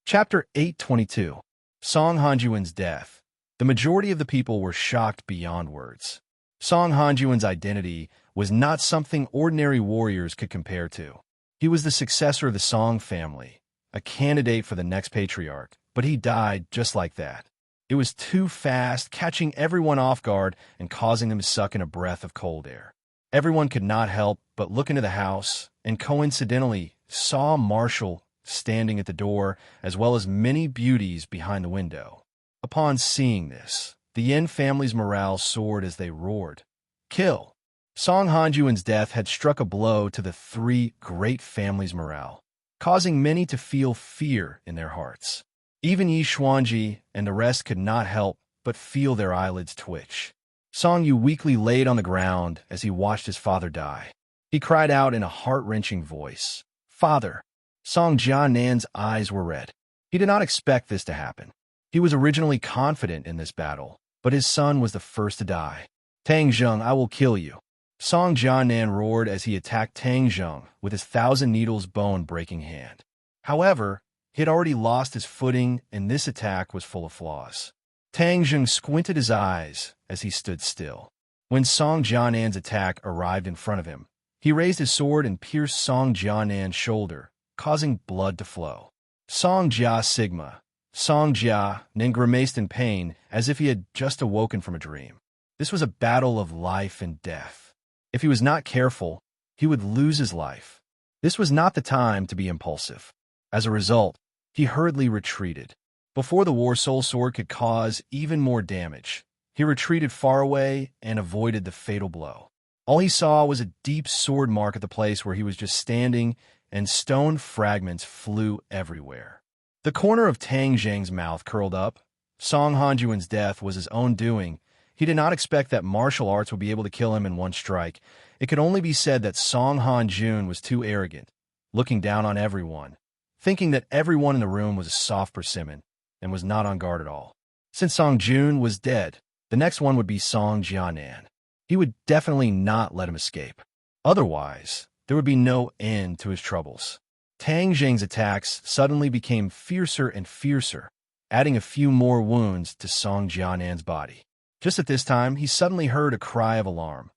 Chapter 822. Song Hanjuan's death. The majority of the people were shocked beyond words. Song Hanjuan's identity was not something ordinary warriors could compare to. He was the successor of the Song family, a candidate for the next patriarch, but he died just like that. It was too fast, catching everyone off guard and causing them to suck in a breath of cold air. Everyone could not help but look into the house and coincidentally saw Marshall standing at the door, as well as many beauties behind the window. Upon seeing this, the Yin family's morale soared as they roared, "Kill!" Song Hanjuan's death had struck a blow to the three great families' morale, causing many to feel fear in their hearts. Even Yi Xuanji and the rest could not help but feel their eyelids twitch. Song Yu weakly laid on the ground as he watched his father die. He cried out in a heart-wrenching voice, "Father!" Song Jianan's eyes were red. He did not expect this to happen. He was originally confident in this battle, but his son was the first to die. "Tang Zheng, I will kill you." Song Jianan roared as he attacked Tang Zheng with his thousand needles bone-breaking hand. However, he had already lost his footing, and this attack was full of flaws. Tang Zheng squinted his eyes as he stood still. When Song Jianan's attack arrived in front of him, he raised his sword and pierced Song Jianan's shoulder, causing blood to flow. Song Jia Sigma. Song Jia then grimaced in pain as if he had just awoken from a dream. This was a battle of life and death. If he was not careful, he would lose his life. This was not the time to be impulsive. As a result, he hurriedly retreated. Before the War Soul Sword could cause even more damage, he retreated far away and avoided the fatal blow. All he saw was a deep sword mark at the place where he was just standing, and stone fragments flew everywhere. The corner of Tang Zheng's mouth curled up. Song Hanjuan's death was his own doing. He did not expect that martial arts would be able to kill him in one strike. It could only be said that Song Hanjun was too arrogant, looking down on everyone, thinking that everyone in the room was a soft persimmon, and was not on guard at all. Since Song Jun was dead, the next one would be Song Jianan. He would definitely not let him escape. Otherwise, there would be no end to his troubles. Tang Zheng's attacks suddenly became fiercer and fiercer, adding a few more wounds to Song Jianan's body. Just at this time, he suddenly heard a cry of alarm,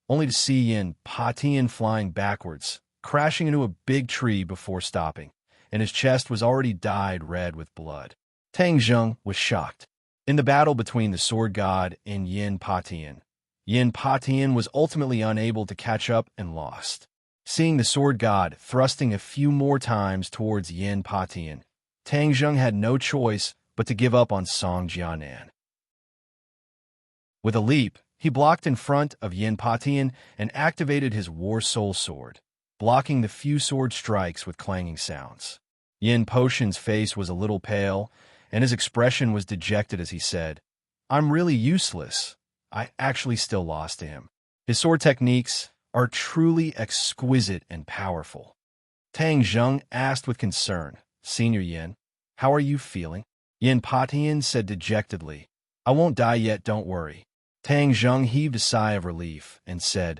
only to see Yin Patian flying backwards, crashing into a big tree before stopping, and his chest was already dyed red with blood. Tang Zheng was shocked. In the battle between the Sword God and Yin Patian was ultimately unable to catch up and lost. Seeing the Sword God thrusting a few more times towards Yin Patian, Tang Zheng had no choice but to give up on Song Jianan. With a leap, he blocked in front of Yin Patian and activated his War Soul Sword, blocking the few sword strikes with clanging sounds. Yin Potion's face was a little pale, and his expression was dejected as he said, "I'm really useless. I actually still lost to him. His sword techniques are truly exquisite and powerful." Tang Zheng asked with concern, "Senior Yin, how are you feeling?" Yin Patian said dejectedly, "I won't die yet, don't worry." Tang Zheng heaved a sigh of relief and said,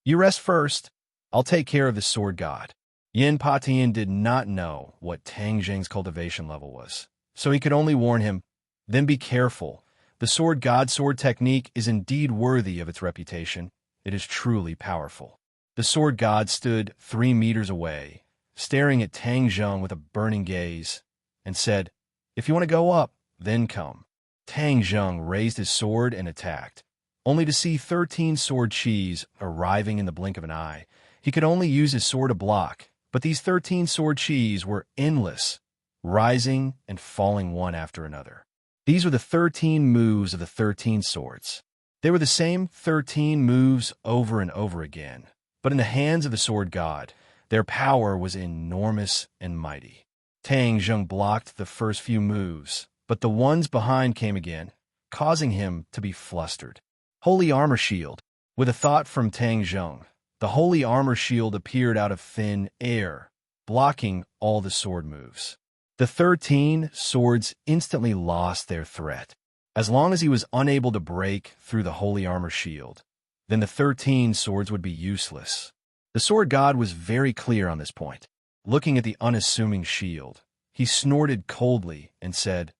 "You rest first. I'll take care of the Sword God." Yin Patian did not know what Tang Zheng's cultivation level was, so he could only warn him, "Then be careful. The Sword God's sword technique is indeed worthy of its reputation. It is truly powerful." The Sword God stood 3 meters away, staring at Tang Zheng with a burning gaze, and said, "If you want to go up, then come." Tang Zheng raised his sword and attacked, only to see 13 sword chis arriving in the blink of an eye. He could only use his sword to block, but these 13 sword chis were endless, rising and falling one after another. These were the 13 moves of the 13 swords. They were the same 13 moves over and over again, but in the hands of the Sword God, their power was enormous and mighty. Tang Zheng blocked the first few moves, but the ones behind came again, causing him to be flustered. Holy Armor Shield. With a thought from Tang Zheng, the Holy Armor Shield appeared out of thin air, blocking all the sword moves. The 13 swords instantly lost their threat. As long as he was unable to break through the Holy Armor Shield, then the 13 swords would be useless. The Sword God was very clear on this point. Looking at the unassuming shield, he snorted coldly and said,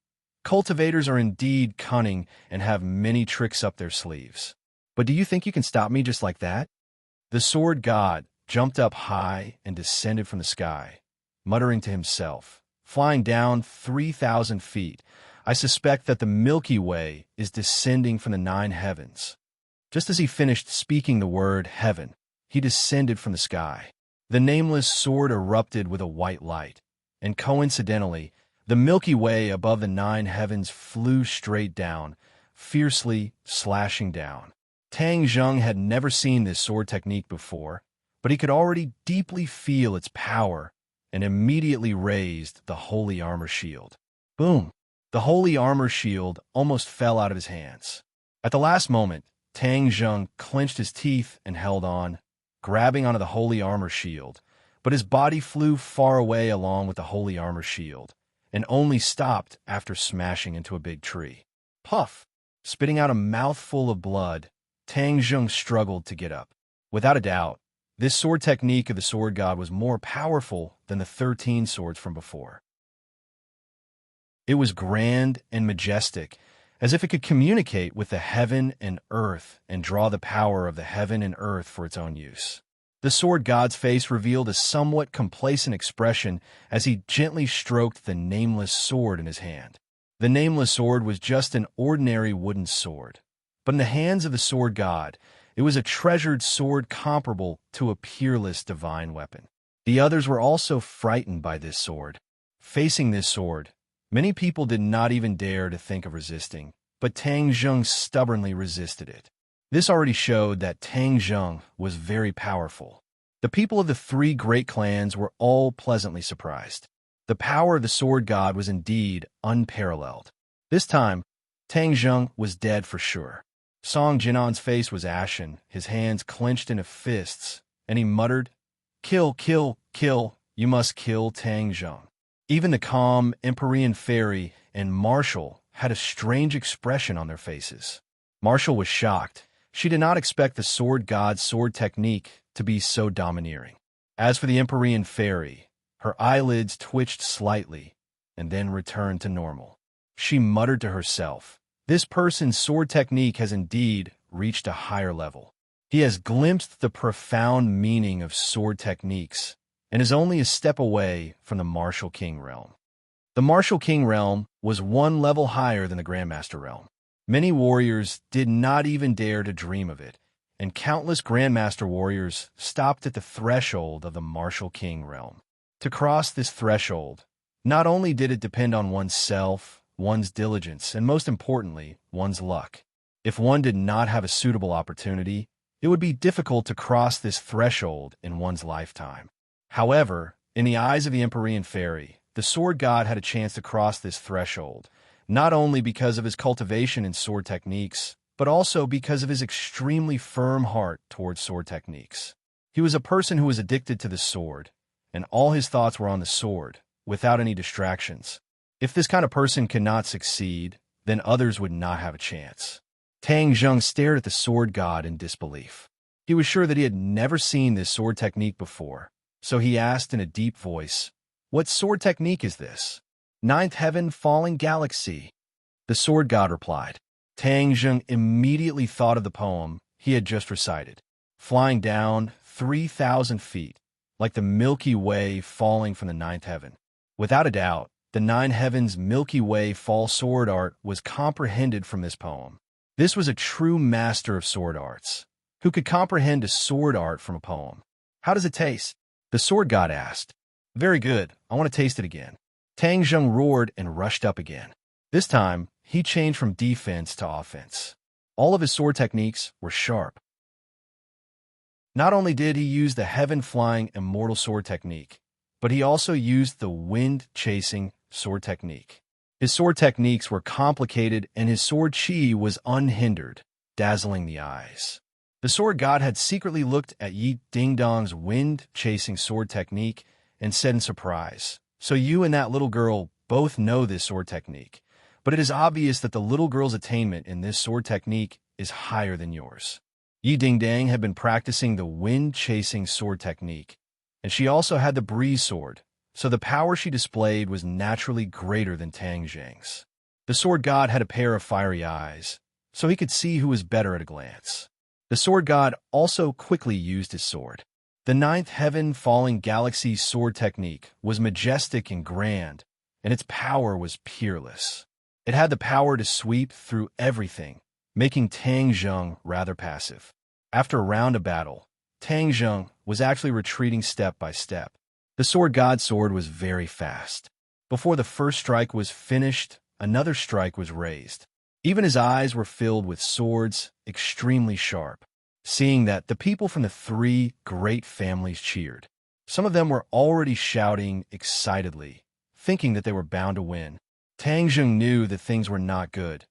"Cultivators are indeed cunning and have many tricks up their sleeves. But do you think you can stop me just like that?" The sword god jumped up high and descended from the sky, muttering to himself, "Flying down 3,000 feet, I suspect that the Milky Way is descending from the 9 heavens." Just as he finished speaking the word heaven, he descended from the sky. The nameless sword erupted with a white light, and coincidentally, the Milky Way above the 9 heavens flew straight down, fiercely slashing down. Tang Zheng had never seen this sword technique before, but he could already deeply feel its power and immediately raised the holy armor shield. Boom! The holy armor shield almost fell out of his hands. At the last moment, Tang Zheng clenched his teeth and held on, grabbing onto the holy armor shield, but his body flew far away along with the holy armor shield, and only stopped after smashing into a big tree. Puff! Spitting out a mouthful of blood, Tang Zheng struggled to get up. Without a doubt, this sword technique of the sword god was more powerful than the 13 swords from before. It was grand and majestic, as if it could communicate with the heaven and earth and draw the power of the heaven and earth for its own use. The sword god's face revealed a somewhat complacent expression as he gently stroked the nameless sword in his hand. The nameless sword was just an ordinary wooden sword, but in the hands of the sword god, it was a treasured sword comparable to a peerless divine weapon. The others were also frightened by this sword. Facing this sword, many people did not even dare to think of resisting, but Tang Zheng stubbornly resisted it. This already showed that Tang Zheng was very powerful. The people of the 3 great clans were all pleasantly surprised. The power of the sword god was indeed unparalleled. This time, Tang Zheng was dead for sure. Song Jinan's face was ashen, his hands clenched into fists, and he muttered, "Kill, kill, kill, you must kill Tang Zheng." Even the calm Empyrean fairy and Marshall had a strange expression on their faces. Marshall was shocked. She did not expect the sword god's sword technique to be so domineering. As for the Empyrean fairy, her eyelids twitched slightly and then returned to normal. She muttered to herself, "This person's sword technique has indeed reached a higher level. He has glimpsed the profound meaning of sword techniques and is only a step away from the Martial King realm." The Martial King realm was 1 level higher than the Grandmaster realm. Many warriors did not even dare to dream of it, and countless Grandmaster warriors stopped at the threshold of the Martial King realm. To cross this threshold, not only did it depend on oneself, one's diligence, and most importantly, one's luck. If one did not have a suitable opportunity, it would be difficult to cross this threshold in one's lifetime. However, in the eyes of the Empyrean fairy, the sword god had a chance to cross this threshold, not only because of his cultivation in sword techniques, but also because of his extremely firm heart towards sword techniques. He was a person who was addicted to the sword, and all his thoughts were on the sword, without any distractions. If this kind of person could not succeed, then others would not have a chance. Tang Zheng stared at the sword god in disbelief. He was sure that he had never seen this sword technique before, so he asked in a deep voice, "What sword technique is this?" "Ninth heaven falling galaxy," the sword god replied. Tang Zheng immediately thought of the poem he had just recited, flying down 3,000 feet, like the Milky Way falling from the 9th heaven. Without a doubt, the 9 heavens Milky Way fall sword art was comprehended from this poem. This was a true master of sword arts, who could comprehend a sword art from a poem. "How does it taste?" the sword god asked. "Very good, I want to taste it again." Tang Zheng roared and rushed up again. This time, he changed from defense to offense. All of his sword techniques were sharp. Not only did he use the heaven-flying immortal sword technique, but he also used the wind-chasing sword technique. His sword techniques were complicated and his sword chi was unhindered, dazzling the eyes. The sword god had secretly looked at Yi Dingdong's wind-chasing sword technique and said in surprise, "So you and that little girl both know this sword technique, but it is obvious that the little girl's attainment in this sword technique is higher than yours." Yi Dingdang had been practicing the wind-chasing sword technique, and she also had the breeze sword, so the power she displayed was naturally greater than Tang Zheng's. The sword god had a pair of fiery eyes, so he could see who was better at a glance. The sword god also quickly used his sword. The ninth heaven falling galaxy sword technique was majestic and grand, and its power was peerless. It had the power to sweep through everything, making Tang Zheng rather passive. After a round of battle, Tang Zheng was actually retreating step by step. The sword god's sword was very fast. Before the first strike was finished, another strike was raised. Even his eyes were filled with swords, extremely sharp. Seeing that, the people from the three great families cheered. Some of them were already shouting excitedly, thinking that they were bound to win. Tang Zheng knew that things were not good.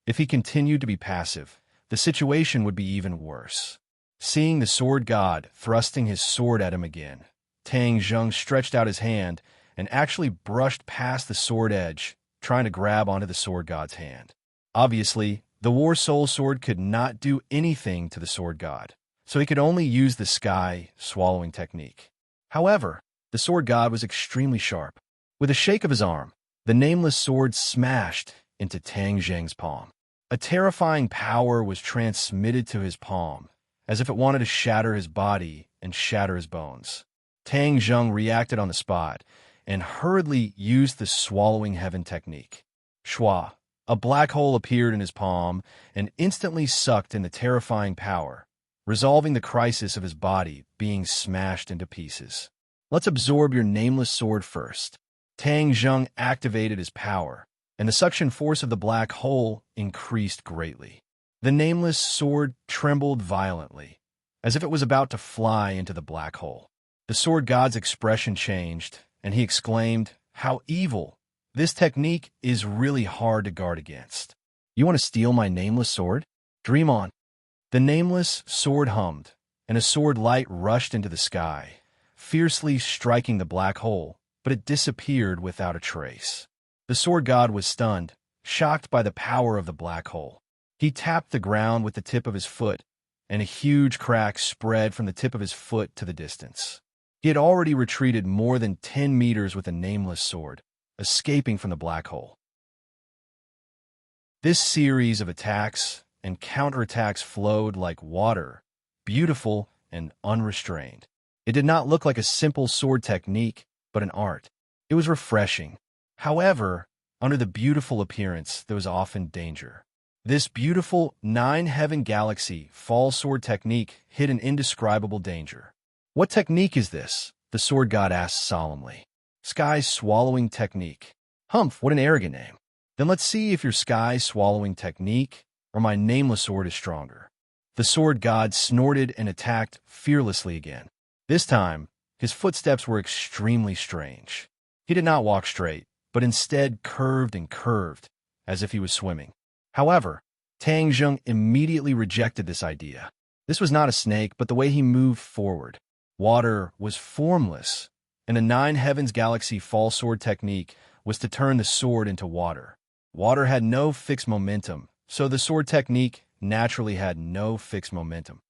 If he continued to be passive, the situation would be even worse. Seeing the sword god thrusting his sword at him again, Tang Zheng stretched out his hand and actually brushed past the sword edge, trying to grab onto the sword god's hand. Obviously, the War Soul Sword could not do anything to the sword god, so he could only use the sky swallowing technique. However, the sword god was extremely sharp. With a shake of his arm, the nameless sword smashed into Tang Zheng's palm. A terrifying power was transmitted to his palm, as if it wanted to shatter his body and shatter his bones. Tang Zheng reacted on the spot and hurriedly used the swallowing heaven technique. Shua, a black hole appeared in his palm and instantly sucked in the terrifying power, resolving the crisis of his body being smashed into pieces. Let's absorb your nameless sword first. Tang Zheng activated his power, and the suction force of the black hole increased greatly. The nameless sword trembled violently, as if it was about to fly into the black hole. The sword god's expression changed, and he exclaimed, "How evil! This technique is really hard to guard against. You want to steal my nameless sword? Dream on." The nameless sword hummed, and a sword light rushed into the sky, fiercely striking the black hole, but it disappeared without a trace. The sword god was stunned, shocked by the power of the black hole. He tapped the ground with the tip of his foot, and a huge crack spread from the tip of his foot to the distance. He had already retreated more than 10 meters with a nameless sword, escaping from the black hole. This series of attacks and counterattacks flowed like water, beautiful and unrestrained. It did not look like a simple sword technique, but an art. It was refreshing. However, under the beautiful appearance, there was often danger. This beautiful nine-heaven galaxy fall sword technique hid an indescribable danger. "What technique is this?" the sword god asked solemnly. "Sky swallowing technique." "Humph, what an arrogant name. Then let's see if your sky swallowing technique or my nameless sword is stronger." The sword god snorted and attacked fearlessly again. This time, his footsteps were extremely strange. He did not walk straight, but instead curved and curved, as if he was swimming. However, Tang Zheng immediately rejected this idea. This was not a snake, but the way he moved forward. Water was formless, and the nine heavens galaxy fall sword technique was to turn the sword into water. Water had no fixed momentum, so the sword technique naturally had no fixed momentum.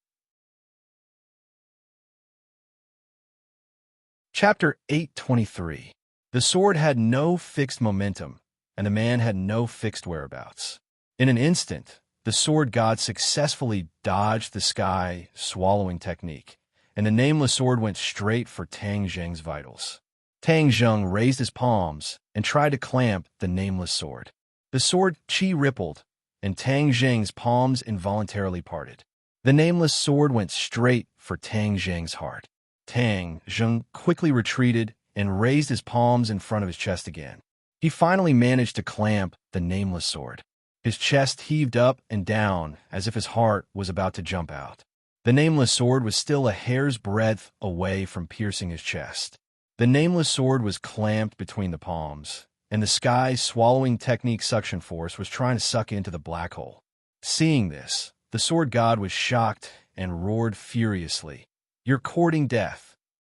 Chapter 823. The sword had no fixed momentum, and the man had no fixed whereabouts. In an instant, the sword god successfully dodged the sky swallowing technique, and the nameless sword went straight for Tang Zheng's vitals. Tang Zheng raised his palms and tried to clamp the nameless sword. The sword chi rippled, and Tang Zheng's palms involuntarily parted. The nameless sword went straight for Tang Zheng's heart. Tang Zheng quickly retreated and raised his palms in front of his chest again. He finally managed to clamp the nameless sword. His chest heaved up and down as if his heart was about to jump out. The nameless sword was still a hair's breadth away from piercing his chest. The nameless sword was clamped between the palms, and the sky swallowing technique suction force was trying to suck into the black hole. Seeing this, the sword god was shocked and roared furiously, "You're courting death."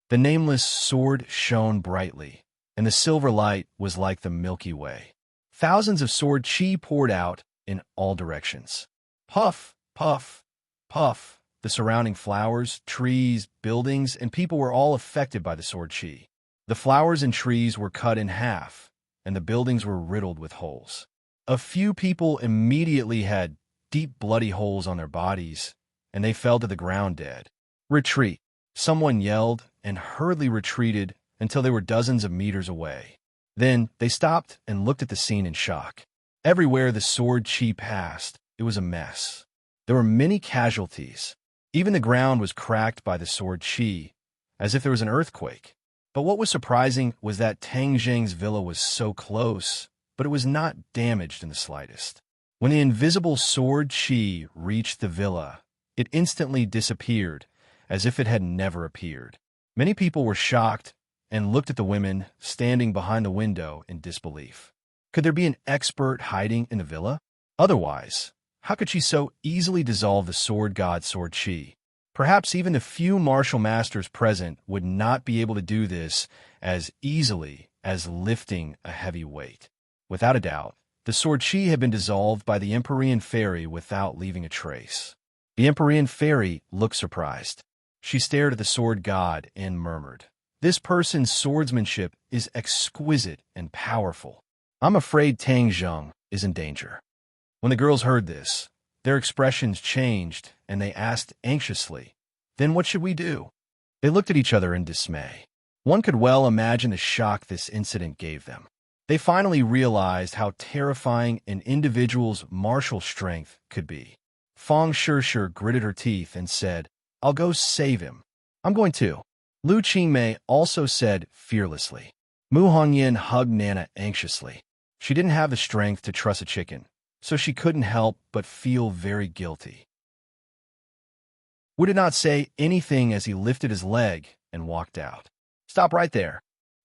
The nameless sword shone brightly, and the silver light was like the Milky Way. Thousands of sword chi poured out in all directions. Puff, puff, puff. The surrounding flowers, trees, buildings, and people were all affected by the sword chi. The flowers and trees were cut in half, and the buildings were riddled with holes. A few people immediately had deep bloody holes on their bodies, and they fell to the ground dead. Retreat! Someone yelled and hurriedly retreated until they were dozens of meters away. Then they stopped and looked at the scene in shock. Everywhere the sword chi passed, it was a mess. There were many casualties. Even the ground was cracked by the sword chi, as if there was an earthquake. But what was surprising was that Tang Zheng's villa was so close, but it was not damaged in the slightest. When the invisible sword chi reached the villa, it instantly disappeared, as if it had never appeared. Many people were shocked and looked at the women standing behind the window in disbelief. Could there be an expert hiding in the villa? Otherwise, how could she so easily dissolve the sword god's sword chi? Perhaps even the few martial masters present would not be able to do this as easily as lifting a heavy weight. Without a doubt, the sword chi had been dissolved by the Empyrean fairy without leaving a trace. The Empyrean fairy looked surprised. She stared at the sword god and murmured, "This person's swordsmanship is exquisite and powerful. I'm afraid Tang Zheng is in danger." When the girls heard this, their expressions changed, and they asked anxiously, "Then what should we do?" They looked at each other in dismay. One could well imagine the shock this incident gave them. They finally realized how terrifying an individual's martial strength could be. Fang Shishir gritted her teeth and said, "I'll go save him." "I'm going to." Lu Qingmei also said fearlessly. Mu Hongyan hugged Nana anxiously. She didn't have the strength to truss a chicken, so she couldn't help but feel very guilty. Wu did not say anything as he lifted his leg and walked out. "Stop right there."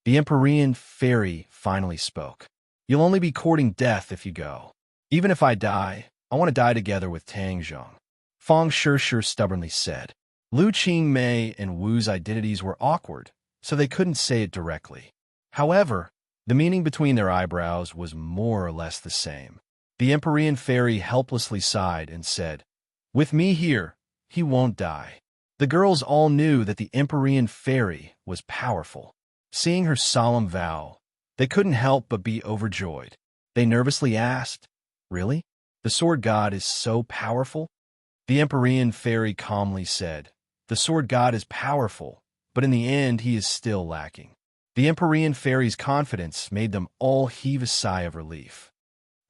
The Empyrean fairy finally spoke. "You'll only be courting death if you go. Even if I die, I want to die together with Tang Zheng." Fang Shishir stubbornly said. Lu Qingmei and Wu's identities were awkward, so they couldn't say it directly. However, the meaning between their eyebrows was more or less the same. The Empyrean fairy helplessly sighed and said, "With me here, he won't die." The girls all knew that the Empyrean fairy was powerful. Seeing her solemn vow, they couldn't help but be overjoyed. They nervously asked, "Really? The sword god is so powerful?" The Empyrean fairy calmly said, "The sword god is powerful, but in the end he is still lacking." The Empyrean fairy's confidence made them all heave a sigh of relief.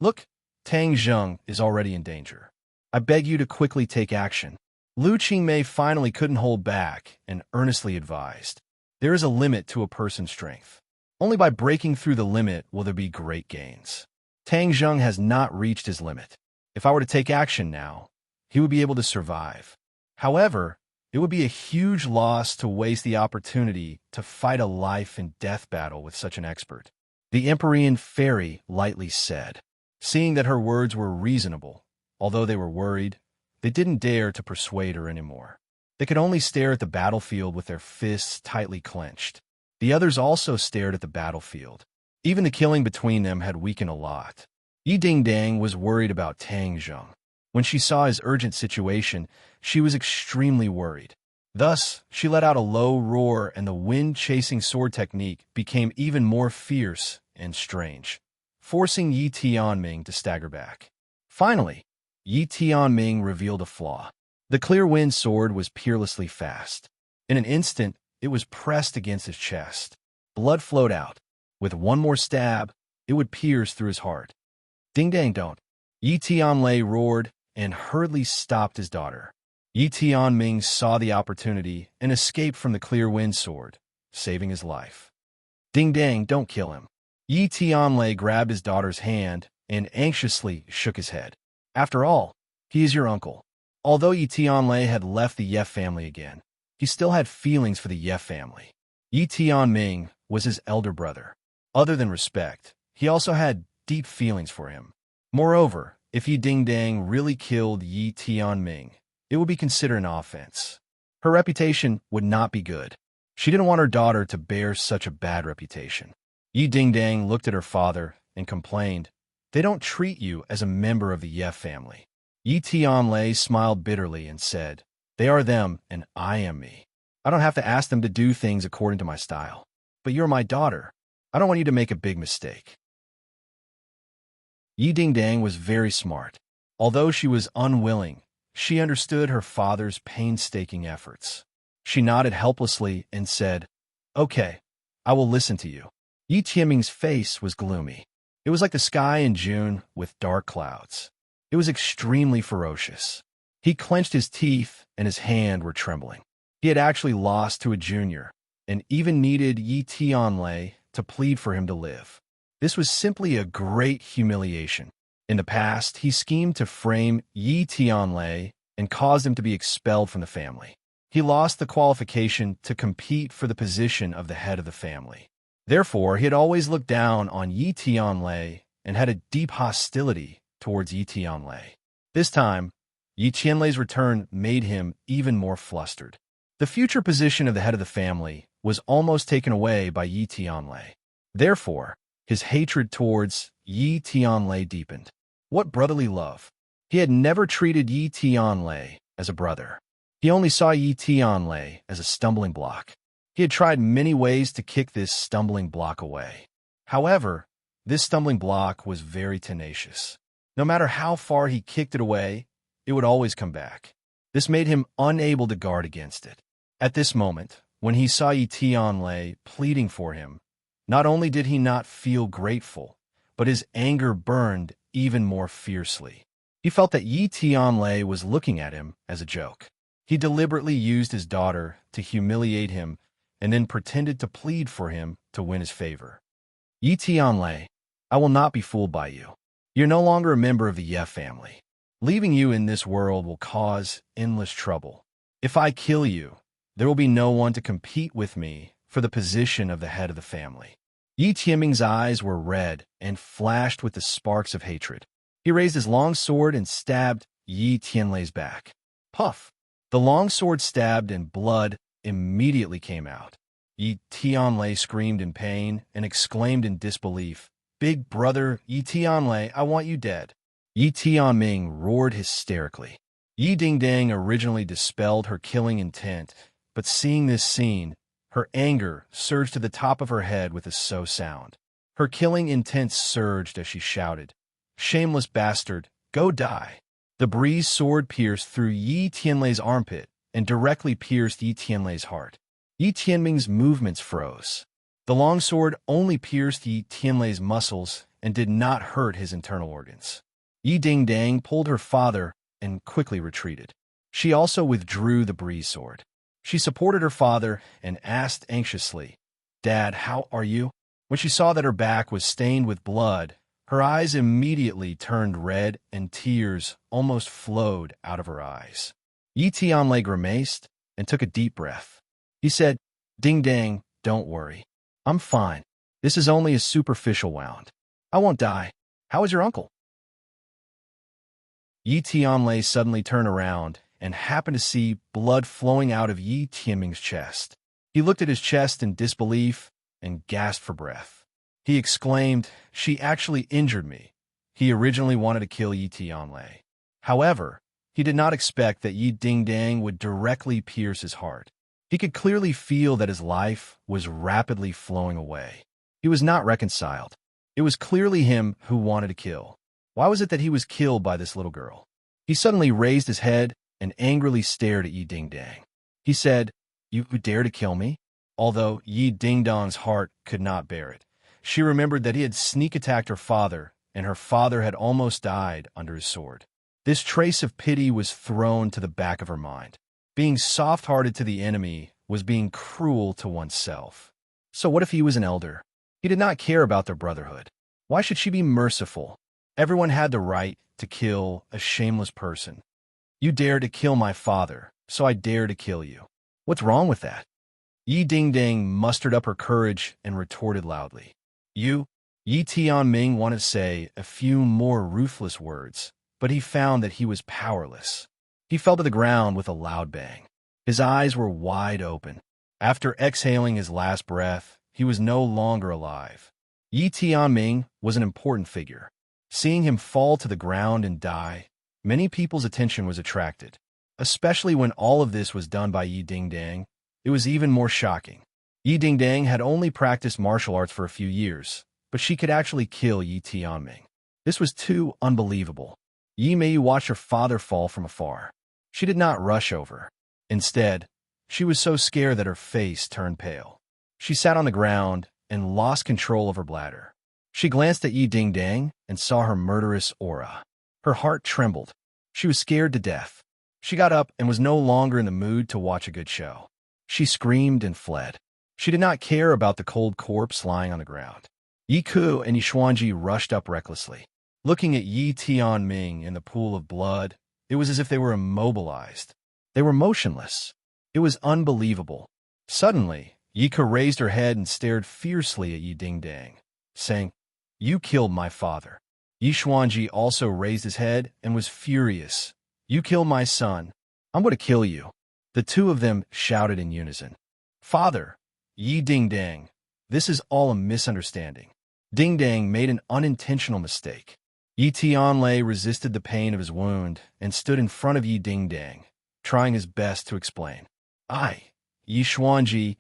"Look, Tang Zheng is already in danger. I beg you to quickly take action." Lu Qingmei finally couldn't hold back and earnestly advised, "There is a limit to a person's strength. Only by breaking through the limit will there be great gains. Tang Zheng has not reached his limit. If I were to take action now, he would be able to survive. However, it would be a huge loss to waste the opportunity to fight a life-and-death battle with such an expert." The Empyrean fairy lightly said. Seeing that her words were reasonable, although they were worried, they didn't dare to persuade her anymore. They could only stare at the battlefield with their fists tightly clenched. The others also stared at the battlefield. Even the killing between them had weakened a lot. Yi Dingdang was worried about Tang Zheng. When she saw his urgent situation, she was extremely worried. Thus, she let out a low roar, and the wind-chasing sword technique became even more fierce and strange, forcing Yi Tianming to stagger back. Finally, Yi Tianming revealed a flaw. The clear wind sword was peerlessly fast. In an instant, it was pressed against his chest. Blood flowed out. With one more stab, it would pierce through his heart. "Ding dang don't!" Yi Tianlei roared and hurriedly stopped his daughter. Yi Tianming saw the opportunity and escaped from the clear wind sword, saving his life. "Ding dang, don't kill him." Yi Tianlei grabbed his daughter's hand and anxiously shook his head. "After all, he is your uncle." Although Yi Tianlei had left the Ye family again, he still had feelings for the Ye family. Yi Tianming was his elder brother. Other than respect, he also had deep feelings for him. Moreover, if Yi Dingdang really killed Yi Tianming, it would be considered an offense. Her reputation would not be good. She didn't want her daughter to bear such a bad reputation. Yi Dingdang looked at her father and complained, "They don't treat you as a member of the Ye family." Yi Tianlei smiled bitterly and said, "They are them and I am me. I don't have to ask them to do things according to my style." but you're my daughter. I don't want you to make a big mistake. Yi Dingdang was very smart. Although she was unwilling, she understood her father's painstaking efforts. She nodded helplessly and said, "Okay, I will listen to you." Yi Tianming's face was gloomy. It was like the sky in June with dark clouds. It was extremely ferocious. He clenched his teeth and his hand were trembling. He had actually lost to a junior and even needed Yi Tianlei to plead for him to live. This was simply a great humiliation. In the past, he schemed to frame Yi Tianlei and caused him to be expelled from the family. He lost the qualification to compete for the position of the head of the family. Therefore, he had always looked down on Yi Tianlei and had a deep hostility towards Yi Tianlei. This time, Yi Tianlei's return made him even more flustered. The future position of the head of the family was almost taken away by Yi Tianlei. Therefore, his hatred towards Yi Tianlei deepened. What brotherly love! He had never treated Yi Tianlei as a brother. He only saw Yi Tianlei as a stumbling block. He had tried many ways to kick this stumbling block away. However, this stumbling block was very tenacious. No matter how far he kicked it away, it would always come back. This made him unable to guard against it. At this moment, when he saw Yi Tianlei pleading for him, not only did he not feel grateful, but his anger burned even more fiercely. He felt that Yi Tianlei was looking at him as a joke. He deliberately used his daughter to humiliate him and then pretended to plead for him to win his favor. Yi Tianlei, I will not be fooled by you. You're no longer a member of the Ye family. Leaving you in this world will cause endless trouble. If I kill you, there will be no one to compete with me for the position of the head of the family. Yi Tianming's eyes were red and flashed with the sparks of hatred. He raised his long sword and stabbed Yi Tianlei's back. Puff! The long sword stabbed and blood immediately came out. Yi Tianlei screamed in pain and exclaimed in disbelief, "Big brother, Yi Tianlei, I want you dead." Yi Tianming roared hysterically. Yi Dingdang originally dispelled her killing intent, but seeing this scene, her anger surged to the top of her head with a so sound. Her killing intent surged as she shouted, "Shameless bastard, go die." The breeze sword pierced through Yi Tianlei's armpit and directly pierced Yi Tianlei's heart. Yi Tianming's movements froze. The long sword only pierced Yi Tianlei's muscles and did not hurt his internal organs. Yi Dingdang pulled her father and quickly retreated. She also withdrew the breeze sword. She supported her father and asked anxiously, "Dad, how are you?" When she saw that her back was stained with blood, her eyes immediately turned red and tears almost flowed out of her eyes. Yi Tianlei grimaced and took a deep breath. He said, "Ding Dang, don't worry. I'm fine. This is only a superficial wound. I won't die. How is your uncle?" Yi Tianlei suddenly turned around and happened to see blood flowing out of Yi Tianming's chest. He looked at his chest in disbelief and gasped for breath. He exclaimed, "She actually injured me." He originally wanted to kill Yi Tianlei. However, he did not expect that Yi Dingdang would directly pierce his heart. He could clearly feel that his life was rapidly flowing away. He was not reconciled. It was clearly him who wanted to kill. Why was it that he was killed by this little girl? He suddenly raised his head and angrily stared at Yi Dingdang. He said, "You dare to kill me?" Although Yi Dingdang's heart could not bear it. She remembered that he had sneak attacked her father, and her father had almost died under his sword. This trace of pity was thrown to the back of her mind. Being soft-hearted to the enemy was being cruel to oneself. So what if he was an elder? He did not care about their brotherhood. Why should she be merciful? Everyone had the right to kill a shameless person. You dare to kill my father, so I dare to kill you. What's wrong with that? Yi Dingdang mustered up her courage and retorted loudly. "You?" Yi Tianming wanted to say a few more ruthless words, but he found that he was powerless. He fell to the ground with a loud bang. His eyes were wide open. After exhaling his last breath, he was no longer alive. Yi Tianming was an important figure. Seeing him fall to the ground and die, many people's attention was attracted. Especially when all of this was done by Yi Dingdang, it was even more shocking. Yi Dingdang had only practiced martial arts for a few years, but she could actually kill Yi Tianming. This was too unbelievable. Yi Mei watched her father fall from afar. She did not rush over. Instead, she was so scared that her face turned pale. She sat on the ground and lost control of her bladder. She glanced at Yi Dingdang and saw her murderous aura. Her heart trembled. She was scared to death. She got up and was no longer in the mood to watch a good show. She screamed and fled. She did not care about the cold corpse lying on the ground. Yi Ku and Yi Xuanji rushed up recklessly. Looking at Yi Tianming in the pool of blood, it was as if they were immobilized. They were motionless. It was unbelievable. Suddenly, Yi Ku raised her head and stared fiercely at Yi Dingdang, saying, "You killed my father." Yi Xuanji also raised his head and was furious. "You killed my son. I'm going to kill you." The two of them shouted in unison. "Father, Yi Dingdang, this is all a misunderstanding." Dingdang made an unintentional mistake. Yi Tianlei resisted the pain of his wound and stood in front of Yi Dingdang, trying his best to explain. "I, Yi Xuanji,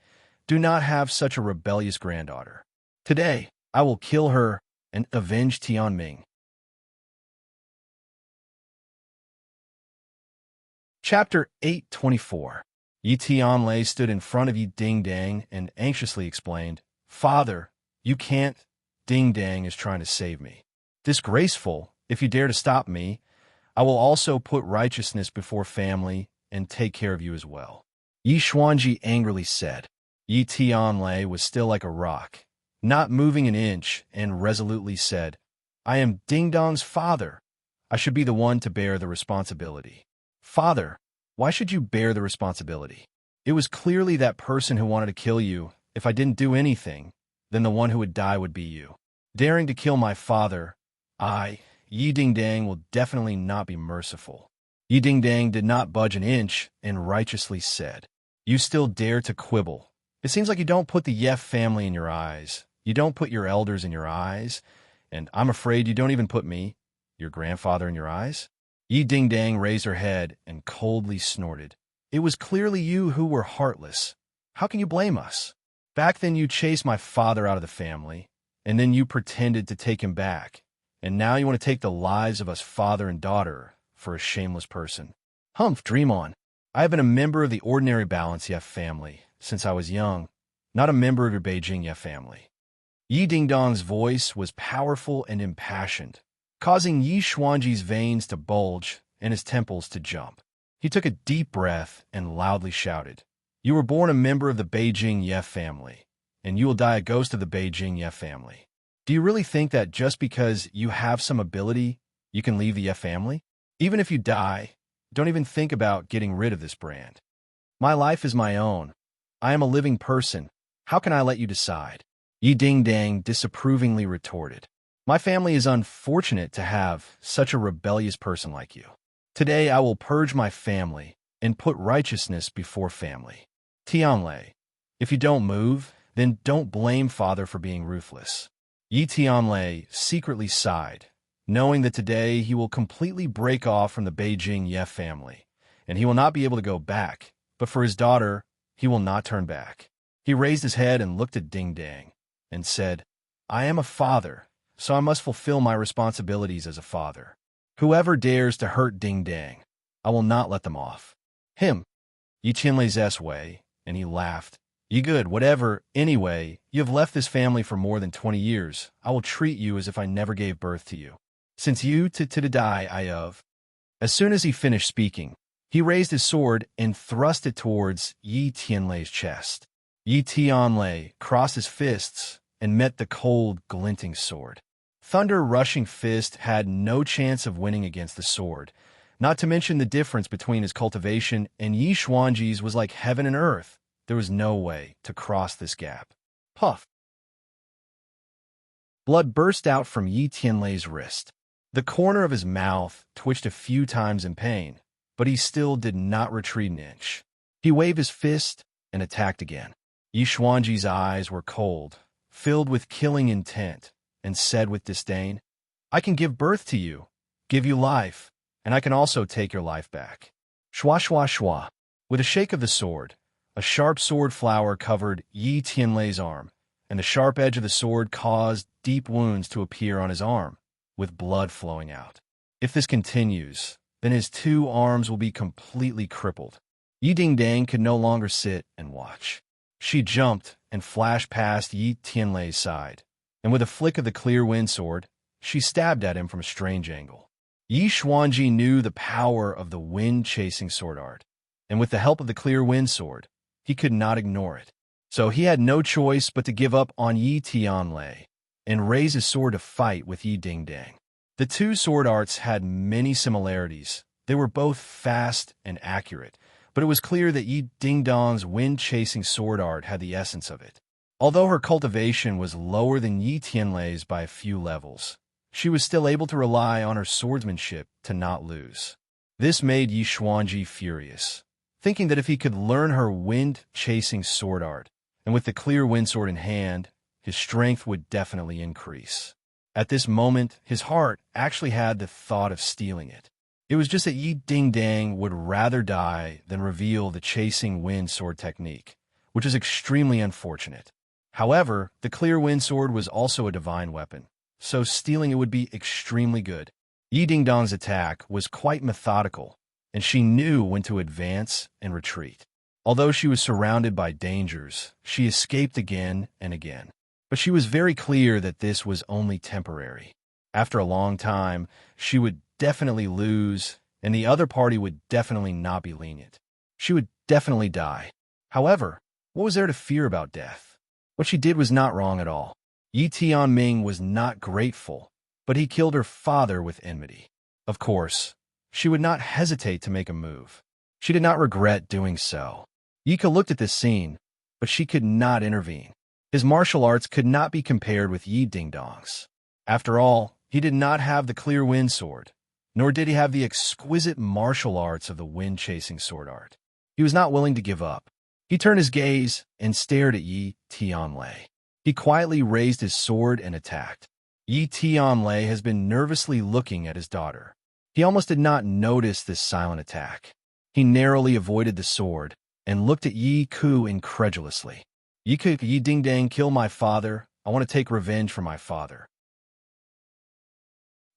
do not have such a rebellious granddaughter. Today, I will kill her and avenge Tianming." Chapter 824. Yi Tianlei stood in front of Yi Dingdang and anxiously explained, "Father, you can't. Dingdang is trying to save me. Disgraceful, if you dare to stop me. I will also put righteousness before family and take care of you as well." Yi Xuanji angrily said. Yi Tianlei was still like a rock, not moving an inch, and resolutely said, "I am Dingdong's father. I should be the one to bear the responsibility." "Father, why should you bear the responsibility? It was clearly that person who wanted to kill you. If I didn't do anything, then the one who would die would be you. Daring to kill my father, I, Yi Dingdang, will definitely not be merciful." Yi Dingdang did not budge an inch and righteously said, "You still dare to quibble. It seems like you don't put the Yef family in your eyes. You don't put your elders in your eyes, and I'm afraid you don't even put me, your grandfather, in your eyes." Yi Dingdang raised her head and coldly snorted. "It was clearly you who were heartless. How can you blame us? Back then you chased my father out of the family, and then you pretended to take him back, and now you want to take the lives of us father and daughter for a shameless person. Humph, dream on. I have been a member of the ordinary Balance Yef family since I was young, not a member of your Beijing Yef family." Yi Dingdong's voice was powerful and impassioned, causing Yi Xuanji's veins to bulge and his temples to jump. He took a deep breath and loudly shouted, "You were born a member of the Beijing Yef family, and you will die a ghost of the Beijing Yef family. Do you really think that just because you have some ability, you can leave the Yef family? Even if you die, don't even think about getting rid of this brand. My life is my own. I am a living person. How can I let you decide?" Yi Dingdang disapprovingly retorted, "My family is unfortunate to have such a rebellious person like you. Today I will purge my family and put righteousness before family. Tianlei, if you don't move, then don't blame father for being ruthless." Yi Tianlei secretly sighed, knowing that today he will completely break off from the Beijing Yef family, and he will not be able to go back, but for his daughter, he will not turn back. He raised his head and looked at Dingdang and said, "I am a father, so I must fulfill my responsibilities as a father. Whoever dares to hurt Dingdang, I will not let them off." "Him," Yi Tianlei's way, and he laughed. "You good, whatever. Anyway, you have left this family for more than 20 years. I will treat you as if I never gave birth to you. Since you to die I of." As soon as he finished speaking, he raised his sword and thrust it towards Yi Tianlei's chest. Yi Tianlei crossed his fists and met the cold, glinting sword. Thunder-rushing fist had no chance of winning against the sword, not to mention the difference between his cultivation and Yi Xuanji's was like heaven and earth. There was no way to cross this gap. Puff! Blood burst out from Yi Tianlei's wrist. The corner of his mouth twitched a few times in pain, but he still did not retreat an inch. He waved his fist and attacked again. Yi Xuanji's eyes were cold, filled with killing intent, and said with disdain, "I can give birth to you, give you life, and I can also take your life back." Shwa shwa shwa. With a shake of the sword, A sharp sword flower covered Yi Tianlei's arm, and the sharp edge of the sword caused deep wounds to appear on his arm, with blood flowing out. If this continues, then his 2 arms will be completely crippled. Yi Dingdang could no longer sit and watch. She jumped and flashed past Yi Tianlei's side, and with a flick of the clear wind sword, she stabbed at him from a strange angle. Yi Xuanji knew the power of the wind-chasing sword art, and with the help of the clear wind sword, he could not ignore it. So he had no choice but to give up on Yi Tianlei and raise his sword to fight with Yi Dingdang. The 2 sword arts had many similarities. They were both fast and accurate, but it was clear that Yi Dingdang's wind-chasing sword art had the essence of it. Although her cultivation was lower than Yi Tianlei's by a few levels, she was still able to rely on her swordsmanship to not lose. This made Yi Xuanji furious, thinking that if he could learn her wind-chasing sword art, and with the clear wind sword in hand, his strength would definitely increase. At this moment, his heart actually had the thought of stealing it. It was just that Yi Dingdang would rather die than reveal the chasing wind sword technique, which is extremely unfortunate. However, the clear wind sword was also a divine weapon, so stealing it would be extremely good. Yi Dingdang's attack was quite methodical, and she knew when to advance and retreat. Although she was surrounded by dangers, she escaped again and again. But she was very clear that this was only temporary. After a long time, she would definitely lose, and the other party would definitely not be lenient. She would definitely die. However, what was there to fear about death? What she did was not wrong at all. Yi Tianming was not grateful, but he killed her father with enmity. Of course, she would not hesitate to make a move. She did not regret doing so. Yika looked at this scene, but she could not intervene. His martial arts could not be compared with Yi Dingdang's. After all, he did not have the clear wind sword, nor did he have the exquisite martial arts of the wind-chasing sword art. He was not willing to give up. He turned his gaze and stared at Yi Tianlei. He quietly raised his sword and attacked. Yi Tianlei has been nervously looking at his daughter. He almost did not notice this silent attack. He narrowly avoided the sword and looked at Yi Ku incredulously. Yi Dingdang kill my father. I want to take revenge for my father.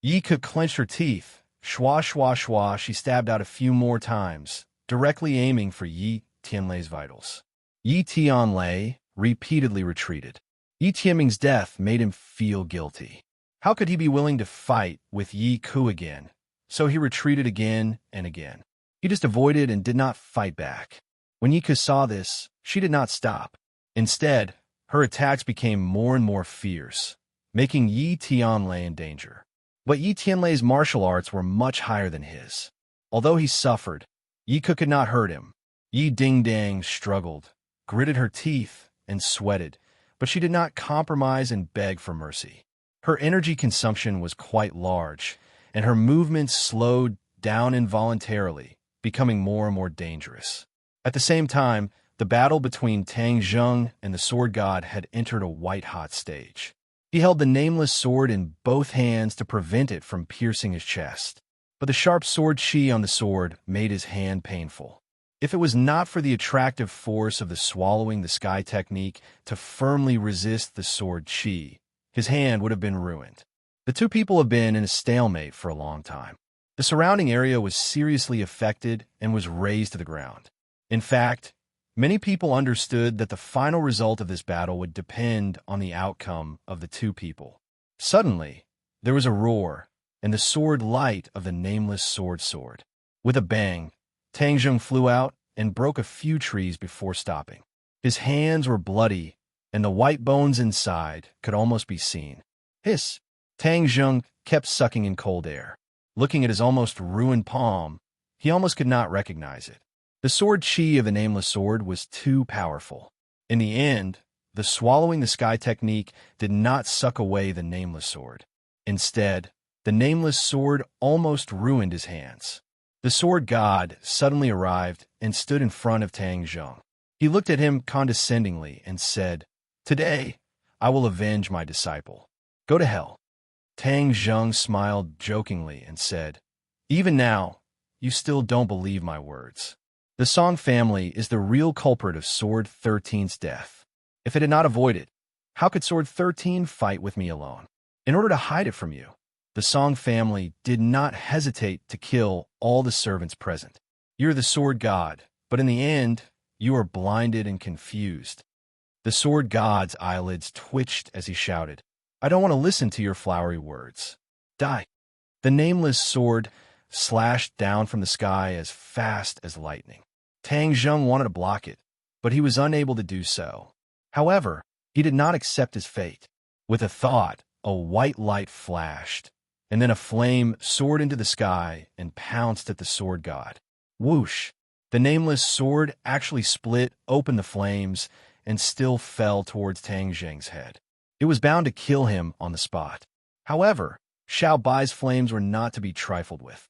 Yi Ku clenched her teeth. Schwa, schwa, schwa, she stabbed out a few more times, directly aiming for Yi Tianlei's vitals. Yi Tianlei repeatedly retreated. Yi Tianming's death made him feel guilty. How could he be willing to fight with Yi Ku again? So he retreated again and again. He just avoided and did not fight back. When Yi Ku saw this, she did not stop. Instead, her attacks became more and more fierce, making Yi Tianlei in danger. But Yi Tianlei's martial arts were much higher than his. Although he suffered, Yi Ku could not hurt him. Yi Dingdang struggled, gritted her teeth, and sweated, but she did not compromise and beg for mercy. Her energy consumption was quite large, and her movements slowed down involuntarily, becoming more and more dangerous. At the same time, the battle between Tang Zheng and the sword god had entered a white-hot stage. He held the nameless sword in both hands to prevent it from piercing his chest, but the sharp sword chi on the sword made his hand painful. If it was not for the attractive force of the swallowing the sky technique to firmly resist the sword chi, his hand would have been ruined. The two people have been in a stalemate for a long time. The surrounding area was seriously affected and was razed to the ground. In fact, many people understood that the final result of this battle would depend on the outcome of the two people. Suddenly, there was a roar, and the sword light of the nameless sword. With a bang, Tang Zheng flew out and broke a few trees before stopping. His hands were bloody, and the white bones inside could almost be seen. Hiss! Tang Zheng kept sucking in cold air. Looking at his almost ruined palm, he almost could not recognize it. The sword chi of the nameless sword was too powerful. In the end, the swallowing the sky technique did not suck away the nameless sword. Instead, the nameless sword almost ruined his hands. The sword god suddenly arrived and stood in front of Tang Zheng. He looked at him condescendingly and said, "Today, I will avenge my disciple. Go to hell." Tang Zheng smiled jokingly and said, "Even now, you still don't believe my words." The Song family is the real culprit of Sword 13's death. If it had not avoided, how could Sword 13 fight with me alone? In order to hide it from you, the Song family did not hesitate to kill all the servants present. You're the sword god, but in the end, you are blinded and confused. The sword god's eyelids twitched as he shouted, I don't want to listen to your flowery words. Die. The nameless sword slashed down from the sky as fast as lightning. Tang Zheng wanted to block it, but he was unable to do so. However, he did not accept his fate. With a thought, a white light flashed, and then a flame soared into the sky and pounced at the sword god. Whoosh! The nameless sword actually split open the flames and still fell towards Tang Zheng's head. It was bound to kill him on the spot. However, Xiao Bai's flames were not to be trifled with.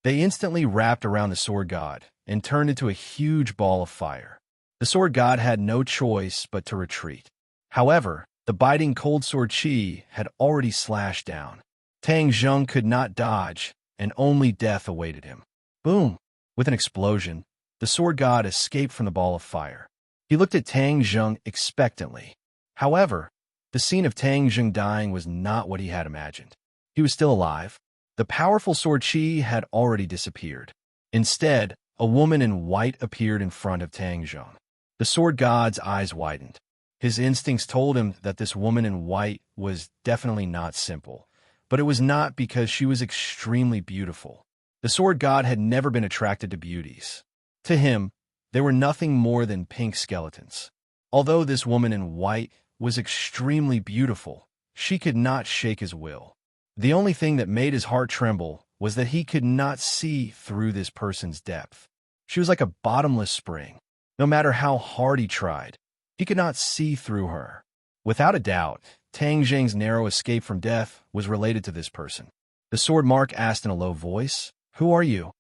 They instantly wrapped around the sword god and turned into a huge ball of fire. The sword god had no choice but to retreat. However, the biting cold sword chi had already slashed down. Tang Zheng could not dodge, and only death awaited him. Boom! With an explosion, the sword god escaped from the ball of fire. He looked at Tang Zheng expectantly. However, the scene of Tang Zheng dying was not what he had imagined. He was still alive. The powerful sword chi had already disappeared. Instead, a woman in white appeared in front of Tang Zheng. The sword god's eyes widened. His instincts told him that this woman in white was definitely not simple, but it was not because she was extremely beautiful. The sword god had never been attracted to beauties. To him, they were nothing more than pink skeletons. Although this woman in white was extremely beautiful, she could not shake his will. The only thing that made his heart tremble was that he could not see through this person's depth. She was like a bottomless spring. No matter how hard he tried, he could not see through her. Without a doubt, Tang Zheng's narrow escape from death was related to this person. The sword mark asked in a low voice, Who are you?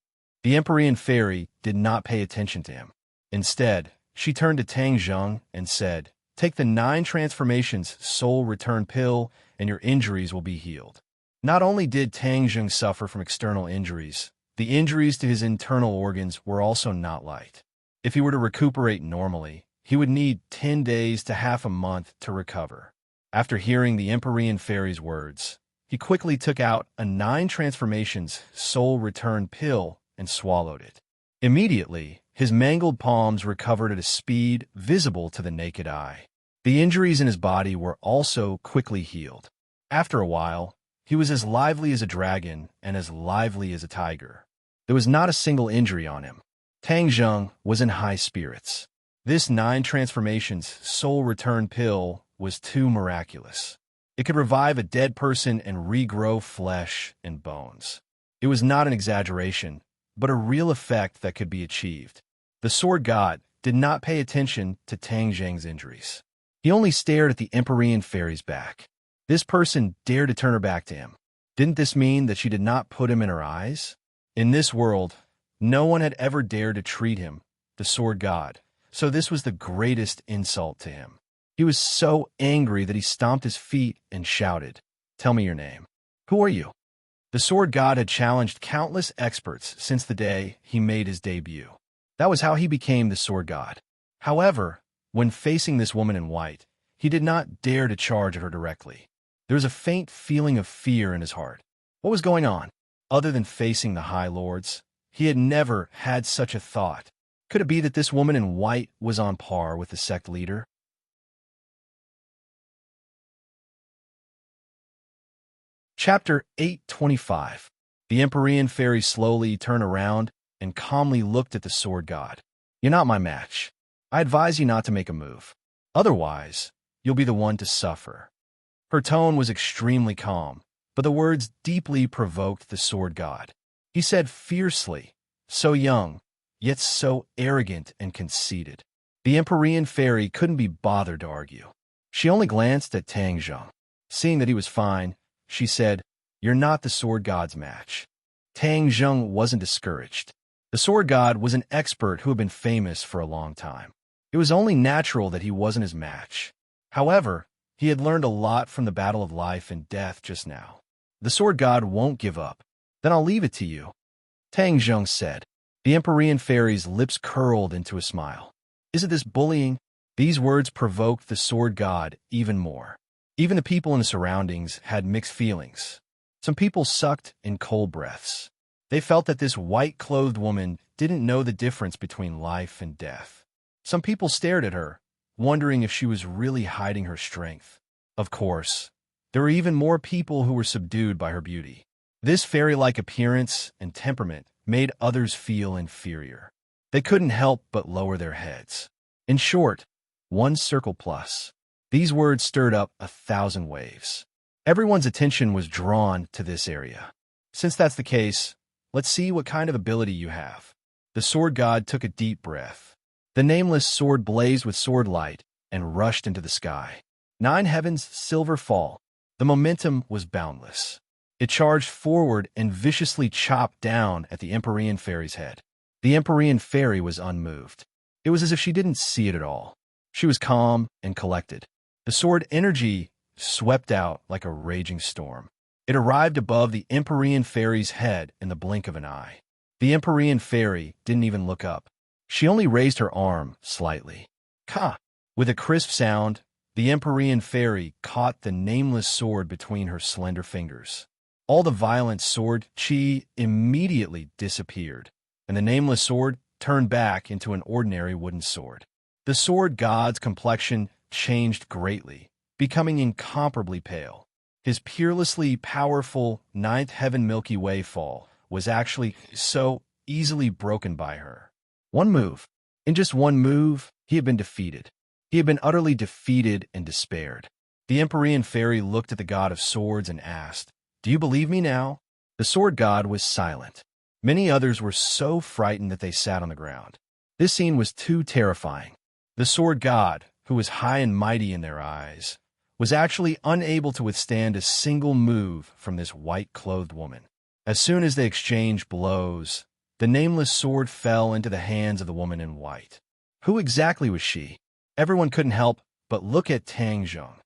The Empyrean fairy did not pay attention to him. Instead, she turned to Tang Zheng and said, Take the 9 transformations soul return pill and your injuries will be healed. Not only did Tang Zheng suffer from external injuries, the injuries to his internal organs were also not light. If he were to recuperate normally, he would need 10 days to half a month to recover. After hearing the Empyrean fairy's words, he quickly took out a 9 transformations soul return pill and swallowed it. Immediately, his mangled palms recovered at a speed visible to the naked eye. The injuries in his body were also quickly healed. After a while, he was as lively as a dragon and as lively as a tiger. There was not a single injury on him. Tang Zheng was in high spirits. This 9 transformations soul return pill was too miraculous. It could revive a dead person and regrow flesh and bones. It was not an exaggeration, but a real effect that could be achieved. The sword god did not pay attention to Tang Zheng's injuries. He only stared at the Empyrean fairy's back. This person dared to turn her back to him. Didn't this mean that she did not put him in her eyes? In this world, no one had ever dared to treat him, the sword god, so this was the greatest insult to him. He was so angry that he stomped his feet and shouted, Tell me your name. Who are you? The sword god had challenged countless experts since the day he made his debut. That was how he became the sword god. However, when facing this woman in white, he did not dare to charge at her directly. There was a faint feeling of fear in his heart. What was going on? Other than facing the High Lords, he had never had such a thought. Could it be that this woman in white was on par with the sect leader? Chapter 825. The Empyrean fairy slowly turned around and calmly looked at the sword god. You're not my match. I advise you not to make a move. Otherwise, you'll be the one to suffer. Her tone was extremely calm, but the words deeply provoked the sword god. He said fiercely, so young, yet so arrogant and conceited. The Empyrean fairy couldn't be bothered to argue. She only glanced at Tang Zheng. Seeing that he was fine, she said, You're not the sword god's match. Tang Zheng wasn't discouraged. The sword god was an expert who had been famous for a long time. It was only natural that he wasn't his match. However, he had learned a lot from the battle of life and death just now. The sword god won't give up. Then I'll leave it to you, Tang Zheng said. The Empyrean fairy's lips curled into a smile. Isn't this bullying? These words provoked the sword god even more. Even the people in the surroundings had mixed feelings. Some people sucked in cold breaths. They felt that this white-clothed woman didn't know the difference between life and death. Some people stared at her, wondering if she was really hiding her strength. Of course, there were even more people who were subdued by her beauty. This fairy-like appearance and temperament made others feel inferior. They couldn't help but lower their heads. In short, one circle plus. These words stirred up 1,000 waves. Everyone's attention was drawn to this area. Since that's the case, let's see what kind of ability you have. The sword god took a deep breath. The nameless sword blazed with sword light and rushed into the sky. 9 heavens, silver fall. The momentum was boundless. It charged forward and viciously chopped down at the Empyrean fairy's head. The Empyrean fairy was unmoved. It was as if she didn't see it at all. She was calm and collected. The sword energy swept out like a raging storm. It arrived above the Empyrean fairy's head in the blink of an eye. The Empyrean fairy didn't even look up. She only raised her arm slightly. Ka! With a crisp sound, the Empyrean fairy caught the nameless sword between her slender fingers. All the violent sword chi immediately disappeared, and the nameless sword turned back into an ordinary wooden sword. The sword god's complexion changed greatly, becoming incomparably pale. His peerlessly powerful 9th heaven Milky Way fall was actually so easily broken by her. One move. In just one move, he had been defeated. He had been utterly defeated and despaired. The Empyrean fairy looked at the god of swords and asked, "Do you believe me now?" The sword god was silent. Many others were so frightened that they sat on the ground. This scene was too terrifying. The sword god, who was high and mighty in their eyes, was actually unable to withstand a single move from this white-clothed woman. As soon as they exchanged blows, the nameless sword fell into the hands of the woman in white. Who exactly was she? Everyone couldn't help but look at Tang Zheng.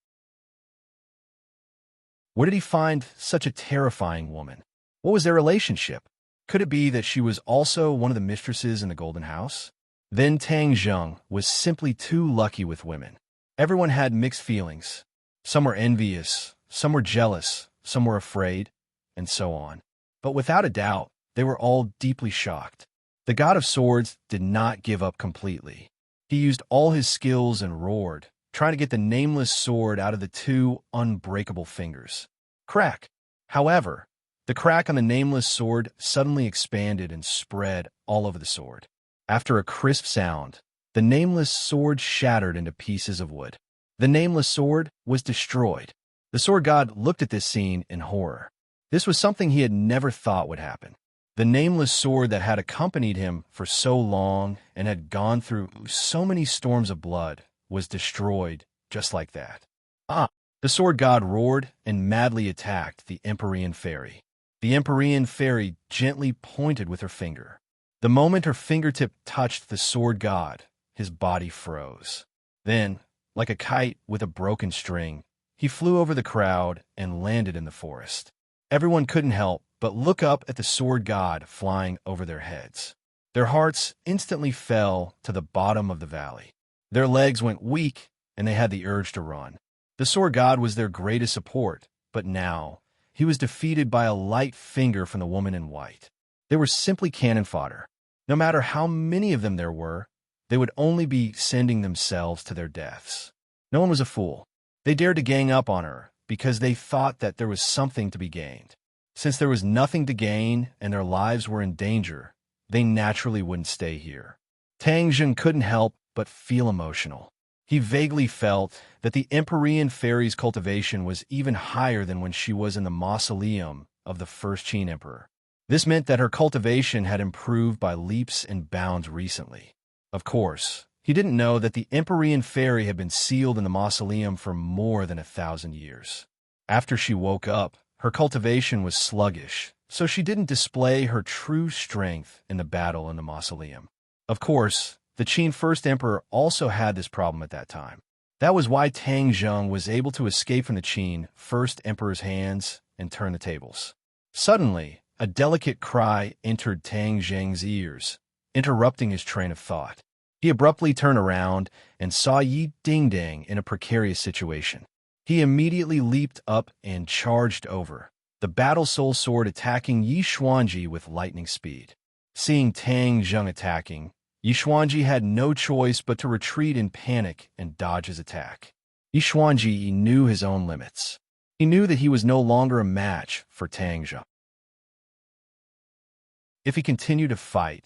Where did he find such a terrifying woman? What was their relationship? Could it be that she was also one of the mistresses in the Golden House? Then Tang Zheng was simply too lucky with women. Everyone had mixed feelings. Some were envious, some were jealous, some were afraid, and so on. But without a doubt, they were all deeply shocked. The god of swords did not give up completely. He used all his skills and roared, trying to get the nameless sword out of the 2 unbreakable fingers. Crack! However, the crack on the nameless sword suddenly expanded and spread all over the sword. After a crisp sound, the nameless sword shattered into pieces of wood. The nameless sword was destroyed. The sword god looked at this scene in horror. This was something he had never thought would happen. The nameless sword that had accompanied him for so long and had gone through so many storms of blood was destroyed just like that. Ah! The sword god roared and madly attacked the Empyrean fairy. The Empyrean fairy gently pointed with her finger. The moment her fingertip touched the sword god, his body froze. Then, like a kite with a broken string, he flew over the crowd and landed in the forest. Everyone couldn't help but look up at the sword god flying over their heads. Their hearts instantly fell to the bottom of the valley. Their legs went weak, and they had the urge to run. The sword god was their greatest support, but now he was defeated by a light finger from the woman in white. They were simply cannon fodder. No matter how many of them there were, they would only be sending themselves to their deaths. No one was a fool. They dared to gang up on her because they thought that there was something to be gained. Since there was nothing to gain and their lives were in danger, they naturally wouldn't stay here. Tang Zheng couldn't help but feel emotional. He vaguely felt that the Empyrean fairy's cultivation was even higher than when she was in the mausoleum of the first Qin emperor. This meant that her cultivation had improved by leaps and bounds recently. Of course, he didn't know that the Empyrean fairy had been sealed in the mausoleum for more than 1,000 years. After she woke up, her cultivation was sluggish, so she didn't display her true strength in the battle in the mausoleum. Of course, the Qin First Emperor also had this problem at that time. That was why Tang Zheng was able to escape from the Qin First Emperor's hands and turn the tables. Suddenly, a delicate cry entered Tang Zheng's ears, interrupting his train of thought. He abruptly turned around and saw Yi Dingdang in a precarious situation. He immediately leaped up and charged over, the battle soul sword attacking Yi Xuanji with lightning speed. Seeing Tang Zheng attacking, Yi Xuanji had no choice but to retreat in panic and dodge his attack. Yi Xuanji knew his own limits. He knew that he was no longer a match for Tang Zheng. If he continued to fight,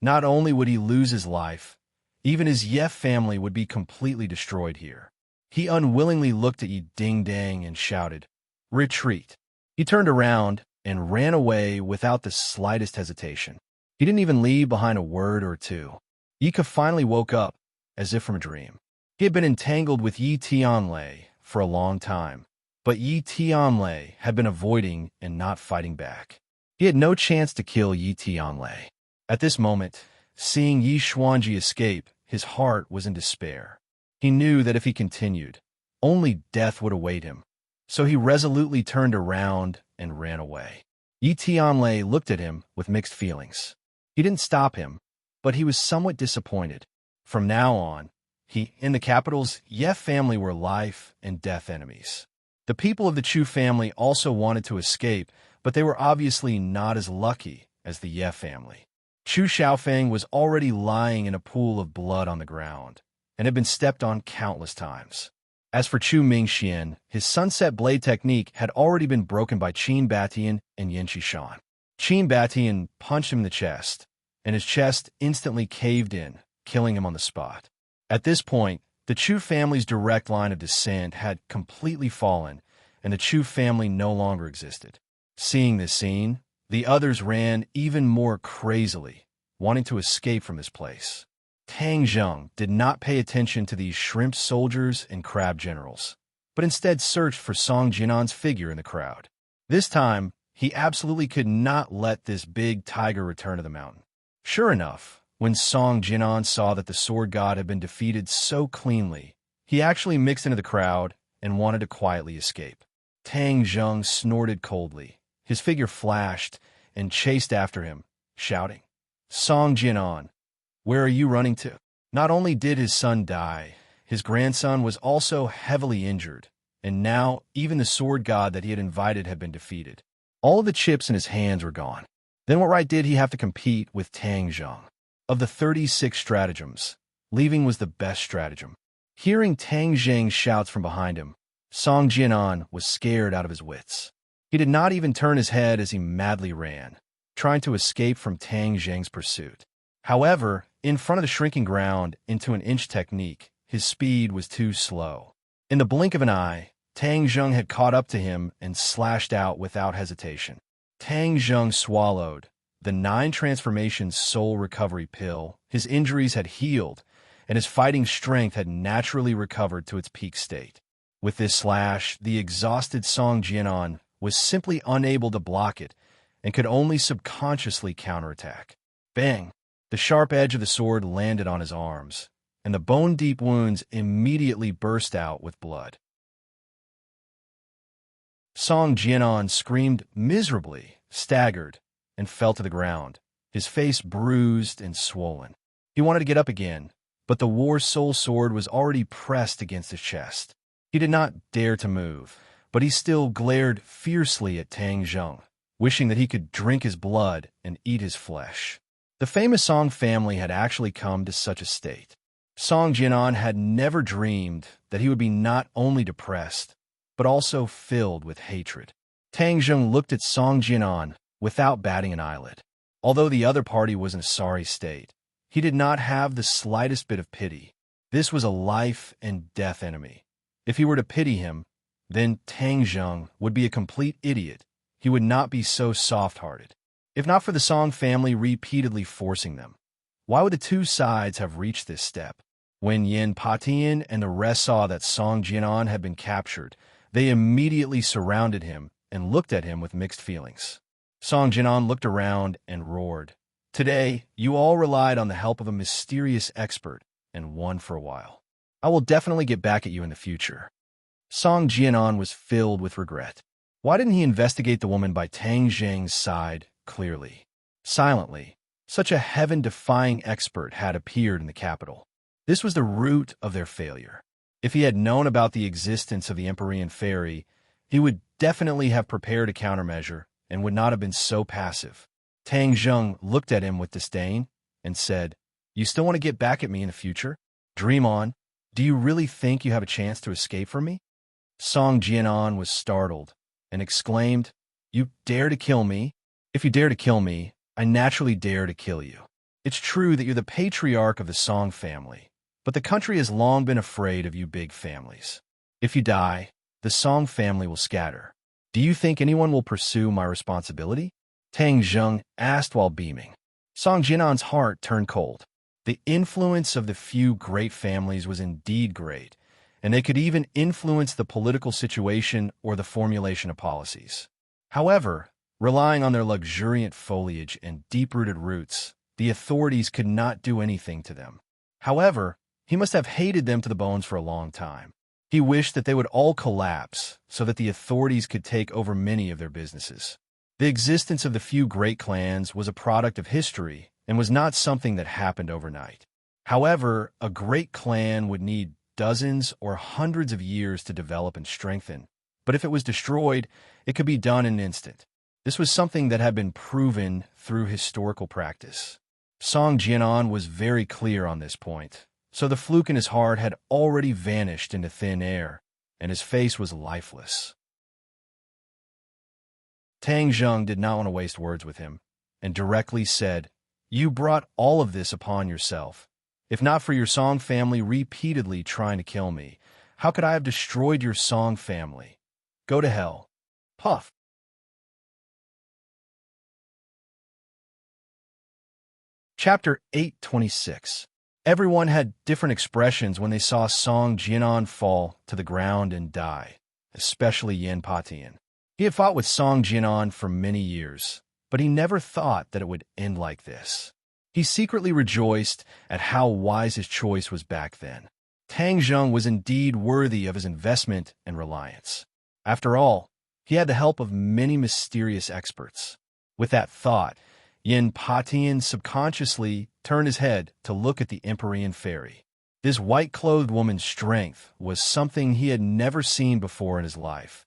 not only would he lose his life, even his Ye family would be completely destroyed here. He unwillingly looked at Yi Dingdang and shouted, "Retreat!" He turned around and ran away without the slightest hesitation. He didn't even leave behind a word or two. Yika finally woke up, as if from a dream. He had been entangled with Yi Tianlei for a long time, but Yi Tianlei had been avoiding and not fighting back. He had no chance to kill Yi Tianlei. At this moment, seeing Yi Xuanji escape, his heart was in despair. He knew that if he continued, only death would await him, so he resolutely turned around and ran away. Yi Tianlei looked at him with mixed feelings. He didn't stop him, but he was somewhat disappointed. From now on, he and the capital's Ye family were life and death enemies. The people of the Chu family also wanted to escape, but they were obviously not as lucky as the Ye family. Chu Xiaofeng was already lying in a pool of blood on the ground and had been stepped on countless times. As for Chu Mingxian, his sunset blade technique had already been broken by Qin Batian and Yin Qishan. Qin Batian punched him in the chest, and his chest instantly caved in, killing him on the spot. At this point, the Chu family's direct line of descent had completely fallen, and the Chu family no longer existed. Seeing this scene, the others ran even more crazily, wanting to escape from this place. Tang Zheng did not pay attention to these shrimp soldiers and crab generals, but instead searched for Song Jianan's figure in the crowd. This time, he absolutely could not let this big tiger return to the mountain. Sure enough, when Song Jianan saw that the sword god had been defeated so cleanly, he actually mixed into the crowd and wanted to quietly escape. Tang Zheng snorted coldly. His figure flashed and chased after him, shouting, "Song Jianan, where are you running to?" Not only did his son die, his grandson was also heavily injured, and now even the sword god that he had invited had been defeated. All of the chips in his hands were gone. Then what right did he have to compete with Tang Zheng? Of the 36 stratagems, leaving was the best stratagem. Hearing Tang Zheng's shouts from behind him, Song Jianan was scared out of his wits. He did not even turn his head as he madly ran, trying to escape from Tang Zheng's pursuit. However, in front of the shrinking ground into an inch technique, his speed was too slow. In the blink of an eye, Tang Zheng had caught up to him and slashed out without hesitation. Tang Zheng swallowed the 9 transformations soul recovery pill. His injuries had healed, and his fighting strength had naturally recovered to its peak state. With this slash, the exhausted Song Jianan was simply unable to block it and could only subconsciously counterattack. Bang! The sharp edge of the sword landed on his arms, and the bone-deep wounds immediately burst out with blood. Song Jianan screamed miserably, staggered, and fell to the ground, his face bruised and swollen. He wanted to get up again, but the war soul sword was already pressed against his chest. He did not dare to move, but he still glared fiercely at Tang Zheng, wishing that he could drink his blood and eat his flesh. The famous Song family had actually come to such a state. Song Jianan had never dreamed that he would be not only depressed, but also filled with hatred. Tang Zheng looked at Song Jianan without batting an eyelid. Although the other party was in a sorry state, he did not have the slightest bit of pity. This was a life and death enemy. If he were to pity him, then Tang Zheng would be a complete idiot. He would not be so soft-hearted. If not for the Song family repeatedly forcing them, why would the two sides have reached this step? When Yin Patian and the rest saw that Song Jianan had been captured, they immediately surrounded him and looked at him with mixed feelings. Song Jianan looked around and roared, "Today, you all relied on the help of a mysterious expert and won for a while. I will definitely get back at you in the future." Song Jianan was filled with regret. Why didn't he investigate the woman by Tang Zheng's side clearly? Silently, Such a heaven-defying expert had appeared in the capital. This was the root of their failure. If he had known about the existence of the Empyrean Fairy, he would definitely have prepared a countermeasure and would not have been so passive. Tang Zheng looked at him with disdain and said, "You still want to get back at me in the future? Dream on. Do you really think you have a chance to escape from me?" Song Jianan was startled and exclaimed, "You dare to kill me? If you dare to kill me, I naturally dare to kill you. It's true that you're the patriarch of the Song family, but the country has long been afraid of you big families. If you die, the Song family will scatter. Do you think anyone will pursue my responsibility?" Tang Zheng asked while beaming. Song Jianan's heart turned cold. The influence of the few great families was indeed great, and they could even influence the political situation or the formulation of policies. However, relying on their luxuriant foliage and deep-rooted roots, the authorities could not do anything to them. However, he must have hated them to the bones for a long time. He wished that they would all collapse so that the authorities could take over many of their businesses. The existence of the few great clans was a product of history and was not something that happened overnight. However, a great clan would need dozens or hundreds of years to develop and strengthen, but if it was destroyed, it could be done in an instant. This was something that had been proven through historical practice. Song Jianan was very clear on this point, so the fluke in his heart had already vanished into thin air, and his face was lifeless. Tang Zheng did not want to waste words with him, and directly said, "You brought all of this upon yourself. If not for your Song family repeatedly trying to kill me, how could I have destroyed your Song family? Go to hell." Puff. Chapter 826. Everyone had different expressions when they saw Song Jianan fall to the ground and die, especially Yin Patian. He had fought with Song Jianan for many years, but he never thought that it would end like this. He secretly rejoiced at how wise his choice was back then. Tang Zheng was indeed worthy of his investment and reliance. After all, he had the help of many mysterious experts. With that thought, Yin Patian subconsciously turned his head to look at the Empyrean Fairy. This white-clothed woman's strength was something he had never seen before in his life,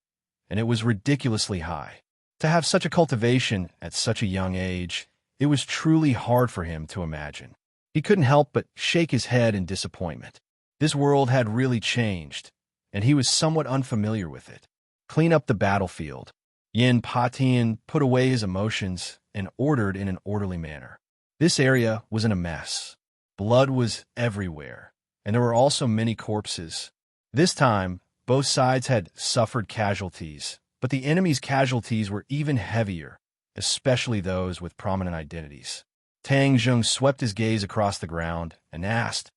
and it was ridiculously high. To have such a cultivation at such a young age, it was truly hard for him to imagine. He couldn't help but shake his head in disappointment. This world had really changed, and he was somewhat unfamiliar with it. Clean up the battlefield. Yin Patian put away his emotions and ordered in an orderly manner. This area was in a mess. Blood was everywhere, and there were also many corpses. This time, both sides had suffered casualties, but the enemy's casualties were even heavier, especially those with prominent identities. Tang Zheng swept his gaze across the ground and asked,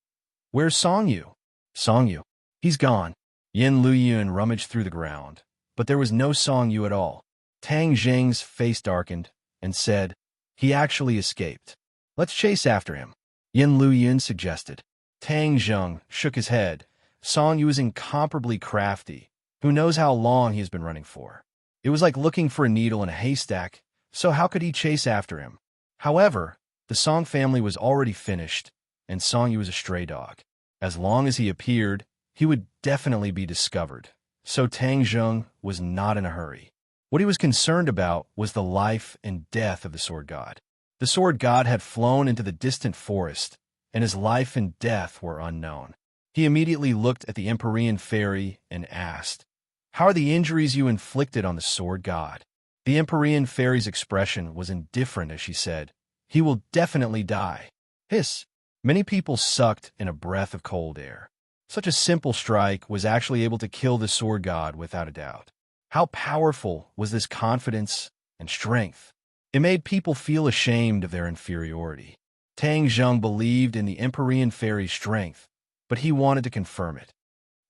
"Where's Song Yu?" "Song Yu? He's gone." Yin Luyun rummaged through the ground, but there was no Song Yu at all. Tang Zheng's face darkened and said, "He actually escaped. Let's chase after him," Yin Luyun suggested. Tang Zheng shook his head. Song Yu is incomparably crafty. Who knows how long he has been running for? It was like looking for a needle in a haystack, so how could he chase after him? However, the Song family was already finished, and Song Yu was a stray dog. As long as he appeared, he would definitely be discovered, so Tang Zheng was not in a hurry. What he was concerned about was the life and death of the Sword God. The Sword God had flown into the distant forest, and his life and death were unknown. He immediately looked at the Empyrean Fairy and asked, "How are the injuries you inflicted on the Sword God?" The Empyrean Fairy's expression was indifferent as she said, "He will definitely die." Hiss! Many people sucked in a breath of cold air. Such a simple strike was actually able to kill the Sword God without a doubt. How powerful was this confidence and strength? It made people feel ashamed of their inferiority. Tang Zheng believed in the Empyrean Fairy's strength, but he wanted to confirm it.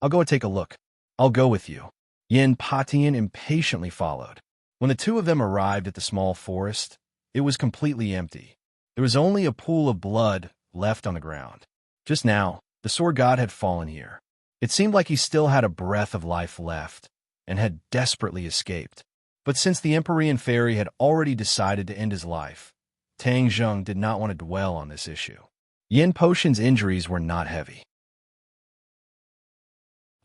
"I'll go and take a look." "I'll go with you." Yin Patian impatiently followed. When the two of them arrived at the small forest, it was completely empty. There was only a pool of blood left on the ground. Just now, the Sword God had fallen here. It seemed like he still had a breath of life left, and had desperately escaped. But since the Empyrean Fairy had already decided to end his life, Tang Zheng did not want to dwell on this issue. Yin Potion's injuries were not heavy.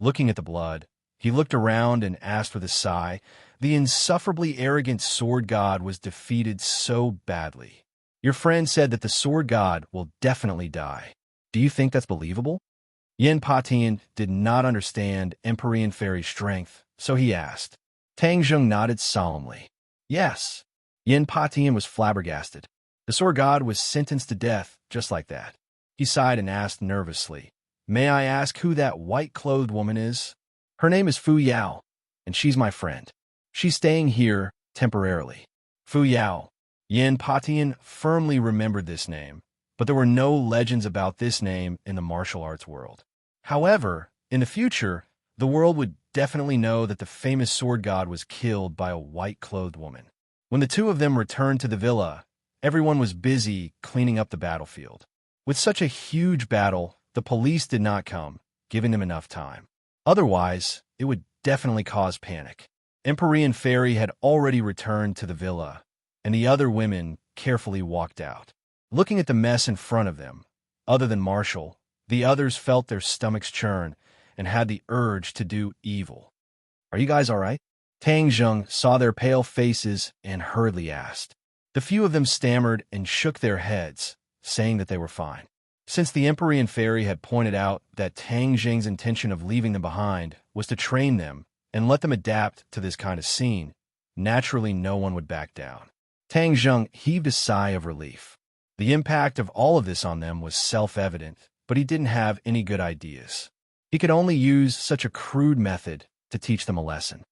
Looking at the blood, he looked around and asked with a sigh, the insufferably arrogant sword god was defeated so badly. Your friend said that the sword god will definitely die. Do you think that's believable? Yin Patian did not understand Empyrean Fairy's strength, so he asked. Tang Zheng nodded solemnly. Yes. Yin Patian was flabbergasted. The sword god was sentenced to death just like that. He sighed and asked nervously, May I ask who that white-clothed woman is? Her name is Fu Yao, and she's my friend. She's staying here temporarily. Fu Yao. Yin Patian firmly remembered this name, but there were no legends about this name in the martial arts world. However, in the future, the world would definitely know that the famous sword god was killed by a white-clothed woman. When the two of them returned to the villa, everyone was busy cleaning up the battlefield. With such a huge battle, the police did not come, giving them enough time. Otherwise, it would definitely cause panic. Empyrean Fairy had already returned to the villa, and the other women carefully walked out. Looking at the mess in front of them, other than Marshall, the others felt their stomachs churn and had the urge to do evil. Are you guys all right? Tang Zheng saw their pale faces and hurriedly asked. The few of them stammered and shook their heads, saying that they were fine. Since the Empyrean Fairy had pointed out that Tang Zheng's intention of leaving them behind was to train them and let them adapt to this kind of scene, naturally no one would back down. Tang Zheng heaved a sigh of relief. The impact of all of this on them was self-evident, but he didn't have any good ideas. He could only use such a crude method to teach them a lesson.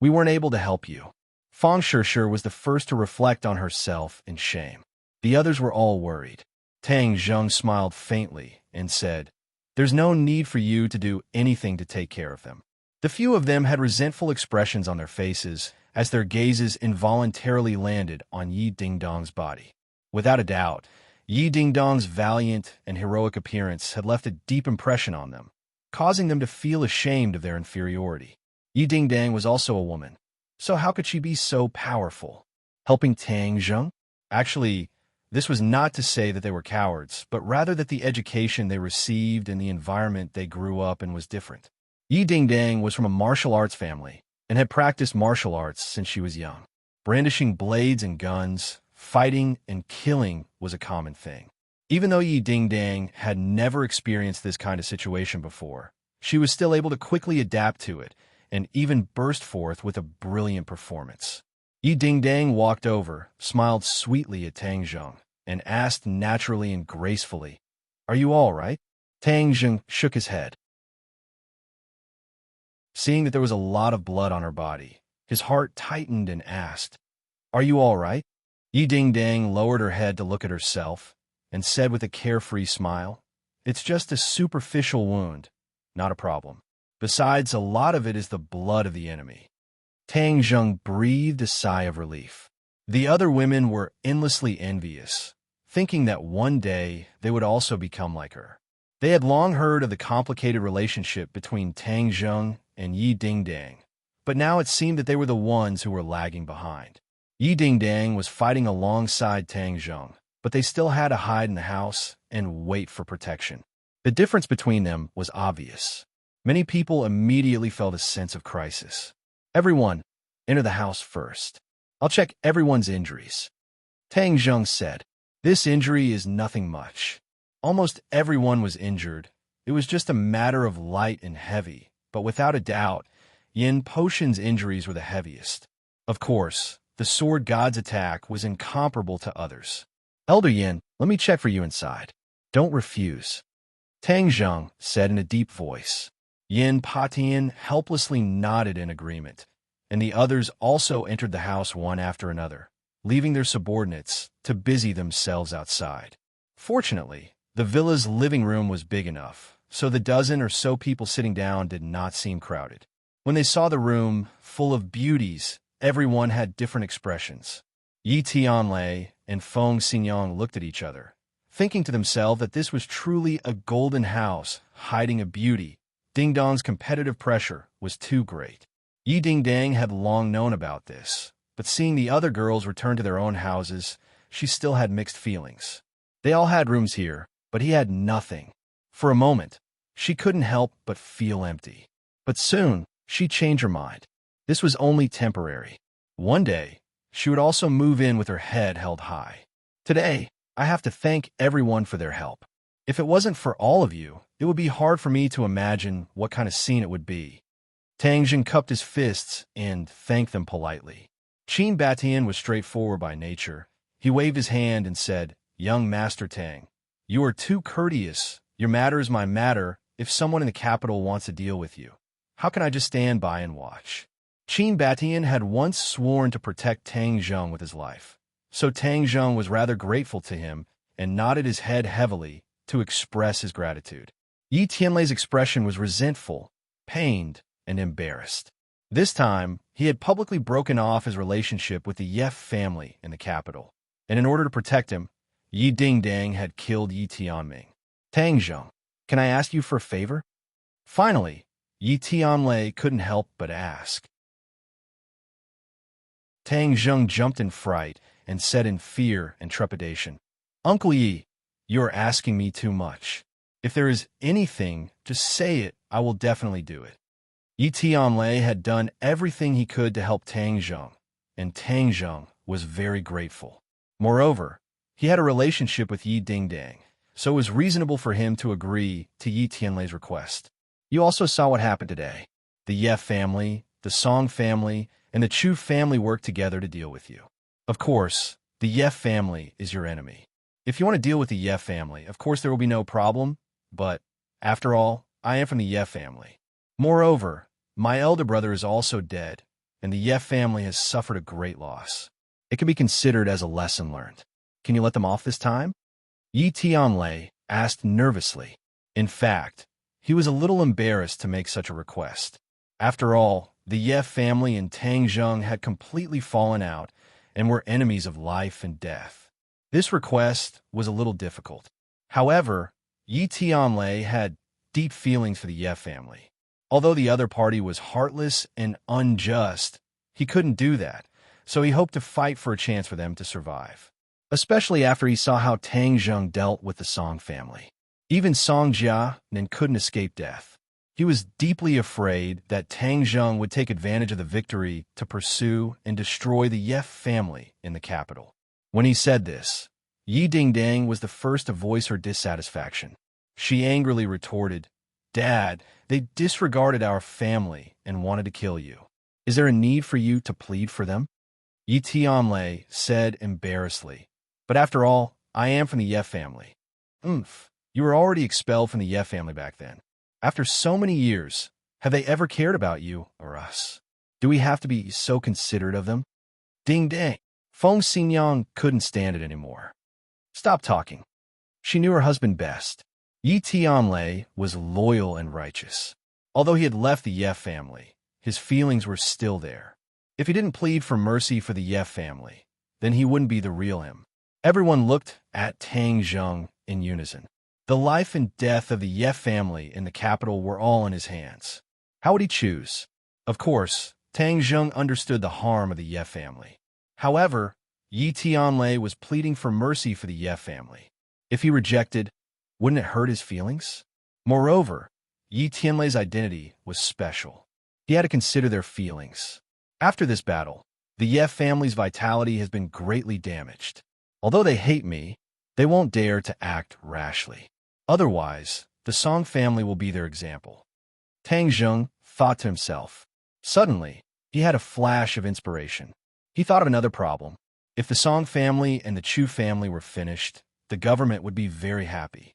We weren't able to help you. Fang Shishir was the first to reflect on herself in shame. The others were all worried. Tang Zheng smiled faintly and said, There's no need for you to do anything to take care of them. The few of them had resentful expressions on their faces as their gazes involuntarily landed on Yi Dingdong's body. Without a doubt, Yi Dingdong's valiant and heroic appearance had left a deep impression on them, causing them to feel ashamed of their inferiority. Yi Dingdong was also a woman, so how could she be so powerful? Helping Tang Zheng? Actually, this was not to say that they were cowards, but rather that the education they received and the environment they grew up in was different. Yi Dingdong was from a martial arts family and had practiced martial arts since she was young. Brandishing blades and guns, fighting and killing was a common thing. Even though Yi Dingdong had never experienced this kind of situation before, she was still able to quickly adapt to it and even burst forth with a brilliant performance. Yi Dingdong walked over, smiled sweetly at Tang Zheng, and asked naturally and gracefully, Are you all right? Tang Zheng shook his head. Seeing that there was a lot of blood on her body, his heart tightened and asked, Are you all right? Yi Dingdong lowered her head to look at herself and said with a carefree smile, It's just a superficial wound, not a problem. Besides, a lot of it is the blood of the enemy. Tang Zheng breathed a sigh of relief. The other women were endlessly envious, thinking that one day they would also become like her. They had long heard of the complicated relationship between Tang Zheng and Yi Dingdong, but now it seemed that they were the ones who were lagging behind. Yi Dingdong was fighting alongside Tang Zheng, but they still had to hide in the house and wait for protection. The difference between them was obvious. Many people immediately felt a sense of crisis. Everyone, enter the house first. I'll check everyone's injuries. Tang Zheng said, This injury is nothing much. Almost everyone was injured. It was just a matter of light and heavy, but without a doubt, Yin Potion's injuries were the heaviest. Of course, the sword god's attack was incomparable to others. Elder Yin, let me check for you inside. Don't refuse. Tang Zheng said in a deep voice. Yin Patian helplessly nodded in agreement, and the others also entered the house one after another, leaving their subordinates to busy themselves outside. Fortunately, the villa's living room was big enough, so the dozen or so people sitting down did not seem crowded. When they saw the room full of beauties, everyone had different expressions. Yi Tianlei and Feng Xinyang looked at each other, thinking to themselves that this was truly a golden house hiding a beauty. Dingdong's competitive pressure was too great. Yi Dingdong had long known about this, but seeing the other girls return to their own houses, she still had mixed feelings. They all had rooms here, but he had nothing. For a moment, she couldn't help but feel empty. But soon, she changed her mind. This was only temporary. One day, she would also move in with her head held high. Today, I have to thank everyone for their help. If it wasn't for all of you, it would be hard for me to imagine what kind of scene it would be. Tang Jing cupped his fists and thanked them politely. Qin Batian was straightforward by nature. He waved his hand and said, "Young Master Tang, you are too courteous. Your matter is my matter. If someone in the capital wants to deal with you, how can I just stand by and watch?" Qin Batian had once sworn to protect Tang Zheng with his life, so Tang Zheng was rather grateful to him and nodded his head heavily to express his gratitude. Yi Tianlei's expression was resentful, pained, and embarrassed. This time, he had publicly broken off his relationship with the Yef family in the capital, and in order to protect him, Yi Dingdang had killed Yi Tianming. "Tang Zheng, can I ask you for a favor?" Finally, Yi Tianlei couldn't help but ask. Tang Zheng jumped in fright and said in fear and trepidation, "Uncle Yi, you are asking me too much. If there is anything, just say it. I will definitely do it." Yi Tianlei had done everything he could to help Tang Zheng, and Tang Zheng was very grateful. Moreover, he had a relationship with Yi Dingdang, so it was reasonable for him to agree to Yi Tianlei's request. You also saw what happened today. The Yef family, the Song family, and the Chu family worked together to deal with you. Of course, the Yef family is your enemy. If you want to deal with the Yef family, of course there will be no problem, but, after all, I am from the Yef family. Moreover, my elder brother is also dead, and the Yef family has suffered a great loss. It can be considered as a lesson learned. Can you let them off this time?" Yi Tianlei asked nervously. In fact, he was a little embarrassed to make such a request. After all, the Yef family and Tang Zheng had completely fallen out and were enemies of life and death. This request was a little difficult. However, Yi Tianlei had deep feelings for the Yef family. Although the other party was heartless and unjust, he couldn't do that, so he hoped to fight for a chance for them to survive. Especially after he saw how Tang Zheng dealt with the Song family. Even Song Jia couldn't escape death. He was deeply afraid that Tang Zheng would take advantage of the victory to pursue and destroy the Yef family in the capital. When he said this, Yi Dingdang was the first to voice her dissatisfaction. She angrily retorted, "Dad, they disregarded our family and wanted to kill you. Is there a need for you to plead for them?" Yi Tianlei said embarrassedly, "But after all, I am from the Yef family." You were already expelled from the Yef family back then. After so many years, have they ever cared about you or us? Do we have to be so considerate of them?" Ding dang. Feng Xinyang couldn't stand it anymore. "Stop talking." She knew her husband best. Yi Tianlei was loyal and righteous. Although he had left the Yef family, his feelings were still there. If he didn't plead for mercy for the Yef family, then he wouldn't be the real him. Everyone looked at Tang Zheng in unison. The life and death of the Yef family in the capital were all in his hands. How would he choose? Of course, Tang Zheng understood the harm of the Yef family. However, Yi Tianlei was pleading for mercy for the Yef family. If he rejected, wouldn't it hurt his feelings? Moreover, Yi Tianlei's identity was special. He had to consider their feelings. After this battle, the Yef family's vitality has been greatly damaged. Although they hate me, they won't dare to act rashly. Otherwise, the Song family will be their example. Tang Zheng thought to himself. Suddenly, he had a flash of inspiration. He thought of another problem. If the Song family and the Chu family were finished, the government would be very happy.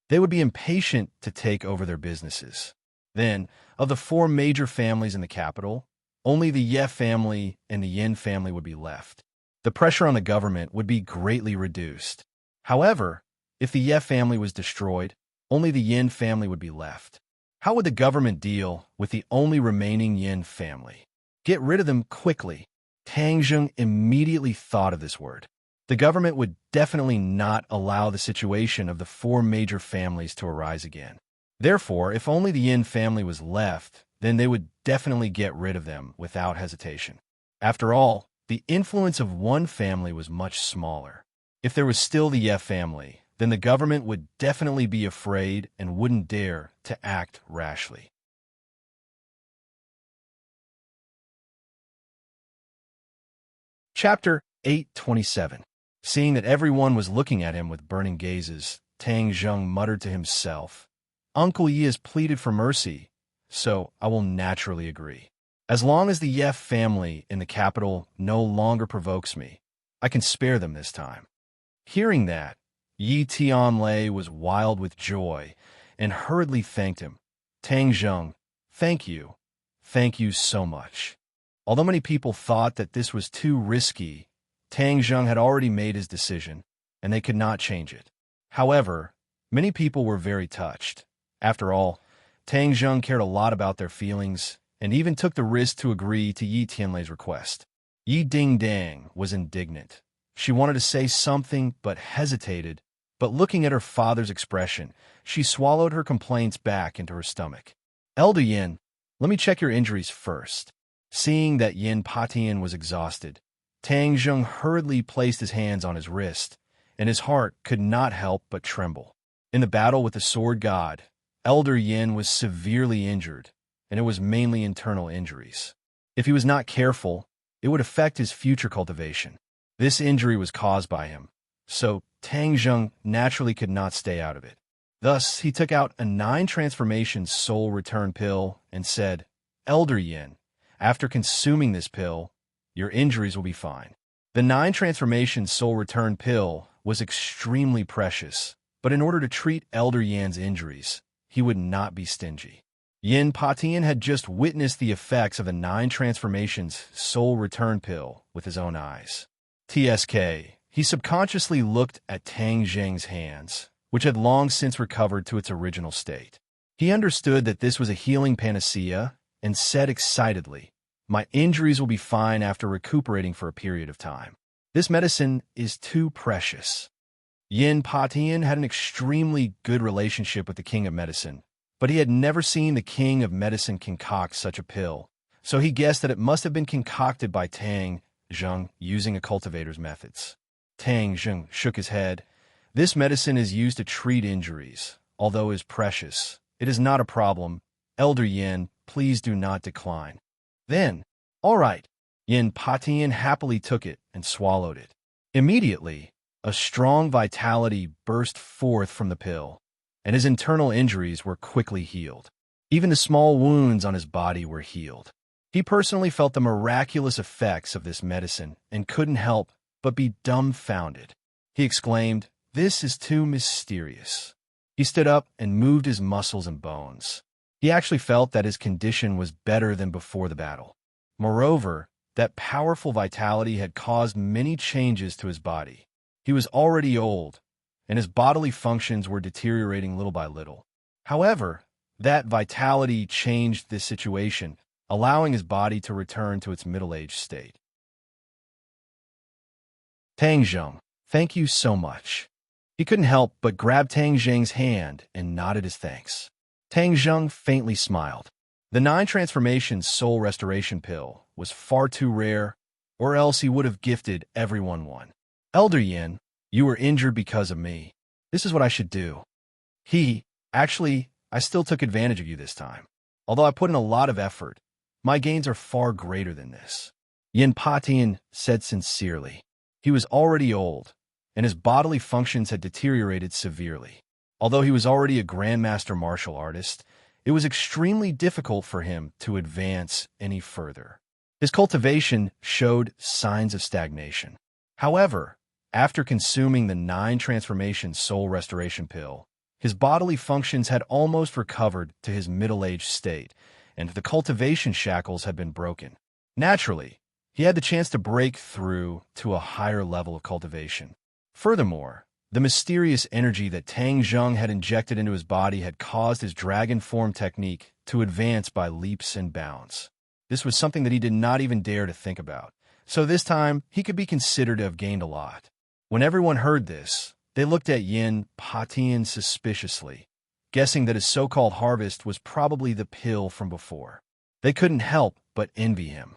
They would be impatient to take over their businesses. Then, of the 4 major families in the capital, only the Yef family and the Yin family would be left. The pressure on the government would be greatly reduced. However, if the Yef family was destroyed, only the Yin family would be left. How would the government deal with the only remaining Yin family? Get rid of them quickly. Tang Zheng immediately thought of this word. The government would definitely not allow the situation of the 4 major families to arise again. Therefore, if only the Yin family was left, then they would definitely get rid of them without hesitation. After all, the influence of one family was much smaller. If there was still the Ye family, then the government would definitely be afraid and wouldn't dare to act rashly. Chapter 827. Seeing that everyone was looking at him with burning gazes, Tang Zheng muttered to himself, "Uncle Yi has pleaded for mercy, so I will naturally agree. As long as the Ye family in the capital no longer provokes me, I can spare them this time." Hearing that, Yi Tianlei was wild with joy and hurriedly thanked him. "Tang Zheng, thank you. Thank you so much." Although many people thought that this was too risky, Tang Zheng had already made his decision, and they could not change it. However, many people were very touched. After all, Tang Zheng cared a lot about their feelings and even took the risk to agree to Yi Tianlei's request. Yi Dingdang was indignant. She wanted to say something but hesitated, but looking at her father's expression, she swallowed her complaints back into her stomach. "Elder Yin, let me check your injuries first." Seeing that Yin Patian was exhausted, Tang Zheng hurriedly placed his hands on his wrist, and his heart could not help but tremble. In the battle with the sword god, Elder Yin was severely injured, and it was mainly internal injuries. If he was not careful, it would affect his future cultivation. This injury was caused by him, so Tang Zheng naturally could not stay out of it. Thus, he took out a 9 transformation soul return pill and said, "Elder Yin, after consuming this pill, your injuries will be fine." The 9 transformation soul return pill was extremely precious, but in order to treat Elder Yan's injuries, he would not be stingy. Yin Patian had just witnessed the effects of the 9 transformations soul return pill with his own eyes. TSK, he subconsciously looked at Tang Zheng's hands, which had long since recovered to its original state. He understood that this was a healing panacea and said excitedly, "My injuries will be fine after recuperating for a period of time. This medicine is too precious." Yin Patian had an extremely good relationship with the King of Medicine, but he had never seen the King of Medicine concoct such a pill, so he guessed that it must have been concocted by Tang Zheng using a cultivator's methods. Tang Zheng shook his head. "This medicine is used to treat injuries. Although it is precious, it is not a problem. Elder Yin, please do not decline." Then, "All right." Yin Patian happily took it and swallowed it. Immediately, a strong vitality burst forth from the pill, and his internal injuries were quickly healed. Even the small wounds on his body were healed. He personally felt the miraculous effects of this medicine and couldn't help but be dumbfounded. He exclaimed, "This is too mysterious." He stood up and moved his muscles and bones. He actually felt that his condition was better than before the battle. Moreover, that powerful vitality had caused many changes to his body. He was already old, and his bodily functions were deteriorating little by little. However, that vitality changed this situation, allowing his body to return to its middle-aged state. "Tang Zheng, thank you so much." He couldn't help but grab Tang Zheng's hand and nodded his thanks. Tang Zheng faintly smiled. The 9 transformation soul restoration pill was far too rare, or else he would have gifted everyone one. "Elder Yin, you were injured because of me. This is what I should do." Actually, I still took advantage of you this time. Although I put in a lot of effort, my gains are far greater than this." Yin Patian said sincerely. He was already old, and his bodily functions had deteriorated severely. Although he was already a grandmaster martial artist, it was extremely difficult for him to advance any further. His cultivation showed signs of stagnation. However, after consuming the 9 transformation soul restoration pill, his bodily functions had almost recovered to his middle-aged state, and the cultivation shackles had been broken. Naturally, he had the chance to break through to a higher level of cultivation. Furthermore, the mysterious energy that Tang Zheng had injected into his body had caused his dragon form technique to advance by leaps and bounds. This was something that he did not even dare to think about, so this time he could be considered to have gained a lot. When everyone heard this, they looked at Yin Patian suspiciously, guessing that his so-called harvest was probably the pill from before. They couldn't help but envy him.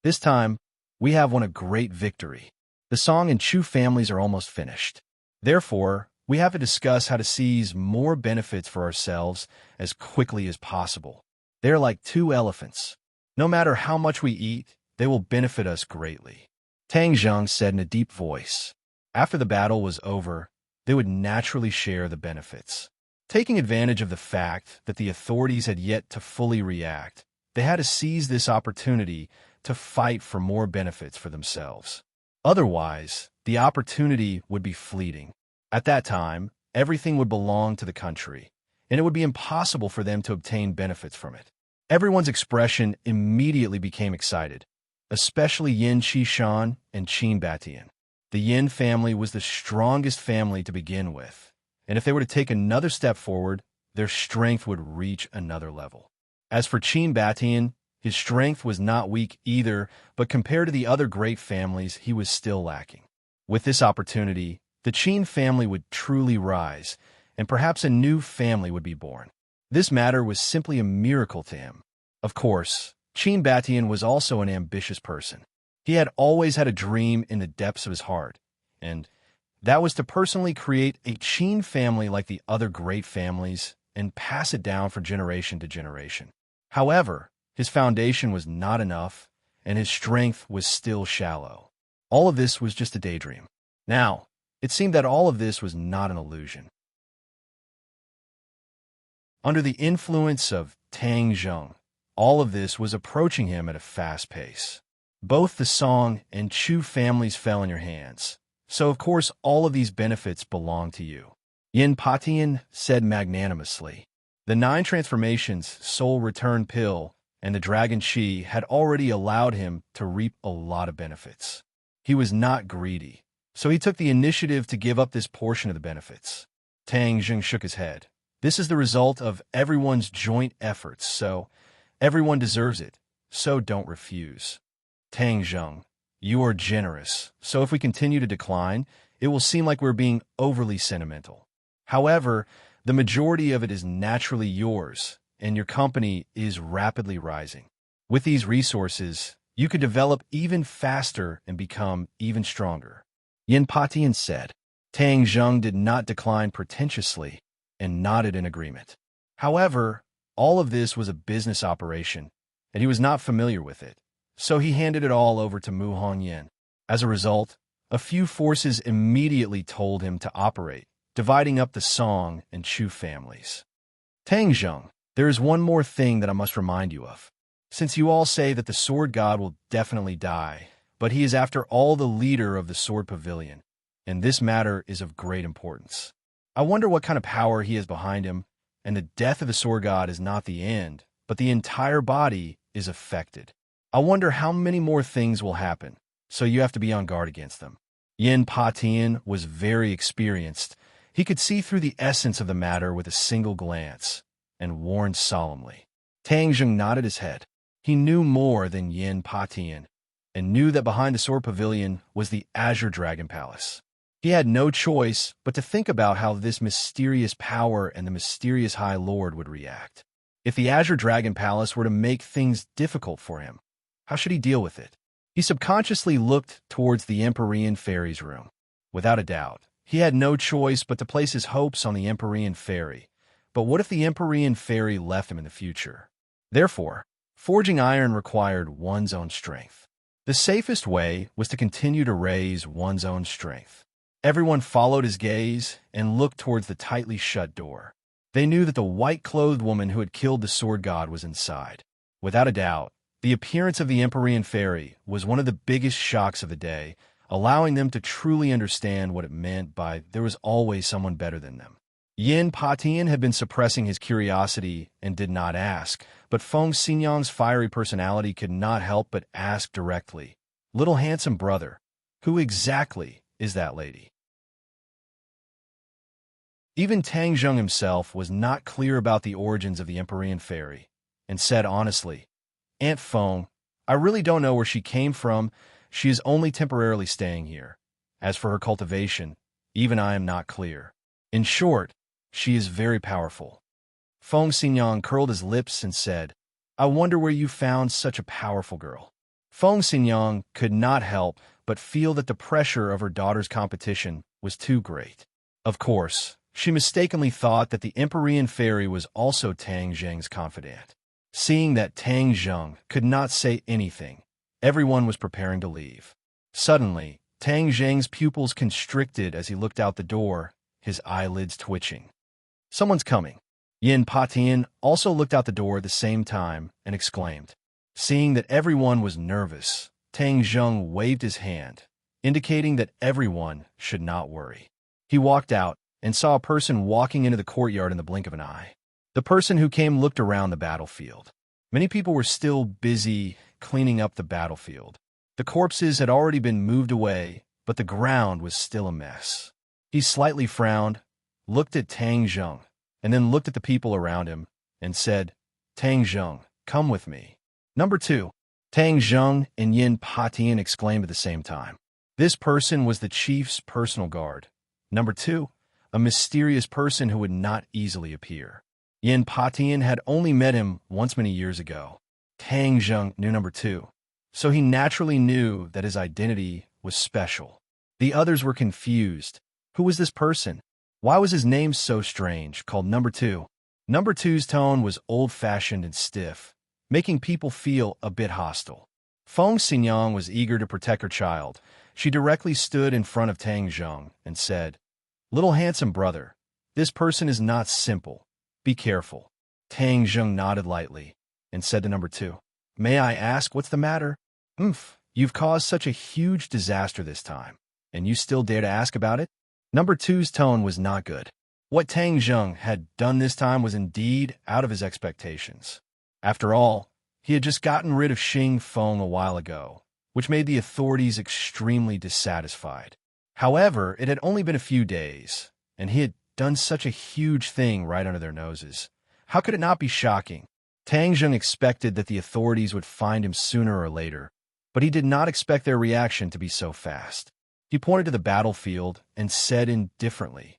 This time, we have won a great victory. The Song and Chu families are almost finished. Therefore, we have to discuss how to seize more benefits for ourselves as quickly as possible. They are like two elephants. No matter how much we eat, they will benefit us greatly. Tang Zheng said in a deep voice. After the battle was over, they would naturally share the benefits. Taking advantage of the fact that the authorities had yet to fully react, they had to seize this opportunity to fight for more benefits for themselves. Otherwise, the opportunity would be fleeting. At that time, everything would belong to the country, and it would be impossible for them to obtain benefits from it. Everyone's expression immediately became excited, especially Yin Qishan and Qin Batian. The Yin family was the strongest family to begin with, and if they were to take another step forward, their strength would reach another level. As for Qin Batian, his strength was not weak either, but compared to the other great families, he was still lacking. With this opportunity, the Qin family would truly rise, and perhaps a new family would be born. This matter was simply a miracle to him. Of course, Qin Batian was also an ambitious person. He had always had a dream in the depths of his heart, and that was to personally create a Qin family like the other great families and pass it down from generation to generation. However, his foundation was not enough, and his strength was still shallow. All of this was just a daydream. Now, it seemed that all of this was not an illusion. Under the influence of Tang Zheng, all of this was approaching him at a fast pace. Both the Song and Chu families fell in your hands, so of course all of these benefits belong to you. Yin Patian said magnanimously. The 9 transformations, Soul Return Pill, and the Dragon Chi had already allowed him to reap a lot of benefits. He was not greedy, so he took the initiative to give up this portion of the benefits. Tang Zheng shook his head. This is the result of everyone's joint efforts, so everyone deserves it, so don't refuse. Tang Zheng, you are generous, so if we continue to decline, it will seem like we're being overly sentimental. However, the majority of it is naturally yours, and your company is rapidly rising. With these resources, you could develop even faster and become even stronger. Yin Patian said. Tang Zheng did not decline pretentiously and nodded in agreement. However, all of this was a business operation, and he was not familiar with it, so he handed it all over to Mu Hongyan. As a result, a few forces immediately told him to operate, dividing up the Song and Chu families. Tang Zheng, there is one more thing that I must remind you of. Since you all say that the Sword God will definitely die, but he is after all the leader of the Sword Pavilion, and this matter is of great importance. I wonder what kind of power he has behind him, and the death of the Sword God is not the end, but the entire body is affected. I wonder how many more things will happen, so you have to be on guard against them. Yin Patian was very experienced. He could see through the essence of the matter with a single glance, and warned solemnly. Tang Zheng nodded his head. He knew more than Yin Patian, and knew that behind the Sword Pavilion was the Azure Dragon Palace. He had no choice but to think about how this mysterious power and the mysterious High Lord would react. If the Azure Dragon Palace were to make things difficult for him, how should he deal with it? He subconsciously looked towards the Empyrean Fairy's room. Without a doubt, he had no choice but to place his hopes on the Empyrean Fairy. But what if the Empyrean Fairy left him in the future? Therefore, forging iron required one's own strength. The safest way was to continue to raise one's own strength. Everyone followed his gaze and looked towards the tightly shut door. They knew that the white-clothed woman who had killed the Sword God was inside. Without a doubt, the appearance of the Empyrean Fairy was one of the biggest shocks of the day, allowing them to truly understand what it meant by there was always someone better than them. Yin Patian had been suppressing his curiosity and did not ask, but Feng Xinyang's fiery personality could not help but ask directly, "Little handsome brother, who exactly is that lady?" Even Tang Zheng himself was not clear about the origins of the Empyrean Fairy, and said honestly, "Aunt Feng, I really don't know where she came from. She is only temporarily staying here. As for her cultivation, even I am not clear. In short, she is very powerful." Feng Xinyang curled his lips and said, "I wonder where you found such a powerful girl." Feng Xinyang could not help but feel that the pressure of her daughter's competition was too great. Of course, she mistakenly thought that the Empyrean fairy was also Tang Zheng's confidant. Seeing that Tang Zheng could not say anything, everyone was preparing to leave. Suddenly, Tang Zheng's pupils constricted as he looked out the door, his eyelids twitching. Someone's coming. Yin Patian also looked out the door at the same time and exclaimed. Seeing that everyone was nervous, Tang Zheng waved his hand, indicating that everyone should not worry. He walked out and saw a person walking into the courtyard in the blink of an eye. The person who came looked around the battlefield. Many people were still busy cleaning up the battlefield. The corpses had already been moved away, but the ground was still a mess. He slightly frowned, looked at Tang Zheng, and then looked at the people around him and said, Tang Zheng, come with me. Number 2. Tang Zheng and Yin Patian exclaimed at the same time. This person was the chief's personal guard. Number 2. A mysterious person who would not easily appear. Yin Patian had only met him once many years ago. Tang Zheng knew Number 2, so he naturally knew that his identity was special. The others were confused. Who was this person? Why was his name so strange, called Number 2? Number 2's tone was old-fashioned and stiff, making people feel a bit hostile. Feng Xinyang was eager to protect her child. She directly stood in front of Tang Zheng and said, Little handsome brother, this person is not simple. Be careful. Tang Zheng nodded lightly and said to Number 2, May I ask what's the matter? You've caused such a huge disaster this time, and you still dare to ask about it? Number 2's tone was not good. What Tang Zheng had done this time was indeed out of his expectations. After all, he had just gotten rid of Xing Feng a while ago, which made the authorities extremely dissatisfied. However, it had only been a few days, and he had done such a huge thing right under their noses. How could it not be shocking? Tang Zheng expected that the authorities would find him sooner or later, but he did not expect their reaction to be so fast. He pointed to the battlefield and said indifferently,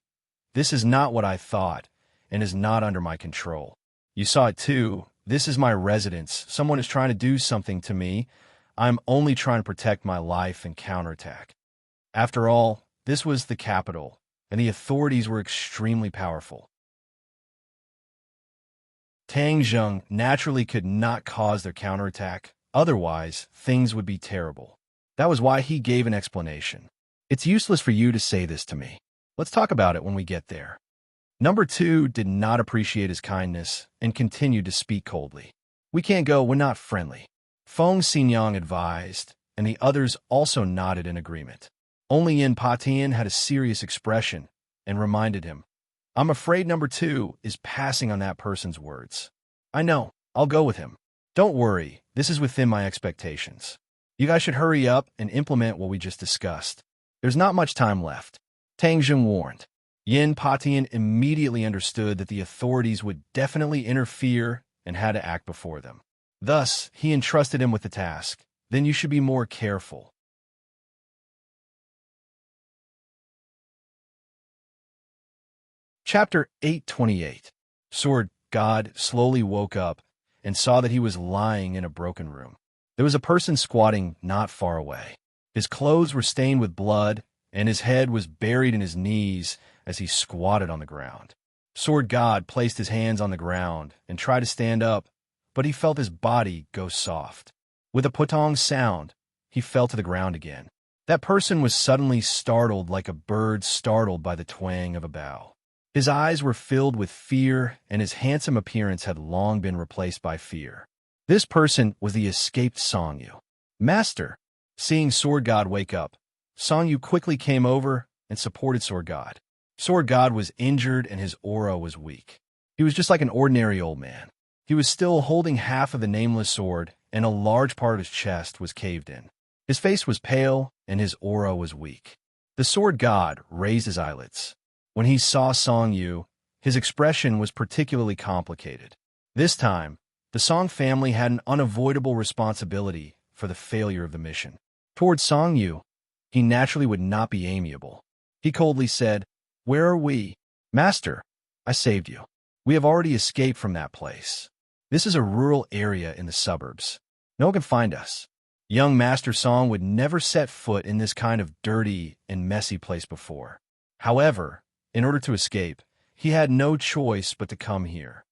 This is not what I thought, and is not under my control. You saw it too. This is my residence. Someone is trying to do something to me. I'm only trying to protect my life and counterattack. After all, this was the capital, and the authorities were extremely powerful. Tang Zheng naturally could not cause their counterattack, otherwise things would be terrible. That was why he gave an explanation. It's useless for you to say this to me. Let's talk about it when we get there. Number 2 did not appreciate his kindness and continued to speak coldly. We can't go, we're not friendly. Feng Xinyang advised, and the others also nodded in agreement. Only Yin Patian had a serious expression and reminded him, I'm afraid Number 2 is passing on that person's words. I know, I'll go with him. Don't worry, this is within my expectations. You guys should hurry up and implement what we just discussed. There's not much time left. Tang Zheng warned. Yin Patian immediately understood that the authorities would definitely interfere and had to act before them. Thus, he entrusted him with the task. Then you should be more careful. Chapter 828. Sword God slowly woke up and saw that he was lying in a broken room. There was a person squatting not far away. His clothes were stained with blood, and his head was buried in his knees as he squatted on the ground. Sword God placed his hands on the ground and tried to stand up, but he felt his body go soft. With a putong sound, he fell to the ground again. That person was suddenly startled like a bird startled by the twang of a bow. His eyes were filled with fear, and his handsome appearance had long been replaced by fear. This person was the escaped Songyu. Master, seeing Sword God wake up, Songyu quickly came over and supported Sword God. Sword God was injured and his aura was weak. He was just like an ordinary old man. He was still holding half of the nameless sword, and a large part of his chest was caved in. His face was pale, and his aura was weak. The Sword God raised his eyelids. When he saw Songyu, his expression was particularly complicated. This time, the Song family had an unavoidable responsibility for the failure of the mission. Toward Songyu, he naturally would not be amiable. He coldly said, Where are we? Master, I saved you. We have already escaped from that place. This is a rural area in the suburbs. No one can find us. Young Master Song would never set foot in this kind of dirty and messy place before. However, in order to escape, he had no choice but to come here.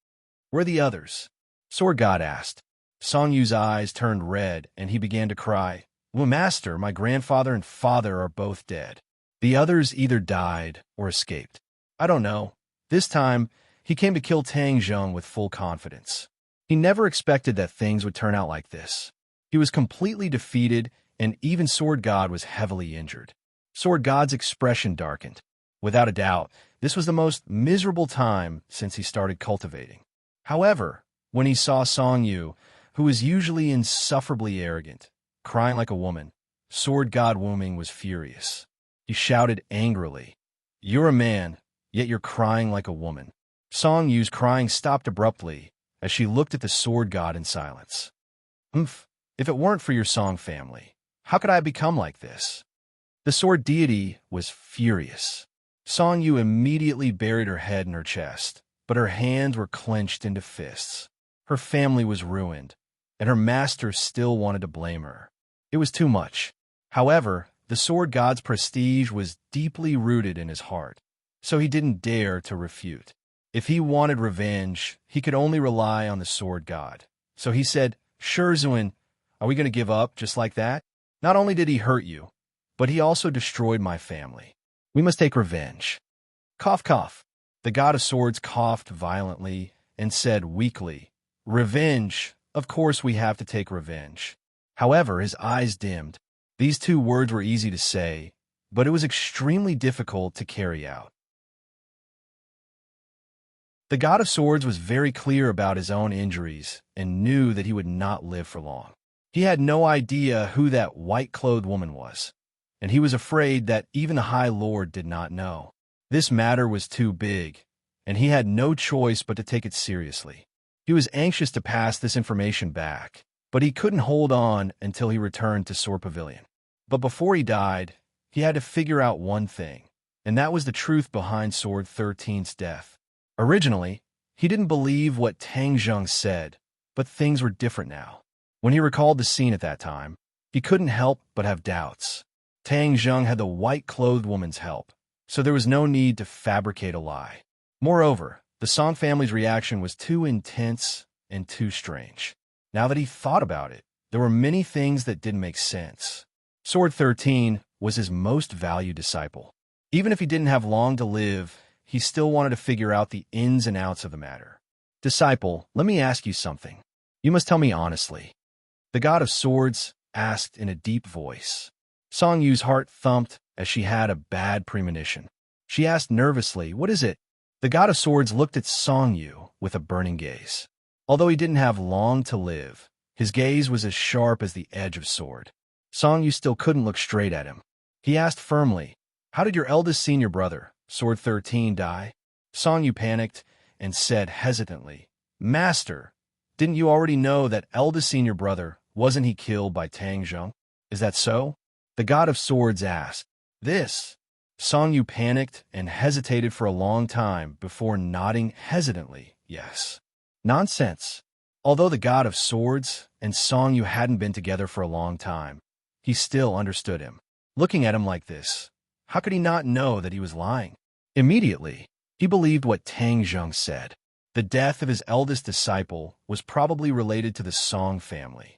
Where are the others? Sword God asked. Song Yu's eyes turned red, and he began to cry. Well, Master, my grandfather and father are both dead. The others either died or escaped. I don't know. This time, he came to kill Tang Zheng with full confidence. He never expected that things would turn out like this. He was completely defeated, and even Sword God was heavily injured. Sword God's expression darkened. Without a doubt, this was the most miserable time since he started cultivating. However, when he saw Song Yu, who was usually insufferably arrogant, crying like a woman, Sword God Wuming was furious. He shouted angrily, "You're a man, yet you're crying like a woman." Song Yu's crying stopped abruptly as she looked at the Sword God in silence. If it weren't for your Song family, how could I have become like this? The sword deity was furious. Song Yu immediately buried her head in her chest, but her hands were clenched into fists. Her family was ruined, and her master still wanted to blame her. It was too much. However, the sword god's prestige was deeply rooted in his heart, so he didn't dare to refute. If he wanted revenge, he could only rely on the sword god. So he said, "Sure, Zuin, are we going to give up just like that? Not only did he hurt you, but he also destroyed my family. We must take revenge." Cough, cough. The god of swords coughed violently and said weakly, "Revenge. Of course we have to take revenge." However, his eyes dimmed. These two words were easy to say, but it was extremely difficult to carry out. The god of swords was very clear about his own injuries and knew that he would not live for long. He had no idea who that white-clothed woman was, and he was afraid that even the High Lord did not know. This matter was too big, and he had no choice but to take it seriously. He was anxious to pass this information back, but he couldn't hold on until he returned to Sword Pavilion. But before he died, he had to figure out one thing, and that was the truth behind Sword 13's death. Originally, he didn't believe what Tang Zheng said, but things were different now. When he recalled the scene at that time, he couldn't help but have doubts. Tang Zheng had the white-clothed woman's help, so there was no need to fabricate a lie. Moreover, the Song family's reaction was too intense and too strange. Now that he thought about it, there were many things that didn't make sense. Sword 13 was his most valued disciple. Even if he didn't have long to live, he still wanted to figure out the ins and outs of the matter. "Disciple, let me ask you something. You must tell me honestly," the god of swords asked in a deep voice. Song Yu's heart thumped as she had a bad premonition. She asked nervously, "What is it?" The god of swords looked at Song Yu with a burning gaze. Although he didn't have long to live, his gaze was as sharp as the edge of sword. Song Yu still couldn't look straight at him. He asked firmly, "How did your eldest senior brother, Sword 13, die?" Song Yu panicked and said hesitantly, "Master, didn't you already know that eldest senior brother, wasn't he killed by Tang Zheng? Is that so?" The god of swords asked. "This." Song Yu panicked and hesitated for a long time before nodding hesitantly, "Yes." Nonsense. Although the god of swords and Song Yu hadn't been together for a long time, he still understood him. Looking at him like this, how could he not know that he was lying? Immediately, he believed what Tang Zheng said. The death of his eldest disciple was probably related to the Song family.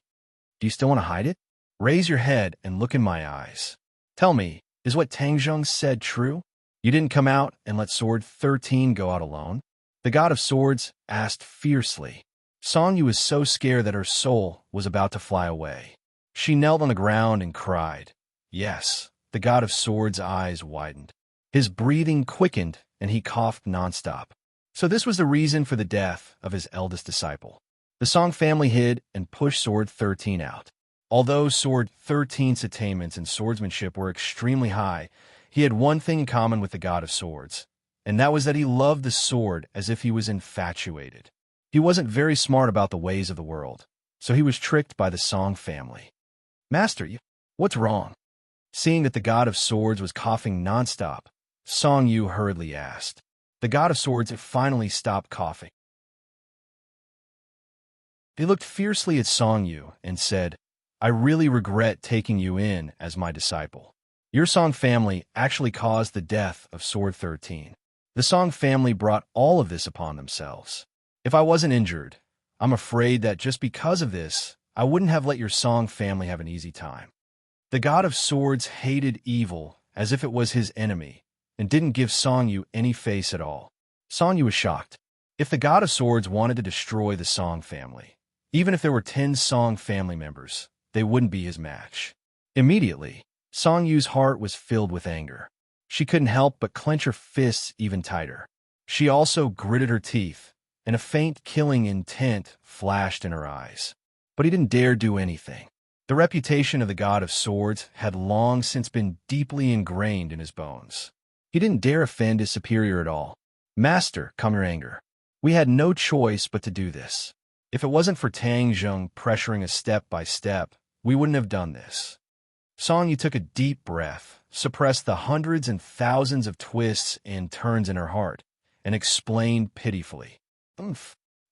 "Do you still want to hide it? Raise your head and look in my eyes. Tell me, is what Tang Zheng said true? You didn't come out and let Sword 13 go out alone?" The god of swords asked fiercely. Song Yu was so scared that her soul was about to fly away. She knelt on the ground and cried. "Yes." The god of swords' eyes widened. His breathing quickened and he coughed nonstop. So this was the reason for the death of his eldest disciple. The Song family hid and pushed Sword 13 out. Although Sword 13's attainments in swordsmanship were extremely high, he had one thing in common with the god of swords, and that was that he loved the sword as if he was infatuated. He wasn't very smart about the ways of the world, so he was tricked by the Song family. "Master, what's wrong?" Seeing that the god of swords was coughing nonstop, Song Yu hurriedly asked. The god of swords had finally stopped coughing. He looked fiercely at Song Yu and said, I really regret taking you in as my disciple. Your Song family actually caused the death of Sword 13. The Song family brought all of this upon themselves. If I wasn't injured, I'm afraid that just because of this, I wouldn't have let your Song family have an easy time. The God of Swords hated evil as if it was his enemy, and didn't give Song Yu any face at all. Song Yu was shocked. If the God of Swords wanted to destroy the Song family, even if there were 10 Song family members, they wouldn't be his match. Immediately, Song Yu's heart was filled with anger. She couldn't help but clench her fists even tighter. She also gritted her teeth, and a faint killing intent flashed in her eyes. But he didn't dare do anything. The reputation of the God of Swords had long since been deeply ingrained in his bones. He didn't dare offend his superior at all. Master, calm your anger. We had no choice but to do this. If it wasn't for Tang Zheng pressuring us step by step, we wouldn't have done this. Song Yu took a deep breath, suppressed the hundreds and thousands of twists and turns in her heart, and explained pitifully.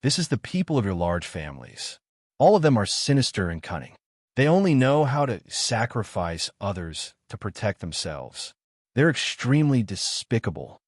This is the people of your large families. All of them are sinister and cunning. They only know how to sacrifice others to protect themselves. They're extremely despicable.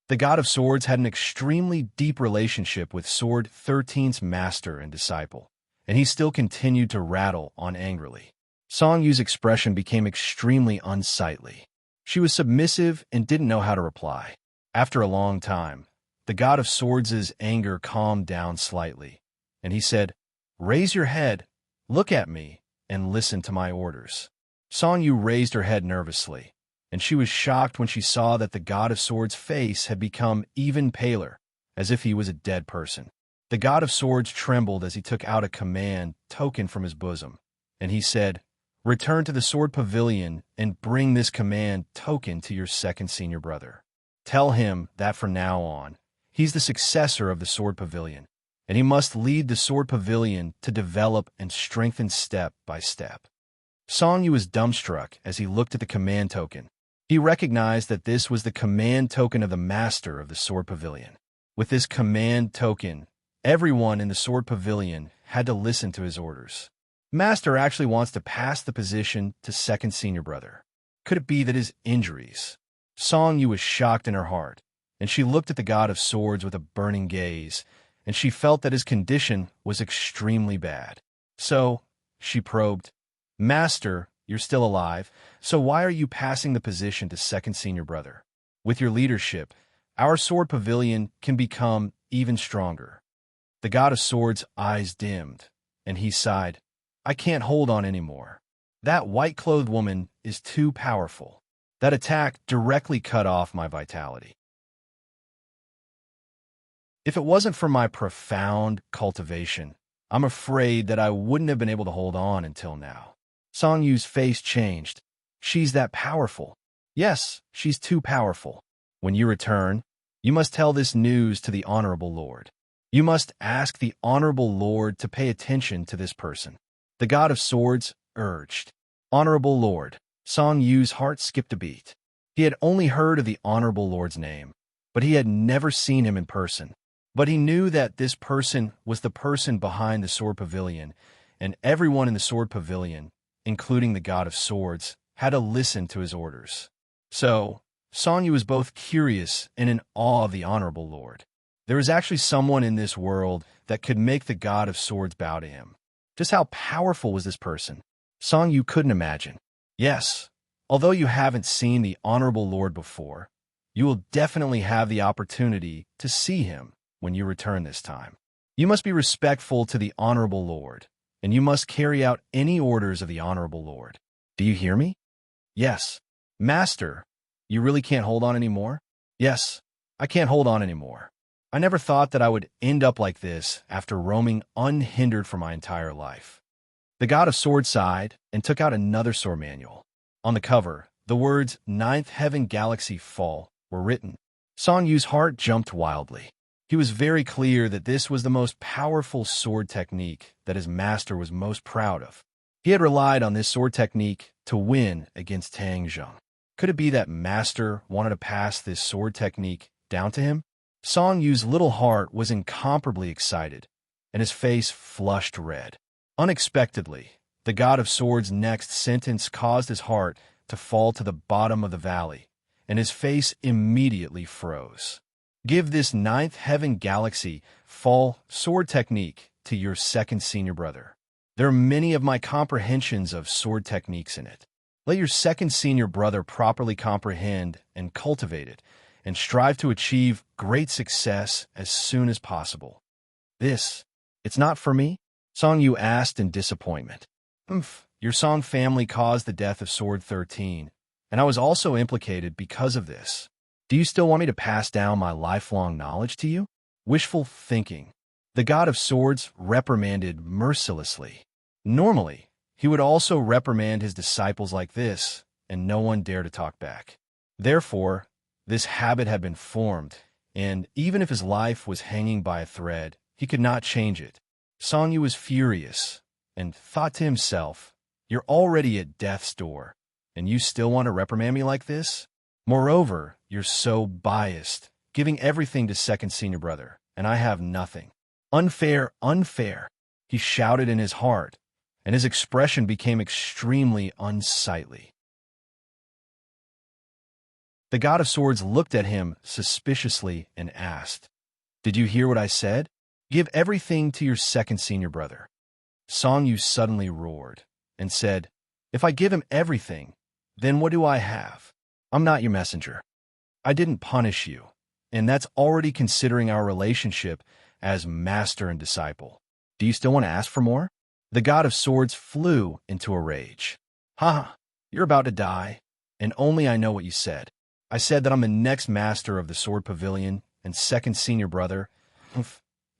The God of Swords had an extremely deep relationship with Sword 13's master and disciple, and he still continued to rattle on angrily. Song Yu's expression became extremely unsightly. She was submissive and didn't know how to reply. After a long time, the God of Swords' anger calmed down slightly, and he said, "Raise your head, look at me, and listen to my orders." Song Yu raised her head nervously, and she was shocked when she saw that the God of Swords' face had become even paler, as if he was a dead person. The God of Swords trembled as he took out a command token from his bosom, and he said, "Return to the Sword Pavilion and bring this command token to your second senior brother. Tell him that from now on, he's the successor of the Sword Pavilion, and he must lead the Sword Pavilion to develop and strengthen step by step." Song Yu was dumbstruck as he looked at the command token. He recognized that this was the command token of the master of the Sword Pavilion. With this command token, everyone in the Sword Pavilion had to listen to his orders. Master actually wants to pass the position to second senior brother. Could it be that his injuries? Song Yu was shocked in her heart, and she looked at the God of Swords with a burning gaze, and she felt that his condition was extremely bad. So, she probed, "Master, you're still alive, so why are you passing the position to second senior brother? With your leadership, our Sword Pavilion can become even stronger." The God of Swords' eyes dimmed, and he sighed, "I can't hold on anymore. That white-clothed woman is too powerful. That attack directly cut off my vitality. If it wasn't for my profound cultivation, I'm afraid that I wouldn't have been able to hold on until now." Song Yu's face changed. "She's that powerful." "Yes, she's too powerful. When you return, you must tell this news to the Honorable Lord. You must ask the Honorable Lord to pay attention to this person." The God of Swords urged. "Honorable Lord." Song Yu's heart skipped a beat. He had only heard of the Honorable Lord's name, but he had never seen him in person. But he knew that this person was the person behind the Sword Pavilion, and everyone in the Sword Pavilion, including the God of Swords, had to listen to his orders. So, Song Yu was both curious and in awe of the Honorable Lord. There was actually someone in this world that could make the God of Swords bow to him. Just how powerful was this person? Song Yu couldn't imagine. Yes, although you haven't seen the Honorable Lord before, you will definitely have the opportunity to see him when you return this time. You must be respectful to the Honorable Lord, and you must carry out any orders of the Honorable Lord. Do you hear me? Yes. Master, you really can't hold on anymore? Yes, I can't hold on anymore. I never thought that I would end up like this after roaming unhindered for my entire life. The God of Swords sighed and took out another sword manual. On the cover, the words "Ninth Heaven Galaxy Fall" were written. Song Yu's heart jumped wildly. He was very clear that this was the most powerful sword technique that his master was most proud of. He had relied on this sword technique to win against Tang Zheng. Could it be that master wanted to pass this sword technique down to him? Song Yu's little heart was incomparably excited, and his face flushed red. Unexpectedly, The God of Swords' next sentence caused his heart to fall to the bottom of the valley, and his face immediately froze. Give this ninth heaven galaxy fall sword technique to your second senior brother. There are many of my comprehensions of sword techniques in it. Let your second senior brother properly comprehend and cultivate it, and strive to achieve great success as soon as possible. It's not for me? Song Yu asked in disappointment. Your Song family caused the death of Sword 13, and I was also implicated because of this. Do you still want me to pass down my lifelong knowledge to you? Wishful thinking. The God of Swords reprimanded mercilessly. Normally, he would also reprimand his disciples like this, and no one dared to talk back. Therefore, this habit had been formed, and even if his life was hanging by a thread, he could not change it. Song Yu was furious, and thought to himself, "You're already at death's door, and you still want to reprimand me like this? Moreover, you're so biased, giving everything to second senior brother, and I have nothing. Unfair, unfair," he shouted in his heart, and his expression became extremely unsightly. The God of Swords looked at him suspiciously and asked, "Did you hear what I said? Give everything to your second senior brother." Song Yu suddenly roared and said, "If I give him everything, then what do I have? I'm not your messenger. I didn't punish you, and that's already considering our relationship as master and disciple. Do you still want to ask for more?" The God of Swords flew into a rage. "Ha! You're about to die, and only I know what you said. I said that I'm the next master of the Sword Pavilion and second senior brother.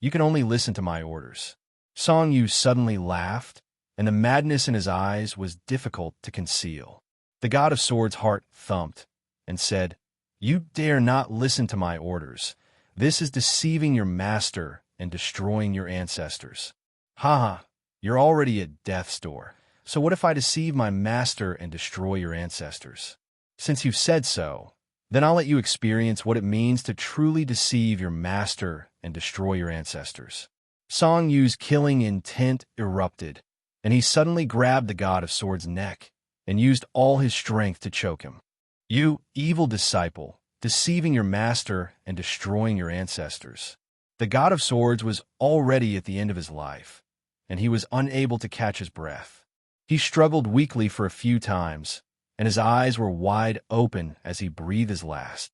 You can only listen to my orders." Song Yu suddenly laughed, and the madness in his eyes was difficult to conceal. The God of Swords' heart thumped and said, "You dare not listen to my orders. This is deceiving your master and destroying your ancestors. Ha! You're already at death's door. So what if I deceive my master and destroy your ancestors? Since you've said so, then I'll let you experience what it means to truly deceive your master and destroy your ancestors." Song Yu's killing intent erupted, and he suddenly grabbed the God of Swords' neck and used all his strength to choke him. "You evil disciple, deceiving your master and destroying your ancestors." The God of Swords was already at the end of his life, and he was unable to catch his breath. He struggled weakly for a few times, and his eyes were wide open as he breathed his last.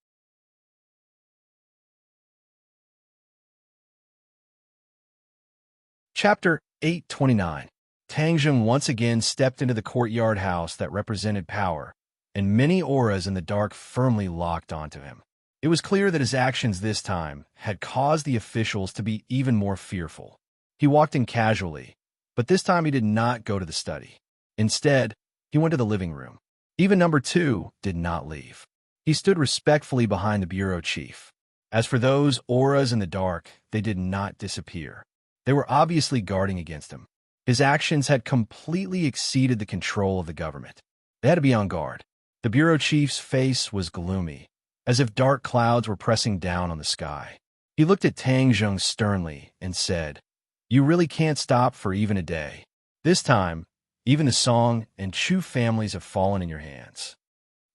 Chapter 829. Tang Zheng once again stepped into the courtyard house that represented power, and many auras in the dark firmly locked onto him. It was clear that his actions this time had caused the officials to be even more fearful. He walked in casually, but this time he did not go to the study. Instead, he went to the living room. Even number 2 did not leave. He stood respectfully behind the bureau chief. As for those auras in the dark, they did not disappear. They were obviously guarding against him. His actions had completely exceeded the control of the government. They had to be on guard. The bureau chief's face was gloomy, as if dark clouds were pressing down on the sky. He looked at Tang Zheng sternly and said, "You really can't stop for even a day. This time, even the Song and Chu families have fallen in your hands."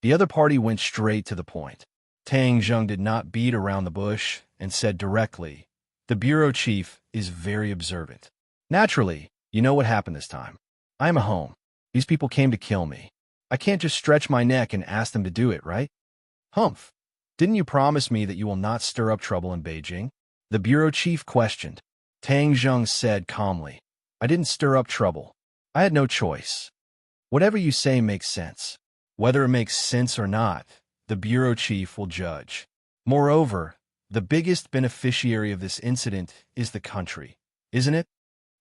The other party went straight to the point. Tang Zheng did not beat around the bush and said directly, "The bureau chief is very observant. Naturally, you know what happened this time. I am at home. These people came to kill me. I can't just stretch my neck and ask them to do it, right? Humph. Didn't you promise me that you will not stir up trouble in Beijing?" The bureau chief questioned. Tang Zheng said calmly, "I didn't stir up trouble. I had no choice. Whatever you say makes sense. Whether it makes sense or not, the bureau chief will judge. Moreover, the biggest beneficiary of this incident is the country, isn't it?"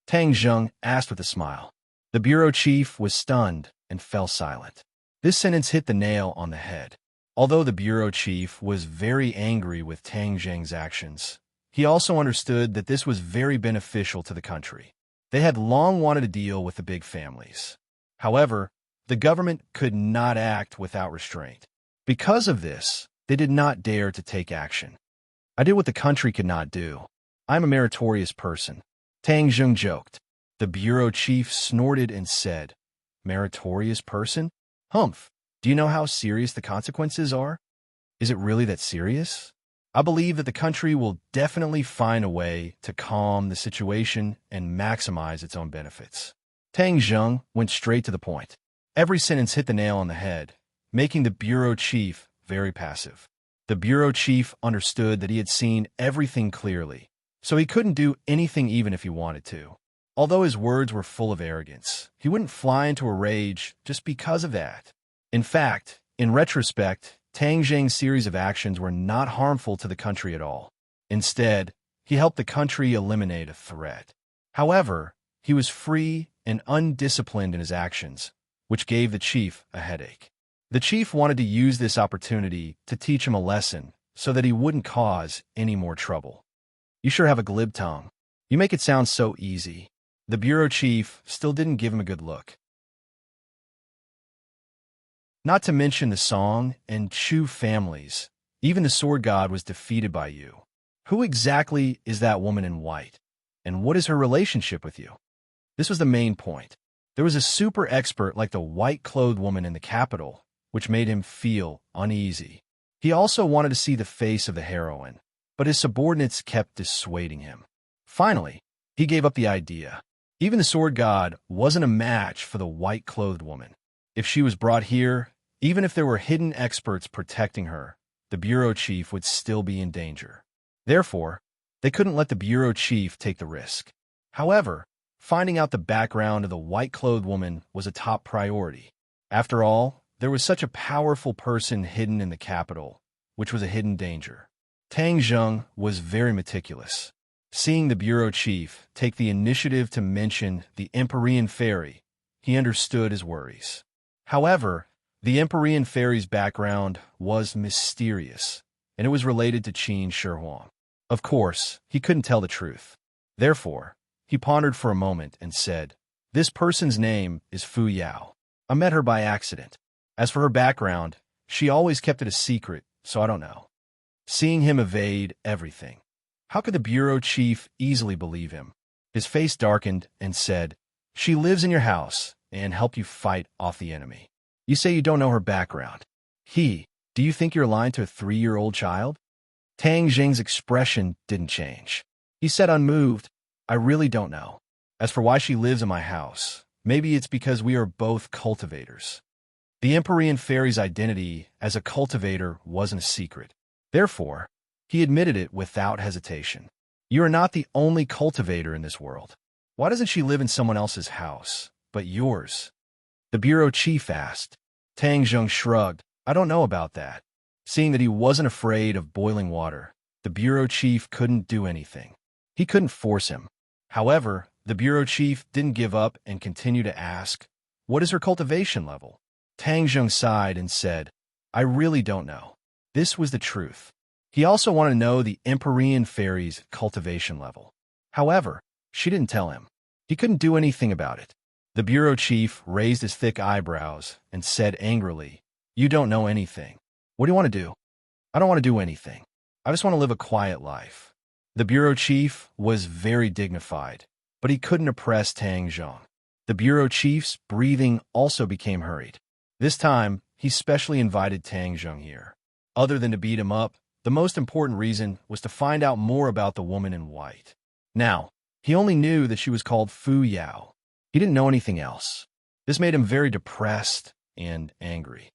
Tang Zheng asked with a smile. The bureau chief was stunned and fell silent. This sentence hit the nail on the head. Although the bureau chief was very angry with Tang Zheng's actions, he also understood that this was very beneficial to the country. They had long wanted to deal with the big families. However, the government could not act without restraint. Because of this, they did not dare to take action. "I did what the country could not do. I'm a meritorious person," Tang Zheng joked. The bureau chief snorted and said, "Meritorious person? Humph. Do you know how serious the consequences are? Is it really that serious? I believe that the country will definitely find a way to calm the situation and maximize its own benefits." Tang Zheng went straight to the point. Every sentence hit the nail on the head, making the bureau chief very passive. The bureau chief understood that he had seen everything clearly, so he couldn't do anything even if he wanted to. Although his words were full of arrogance, he wouldn't fly into a rage just because of that. In fact, in retrospect, Tang Zheng's series of actions were not harmful to the country at all. Instead, he helped the country eliminate a threat. However, he was free and undisciplined in his actions, which gave the chief a headache. The chief wanted to use this opportunity to teach him a lesson so that he wouldn't cause any more trouble. "You sure have a glib tongue. You make it sound so easy." The bureau chief still didn't give him a good look. Not to mention the Song and Chu families. Even the sword god was defeated by you. Who exactly is that woman in white? And what is her relationship with you? This was the main point. There was a super expert like the white-clothed woman in the capital, which made him feel uneasy. He also wanted to see the face of the heroine, but his subordinates kept dissuading him. Finally, he gave up the idea. Even the sword god wasn't a match for the white-clothed woman. If she was brought here, even if there were hidden experts protecting her, the bureau chief would still be in danger. Therefore, they couldn't let the bureau chief take the risk. However, finding out the background of the white-clothed woman was a top priority. After all, there was such a powerful person hidden in the capital, which was a hidden danger. Tang Zheng was very meticulous. Seeing the bureau chief take the initiative to mention the Empyrean fairy, he understood his worries. However, the Empyrean fairy's background was mysterious, and it was related to Qin Shihuang. Of course, he couldn't tell the truth. Therefore, he pondered for a moment and said, "This person's name is Fu Yao. I met her by accident. As for her background, she always kept it a secret, so I don't know." Seeing him evade everything, how could the bureau chief easily believe him? His face darkened and said, "She lives in your house and helped you fight off the enemy. You say you don't know her background. Do you think you're lying to a 3-year-old child?" Tang Zheng's expression didn't change. He said unmoved, "I really don't know. As for why she lives in my house, maybe it's because we are both cultivators." The Empyrean fairy's identity as a cultivator wasn't a secret. Therefore, he admitted it without hesitation. "You are not the only cultivator in this world. Why doesn't she live in someone else's house, but yours?" The bureau chief asked. Tang Zheng shrugged. "I don't know about that." Seeing that he wasn't afraid of boiling water, the bureau chief couldn't do anything. He couldn't force him. However, the bureau chief didn't give up and continued to ask, "What is her cultivation level?" Tang Zheng sighed and said, "I really don't know." This was the truth. He also wanted to know the Empyrean fairy's cultivation level. However, she didn't tell him. He couldn't do anything about it. The bureau chief raised his thick eyebrows and said angrily, "You don't know anything. What do you want to do?" "I don't want to do anything. I just want to live a quiet life." The bureau chief was very dignified, but he couldn't oppress Tang Zheng. The bureau chief's breathing also became hurried. This time, he specially invited Tang Zheng here. Other than to beat him up, the most important reason was to find out more about the woman in white. Now, he only knew that she was called Fu Yao. He didn't know anything else. This made him very depressed and angry.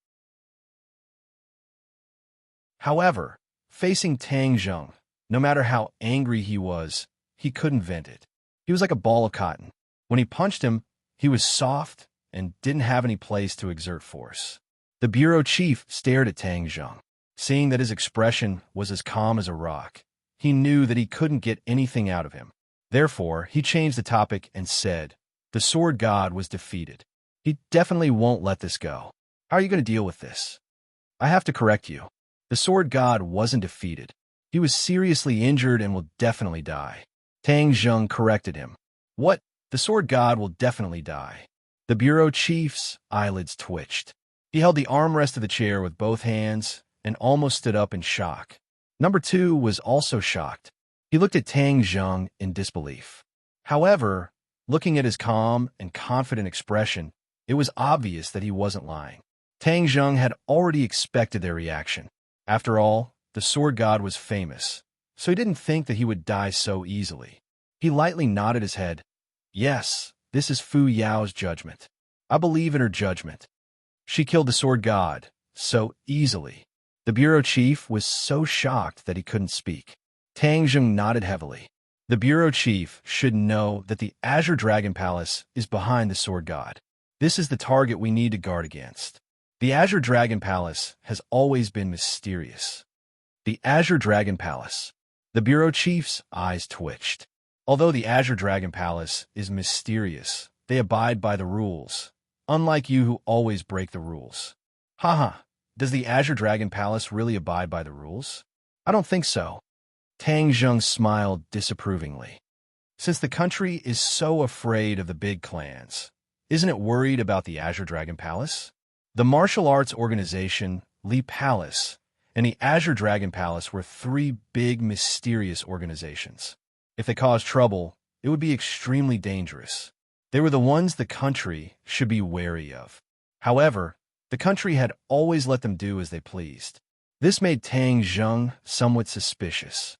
However, facing Tang Zheng, no matter how angry he was, he couldn't vent it. He was like a ball of cotton. When he punched him, he was soft and didn't have any place to exert force. The bureau chief stared at Tang Zheng. Seeing that his expression was as calm as a rock, he knew that he couldn't get anything out of him. Therefore, he changed the topic and said, "The sword god was defeated. He definitely won't let this go. How are you going to deal with this?" "I have to correct you. The sword god wasn't defeated. He was seriously injured and will definitely die." Tang Zheng corrected him. "What? The sword god will definitely die." The bureau chief's eyelids twitched. He held the armrest of the chair with both hands and almost stood up in shock. Number 2 was also shocked. He looked at Tang Zheng in disbelief. However, Looking at his calm and confident expression, it was obvious that he wasn't lying. Tang Zheng had already expected their reaction. After all, the sword god was famous, so he didn't think that he would die so easily. He lightly nodded his head. Yes, this is Fu Yao's judgment. I believe in her judgment. She killed the sword god so easily. The bureau chief was so shocked that he couldn't speak. Tang Zheng nodded heavily. The bureau chief should know that the Azure Dragon Palace is behind the sword god. This is the target we need to guard against. The Azure Dragon Palace has always been mysterious. The Azure Dragon Palace. The bureau chief's eyes twitched. Although the Azure Dragon Palace is mysterious, they abide by the rules, unlike you who always break the rules. Haha, does the Azure Dragon Palace really abide by the rules? I don't think so. Tang Zheng smiled disapprovingly. Since the country is so afraid of the big clans, isn't it worried about the Azure Dragon Palace? The martial arts organization, Li Palace, and the Azure Dragon Palace were three big mysterious organizations. If they caused trouble, it would be extremely dangerous. They were the ones the country should be wary of. However, the country had always let them do as they pleased. This made Tang Zheng somewhat suspicious.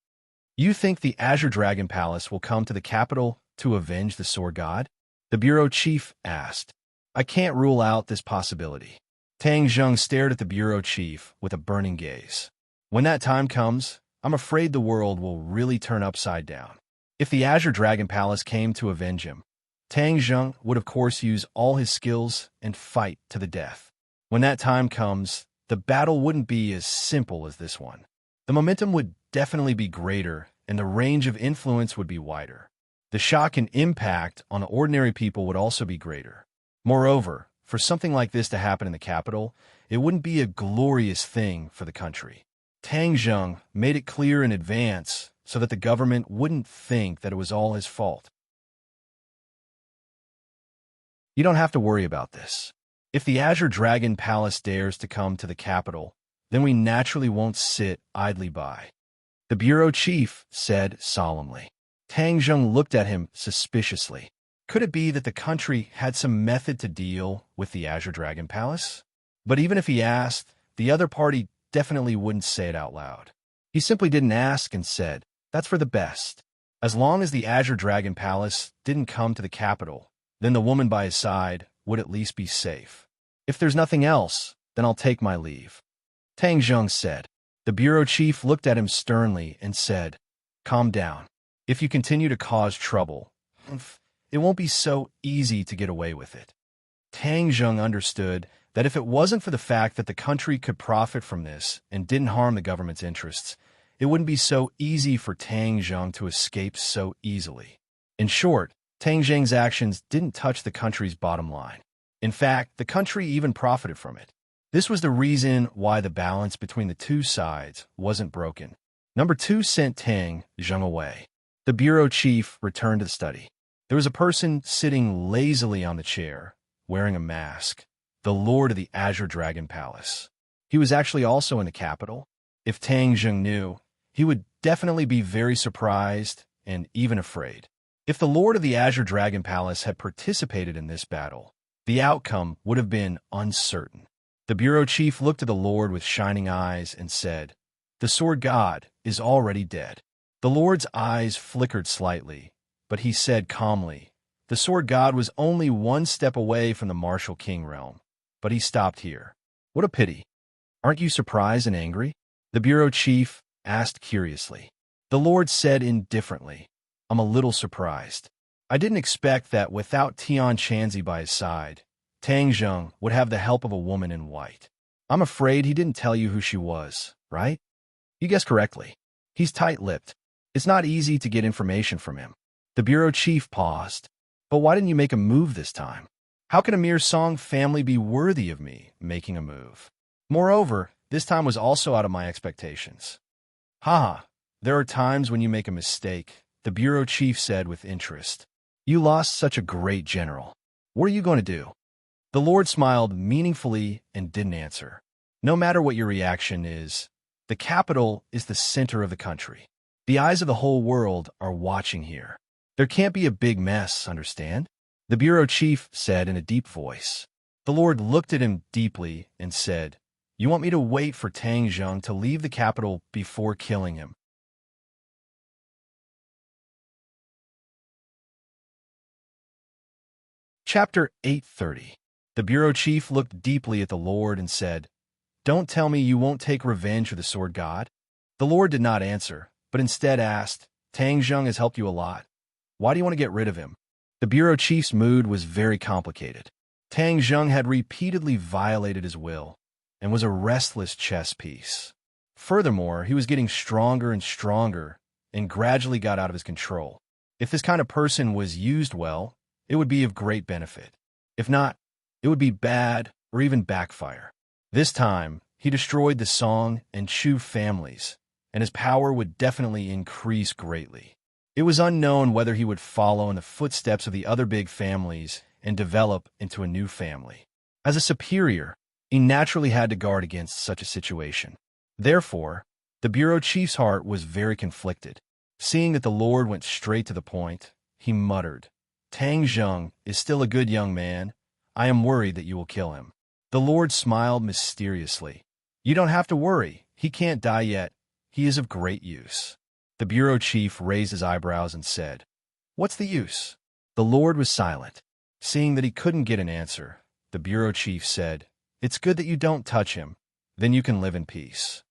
You think the Azure Dragon Palace will come to the capital to avenge the sword god? The bureau chief asked. I can't rule out this possibility. Tang Zheng stared at the bureau chief with a burning gaze. When that time comes, I'm afraid the world will really turn upside down. If the Azure Dragon Palace came to avenge him, Tang Zheng would of course use all his skills and fight to the death. When that time comes, the battle wouldn't be as simple as this one. The momentum would definitely be greater, and the range of influence would be wider. The shock and impact on ordinary people would also be greater. Moreover, for something like this to happen in the capital, it wouldn't be a glorious thing for the country. Tang Zheng made it clear in advance so that the government wouldn't think that it was all his fault. You don't have to worry about this. If the Azure Dragon Palace dares to come to the capital, then we naturally won't sit idly by. The bureau chief said solemnly. Tang Zheng looked at him suspiciously. Could it be that the country had some method to deal with the Azure Dragon Palace? But even if he asked, the other party definitely wouldn't say it out loud. He simply didn't ask and said, that's for the best. As long as the Azure Dragon Palace didn't come to the capital, then the woman by his side would at least be safe. If there's nothing else, then I'll take my leave. Tang Zheng said. The bureau chief looked at him sternly and said, calm down. If you continue to cause trouble, it won't be so easy to get away with it. Tang Zheng understood that if it wasn't for the fact that the country could profit from this and didn't harm the government's interests, it wouldn't be so easy for Tang Zheng to escape so easily. In short, Tang Zheng's actions didn't touch the country's bottom line. In fact, the country even profited from it. This was the reason why the balance between the two sides wasn't broken. Number 2 sent Tang Zheng away. The bureau chief returned to the study. There was a person sitting lazily on the chair, wearing a mask, the lord of the Azure Dragon Palace. He was actually also in the capital. If Tang Zheng knew, he would definitely be very surprised and even afraid. If the lord of the Azure Dragon Palace had participated in this battle, the outcome would have been uncertain. The bureau chief looked at the lord with shining eyes and said, the sword god is already dead. The lord's eyes flickered slightly, but he said calmly, the sword god was only one step away from the martial king realm, but he stopped here. What a pity. Aren't you surprised and angry? The bureau chief asked curiously. The lord said indifferently, I'm a little surprised. I didn't expect that without Tian Chanzi by his side, Tang Zheng would have the help of a woman in white. I'm afraid he didn't tell you who she was, right? You guessed correctly. He's tight-lipped. It's not easy to get information from him. The bureau chief paused. But why didn't you make a move this time? How can a mere Song family be worthy of me making a move? Moreover, this time was also out of my expectations. Haha, there are times when you make a mistake, the bureau chief said with interest. You lost such a great general. What are you going to do? The lord smiled meaningfully and didn't answer. No matter what your reaction is, the capital is the center of the country. The eyes of the whole world are watching here. There can't be a big mess, understand? The bureau chief said in a deep voice. The Lord looked at him deeply and said, "You want me to wait for Tang Zheng to leave the capital before killing him?" Chapter 830. The bureau chief looked deeply at the Lord and said, "Don't tell me you won't take revenge for the sword god?" The Lord did not answer, but instead asked, "Tang Zheng has helped you a lot. Why do you want to get rid of him?" The bureau chief's mood was very complicated. Tang Zheng had repeatedly violated his will and was a restless chess piece. Furthermore, he was getting stronger and stronger and gradually got out of his control. If this kind of person was used well, it would be of great benefit. If not, it would be bad or even backfire. This time, he destroyed the Song and Chu families, and his power would definitely increase greatly. It was unknown whether he would follow in the footsteps of the other big families and develop into a new family. As a superior, he naturally had to guard against such a situation. Therefore, the bureau chief's heart was very conflicted. Seeing that the Lord went straight to the point, he muttered, "Tang Zheng is still a good young man. I am worried that you will kill him." The Lord smiled mysteriously. "You don't have to worry. He can't die yet. He is of great use." The bureau chief raised his eyebrows and said, "What's the use?" The Lord was silent. Seeing that he couldn't get an answer, the bureau chief said, "It's good that you don't touch him. Then you can live in peace."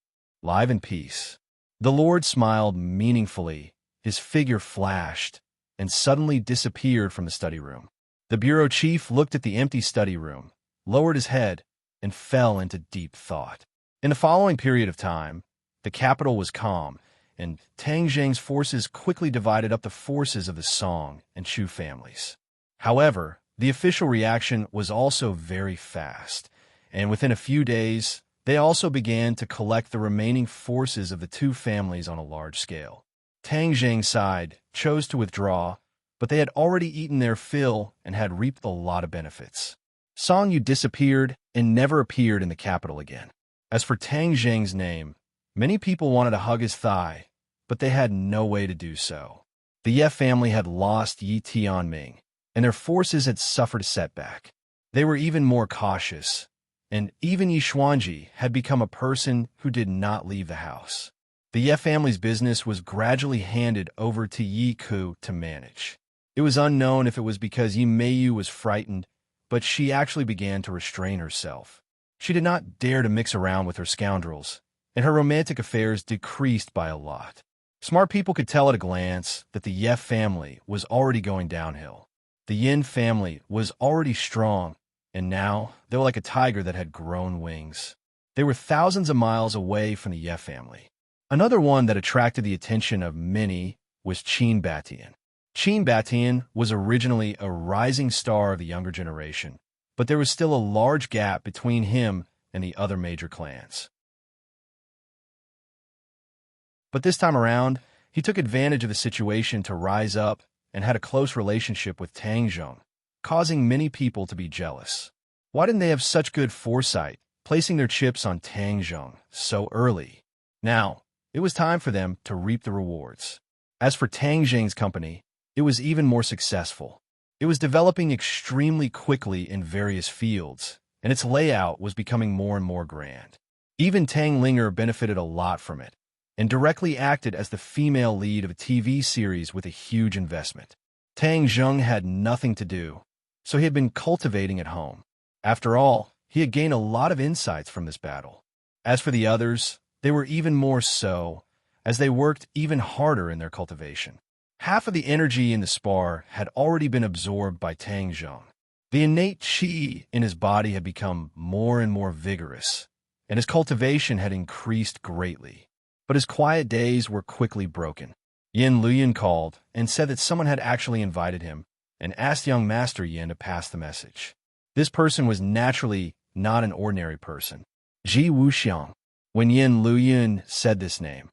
Live in peace. The Lord smiled meaningfully. His figure flashed and suddenly disappeared from the study room. The bureau chief looked at the empty study room, lowered his head, and fell into deep thought. In the following period of time, the capital was calm, and Tang Zheng's forces quickly divided up the forces of the Song and Chu families. However, the official reaction was also very fast, and within a few days, they also began to collect the remaining forces of the two families on a large scale. Tang Zheng's side chose to withdraw, but they had already eaten their fill and had reaped a lot of benefits. Song Yu disappeared and never appeared in the capital again. As for Tang Zheng's name, many people wanted to hug his thigh, but they had no way to do so. The Ye family had lost Yi Tianming, and their forces had suffered a setback. They were even more cautious, and even Yi Xuanji had become a person who did not leave the house. The Ye family's business was gradually handed over to Yi Ku to manage. It was unknown if it was because Yi Meiyu was frightened, but she actually began to restrain herself. She did not dare to mix around with her scoundrels, and her romantic affairs decreased by a lot. Smart people could tell at a glance that the Ye family was already going downhill. The Yin family was already strong, and now they were like a tiger that had grown wings. They were thousands of miles away from the Ye family. Another one that attracted the attention of many was Qin Batian. Qin Batian was originally a rising star of the younger generation, but there was still a large gap between him and the other major clans. But this time around, he took advantage of the situation to rise up and had a close relationship with Tang Zheng, causing many people to be jealous. Why didn't they have such good foresight, placing their chips on Tang Zheng so early? Now, it was time for them to reap the rewards. As for Tang Zheng's company, it was even more successful. It was developing extremely quickly in various fields, and its layout was becoming more and more grand. Even Tang Linger benefited a lot from it, and directly acted as the female lead of a TV series with a huge investment. Tang Zheng had nothing to do, so he had been cultivating at home. After all, he had gained a lot of insights from this battle. As for the others, they were even more so, as they worked even harder in their cultivation. Half of the energy in the spar had already been absorbed by Tang Zheng. The innate qi in his body had become more and more vigorous, and his cultivation had increased greatly. But his quiet days were quickly broken. Yin Luyan called and said that someone had actually invited him and asked young Master Yin to pass the message. This person was naturally not an ordinary person. Ji Wuxiang. When Yin Luyan said this name,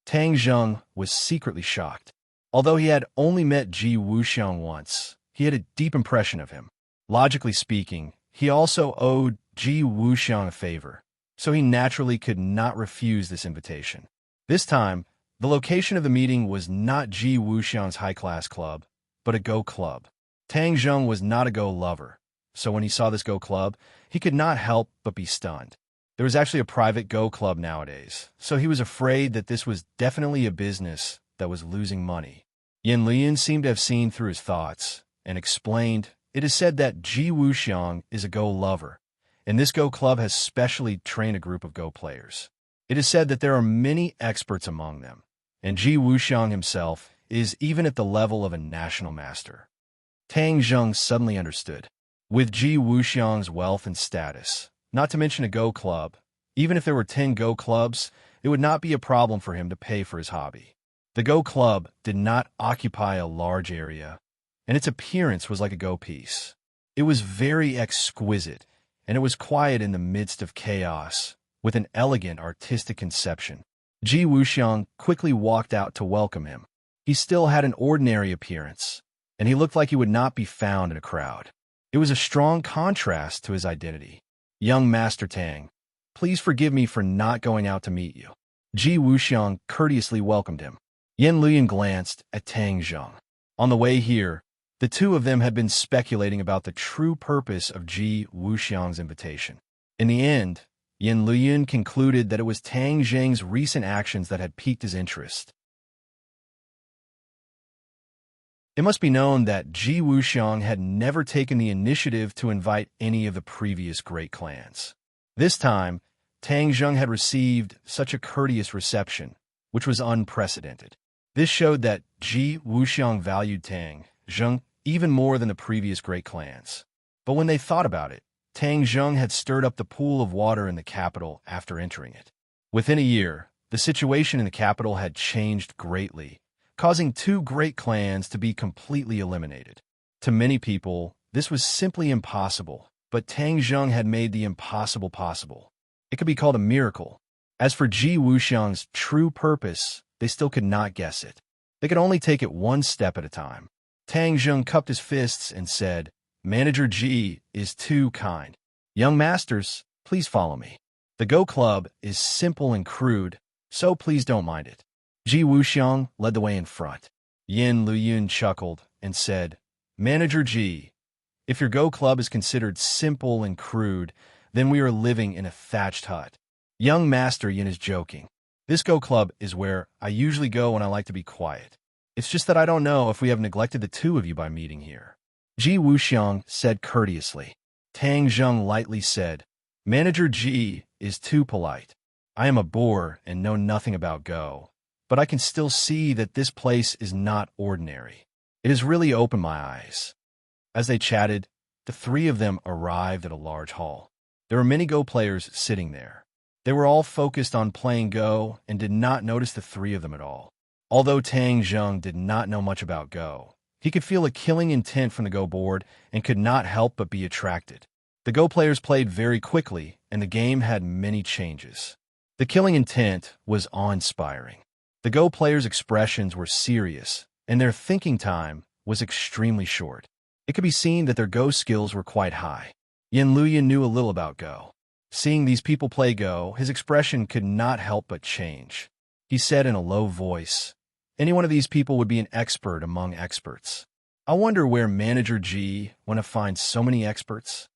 Tang Zheng was secretly shocked. Although he had only met Ji Wuxiang once, he had a deep impression of him. Logically speaking, he also owed Ji Wuxiang a favor, so he naturally could not refuse this invitation. This time, the location of the meeting was not Ji Wuxiang's high-class club, but a Go club. Tang Zheng was not a Go lover, so when he saw this Go club, he could not help but be stunned. There was actually a private Go club nowadays, so he was afraid that this was definitely a business that was losing money. Yin Lian seemed to have seen through his thoughts and explained, "It is said that Ji Wuxiang is a Go lover, and this Go club has specially trained a group of Go players. It is said that there are many experts among them, and Ji Wuxiang himself is even at the level of a national master." Tang Zheng suddenly understood. With Ji Wuxiang's wealth and status, not to mention a Go club, even if there were 10 Go clubs, it would not be a problem for him to pay for his hobby. The Go club did not occupy a large area, and its appearance was like a Go piece. It was very exquisite, and it was quiet in the midst of chaos, with an elegant artistic conception. Ji Wuxiang quickly walked out to welcome him. He still had an ordinary appearance, and he looked like he would not be found in a crowd. It was a strong contrast to his identity. "Young Master Tang, please forgive me for not going out to meet you." Ji Wuxiang courteously welcomed him. Yin Lian glanced at Tang Zheng. On the way here, the two of them had been speculating about the true purpose of Ji Wuxiang's invitation. In the end, Yin Lian concluded that it was Tang Zheng's recent actions that had piqued his interest. It must be known that Ji Wuxiang had never taken the initiative to invite any of the previous great clans. This time, Tang Zheng had received such a courteous reception, which was unprecedented. This showed that Ji Wuxiang valued Tang Zheng even more than the previous great clans. But when they thought about it, Tang Zheng had stirred up the pool of water in the capital after entering it. Within a year, the situation in the capital had changed greatly, causing two great clans to be completely eliminated. To many people, this was simply impossible, but Tang Zheng had made the impossible possible. It could be called a miracle. As for Ji Wuxiang's true purpose, they still could not guess it. They could only take it one step at a time. Tang Zheng cupped his fists and said, "Manager Ji is too kind. Young masters, please follow me. The Go Club is simple and crude, so please don't mind it." Ji Wuxiang led the way in front. Yin Luyun chuckled and said, "Manager Ji, if your Go Club is considered simple and crude, then we are living in a thatched hut. Young Master Yin is joking. This Go Club is where I usually go when I like to be quiet. It's just that I don't know if we have neglected the two of you by meeting here." Ji Wuxiang said courteously. Tang Zheng lightly said, "Manager Ji is too polite. I am a boor and know nothing about Go, but I can still see that this place is not ordinary. It has really opened my eyes." As they chatted, the three of them arrived at a large hall. There were many Go players sitting there. They were all focused on playing Go and did not notice the three of them at all. Although Tang Zheng did not know much about Go, he could feel a killing intent from the Go board and could not help but be attracted. The Go players played very quickly, and the game had many changes. The killing intent was awe-inspiring. The Go players' expressions were serious, and their thinking time was extremely short. It could be seen that their Go skills were quite high. Yin Luyan knew a little about Go. Seeing these people play Go, his expression could not help but change. He said in a low voice, "Any one of these people would be an expert among experts. I wonder where Manager Ji want to find so many experts."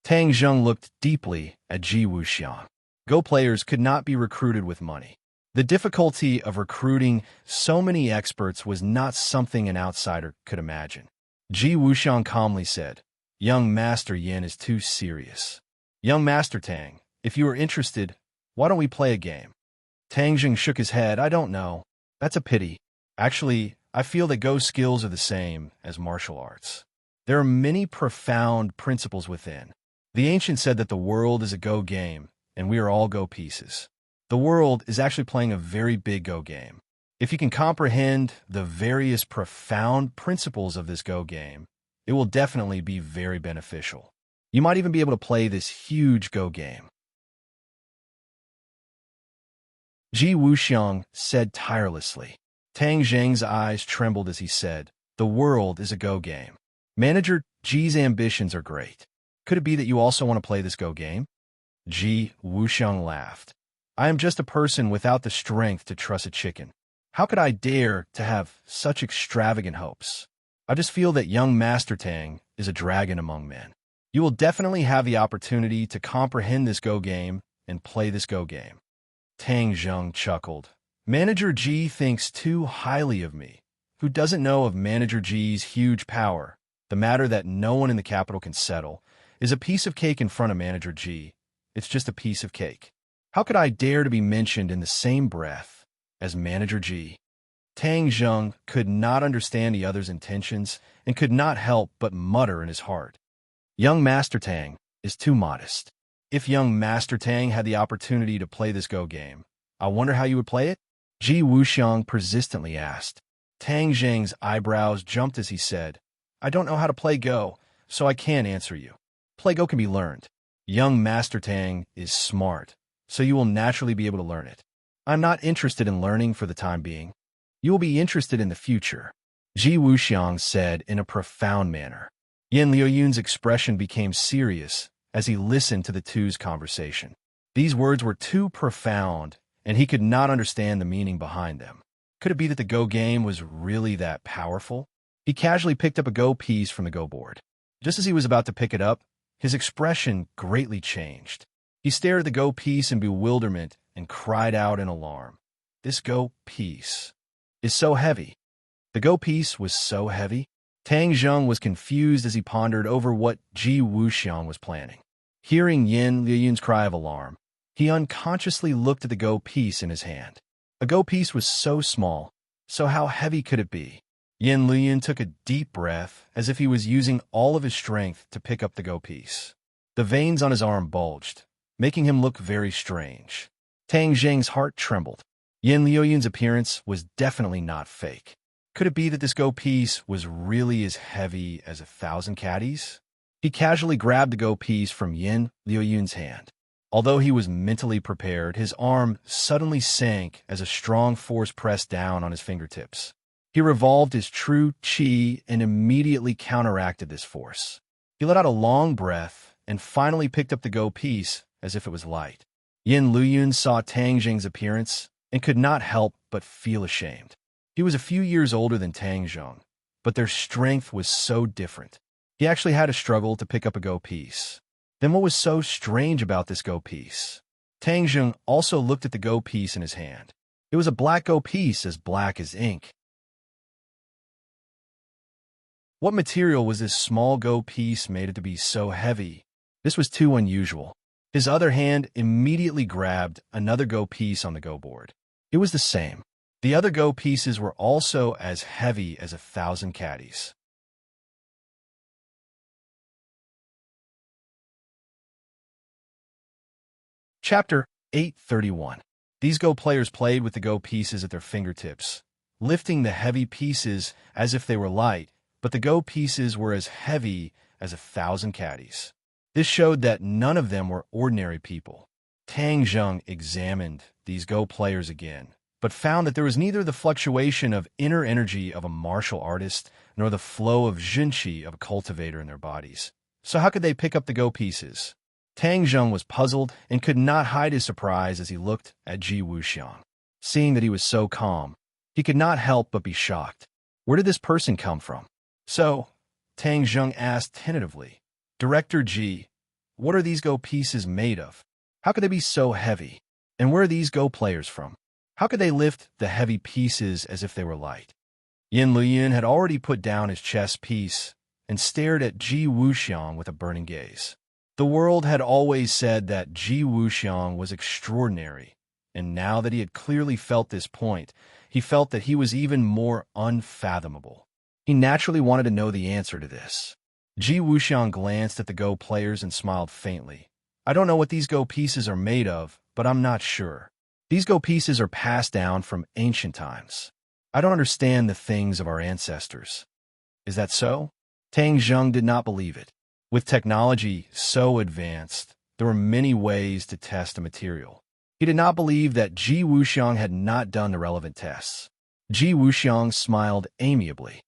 Tang Zheng looked deeply at Ji Wuxiang. Go players could not be recruited with money. The difficulty of recruiting so many experts was not something an outsider could imagine. Ji Wuxiang calmly said, "Young Master Yin is too serious. Young Master Tang, if you are interested, why don't we play a game?" Tang Zheng shook his head. "I don't know. That's a pity. Actually, I feel that Go skills are the same as martial arts. There are many profound principles within. The ancient said that the world is a Go game, and we are all Go pieces. The world is actually playing a very big Go game. If you can comprehend the various profound principles of this Go game, it will definitely be very beneficial. You might even be able to play this huge Go game." Ji Wuxiang said tirelessly. Tang Zheng's eyes trembled as he said, "The world is a Go game. Manager Ji's ambitions are great. Could it be that you also want to play this Go game?" Ji Wuxiang laughed. "I am just a person without the strength to truss a chicken. How could I dare to have such extravagant hopes? I just feel that young Master Tang is a dragon among men. You will definitely have the opportunity to comprehend this Go game and play this Go game. Tang Zheng chuckled. Manager G thinks too highly of me. Who doesn't know of Manager G's huge power? The matter that no one in the capital can settle is a piece of cake in front of Manager G. It's just a piece of cake. How could I dare to be mentioned in the same breath as Manager G? Tang Zheng could not understand the other's intentions and could not help but mutter in his heart. Young Master Tang is too modest. If young Master Tang had the opportunity to play this Go game, I wonder how you would play it? Ji Wuxiang persistently asked. Tang Zheng's eyebrows jumped as he said, I don't know how to play Go, so I can't answer you. Play Go can be learned. Young Master Tang is smart, so you will naturally be able to learn it. I'm not interested in learning for the time being. You will be interested in the future, Ji Wuxiang said in a profound manner. Yin Liuyun's expression became serious as he listened to the two's conversation. These words were too profound, and he could not understand the meaning behind them. Could it be that the Go game was really that powerful? He casually picked up a Go piece from the Go board. Just as he was about to pick it up, his expression greatly changed. He stared at the Go piece in bewilderment and cried out in alarm. This Go piece is so heavy. The Go piece was so heavy? Tang Zheng was confused as he pondered over what Ji Wuxiang was planning. Hearing Yin Liuyun's cry of alarm, he unconsciously looked at the Go piece in his hand. A Go piece was so small, so how heavy could it be? Yin Liuyun took a deep breath as if he was using all of his strength to pick up the Go piece. The veins on his arm bulged, making him look very strange. Tang Zheng's heart trembled. Yin Liuyun's appearance was definitely not fake. Could it be that this Go piece was really as heavy as 1,000 caddies? He casually grabbed the Go piece from Yin Liuyun's hand. Although he was mentally prepared, his arm suddenly sank as a strong force pressed down on his fingertips. He revolved his true qi and immediately counteracted this force. He let out a long breath and finally picked up the Go piece as if it was light. Yin Liuyun saw Tang Zheng's appearance and could not help but feel ashamed. He was a few years older than Tang Zheng, but their strength was so different. He actually had to struggle to pick up a Go piece. Then what was so strange about this Go piece? Tang Zheng also looked at the Go piece in his hand. It was a black Go piece as black as ink. What material was this small Go piece made it to be so heavy? This was too unusual. His other hand immediately grabbed another Go piece on the Go board. It was the same. The other Go pieces were also as heavy as 1,000 caddies. Chapter 831. These Go players played with the Go pieces at their fingertips, lifting the heavy pieces as if they were light, but the Go pieces were as heavy as 1,000 caddies. This showed that none of them were ordinary people. Tang Zheng examined these Go players again, but found that there was neither the fluctuation of inner energy of a martial artist nor the flow of zhenqi of a cultivator in their bodies. So how could they pick up the Go pieces? Tang Zheng was puzzled and could not hide his surprise as he looked at Ji Wuxiang. Seeing that he was so calm, he could not help but be shocked. Where did this person come from? So, Tang Zheng asked tentatively, Director Ji, what are these Go pieces made of? How could they be so heavy? And where are these Go players from? How could they lift the heavy pieces as if they were light? Yin Liuyun had already put down his chess piece and stared at Ji Wuxiang with a burning gaze. The world had always said that Ji Wuxiang was extraordinary, and now that he had clearly felt this point, he felt that he was even more unfathomable. He naturally wanted to know the answer to this. Ji Wuxiang glanced at the Go players and smiled faintly. I don't know what these Go pieces are made of, but I'm not sure. These Go pieces are passed down from ancient times. I don't understand the things of our ancestors. Is that so? Tang Zheng did not believe it. With technology so advanced, there were many ways to test a material. He did not believe that Ji Wuxiang had not done the relevant tests. Ji Wuxiang smiled amiably.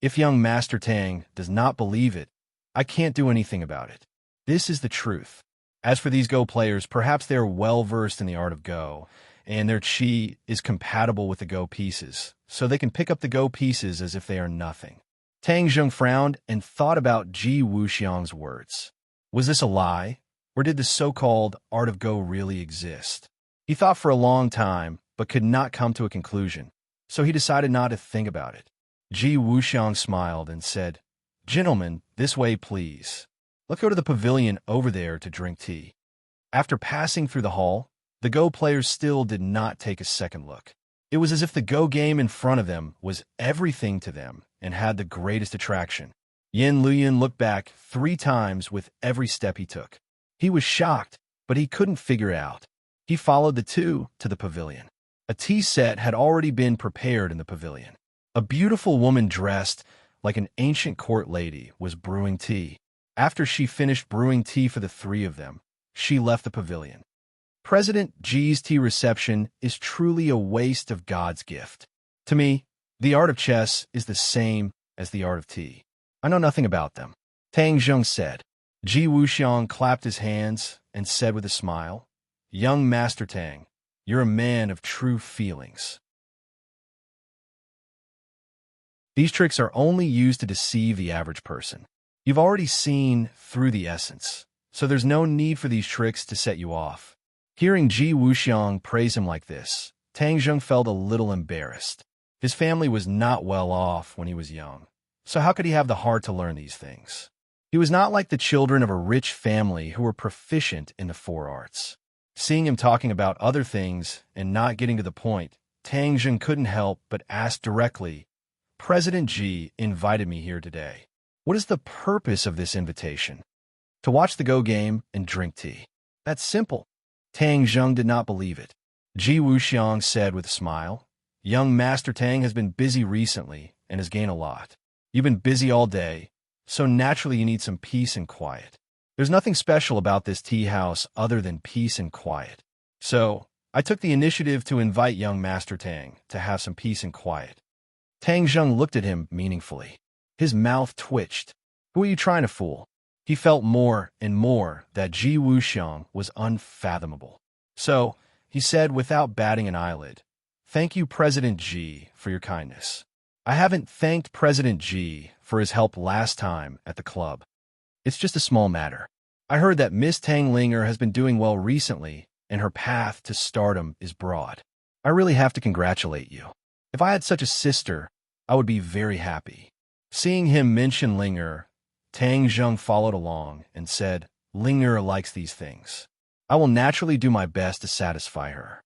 If young Master Tang does not believe it, I can't do anything about it. This is the truth. As for these Go players, perhaps they are well-versed in the art of Go, and their qi is compatible with the Go pieces, so they can pick up the Go pieces as if they are nothing. Tang Zheng frowned and thought about Ji Wuxiang's words. Was this a lie, or did the so-called art of Go really exist? He thought for a long time, but could not come to a conclusion, so he decided not to think about it. Ji Wuxiang smiled and said, "Gentlemen, this way, please. Let's go to the pavilion over there to drink tea." After passing through the hall, the Go players still did not take a second look. It was as if the Go game in front of them was everything to them and had the greatest attraction. Yin Luyan looked back 3 times with every step he took. He was shocked, but he couldn't figure it out. He followed the two to the pavilion. A tea set had already been prepared in the pavilion. A beautiful woman dressed like an ancient court lady was brewing tea. After she finished brewing tea for the 3 of them, she left the pavilion. President Ji's tea reception is truly a waste of God's gift. To me, the art of chess is the same as the art of tea. I know nothing about them. Tang Zheng said. Ji Wuxiang clapped his hands and said with a smile, "Young Master Tang, you're a man of true feelings. These tricks are only used to deceive the average person. You've already seen through the essence, so there's no need for these tricks to set you off." Hearing Ji Wuxiang praise him like this, Tang Zheng felt a little embarrassed. His family was not well off when he was young, so how could he have the heart to learn these things? He was not like the children of a rich family who were proficient in the 4 arts. Seeing him talking about other things and not getting to the point, Tang Zheng couldn't help but ask directly, "President Ji invited me here today. What is the purpose of this invitation?" "To watch the Go game and drink tea. That's simple." Tang Zheng did not believe it. Ji Wuxiang said with a smile, "Young Master Tang has been busy recently and has gained a lot. You've been busy all day, so naturally you need some peace and quiet. There's nothing special about this tea house other than peace and quiet. So, I took the initiative to invite young Master Tang to have some peace and quiet." Tang Zheng looked at him meaningfully. His mouth twitched. Who are you trying to fool? He felt more and more that Ji Wuxiang was unfathomable. So, he said without batting an eyelid, "Thank you, President Ji, for your kindness. I haven't thanked President Ji for his help last time at the club. It's just a small matter. I heard that Miss Tang Linger has been doing well recently, and her path to stardom is broad. I really have to congratulate you. If I had such a sister, I would be very happy." Seeing him mention Linger, Tang Zheng followed along and said, "Linger likes these things. I will naturally do my best to satisfy her.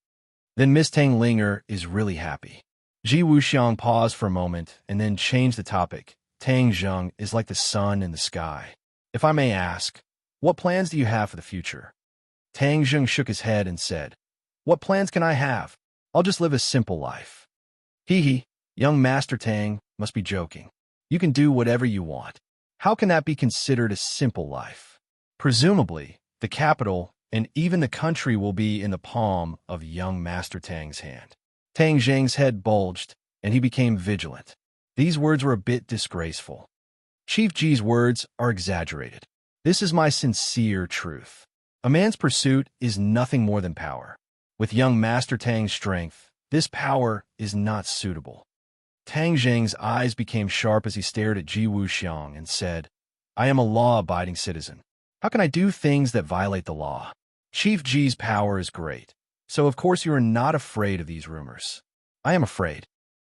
Then Miss Tang Linger is really happy." Ji Wuxiang paused for a moment and then changed the topic. "Tang Zheng is like the sun in the sky. If I may ask, what plans do you have for the future?" Tang Zheng shook his head and said, "What plans can I have? I'll just live a simple life." "Hee, young Master Tang must be joking. You can do whatever you want. How can that be considered a simple life? Presumably, the capital and even the country will be in the palm of young Master Tang's hand." Tang Zheng's head bulged, and he became vigilant. These words were a bit disgraceful. Chief Ji's words are exaggerated. This is my sincere truth. A man's pursuit is nothing more than power. With young Master Tang's strength, this power is not suitable. Tang Zheng's eyes became sharp as he stared at Ji Wuxiang and said, "I am a law-abiding citizen. How can I do things that violate the law? Chief Ji's power is great, so of course you are not afraid of these rumors." "I am afraid."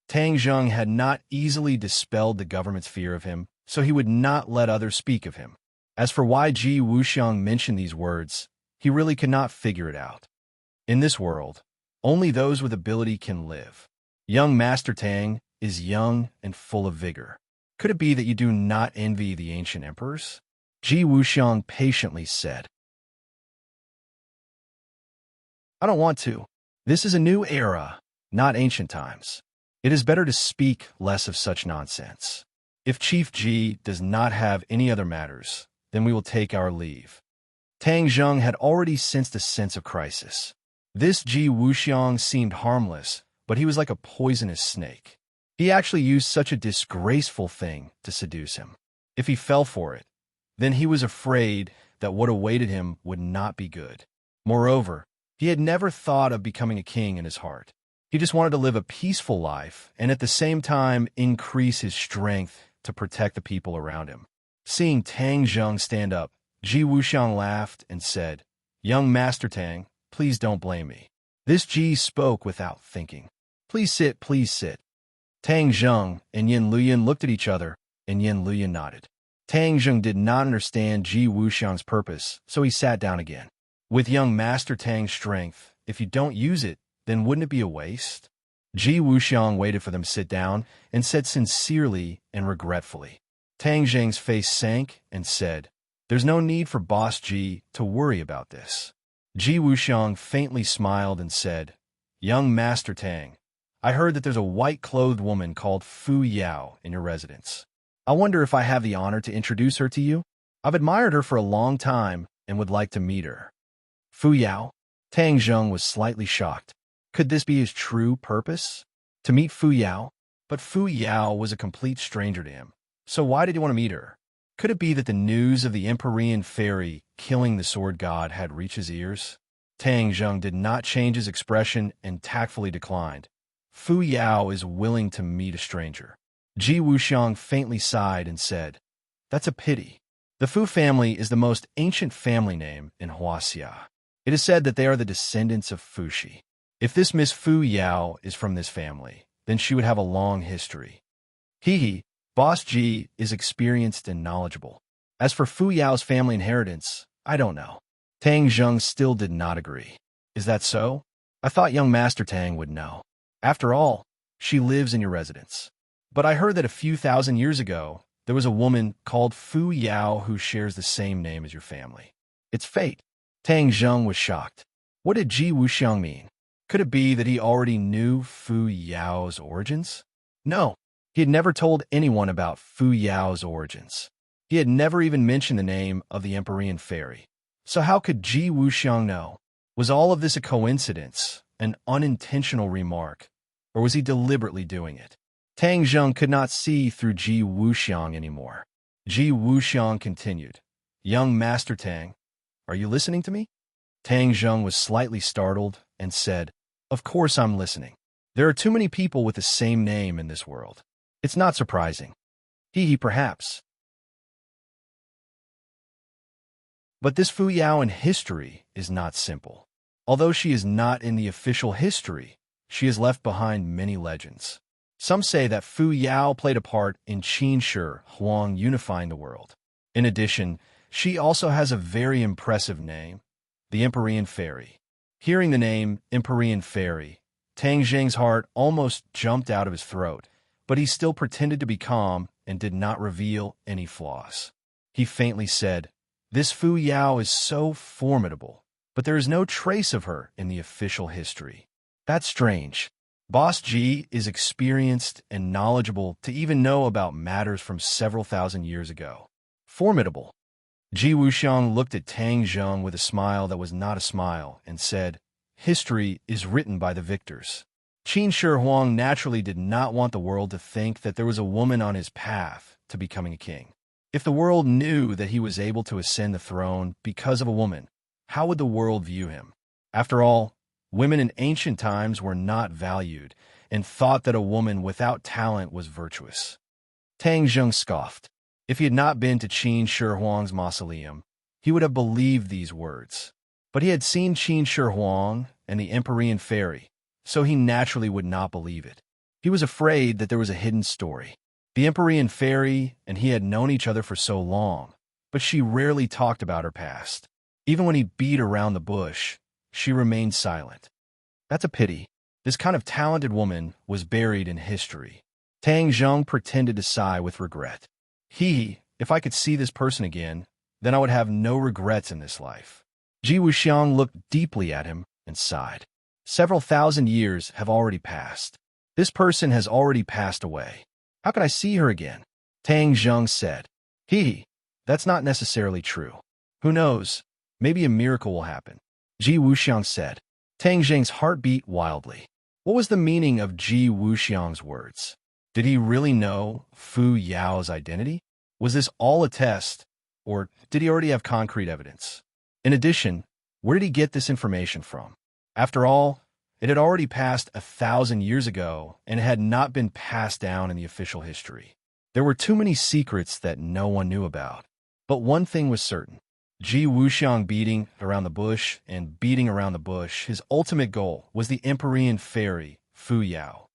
Tang Zheng had not easily dispelled the government's fear of him, so he would not let others speak of him. As for why Ji Wuxiang mentioned these words, he really could not figure it out. In this world, only those with ability can live. Young Master Tang is young and full of vigor. Could it be that you do not envy the ancient emperors? Ji Wuxiang patiently said. "I don't want to. This is a new era, not ancient times. It is better to speak less of such nonsense. If Chief Ji does not have any other matters, then we will take our leave." Tang Zheng had already sensed a sense of crisis. This Ji Wuxiang seemed harmless, but he was like a poisonous snake. He actually used such a disgraceful thing to seduce him. If he fell for it, then he was afraid that what awaited him would not be good. Moreover, he had never thought of becoming a king in his heart. He just wanted to live a peaceful life and at the same time increase his strength to protect the people around him. Seeing Tang Zheng stand up, Ji Wuxiang laughed and said, "Young Master Tang, please don't blame me." This Ji spoke without thinking. "Please sit, please sit." Tang Zheng and Yin Luyan looked at each other, and Yin Luyan nodded. Tang Zheng did not understand Ji Wuxiang's purpose, so he sat down again. With young Master Tang's strength, if you don't use it, then wouldn't it be a waste? Ji Wuxiang waited for them to sit down and said sincerely and regretfully. Tang Zheng's face sank and said, "There's no need for Boss Ji to worry about this." Ji Wuxiang faintly smiled and said, "Young Master Tang, I heard that there's a white-clothed woman called Fu Yao in your residence. I wonder if I have the honor to introduce her to you? I've admired her for a long time and would like to meet her." Fu Yao? Tang Zheng was slightly shocked. Could this be his true purpose? To meet Fu Yao? But Fu Yao was a complete stranger to him. So why did he want to meet her? Could it be that the news of the Empyrean fairy killing the sword god had reached his ears? Tang Zheng did not change his expression and tactfully declined. Fu Yao is willing to meet a stranger. Ji Wuxiang faintly sighed and said, "That's a pity. The Fu family is the most ancient family name in Huaxia. It is said that they are the descendants of Fuxi. If this Miss Fu Yao is from this family, then she would have a long history. He, Boss Ji, is experienced and knowledgeable. As for Fu Yao's family inheritance, I don't know." Tang Zheng still did not agree. "Is that so? I thought young Master Tang would know. After all, she lives in your residence. But I heard that a few thousand years ago, there was a woman called Fu Yao who shares the same name as your family. It's fate." Tang Zheng was shocked. What did Ji Wuxiang mean? Could it be that he already knew Fu Yao's origins? No, he had never told anyone about Fu Yao's origins. He had never even mentioned the name of the Empyrean fairy. So how could Ji Wuxiang know? Was all of this a coincidence, an unintentional remark, or was he deliberately doing it? Tang Zheng could not see through Ji Wuxiang anymore. Ji Wuxiang continued, "Young Master Tang, are you listening to me?" Tang Zheng was slightly startled and said, "Of course I'm listening. There are too many people with the same name in this world. It's not surprising. Perhaps. But this Fu Yao in history is not simple. Although she is not in the official history, she has left behind many legends. Some say that Fu Yao played a part in Qin Shi Huang unifying the world. In addition, she also has a very impressive name, the Empyrean Fairy." Hearing the name Empyrean Fairy, Tang Zheng's heart almost jumped out of his throat, but he still pretended to be calm and did not reveal any flaws. He faintly said, "This Fu Yao is so formidable, but there is no trace of her in the official history. That's strange. Boss Ji is experienced and knowledgeable to even know about matters from several thousand years ago. Formidable." Ji Wuxiang looked at Tang Zheng with a smile that was not a smile and said, "History is written by the victors." Qin Shi Huang naturally did not want the world to think that there was a woman on his path to becoming a king. If the world knew that he was able to ascend the throne because of a woman, how would the world view him? After all, women in ancient times were not valued and thought that a woman without talent was virtuous. Tang Zheng scoffed. If he had not been to Qin Shi Huang's mausoleum, he would have believed these words. But he had seen Qin Shi Huang and the Empyrean Fairy, so he naturally would not believe it. He was afraid that there was a hidden story. The Empyrean Fairy and he had known each other for so long, but she rarely talked about her past. Even when he beat around the bush, she remained silent. That's a pity. This kind of talented woman was buried in history. Tang Zheng pretended to sigh with regret. If I could see this person again, then I would have no regrets in this life." Ji Wuxiang looked deeply at him and sighed. "Several thousand years have already passed. This person has already passed away. How can I see her again?" Tang Zheng said, That's not necessarily true. Who knows? Maybe a miracle will happen." Ji Wuxiang said. Tang Zheng's heart beat wildly. What was the meaning of Ji Wuxiang's words? Did he really know Fu Yao's identity? Was this all a test, or did he already have concrete evidence? In addition, where did he get this information from? After all, it had already passed 1,000 years ago, and it had not been passed down in the official history. There were too many secrets that no one knew about. But one thing was certain. Ji Wuxiang beating around the bush and beating around the bush, his ultimate goal was the Empyrean fairy, Fu Yao.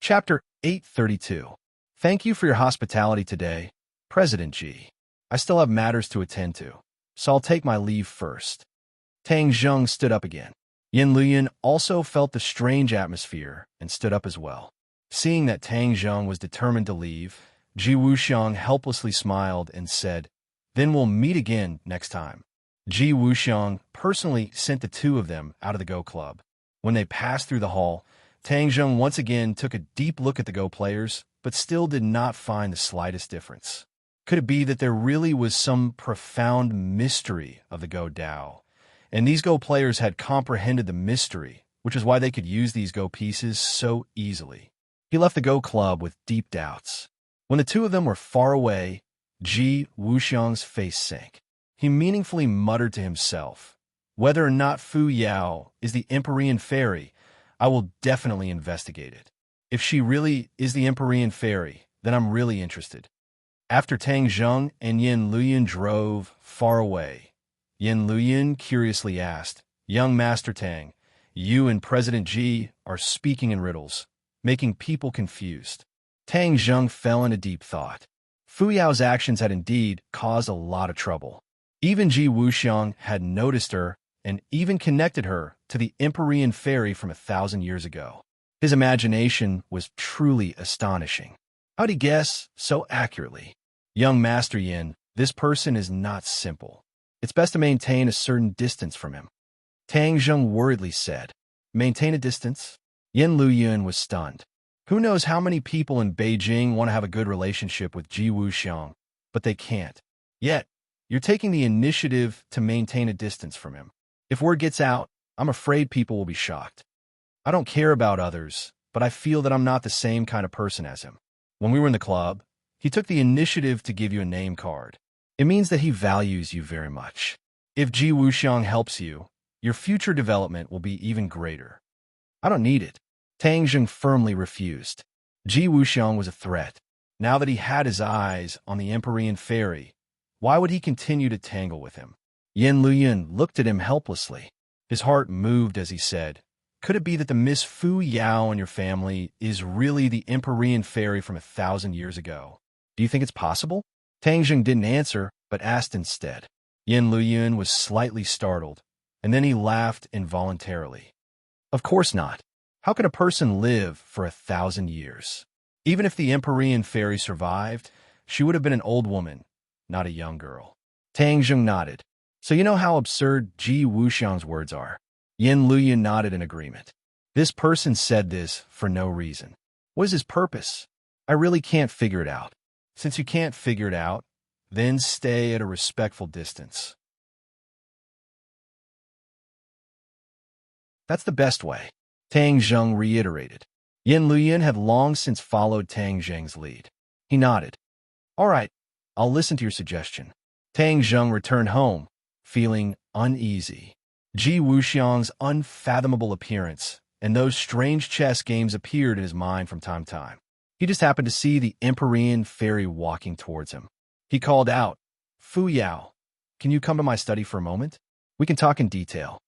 Chapter 832. Thank you for your hospitality today, President Ji. I still have matters to attend to, so I'll take my leave first. Tang Zheng stood up again. Yin Luyan also felt the strange atmosphere and stood up as well. Seeing that Tang Zheng was determined to leave, Ji Wuxiang helplessly smiled and said, "Then we'll meet again next time." Ji Wuxiang personally sent the two of them out of the Go Club. When they passed through the hall, Tang Zheng once again took a deep look at the Go players, but still did not find the slightest difference. Could it be that there really was some profound mystery of the Go Dao, and these Go players had comprehended the mystery, which is why they could use these Go pieces so easily? He left the Go Club with deep doubts. When the two of them were far away, Ji Wuxiang's face sank. He meaningfully muttered to himself, "Whether or not Fu Yao is the Empyrean fairy, I will definitely investigate it. If she really is the Empyrean fairy, then I'm really interested." After Tang Zheng and Yin Luyan drove far away, Yin Luyan curiously asked, "Young Master Tang, you and President Ji are speaking in riddles, making people confused." Tang Zheng fell into deep thought. Fu Yao's actions had indeed caused a lot of trouble. Even Ji Wuxiang had noticed her and even connected her to the Empyrean fairy from 1,000 years ago. His imagination was truly astonishing. How'd he guess so accurately? Young Master Yin, this person is not simple. It's best to maintain a certain distance from him. Tang Zheng worriedly said. Maintain a distance? Yin Luyan was stunned. Who knows how many people in Beijing want to have a good relationship with Ji Wuxiang, but they can't. Yet, you're taking the initiative to maintain a distance from him. If word gets out, I'm afraid people will be shocked. I don't care about others, but I feel that I'm not the same kind of person as him. When we were in the club, he took the initiative to give you a name card. It means that he values you very much. If Ji Wuxiang helps you, your future development will be even greater. I don't need it. Tang Zheng firmly refused. Ji Wuxiang was a threat. Now that he had his eyes on the Empyrean fairy, why would he continue to tangle with him? Yin Luyan looked at him helplessly. His heart moved as he said, "Could it be that the Miss Fu Yao in your family is really the Empyrean fairy from 1,000 years ago? Do you think it's possible?" Tang Zheng didn't answer, but asked instead. Yin Luyan was slightly startled, and then he laughed involuntarily. Of course not. How could a person live for 1,000 years? Even if the Empyrean fairy survived, she would have been an old woman, not a young girl. Tang Zheng nodded. So you know how absurd Ji Wuxiang's words are. Yin Luyan nodded in agreement. This person said this for no reason. What is his purpose? I really can't figure it out. Since you can't figure it out, then stay at a respectful distance. That's the best way, Tang Zheng reiterated. Yin Luyan had long since followed Tang Zheng's lead. He nodded. All right, I'll listen to your suggestion. Tang Zheng returned home, feeling uneasy. Ji Wuxiang's unfathomable appearance and those strange chess games appeared in his mind from time to time. He just happened to see the Empyrean fairy walking towards him. He called out, "Fu Yao, can you come to my study for a moment? We can talk in detail."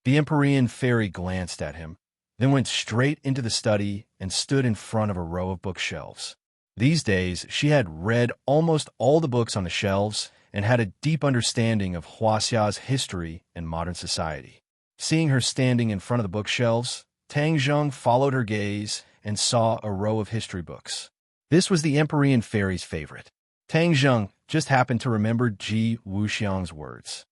The Empyrean fairy glanced at him, then went straight into the study and stood in front of a row of bookshelves. These days, she had read almost all the books on the shelves and had a deep understanding of Huaxia's history and modern society. Seeing her standing in front of the bookshelves, Tang Zheng followed her gaze and saw a row of history books. This was the Empyrean fairy's favorite. Tang Zheng just happened to remember Ji Wuxiang's words.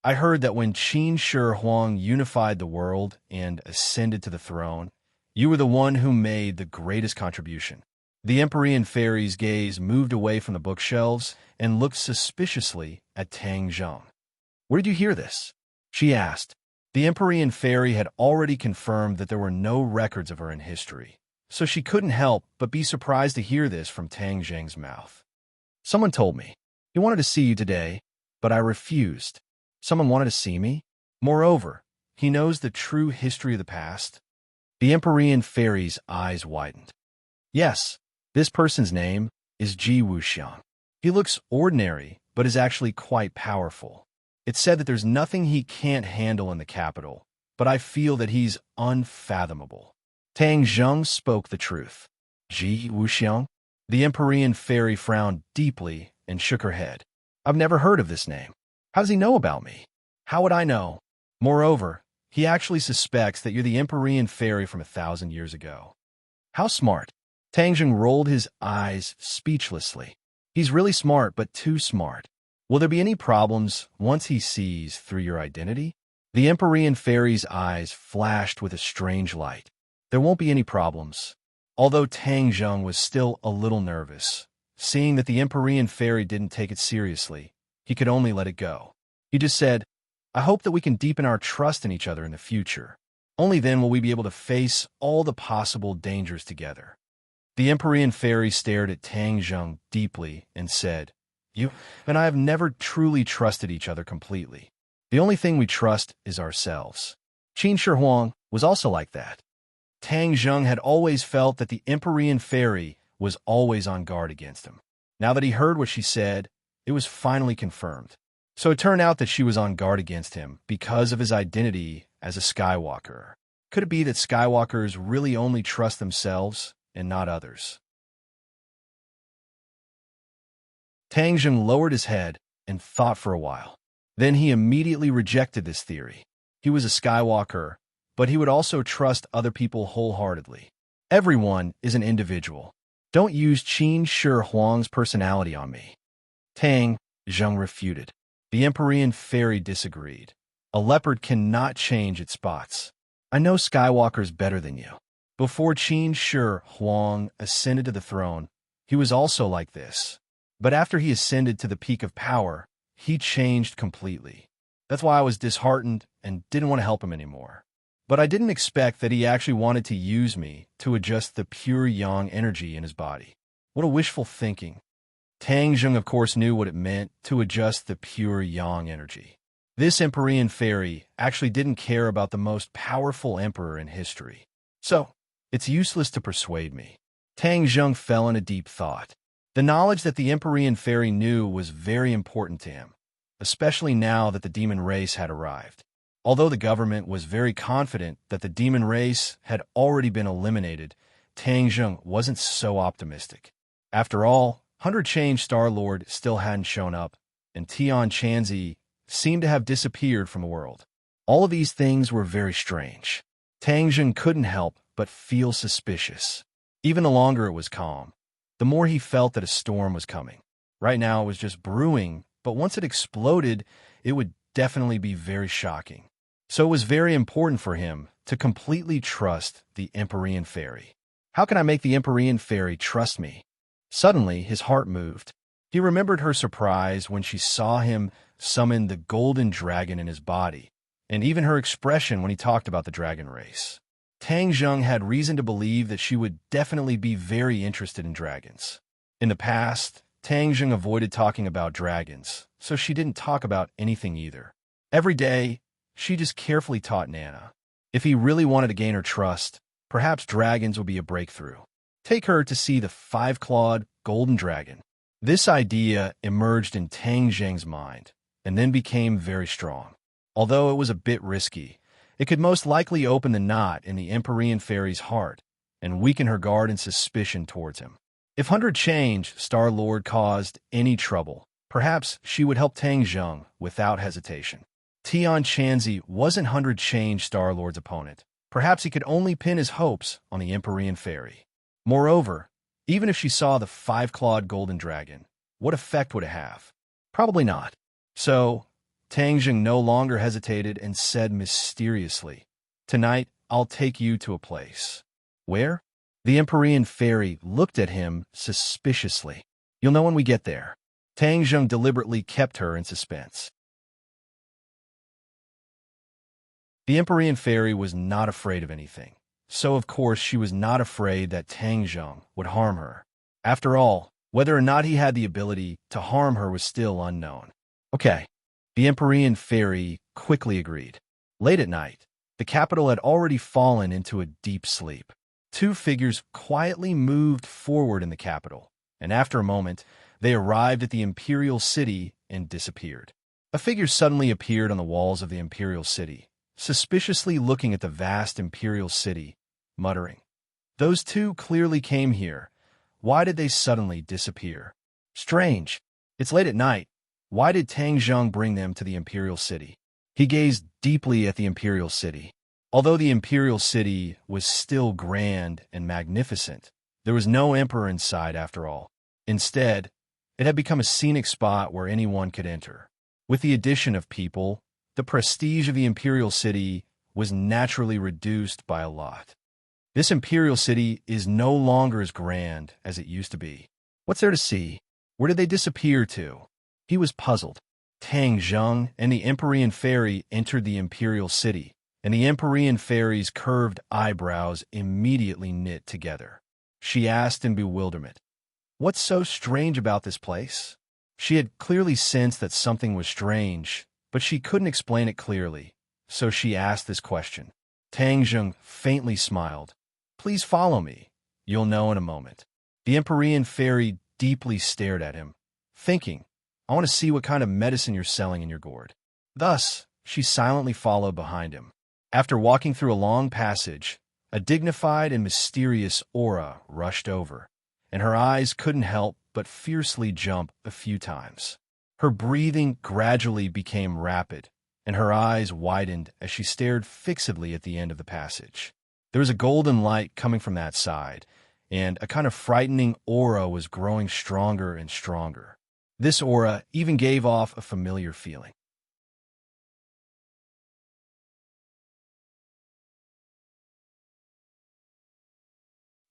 I heard that when Qin Shi Huang unified the world and ascended to the throne, you were the one who made the greatest contribution. The Empyrean fairy's gaze moved away from the bookshelves and looked suspiciously at Tang Zheng. Where did you hear this? She asked. The Empyrean fairy had already confirmed that there were no records of her in history, so she couldn't help but be surprised to hear this from Tang Zheng's mouth. Someone told me. He wanted to see you today, but I refused. Someone wanted to see me? Moreover, He knows the true history of the past. The Empyrean fairy's eyes widened. Yes, this person's name is Ji Wuxiang. He looks ordinary, but is actually quite powerful. It's said that there's nothing he can't handle in the capital, but I feel that he's unfathomable. Tang Zheng spoke the truth. Ji Wuxiang? The Empyrean fairy frowned deeply and shook her head. I've never heard of this name. How does he know about me? How would I know? Moreover, he actually suspects that you're the Empyrean fairy from 1,000 years ago. How smart. Tang Zheng rolled his eyes speechlessly. He's really smart, but too smart. Will there be any problems once he sees through your identity? The Empyrean fairy's eyes flashed with a strange light. There won't be any problems. Although Tang Zheng was still a little nervous, seeing that the Empyrean fairy didn't take it seriously, he could only let it go. He just said, I hope that we can deepen our trust in each other in the future. Only then will we be able to face all the possible dangers together. The Empyrean fairy stared at Tang Zheng deeply and said, You and I have never truly trusted each other completely. The only thing we trust is ourselves. Qin Shi Huang was also like that. Tang Zheng had always felt that the Empyrean fairy was always on guard against him. Now that he heard what she said, it was finally confirmed. So it turned out that she was on guard against him because of his identity as a Skywalker. Could it be that Skywalkers really only trust themselves and not others? Tang Zheng lowered his head and thought for a while. Then he immediately rejected this theory. He was a Skywalker, but he would also trust other people wholeheartedly. Everyone is an individual. Don't use Qin Shi Huang's personality on me. Tang Zheng refuted. The Empyrean fairy disagreed. A leopard cannot change its spots. I know Skywalkers better than you. Before Qin Shi Huang ascended to the throne, he was also like this. But after he ascended to the peak of power, he changed completely. That's why I was disheartened and didn't want to help him anymore. But I didn't expect that he actually wanted to use me to adjust the pure yang energy in his body. What a wishful thinking. Tang Zheng, of course, knew what it meant to adjust the pure yang energy. This Empyrean fairy actually didn't care about the most powerful emperor in history. So, it's useless to persuade me. Tang Zheng fell in a deep thought. The knowledge that the Empyrean fairy knew was very important to him, especially now that the demon race had arrived. Although the government was very confident that the demon race had already been eliminated, Tang Zheng wasn't so optimistic. After all, 100 Change Star-Lord still hadn't shown up, and Tian Chanzi seemed to have disappeared from the world. All of these things were very strange. Tang Zheng couldn't help but feel suspicious. Even the longer it was calm, the more he felt that a storm was coming. Right now it was just brewing, but once it exploded, it would definitely be very shocking. So it was very important for him to completely trust the Empyrean fairy. How can I make the Empyrean fairy trust me? Suddenly, his heart moved. He remembered her surprise when she saw him summon the golden dragon in his body, and even her expression when he talked about the dragon race. Tang Zheng had reason to believe that she would definitely be very interested in dragons. In the past, Tang Zheng avoided talking about dragons, so she didn't talk about anything either. Every day, she just carefully taught Nana. If he really wanted to gain her trust, perhaps dragons would be a breakthrough. Take her to see the five-clawed golden dragon. This idea emerged in Tang Zheng's mind, and then became very strong. Although it was a bit risky, it could most likely open the knot in the Empyrean fairy's heart and weaken her guard and suspicion towards him. If 100 Change Star-Lord caused any trouble, perhaps she would help Tang Zheng without hesitation. Tian Chanzi wasn't 100 Change Star-Lord's opponent. Perhaps he could only pin his hopes on the Empyrean fairy. Moreover, even if she saw the five-clawed golden dragon, what effect would it have? Probably not. So, Tang Zheng no longer hesitated and said mysteriously, Tonight, I'll take you to a place. Where? The Empyrean fairy looked at him suspiciously. You'll know when we get there. Tang Zheng deliberately kept her in suspense. The Empyrean fairy was not afraid of anything, so of course she was not afraid that Tang Zheng would harm her. After all, whether or not he had the ability to harm her was still unknown. Okay, the Empyrean fairy quickly agreed. Late at night, the capital had already fallen into a deep sleep. Two figures quietly moved forward in the capital, and after a moment, they arrived at the imperial city and disappeared. A figure suddenly appeared on the walls of the imperial city, suspiciously looking at the vast imperial city, muttering, "Those two clearly came here. Why did they suddenly disappear? Strange. It's late at night. Why did Tang Zheng bring them to the imperial city?" He gazed deeply at the imperial city. Although the imperial city was still grand and magnificent, there was no emperor inside after all. Instead, it had become a scenic spot where anyone could enter. With the addition of people, the prestige of the imperial city was naturally reduced by a lot. This imperial city is no longer as grand as it used to be. What's there to see? Where did they disappear to? He was puzzled. Tang Zheng and the Empyrean Fairy entered the imperial city, and the Empyrean Fairy's curved eyebrows immediately knit together. She asked in bewilderment, "What's so strange about this place?" She had clearly sensed that something was strange, but she couldn't explain it clearly, so she asked this question. Tang Zheng faintly smiled. "Please follow me. You'll know in a moment." The Empyrean Fairy deeply stared at him, thinking, "I want to see what kind of medicine you're selling in your gourd." Thus, she silently followed behind him. After walking through a long passage, a dignified and mysterious aura rushed over, and her eyes couldn't help but fiercely jump a few times. Her breathing gradually became rapid, and her eyes widened as she stared fixedly at the end of the passage. There was a golden light coming from that side, and a kind of frightening aura was growing stronger and stronger. This aura even gave off a familiar feeling.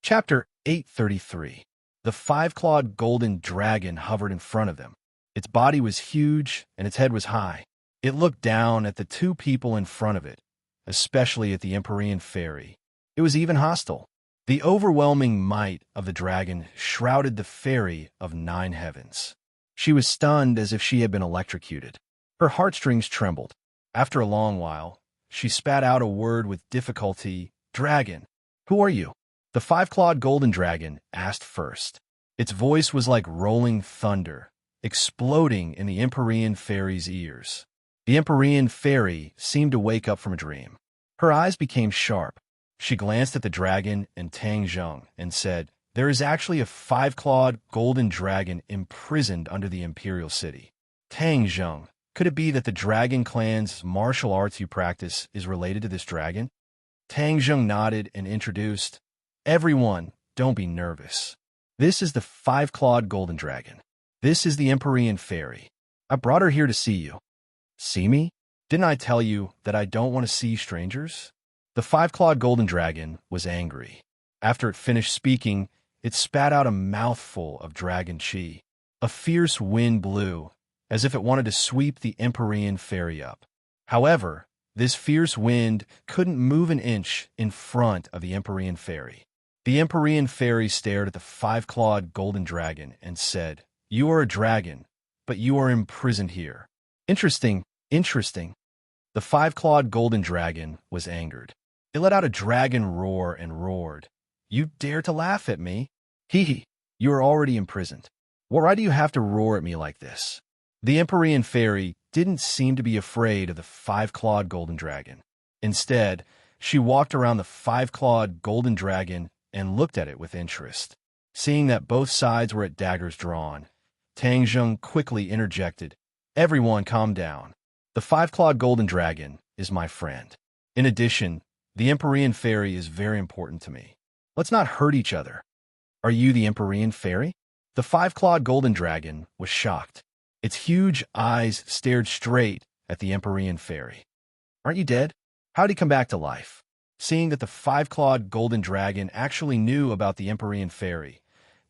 Chapter 833. The five-clawed golden dragon hovered in front of them. Its body was huge, and its head was high. It looked down at the two people in front of it, especially at the Empyrean Fairy. It was even hostile. The overwhelming might of the dragon shrouded the fairy of 9 heavens. She was stunned as if she had been electrocuted. Her heartstrings trembled. After a long while, she spat out a word with difficulty. "Dragon, who are you?" The five-clawed golden dragon asked first. Its voice was like rolling thunder, exploding in the Empyrean Fairy's ears. The Empyrean Fairy seemed to wake up from a dream. Her eyes became sharp. She glanced at the dragon and Tang Zheng and said, "There is actually a five-clawed golden dragon imprisoned under the imperial city." Tang Zheng, could it be that the dragon clan's martial arts you practice is related to this dragon? Tang Zheng nodded and introduced, "Everyone, don't be nervous. This is the five-clawed golden dragon. This is the Empyrean Fairy. I brought her here to see you." "See me? Didn't I tell you that I don't want to see strangers?" The five-clawed golden dragon was angry. After it finished speaking, it spat out a mouthful of dragon chi. A fierce wind blew, as if it wanted to sweep the Empyrean Fairy up. However, this fierce wind couldn't move an inch in front of the Empyrean Fairy. The Empyrean Fairy stared at the five-clawed golden dragon and said, "You are a dragon, but you are imprisoned here." "Interesting, interesting." The five-clawed golden dragon was angered. It let out a dragon roar and roared, "You dare to laugh at me? Hee hee, you are already imprisoned. Why do you have to roar at me like this?" The Empyrean Fairy didn't seem to be afraid of the five-clawed golden dragon. Instead, she walked around the five-clawed golden dragon and looked at it with interest. Seeing that both sides were at daggers drawn, Tang Zheng quickly interjected, "Everyone calm down. The five-clawed golden dragon is my friend. In addition, the Empyrean Fairy is very important to me. Let's not hurt each other." "Are you the Empyrean Fairy?" The five-clawed golden dragon was shocked. Its huge eyes stared straight at the Empyrean Fairy. "Aren't you dead? How did he come back to life?" Seeing that the five-clawed golden dragon actually knew about the Empyrean Fairy,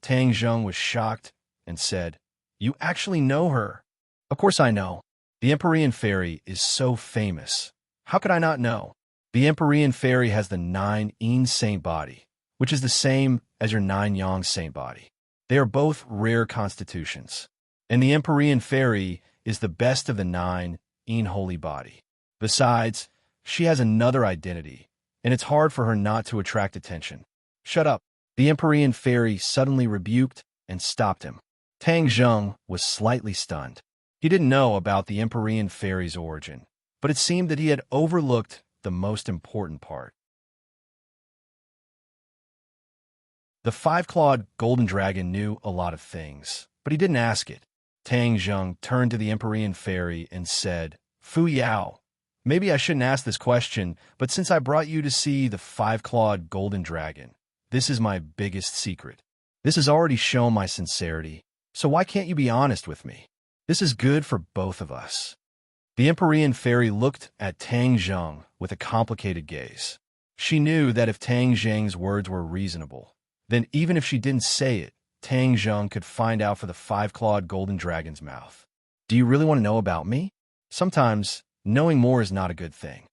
Tang Zheng was shocked and said, "You actually know her?" "Of course I know. The Empyrean Fairy is so famous. How could I not know? The Empyrean Fairy has the 9 Yin Saint body, which is the same as your 9 Yang Saint body. They are both rare constitutions. And the Empyrean Fairy is the best of the 9 Yin Holy body. Besides, she has another identity, and it's hard for her not to attract attention. Shut up. The Empyrean fairy suddenly rebuked and stopped him. Tang Zheng was slightly stunned. He didn't know about the Empyrean fairy's origin, but it seemed that he had overlooked the most important part. The five-clawed golden dragon knew a lot of things, but he didn't ask it. Tang Zheng turned to the Empyrean fairy and said, Fu Yao, maybe I shouldn't ask this question, but since I brought you to see the five-clawed golden dragon, this is my biggest secret. This has already shown my sincerity, so why can't you be honest with me? This is good for both of us. The Empyrean fairy looked at Tang Zheng with a complicated gaze. She knew that if Tang Zheng's words were reasonable, then even if she didn't say it, Tang Zheng could find out for the five-clawed golden dragon's mouth. Do you really want to know about me? Sometimes, knowing more is not a good thing.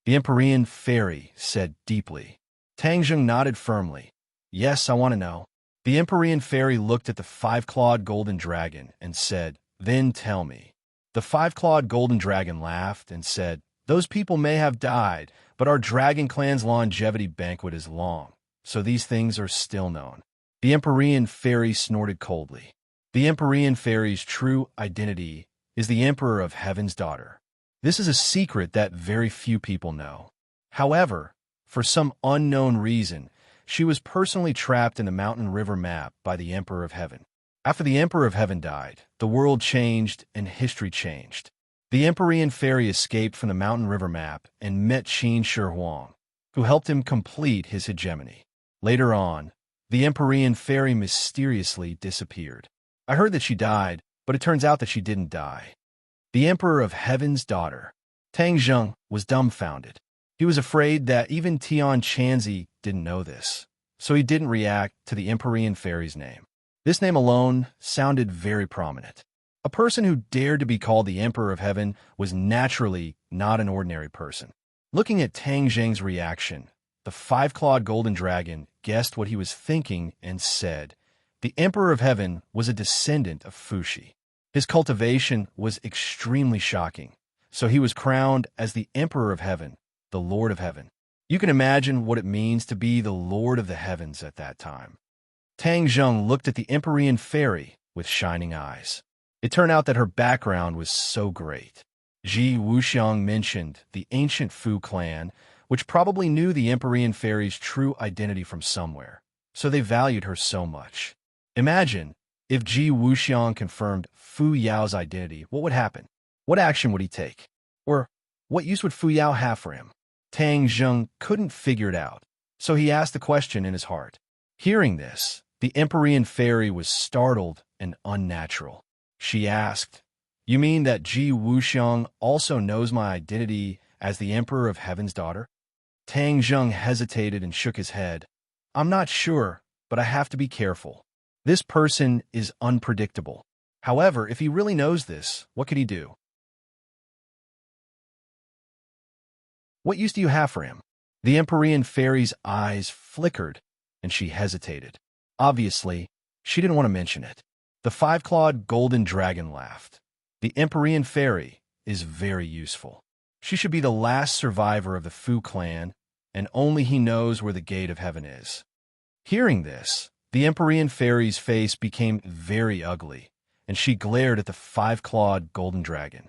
The Empyrean fairy said deeply. Tang Zheng nodded firmly. Yes, I want to know. The Empyrean fairy looked at the five-clawed golden dragon and said, Then tell me. The five-clawed golden dragon laughed and said, Those people may have died, but our dragon clan's longevity banquet is long, so these things are still known. The Empyrean fairy snorted coldly. The Empyrean fairy's true identity is the Emperor of Heaven's daughter. This is a secret that very few people know. However, for some unknown reason, she was personally trapped in the mountain river map by the Emperor of Heaven. After the Emperor of Heaven died, the world changed and history changed. The Empyrean fairy escaped from the mountain river map and met Qin Shi Huang, who helped him complete his hegemony. Later on, the Empyrean fairy mysteriously disappeared. I heard that she died, but it turns out that she didn't die. The Emperor of Heaven's daughter. Tang Zheng was dumbfounded. He was afraid that even Tian Chanzi didn't know this, so he didn't react to the Empyrean fairy's name. This name alone sounded very prominent. A person who dared to be called the Emperor of Heaven was naturally not an ordinary person. Looking at Tang Zheng's reaction, the five-clawed golden dragon guessed what he was thinking and said, The Emperor of Heaven was a descendant of Fuxi. His cultivation was extremely shocking, so he was crowned as the Emperor of Heaven, the Lord of Heaven. You can imagine what it means to be the Lord of the Heavens at that time. Tang Zheng looked at the Empyrean fairy with shining eyes. It turned out that her background was so great. Ji Wuxiang mentioned the ancient Fu clan, which probably knew the Empyrean fairy's true identity from somewhere, so they valued her so much. Imagine, if Ji Wuxiang confirmed Fu Yao's identity, what would happen? What action would he take? Or, what use would Fu Yao have for him? Tang Zheng couldn't figure it out, so he asked the question in his heart. Hearing this, the Empyrean fairy was startled and unnatural. She asked, You mean that Ji Wuxiang also knows my identity as the Emperor of Heaven's daughter? Tang Zheng hesitated and shook his head. I'm not sure, but I have to be careful. This person is unpredictable. However, if he really knows this, what could he do? What use do you have for him? The Empyrean fairy's eyes flickered, and she hesitated. Obviously, she didn't want to mention it. The five-clawed golden dragon laughed. The Empyrean fairy is very useful. She should be the last survivor of the Fu clan, and only he knows where the gate of heaven is. Hearing this, the Empyrean fairy's face became very ugly, and she glared at the five-clawed golden dragon.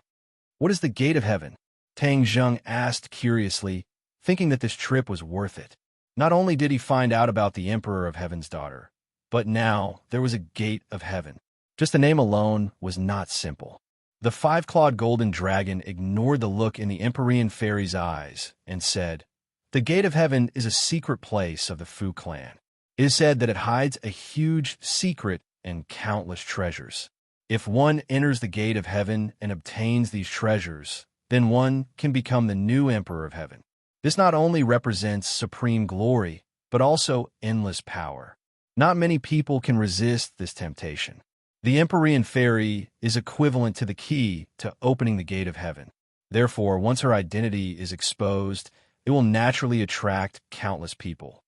What is the gate of heaven? Tang Zheng asked curiously, thinking that this trip was worth it. Not only did he find out about the Emperor of Heaven's daughter, but now there was a gate of heaven. Just the name alone was not simple. The five-clawed golden dragon ignored the look in the Empyrean fairy's eyes and said, The gate of heaven is a secret place of the Fu clan. It is said that it hides a huge secret and countless treasures. If one enters the gate of heaven and obtains these treasures, then one can become the new Emperor of Heaven. This not only represents supreme glory, but also endless power. Not many people can resist this temptation. The Empyrean fairy is equivalent to the key to opening the gate of heaven. Therefore, once her identity is exposed, it will naturally attract countless people.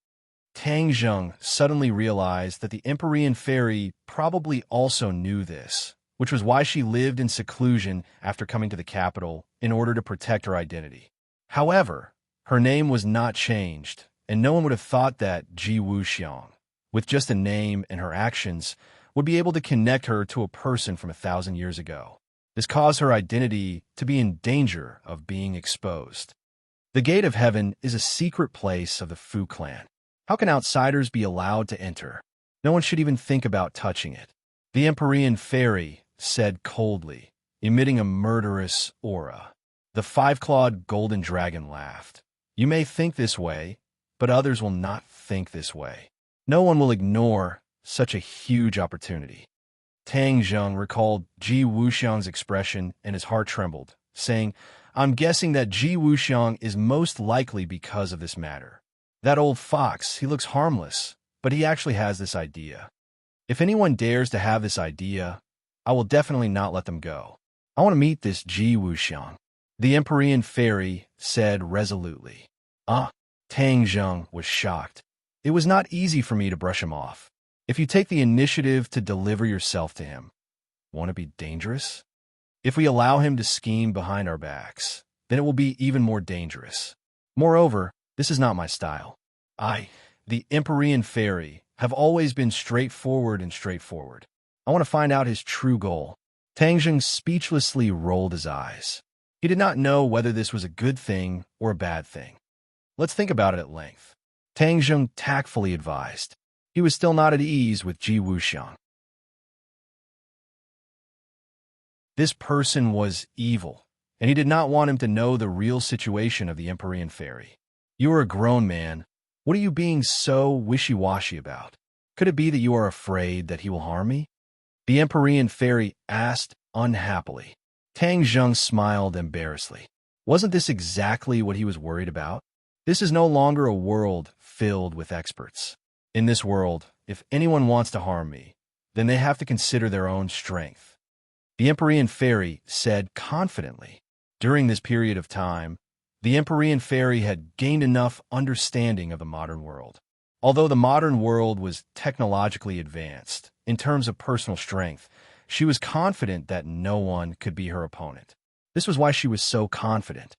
Tang Zheng suddenly realized that the Empyrean fairy probably also knew this, which was why she lived in seclusion after coming to the capital in order to protect her identity. However, her name was not changed, and no one would have thought that Ji Wuxiang, with just a name and her actions, would be able to connect her to a person from 1,000 years ago. This caused her identity to be in danger of being exposed. The Gate of Heaven is a secret place of the Fu clan. How can outsiders be allowed to enter? No one should even think about touching it. The Empyrean fairy said coldly, emitting a murderous aura. The five-clawed golden dragon laughed. You may think this way, but others will not think this way. No one will ignore such a huge opportunity. Tang Zheng recalled Ji Wuxiang's expression and his heart trembled, saying, I'm guessing that Ji Wuxiang is most likely because of this matter. That old fox, he looks harmless, but he actually has this idea. If anyone dares to have this idea, I will definitely not let them go. I want to meet this Ji Wuxiang. The Empyrean fairy said resolutely. Tang Zheng was shocked. It was not easy for me to brush him off. If you take the initiative to deliver yourself to him, won't it be dangerous? If we allow him to scheme behind our backs, then it will be even more dangerous. Moreover, this is not my style. I, the Empyrean fairy, have always been straightforward and straightforward. I want to find out his true goal. Tang Zheng speechlessly rolled his eyes. He did not know whether this was a good thing or a bad thing. Let's think about it at length. Tang Zheng tactfully advised. He was still not at ease with Ji Wuxiang. This person was evil, and he did not want him to know the real situation of the Empyrean fairy. You are a grown man. What are you being so wishy-washy about? Could it be that you are afraid that he will harm me? The Empyrean fairy asked unhappily. Tang Zheng smiled embarrassedly. Wasn't this exactly what he was worried about? This is no longer a world filled with experts. In this world, if anyone wants to harm me, then they have to consider their own strength. The Empyrean fairy said confidently. During this period of time, the Empyrean fairy had gained enough understanding of the modern world. Although the modern world was technologically advanced in terms of personal strength, she was confident that no one could be her opponent. This was why she was so confident.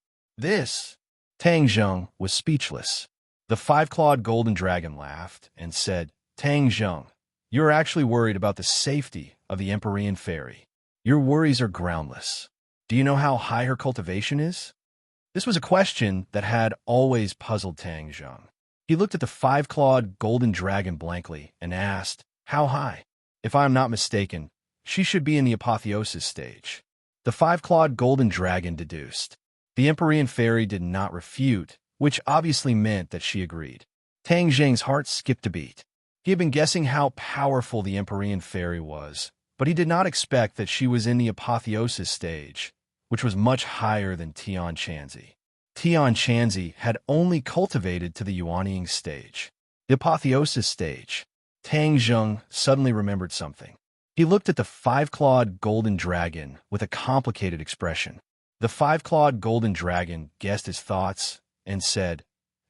Tang Zheng was speechless. The five-clawed golden dragon laughed and said, Tang Zheng, you're actually worried about the safety of the Empyrean fairy. Your worries are groundless. Do you know how high her cultivation is? This was a question that had always puzzled Tang Zheng. He looked at the five-clawed golden dragon blankly and asked, How high? If I am not mistaken, she should be in the apotheosis stage. The five-clawed golden dragon deduced. The Empyrean fairy did not refute, which obviously meant that she agreed. Tang Zheng's heart skipped a beat. He had been guessing how powerful the Empyrean fairy was, but he did not expect that she was in the apotheosis stage, which was much higher than Tian Chanzi. Tian Chanzi had only cultivated to the Yuanying stage. The apotheosis stage. Tang Zheng suddenly remembered something. He looked at the five-clawed golden dragon with a complicated expression. The five-clawed golden dragon guessed his thoughts and said,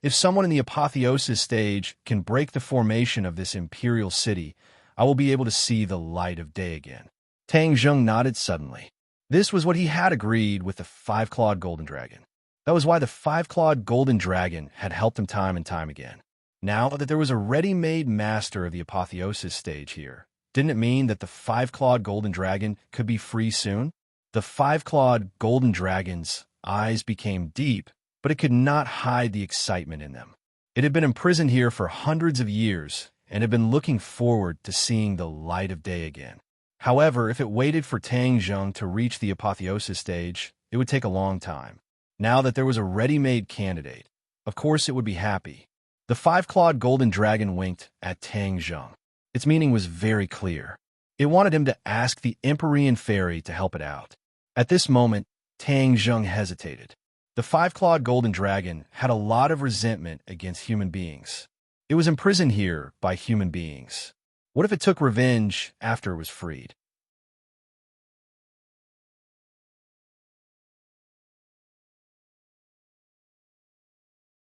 If someone in the apotheosis stage can break the formation of this imperial city, I will be able to see the light of day again. Tang Zheng nodded suddenly. This was what he had agreed with the five-clawed golden dragon. That was why the five-clawed golden dragon had helped him time and time again. Now that there was a ready-made master of the apotheosis stage here, didn't it mean that the five-clawed golden dragon could be free soon? The five-clawed golden dragon's eyes became deep, but it could not hide the excitement in them. It had been imprisoned here for hundreds of years and had been looking forward to seeing the light of day again. However, if it waited for Tang Zheng to reach the apotheosis stage, it would take a long time. Now that there was a ready-made candidate, of course it would be happy. The five-clawed golden dragon winked at Tang Zheng. Its meaning was very clear. It wanted him to ask the Empyrean fairy to help it out. At this moment, Tang Zheng hesitated. The five-clawed golden dragon had a lot of resentment against human beings. It was imprisoned here by human beings. What if it took revenge after it was freed?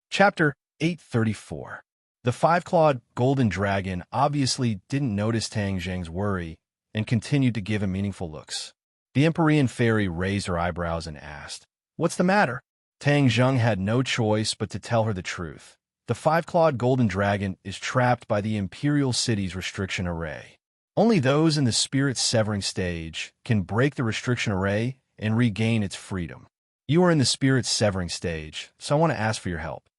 Chapter 834. The five-clawed golden dragon obviously didn't notice Tang Zheng's worry and continued to give him meaningful looks. The Empyrean fairy raised her eyebrows and asked, What's the matter? Tang Zheng had no choice but to tell her the truth. The five-clawed golden dragon is trapped by the Imperial City's restriction array. Only those in the spirit severing stage can break the restriction array and regain its freedom. You are in the spirit severing stage, so I want to ask for your help.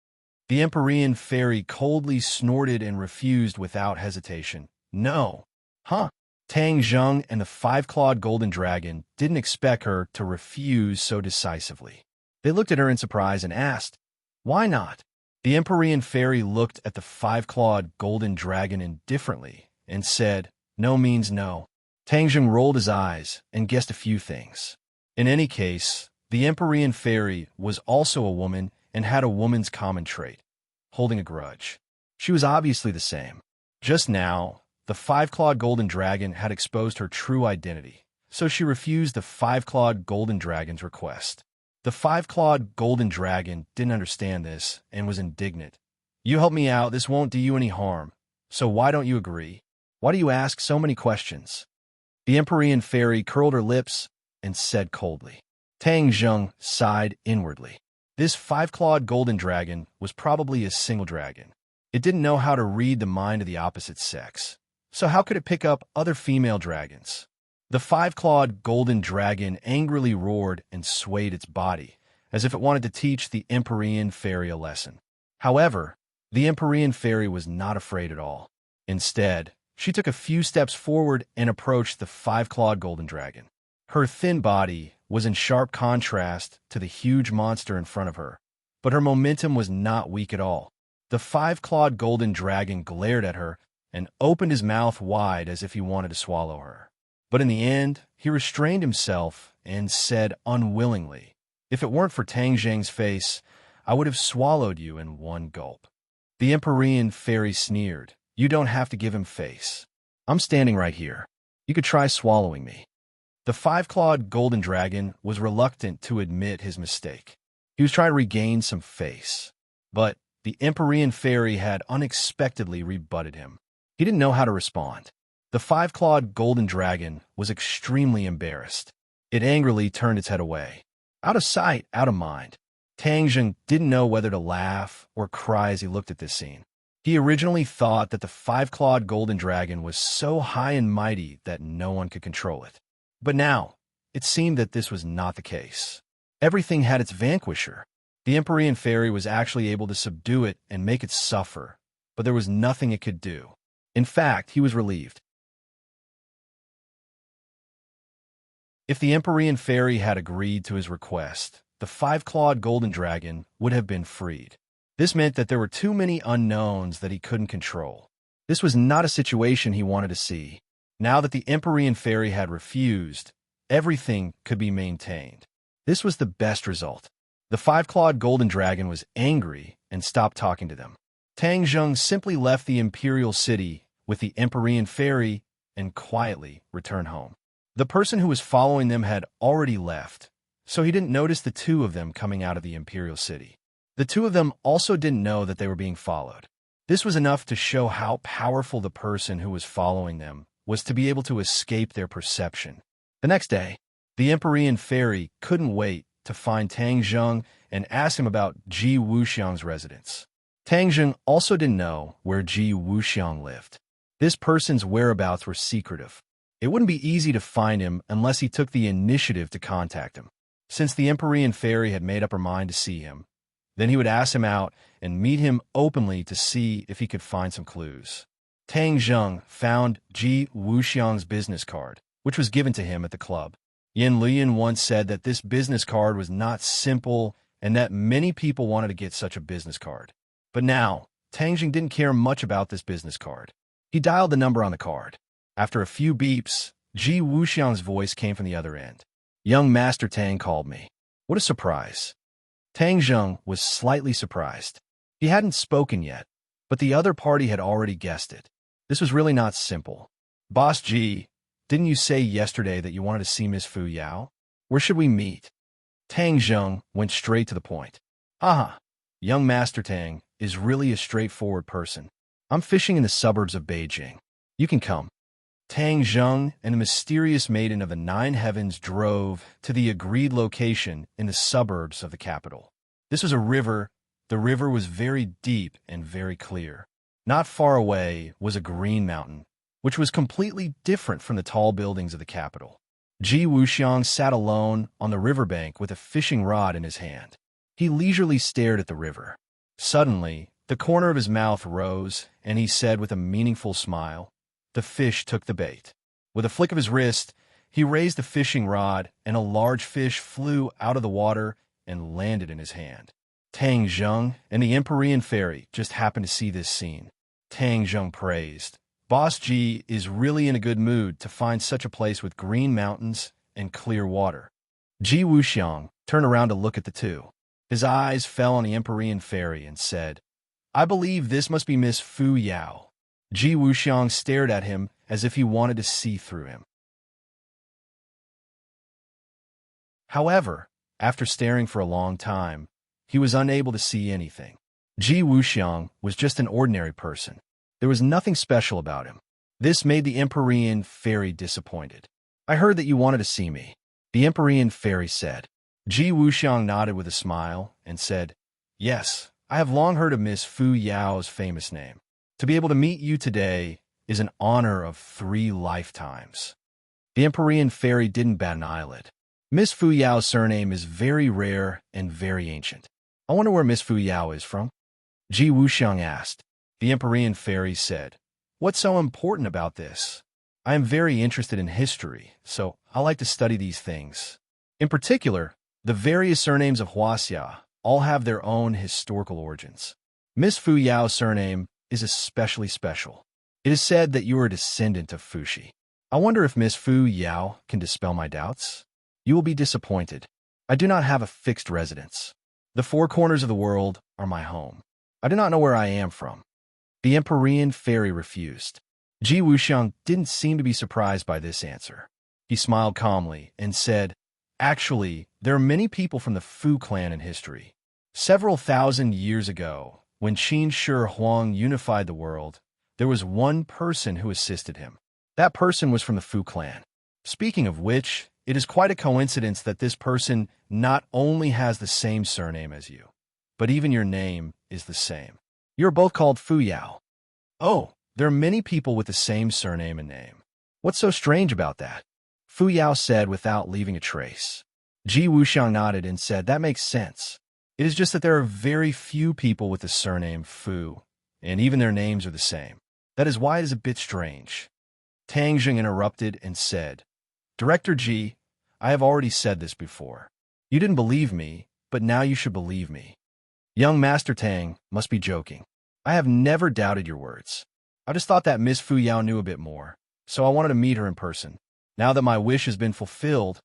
The Empyrean fairy coldly snorted and refused without hesitation. No. Huh? Tang Zheng and the five-clawed golden dragon didn't expect her to refuse so decisively. They looked at her in surprise and asked, "Why not?" The Empyrean fairy looked at the five-clawed golden dragon indifferently and said, "No means no." Tang Zheng rolled his eyes and guessed a few things. In any case, the Empyrean fairy was also a woman and had a woman's common trait, holding a grudge. She was obviously the same. Just now, the five-clawed golden dragon had exposed her true identity, so she refused the five-clawed golden dragon's request. The five-clawed golden dragon didn't understand this and was indignant. "You help me out, this won't do you any harm. So why don't you agree? Why do you ask so many questions?" The Empyrean fairy curled her lips and said coldly. Tang Zheng sighed inwardly. This five-clawed golden dragon was probably a single dragon. It didn't know how to read the mind of the opposite sex. So how could it pick up other female dragons? The five-clawed golden dragon angrily roared and swayed its body, as if it wanted to teach the Empyrean fairy a lesson. However, the Empyrean fairy was not afraid at all. Instead, she took a few steps forward and approached the five-clawed golden dragon. Her thin body was in sharp contrast to the huge monster in front of her, but her momentum was not weak at all. The five-clawed golden dragon glared at her and opened his mouth wide as if he wanted to swallow her. But in the end, he restrained himself and said unwillingly, "If it weren't for Tang Zheng's face, I would have swallowed you in one gulp." The Empyrean fairy sneered, "You don't have to give him face. I'm standing right here. You could try swallowing me." The five-clawed golden dragon was reluctant to admit his mistake. He was trying to regain some face. But the Empyrean fairy had unexpectedly rebutted him. He didn't know how to respond. The five-clawed golden dragon was extremely embarrassed. It angrily turned its head away. Out of sight, out of mind. Tang Zheng didn't know whether to laugh or cry as he looked at this scene. He originally thought that the five-clawed golden dragon was so high and mighty that no one could control it. But now, it seemed that this was not the case. Everything had its vanquisher. The Empyrean fairy was actually able to subdue it and make it suffer, but there was nothing it could do. In fact, he was relieved. If the Empyrean fairy had agreed to his request, the five-clawed golden dragon would have been freed. This meant that there were too many unknowns that he couldn't control. This was not a situation he wanted to see. Now that the Empyrean fairy had refused, everything could be maintained. This was the best result. The five-clawed golden dragon was angry and stopped talking to them. Tang Zheng simply left the Imperial City with the Empyrean fairy and quietly returned home. The person who was following them had already left, so he didn't notice the two of them coming out of the Imperial City. The two of them also didn't know that they were being followed. This was enough to show how powerful the person who was following them was to be able to escape their perception. The next day, the Empyrean fairy couldn't wait to find Tang Zheng and ask him about Ji Wuxiang's residence. Tang Zheng also didn't know where Ji Wuxiang lived. This person's whereabouts were secretive. It wouldn't be easy to find him unless he took the initiative to contact him. Since the Empyrean fairy had made up her mind to see him, then he would ask him out and meet him openly to see if he could find some clues. Tang Zheng found Ji Wuxiang's business card, which was given to him at the club. Yin Lian once said that this business card was not simple and that many people wanted to get such a business card. But now, Tang Zheng didn't care much about this business card. He dialed the number on the card. After a few beeps, Ji Wuxiang's voice came from the other end. "Young Master Tang called me." What a surprise. Tang Zheng was slightly surprised. He hadn't spoken yet, but the other party had already guessed it. This was really not simple. "Boss Ji, didn't you say yesterday that you wanted to see Miss Fu Yao? Where should we meet?" Tang Zheng went straight to the point. "Aha, young Master Tang is really a straightforward person. I'm fishing in the suburbs of Beijing. You can come." Tang Zheng and the mysterious maiden of the Nine Heavens drove to the agreed location in the suburbs of the capital. This was a river. The river was very deep and very clear. Not far away was a green mountain, which was completely different from the tall buildings of the capital. Ji Wuxiang sat alone on the riverbank with a fishing rod in his hand. He leisurely stared at the river. Suddenly, the corner of his mouth rose, and he said with a meaningful smile, "The fish took the bait." With a flick of his wrist, he raised the fishing rod, and a large fish flew out of the water and landed in his hand. Tang Zheng and the Empyrean Fairy just happened to see this scene. Tang Zheng praised, "Boss Ji is really in a good mood to find such a place with green mountains and clear water." Ji Wuxiang turned around to look at the two. His eyes fell on the Empyrean Fairy and said, "I believe this must be Miss Fu Yao." Ji Wuxiang stared at him as if he wanted to see through him. However, after staring for a long time, he was unable to see anything. Ji Wuxiang was just an ordinary person. There was nothing special about him. This made the Empyrean Fairy disappointed. "I heard that you wanted to see me," the Empyrean Fairy said. Ji Wuxiang nodded with a smile and said, "Yes, I have long heard of Miss Fu Yao's famous name. To be able to meet you today is an honor of 3 lifetimes." The Empyrean Fairy didn't bat an eyelid. Miss Fu Yao's surname is very rare and very ancient. "I wonder where Miss Fu Yao is from?" Ji Wuxiang asked. The Empyrean Fairy said, "What's so important about this? I am very interested in history, so I like to study these things. In particular, the various surnames of Huaxia all have their own historical origins. Miss Fu Yao's surname is especially special. It is said that you are a descendant of Fuxi. I wonder if Miss Fu Yao can dispel my doubts? You will be disappointed. I do not have a fixed residence. The 4 corners of the world are my home. I do not know where I am from." The Empyrean Fairy refused. Ji Wuxiang didn't seem to be surprised by this answer. He smiled calmly and said, "Actually, there are many people from the Fu clan in history. Several thousand years ago, when Qin Shi Huang unified the world, there was one person who assisted him. That person was from the Fu clan. Speaking of which, it is quite a coincidence that this person not only has the same surname as you, but even your name is the same. You're both called Fu Yao." "Oh, there are many people with the same surname and name. What's so strange about that?" Fu Yao said without leaving a trace. Ji Wuxiang nodded and said, "That makes sense. It is just that there are very few people with the surname Fu, and even their names are the same. That is why it is a bit strange." Tang Zheng interrupted and said, "Director Ji, I have already said this before. You didn't believe me, but now you should believe me. Young Master Tang must be joking. I have never doubted your words. I just thought that Miss Fu Yao knew a bit more, so I wanted to meet her in person. Now that my wish has been fulfilled,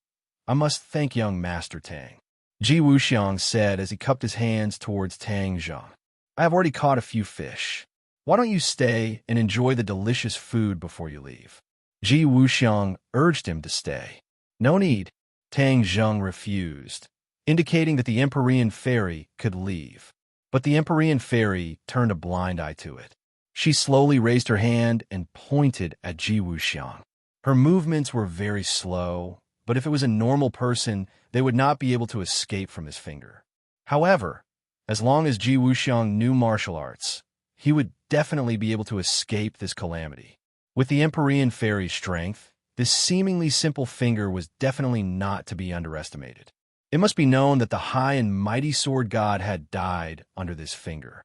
I must thank young Master Tang." Ji Wuxiang said as he cupped his hands towards Tang Zheng. "I have already caught a few fish. Why don't you stay and enjoy the delicious food before you leave?" Ji Wuxiang urged him to stay. "No need." Tang Zheng refused, indicating that the Empyrean Fairy could leave. But the Empyrean Fairy turned a blind eye to it. She slowly raised her hand and pointed at Ji Wuxiang. Her movements were very slow, but if it was a normal person, they would not be able to escape from his finger. However, as long as Ji Wuxiang knew martial arts, he would definitely be able to escape this calamity. With the Empyrean Fairy's strength, this seemingly simple finger was definitely not to be underestimated. It must be known that the high and mighty sword god had died under this finger.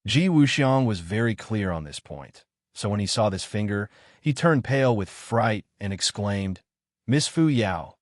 Ji Wuxiang was very clear on this point, so when he saw this finger, he turned pale with fright and exclaimed, "Miss Fu Yao,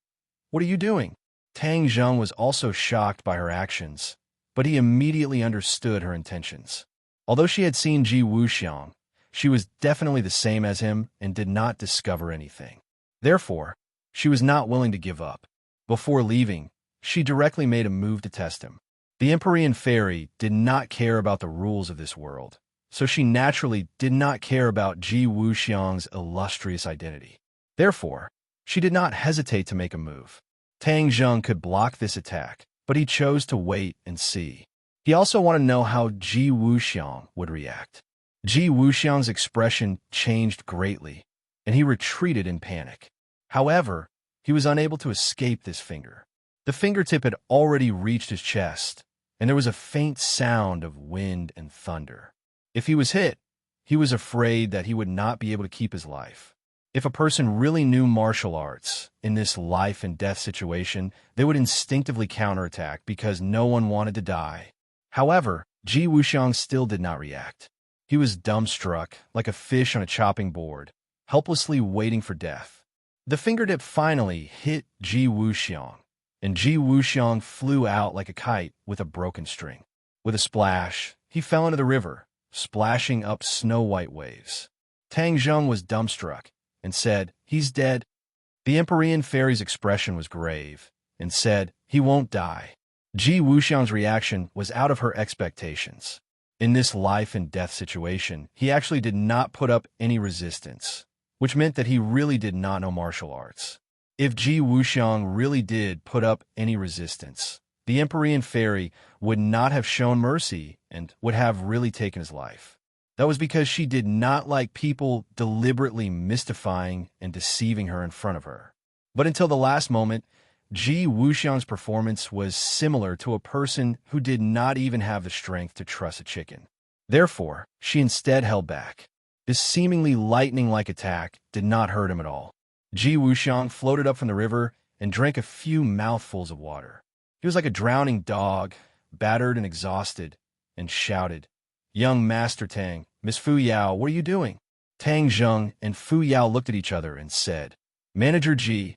what are you doing?" Tang Zheng was also shocked by her actions, but he immediately understood her intentions. Although she had seen Ji Wuxiang, she was definitely the same as him and did not discover anything. Therefore, she was not willing to give up. Before leaving, she directly made a move to test him. The Empyrean Fairy did not care about the rules of this world, so she naturally did not care about Ji Wuxiang's illustrious identity. Therefore, she did not hesitate to make a move. Tang Zheng could block this attack, but he chose to wait and see. He also wanted to know how Ji Wuxiang would react. Ji Wuxiang's expression changed greatly, and he retreated in panic. However, he was unable to escape this finger. The fingertip had already reached his chest, and there was a faint sound of wind and thunder. If he was hit, he was afraid that he would not be able to keep his life. If a person really knew martial arts in this life and death situation, they would instinctively counterattack because no one wanted to die. However, Ji Wuxiang still did not react. He was dumbstruck, like a fish on a chopping board, helplessly waiting for death. The fingertip finally hit Ji Wuxiang, and Ji Wuxiang flew out like a kite with a broken string. With a splash, he fell into the river, splashing up snow-white waves. Tang Zheng was dumbstruck and said, "He's dead." The Empyrean fairy's expression was grave and said, "He won't die." Ji Wuxiang's reaction was out of her expectations. In this life and death situation, he actually did not put up any resistance, which meant that he really did not know martial arts. If Ji Wuxiang really did put up any resistance, the Empyrean fairy would not have shown mercy and would have really taken his life. That was because she did not like people deliberately mystifying and deceiving her in front of her. But until the last moment, Ji Wuxiang's performance was similar to a person who did not even have the strength to truss a chicken. Therefore, she instead held back. This seemingly lightning-like attack did not hurt him at all. Ji Wuxiang floated up from the river and drank a few mouthfuls of water. He was like a drowning dog, battered and exhausted, and shouted, "Young Master Tang, Miss Fu Yao, what are you doing?" Tang Zheng and Fu Yao looked at each other and said, "Manager Ji,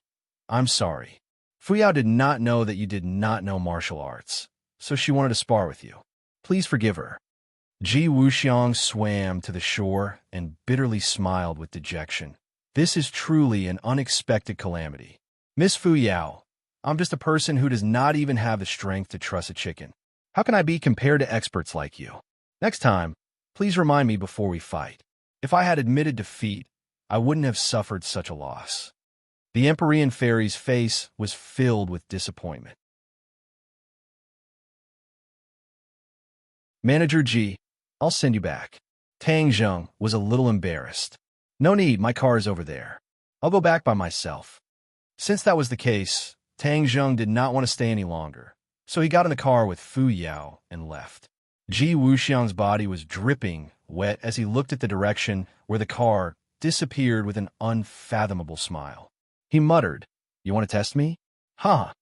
I'm sorry. Fu Yao did not know that you did not know martial arts, so she wanted to spar with you. Please forgive her." Ji Wuxiang swam to the shore and bitterly smiled with dejection. This is truly an unexpected calamity. Miss Fu Yao, I'm just a person who does not even have the strength to truss a chicken. How can I be compared to experts like you? Next time, please remind me before we fight. If I had admitted defeat, I wouldn't have suffered such a loss. The Empyrean fairy's face was filled with disappointment. Manager Ji, I'll send you back. Tang Zheng was a little embarrassed. No need, my car is over there. I'll go back by myself. Since that was the case, Tang Zheng did not want to stay any longer, so he got in the car with Fu Yao and left. Ji Wuxiang's body was dripping wet as he looked at the direction where the car disappeared with an unfathomable smile. He muttered, "You want to test me? Huh."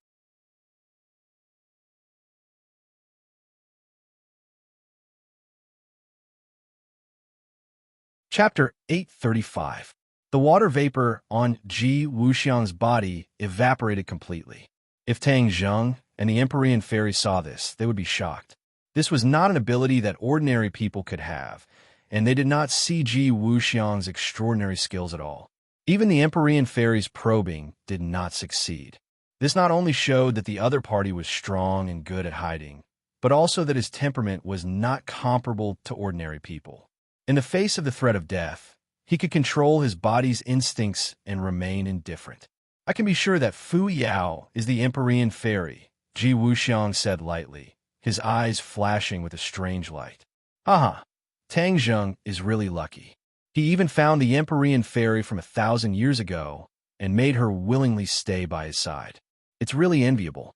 Chapter 835. The water vapor on Ji Wuxiang's body evaporated completely. If Tang Zheng and the Empyrean fairy saw this, they would be shocked. This was not an ability that ordinary people could have, and they did not see Ji Wuxiang's extraordinary skills at all. Even the Empyrean fairy's probing did not succeed. This not only showed that the other party was strong and good at hiding, but also that his temperament was not comparable to ordinary people. In the face of the threat of death, he could control his body's instincts and remain indifferent. "I can be sure that Fu Yao is the Empyrean fairy," Ji Wuxiang said lightly, his eyes flashing with a strange light. "Haha, Tang Zheng is really lucky. He even found the Empyrean fairy from 1,000 years ago and made her willingly stay by his side. It's really enviable."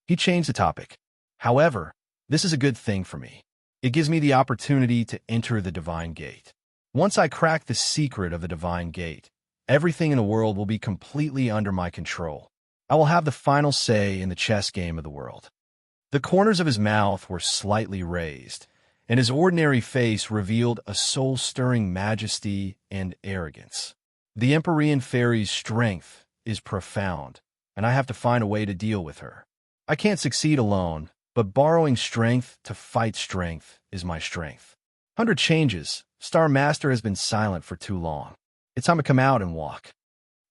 He changed the topic. "However, this is a good thing for me. It gives me the opportunity to enter the Divine Gate. Once I crack the secret of the Divine Gate, everything in the world will be completely under my control. I will have the final say in the chess game of the world." The corners of his mouth were slightly raised, and his ordinary face revealed a soul-stirring majesty and arrogance. "The Empyrean fairy's strength is profound, and I have to find a way to deal with her. I can't succeed alone, but borrowing strength to fight strength is my strength. 100 changes. Star Master has been silent for too long. It's time to come out and walk."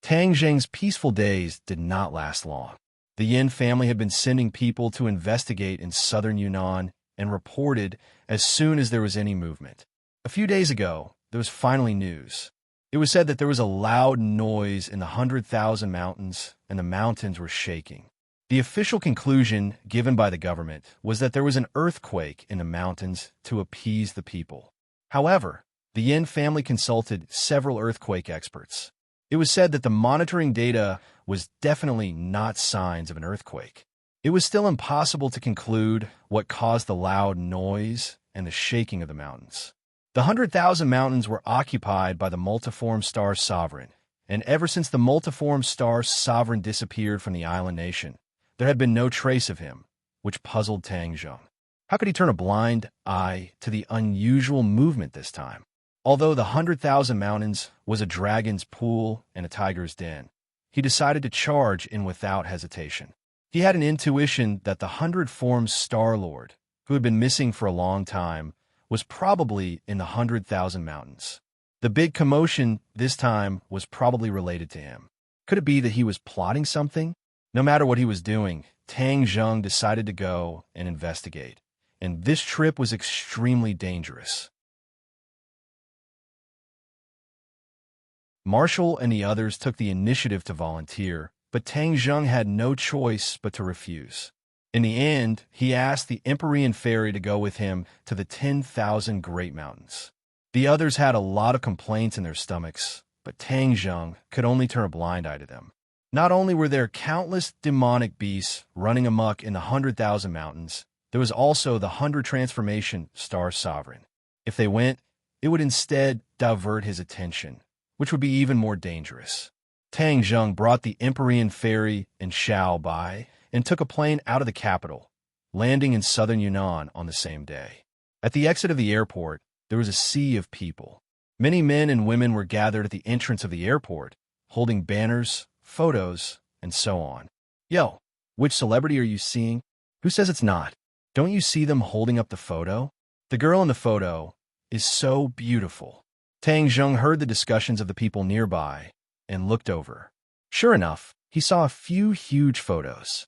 Tang Zheng's peaceful days did not last long. The Yin family had been sending people to investigate in southern Yunnan and reported as soon as there was any movement. A few days ago, there was finally news. It was said that there was a loud noise in the 100,000 mountains, and the mountains were shaking. The official conclusion given by the government was that there was an earthquake in the mountains to appease the people. However, the Yin family consulted several earthquake experts. It was said that the monitoring data was definitely not signs of an earthquake. It was still impossible to conclude what caused the loud noise and the shaking of the mountains. The 100,000 mountains were occupied by the multiform star sovereign, and ever since the multiform star sovereign disappeared from the island nation, there had been no trace of him, which puzzled Tang Zheng. How could he turn a blind eye to the unusual movement this time? Although the 100,000 mountains was a dragon's pool and a tiger's den, he decided to charge in without hesitation. He had an intuition that the 100-formed Star Lord, who had been missing for a long time, was probably in the 100,000 mountains. The big commotion this time was probably related to him. Could it be that he was plotting something? No matter what he was doing, Tang Zheng decided to go and investigate, and this trip was extremely dangerous. Marshall and the others took the initiative to volunteer, but Tang Zheng had no choice but to refuse. In the end, he asked the Empyrean Fairy to go with him to the 10,000 Great Mountains. The others had a lot of complaints in their stomachs, but Tang Zheng could only turn a blind eye to them. Not only were there countless demonic beasts running amok in the 100,000 mountains, there was also the 100 Transformation Star Sovereign. If they went, it would instead divert his attention, which would be even more dangerous. Tang Zheng brought the Empyrean Fairy and Xiao Bai and took a plane out of the capital, landing in southern Yunnan on the same day. At the exit of the airport, there was a sea of people. Many men and women were gathered at the entrance of the airport, holding banners, photos, and so on. Yo, which celebrity are you seeing? Who says it's not? Don't you see them holding up the photo? The girl in the photo is so beautiful. Tang Zheng heard the discussions of the people nearby and looked over. Sure enough, he saw a few huge photos.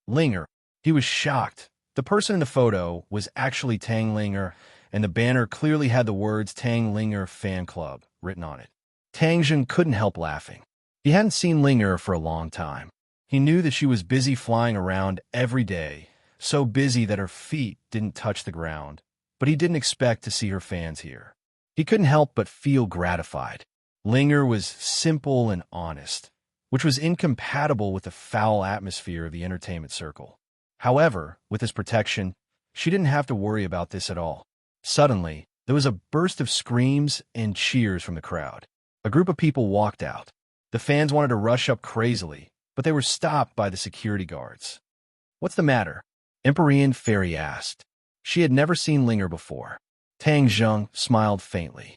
Linger. He was shocked. The person in the photo was actually Tang Linger, and the banner clearly had the words Tang Linger Fan Club written on it. Tang Zheng couldn't help laughing. He hadn't seen Linger for a long time. He knew that she was busy flying around every day, so busy that her feet didn't touch the ground, but he didn't expect to see her fans here. He couldn't help but feel gratified. Linger was simple and honest, which was incompatible with the foul atmosphere of the entertainment circle. However, with his protection, she didn't have to worry about this at all. Suddenly, there was a burst of screams and cheers from the crowd. A group of people walked out. The fans wanted to rush up crazily, but they were stopped by the security guards. "What's the matter?" Empyrean Fairy asked. She had never seen Linger before. Tang Zheng smiled faintly.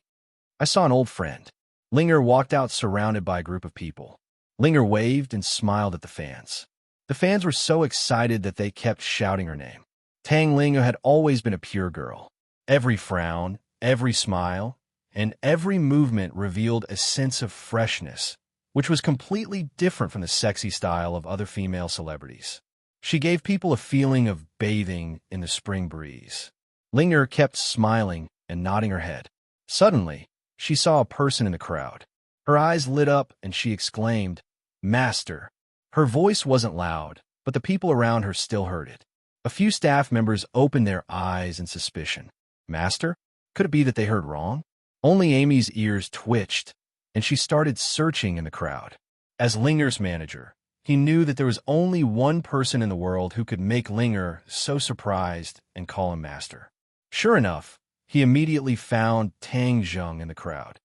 "I saw an old friend." Linger walked out surrounded by a group of people. Linger waved and smiled at the fans. The fans were so excited that they kept shouting her name. Tang Linger had always been a pure girl. Every frown, every smile, and every movement revealed a sense of freshness, which was completely different from the sexy style of other female celebrities. She gave people a feeling of bathing in the spring breeze. Linger kept smiling and nodding her head. Suddenly, she saw a person in the crowd. Her eyes lit up and she exclaimed, "Master." Her voice wasn't loud, but the people around her still heard it. A few staff members opened their eyes in suspicion. Master? Could it be that they heard wrong? Only Amy's ears twitched, and she started searching in the crowd. As Linger's manager, he knew that there was only one person in the world who could make Linger so surprised and call him master. Sure enough, he immediately found Tang Zheng in the crowd.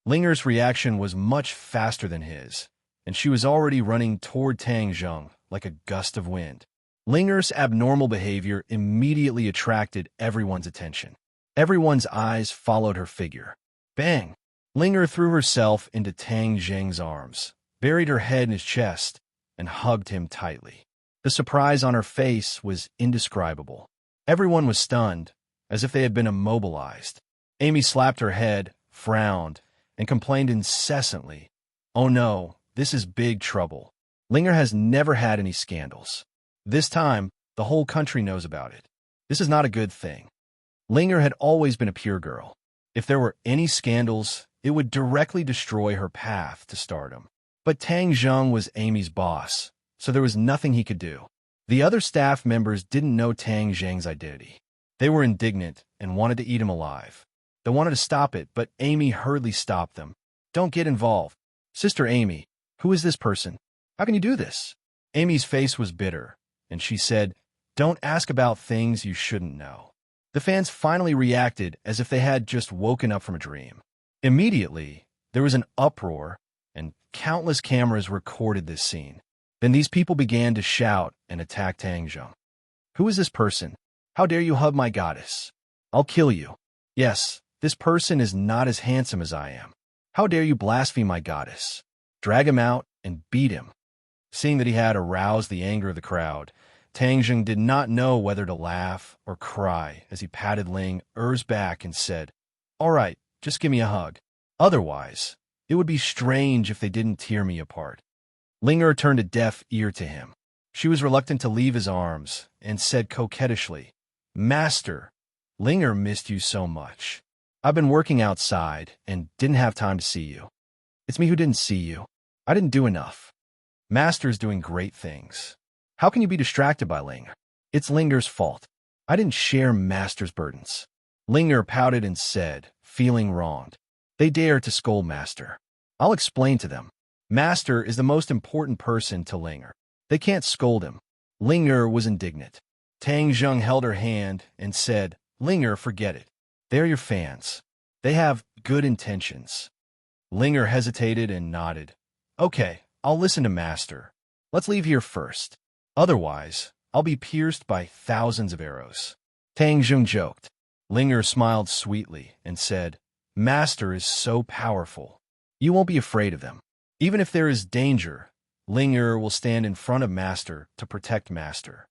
Linger's reaction was much faster than his, and she was already running toward Tang Zheng like a gust of wind. Linger's abnormal behavior immediately attracted everyone's attention. Everyone's eyes followed her figure. Bang! Linger threw herself into Tang Zheng's arms, buried her head in his chest, and hugged him tightly. The surprise on her face was indescribable. Everyone was stunned, as if they had been immobilized. Amy slapped her head, frowned, and complained incessantly. "Oh no, this is big trouble. Linger has never had any scandals. This time, the whole country knows about it. This is not a good thing." Linger had always been a pure girl. If there were any scandals, it would directly destroy her path to stardom. But Tang Zheng was Amy's boss, so there was nothing he could do. The other staff members didn't know Tang Zheng's identity. They were indignant and wanted to eat him alive. They wanted to stop it, but Amy hurriedly stopped them. "Don't get involved. Sister Amy, Who is this person? How can you do this? Amy's face was bitter, and she said, "Don't ask about things you shouldn't know." The fans finally reacted as if they had just woken up from a dream. Immediately, there was an uproar, and countless cameras recorded this scene. Then these people began to shout and attack Tang Zheng. Who is this person? How dare you hug my goddess? I'll kill you. Yes, this person is not as handsome as I am. How dare you blaspheme my goddess? Drag him out and beat him. Seeing that he had aroused the anger of the crowd, Tang Zheng did not know whether to laugh or cry as he patted Ling Er's back and said, "All right, just give me a hug. Otherwise, it would be strange if they didn't tear me apart." Ling Er turned a deaf ear to him. She was reluctant to leave his arms and said coquettishly, "Master, Ling Er missed you so much. I've been working outside and didn't have time to see you." "It's me who didn't see you. I didn't do enough. Master's doing great things. How can you be distracted by Ling Er? It's Ling Er's fault. I didn't share Master's burdens." Ling Er pouted and said, feeling wronged, "They dare to scold Master. I'll explain to them. Master is the most important person to Ling Er. They can't scold him." Ling Er was indignant. Tang Zheng held her hand and said, "Ling Er, forget it. They're your fans. They have good intentions." Ling Er hesitated and nodded. "Okay, I'll listen to Master. Let's leave here first. Otherwise, I'll be pierced by thousands of arrows." Tang Zheng joked. Ling Er smiled sweetly and said, "Master is so powerful. You won't be afraid of them. Even if there is danger, Ling Er will stand in front of Master to protect Master."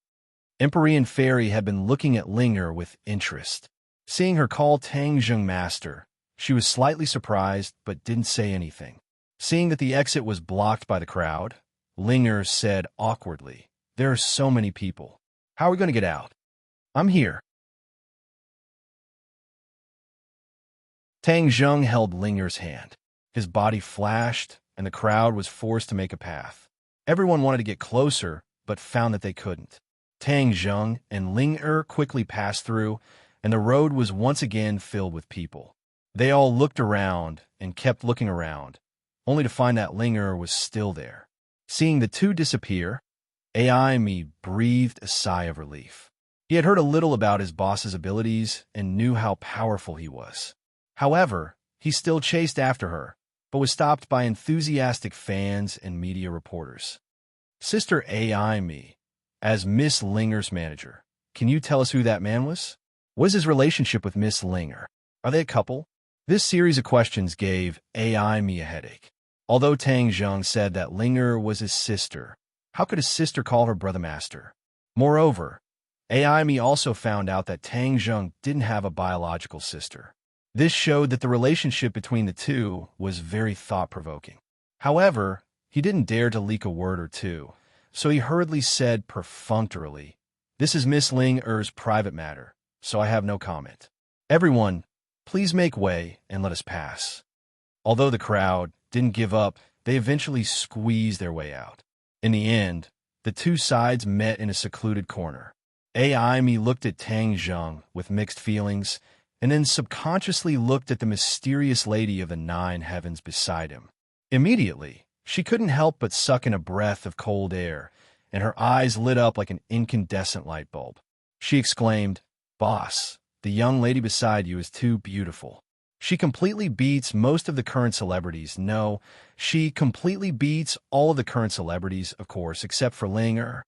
Empyrean Fairy had been looking at Ling Er with interest. Seeing her call Tang Zheng Master, she was slightly surprised but didn't say anything. Seeing that the exit was blocked by the crowd, Ling Er said awkwardly, "There are so many people. How are we going to get out?" "I'm here." Tang Zheng held Ling Er's hand. His body flashed, and the crowd was forced to make a path. Everyone wanted to get closer, but found that they couldn't. Tang Zheng and Ling Er quickly passed through, and the road was once again filled with people. They all looked around and kept looking around, only to find that Ling Er was still there. Seeing the two disappear, AI breathed a sigh of relief. He had heard a little about his boss's abilities and knew how powerful he was. However, he still chased after her, but was stopped by enthusiastic fans and media reporters. "Sister AI, as Miss Ling Er's manager, can you tell us who that man was? What is his relationship with Miss Ling Er? Are they a couple?" This series of questions gave AI a headache. Although Tang Zheng said that Ling Er was his sister, how could his sister call her brother Master? Moreover, AI also found out that Tang Zheng didn't have a biological sister. This showed that the relationship between the two was very thought-provoking. However, he didn't dare to leak a word or two, so he hurriedly said perfunctorily, "This is Miss Ling Er's private matter, so I have no comment. Everyone, please make way and let us pass." Although the crowd didn't give up, they eventually squeezed their way out. In the end, the two sides met in a secluded corner. AI looked at Tang Zheng with mixed feelings, and then subconsciously looked at the mysterious lady of the 9 heavens beside him. Immediately, she couldn't help but suck in a breath of cold air, and her eyes lit up like an incandescent light bulb. She exclaimed, "Boss, the young lady beside you is too beautiful. She completely beats most of the current celebrities. No, she completely beats all of the current celebrities, of course, except for Ling Er."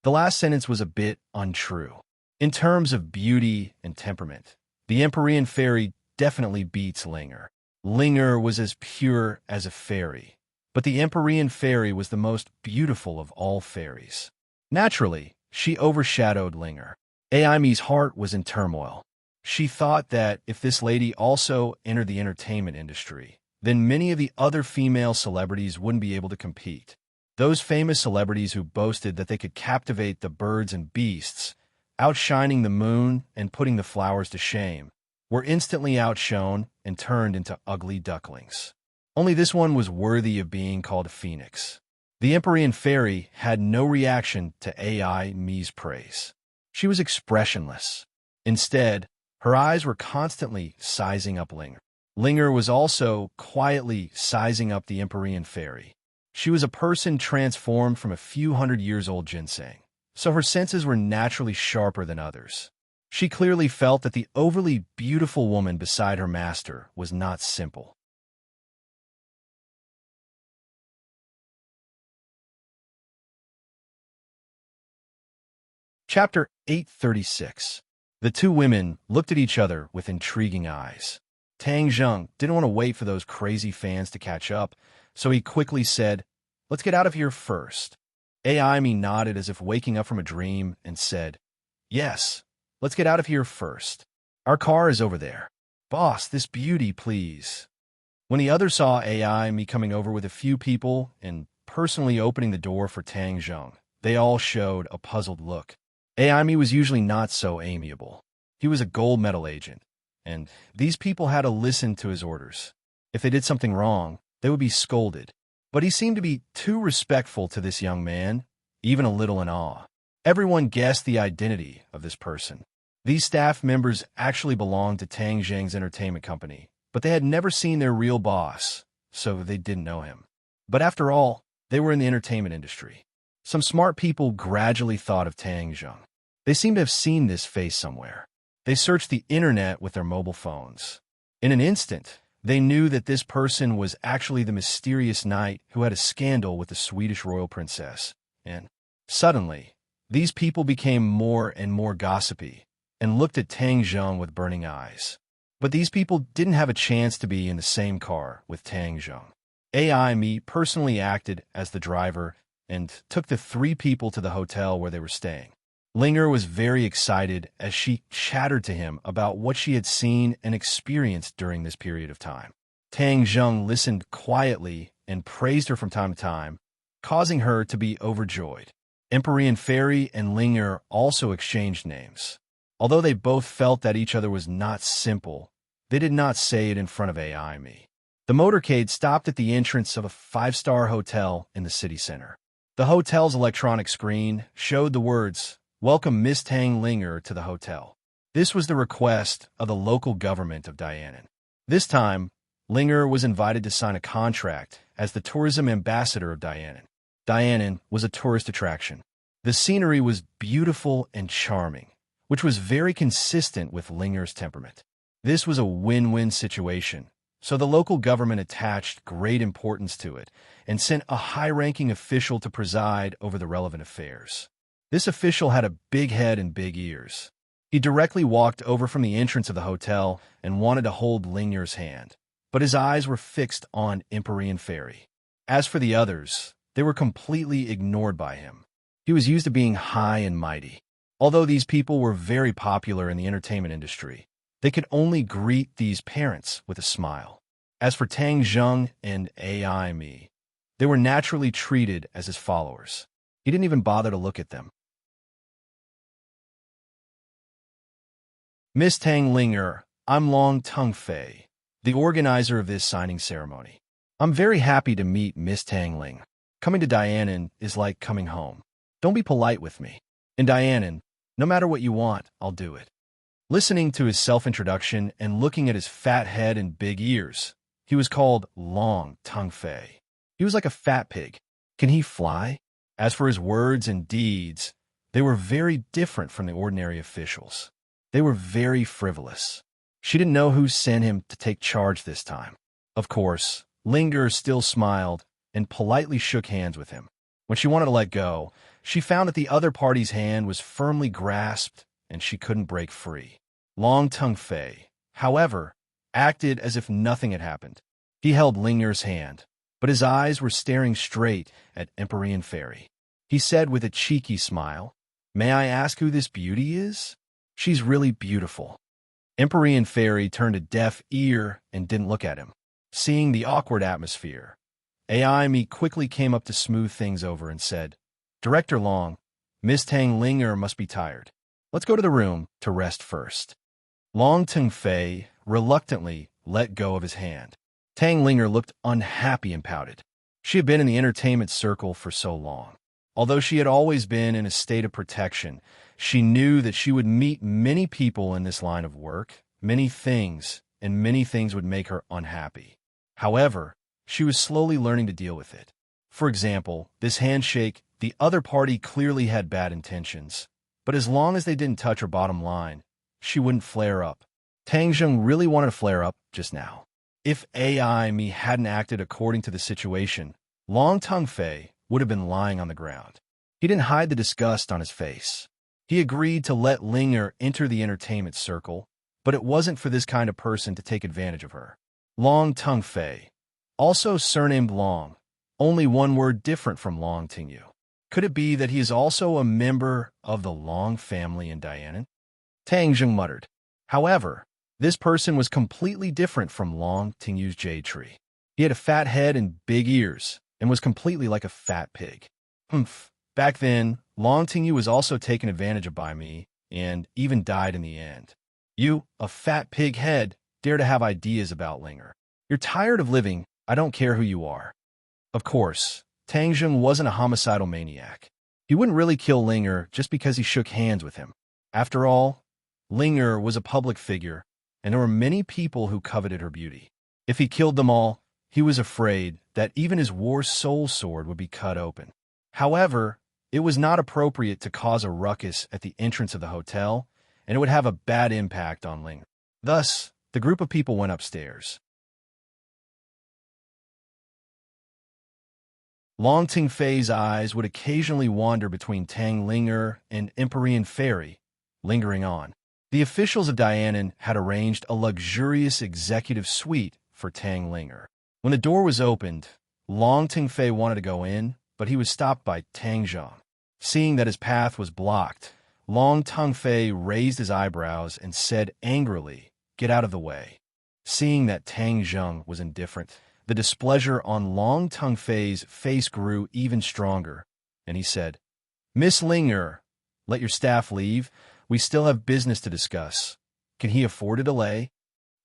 The last sentence was a bit untrue. In terms of beauty and temperament, the Empyrean Fairy definitely beats Ling Er. Ling Er was as pure as a fairy, but the Empyrean Fairy was the most beautiful of all fairies. Naturally, she overshadowed Ling Er. Aime's heart was in turmoil. She thought that if this lady also entered the entertainment industry, then many of the other female celebrities wouldn't be able to compete. Those famous celebrities who boasted that they could captivate the birds and beasts, outshining the moon and putting the flowers to shame, were instantly outshone and turned into ugly ducklings. Only this one was worthy of being called a phoenix. The Empyrean Fairy had no reaction to Aime's praise. She was expressionless. Instead, her eyes were constantly sizing up Ling Er. Ling Er was also quietly sizing up the Empyrean Fairy. She was a person transformed from a few hundred-years-old ginseng, so her senses were naturally sharper than others. She clearly felt that the overly beautiful woman beside her master was not simple. Chapter 836. The two women looked at each other with intriguing eyes. Tang Zheng didn't want to wait for those crazy fans to catch up, so he quickly said, "Let's get out of here first." Aimi nodded as if waking up from a dream and said, "Yes, let's get out of here first. Our car is over there. Boss, this beauty, please." When the others saw Aimi coming over with a few people and personally opening the door for Tang Zheng, they all showed a puzzled look. Aimi was usually not so amiable. He was a gold medal agent, and these people had to listen to his orders. If they did something wrong, they would be scolded. But he seemed to be too respectful to this young man, even a little in awe. Everyone guessed the identity of this person. These staff members actually belonged to Tang Zheng's entertainment company, but they had never seen their real boss, so they didn't know him. But after all, they were in the entertainment industry. Some smart people gradually thought of Tang Zheng. They seemed to have seen this face somewhere. They searched the internet with their mobile phones. In an instant, they knew that this person was actually the mysterious knight who had a scandal with the Swedish royal princess. And suddenly, these people became more and more gossipy and looked at Tang Zheng with burning eyes. But these people didn't have a chance to be in the same car with Tang Zheng. Aimi personally acted as the driver and took the three people to the hotel where they were staying. Linger was very excited as she chattered to him about what she had seen and experienced during this period of time. Tang Zheng listened quietly and praised her from time to time, causing her to be overjoyed. Empyrean Fairy and Linger also exchanged names. Although they both felt that each other was not simple, they did not say it in front of Aimi. The motorcade stopped at the entrance of a five-star hotel in the city center. The hotel's electronic screen showed the words, "Welcome Miss Tang Linger to the hotel." This was the request of the local government of Dianan. This time, Linger was invited to sign a contract as the tourism ambassador of Dianan. Dianan was a tourist attraction. The scenery was beautiful and charming, which was very consistent with Linger's temperament. This was a win-win situation, so the local government attached great importance to it and sent a high-ranking official to preside over the relevant affairs. This official had a big head and big ears. He directly walked over from the entrance of the hotel and wanted to hold Linger's hand, but his eyes were fixed on Empyrean Fairy. As for the others, they were completely ignored by him. He was used to being high and mighty. Although these people were very popular in the entertainment industry, they could only greet these parents with a smile. As for Tang Zheng and Aimi, they were naturally treated as his followers. He didn't even bother to look at them. Miss Tang Linger, I'm Long Tung Fei, the organizer of this signing ceremony. I'm very happy to meet Miss Tang Ling. Coming to Dianan is like coming home. Don't be polite with me. In Dianan, no matter what you want, I'll do it. Listening to his self-introduction and looking at his fat head and big ears, he was called Long Tung Fei. He was like a fat pig. Can he fly? As for his words and deeds, they were very different from the ordinary officials. They were very frivolous. She didn't know who sent him to take charge this time. Of course, Linger still smiled and politely shook hands with him. When she wanted to let go, she found that the other party's hand was firmly grasped and she couldn't break free. Long Tung Fei, however, acted as if nothing had happened. He held Linger's hand, but his eyes were staring straight at Empyrean Fairy. He said with a cheeky smile, "May I ask who this beauty is? She's really beautiful." Empyrean Fairy turned a deaf ear and didn't look at him. Seeing the awkward atmosphere, Aimi quickly came up to smooth things over and said, "Director Long, Miss Tang Linger must be tired. Let's go to the room to rest first." Long Tung Fei reluctantly let go of his hand. Tang Linger looked unhappy and pouted. She had been in the entertainment circle for so long. Although she had always been in a state of protection, she knew that she would meet many people in this line of work, many things, and many things would make her unhappy. However, she was slowly learning to deal with it. For example, this handshake, the other party clearly had bad intentions. But as long as they didn't touch her bottom line, she wouldn't flare up. Tang Zheng really wanted to flare up just now. If AI me hadn't acted according to the situation, Long Tongue Fei would have been lying on the ground. He didn't hide the disgust on his face. He agreed to let Linger enter the entertainment circle, but it wasn't for this kind of person to take advantage of her. Long Tongue Fei, also surnamed Long, only one word different from Long Tingyu. Could it be that he is also a member of the Long family in Dianan? Tang Zheng muttered. However, this person was completely different from Long Tingyu's jade tree. He had a fat head and big ears, and was completely like a fat pig. Humph. Back then, Long Tingyu was also taken advantage of by me, and even died in the end. You, a fat pig head, dare to have ideas about Linger. You're tired of living, I don't care who you are. Of course, Tang Zheng wasn't a homicidal maniac. He wouldn't really kill Linger just because he shook hands with him. After all, Linger was a public figure, and there were many people who coveted her beauty. If he killed them all, he was afraid that even his war soul sword would be cut open. However, it was not appropriate to cause a ruckus at the entrance of the hotel, and it would have a bad impact on Linger. Thus, the group of people went upstairs. Long Ting Fei's eyes would occasionally wander between Tang Linger and Empyrean Fairy, lingering on. The officials of Dianan had arranged a luxurious executive suite for Tang Linger. When the door was opened, Long Ting Fei wanted to go in, but he was stopped by Tang Zheng. Seeing that his path was blocked, Long Tongue Fei raised his eyebrows and said angrily, "Get out of the way." Seeing that Tang Zheng was indifferent, the displeasure on Long Tongue Fei's face grew even stronger, and he said, "Miss Linger, let your staff leave. We still have business to discuss. Can he afford a delay?"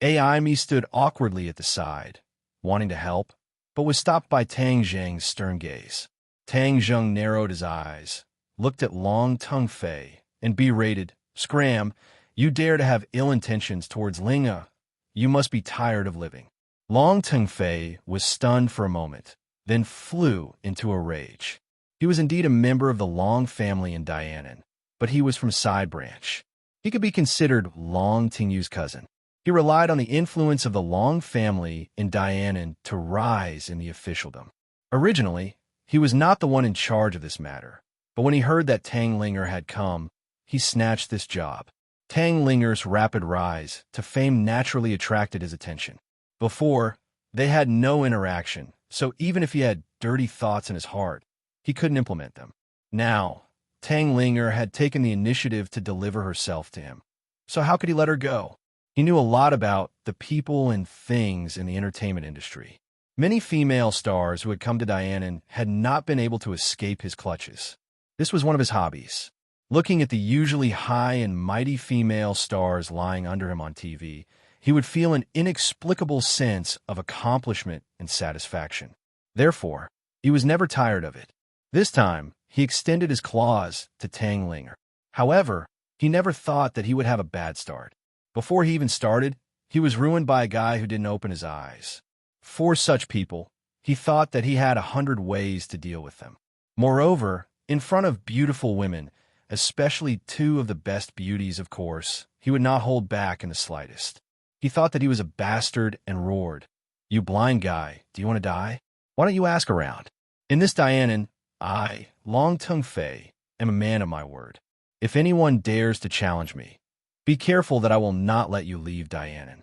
AI Me stood awkwardly at the side, wanting to help, but was stopped by Tang Zheng's stern gaze. Tang Zheng narrowed his eyes, looked at Long Tongue Fei, and berated, "Scram, you dare to have ill intentions towards Linga. You must be tired of living." Long Tongue Fei was stunned for a moment, then flew into a rage. He was indeed a member of the Long family in Dianan, but he was from Side Branch. He could be considered Long Tingyu's cousin. He relied on the influence of the Long family in Dianan to rise in the officialdom. Originally, he was not the one in charge of this matter, but when he heard that Tang Linger had come, he snatched this job. Tang Linger's rapid rise to fame naturally attracted his attention. Before, they had no interaction, so even if he had dirty thoughts in his heart, he couldn't implement them. Now, Tang Linger had taken the initiative to deliver herself to him. So how could he let her go? He knew a lot about the people and things in the entertainment industry. Many female stars who had come to Dianan had not been able to escape his clutches. This was one of his hobbies. Looking at the usually high and mighty female stars lying under him on TV, he would feel an inexplicable sense of accomplishment and satisfaction. Therefore, he was never tired of it. This time, he extended his claws to Tang Linger. However, he never thought that he would have a bad start. Before he even started, he was ruined by a guy who didn't open his eyes. For such people, he thought that he had 100 ways to deal with them. Moreover, in front of beautiful women, especially two of the best beauties, of course, he would not hold back in the slightest. He thought that he was a bastard and roared, "You blind guy, do you want to die? Why don't you ask around?" In this Dianan, I, Long Tongue Fei, am a man of my word. If anyone dares to challenge me, be careful that I will not let you leave Dianan.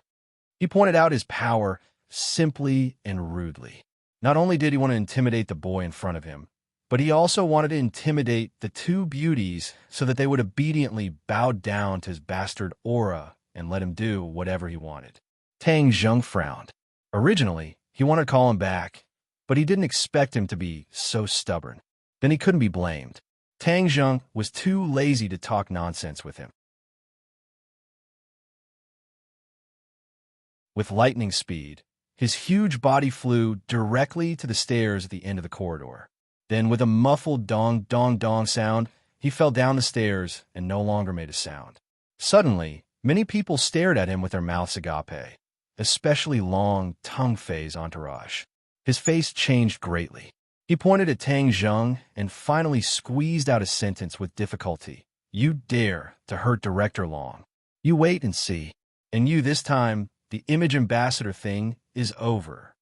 He pointed out his power simply and rudely. Not only did he want to intimidate the boy in front of him, but he also wanted to intimidate the two beauties so that they would obediently bow down to his bastard aura and let him do whatever he wanted. Tang Zheng frowned. Originally, he wanted to call him back, but he didn't expect him to be so stubborn. Then he couldn't be blamed. Tang Zheng was too lazy to talk nonsense with him. With lightning speed, his huge body flew directly to the stairs at the end of the corridor. Then, with a muffled dong-dong-dong sound, he fell down the stairs and no longer made a sound. Suddenly, many people stared at him with their mouths agape, especially Long Tongue Fei's entourage. His face changed greatly. He pointed at Tang Zheng and finally squeezed out a sentence with difficulty. You dare to hurt Director Long. You wait and see. And you, this time, the image ambassador thing is over.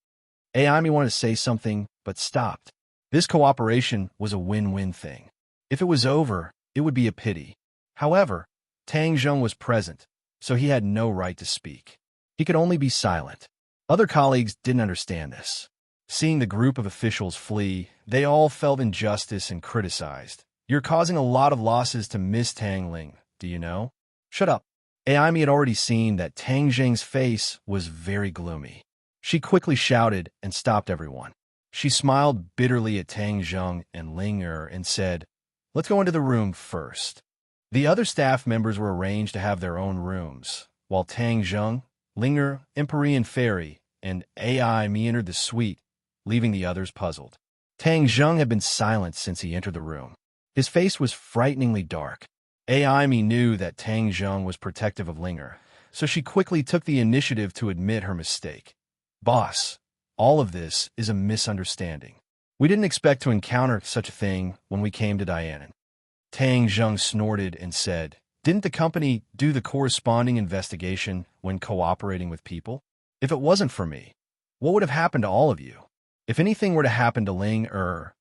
Aimi wanted to say something, but stopped. This cooperation was a win-win thing. If it was over, it would be a pity. However, Tang Zheng was present, so he had no right to speak. He could only be silent. Other colleagues didn't understand this. Seeing the group of officials flee, they all felt injustice and criticized. You're causing a lot of losses to Miss Tang Ling, do you know? Shut up. Aimi had already seen that Tang Zheng's face was very gloomy. She quickly shouted and stopped everyone. She smiled bitterly at Tang Zheng and Ling Er and said, "Let's go into the room first." The other staff members were arranged to have their own rooms, while Tang Zheng, Ling Er, Empyrean Fairy, and Aimi entered the suite, leaving the others puzzled. Tang Zheng had been silent since he entered the room. His face was frighteningly dark. Aimi knew that Tang Zheng was protective of Ling Er, so she quickly took the initiative to admit her mistake. Boss, all of this is a misunderstanding. We didn't expect to encounter such a thing when we came to Dianan. Tang Zheng snorted and said, "Didn't the company do the corresponding investigation when cooperating with people? If it wasn't for me, what would have happened to all of you? If anything were to happen to Ling Er,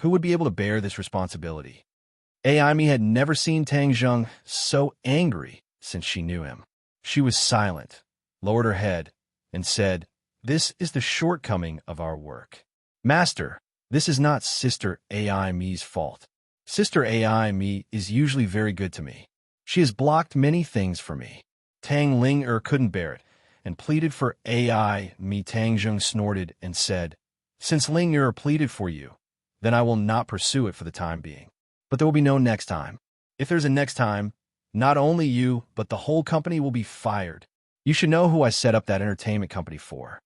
who would be able to bear this responsibility?" Aimi had never seen Tang Zheng so angry since she knew him. She was silent, lowered her head, and said, "This is the shortcoming of our work. Master, this is not Sister Aimi's fault. Sister Aimi is usually very good to me. She has blocked many things for me." Tang Ling Er couldn't bear it and pleaded for Aimi. Tang Zheng snorted and said, "Since Ling Er pleaded for you, then I will not pursue it for the time being. But there will be no next time. If there's a next time, not only you, but the whole company will be fired. You should know who I set up that entertainment company for."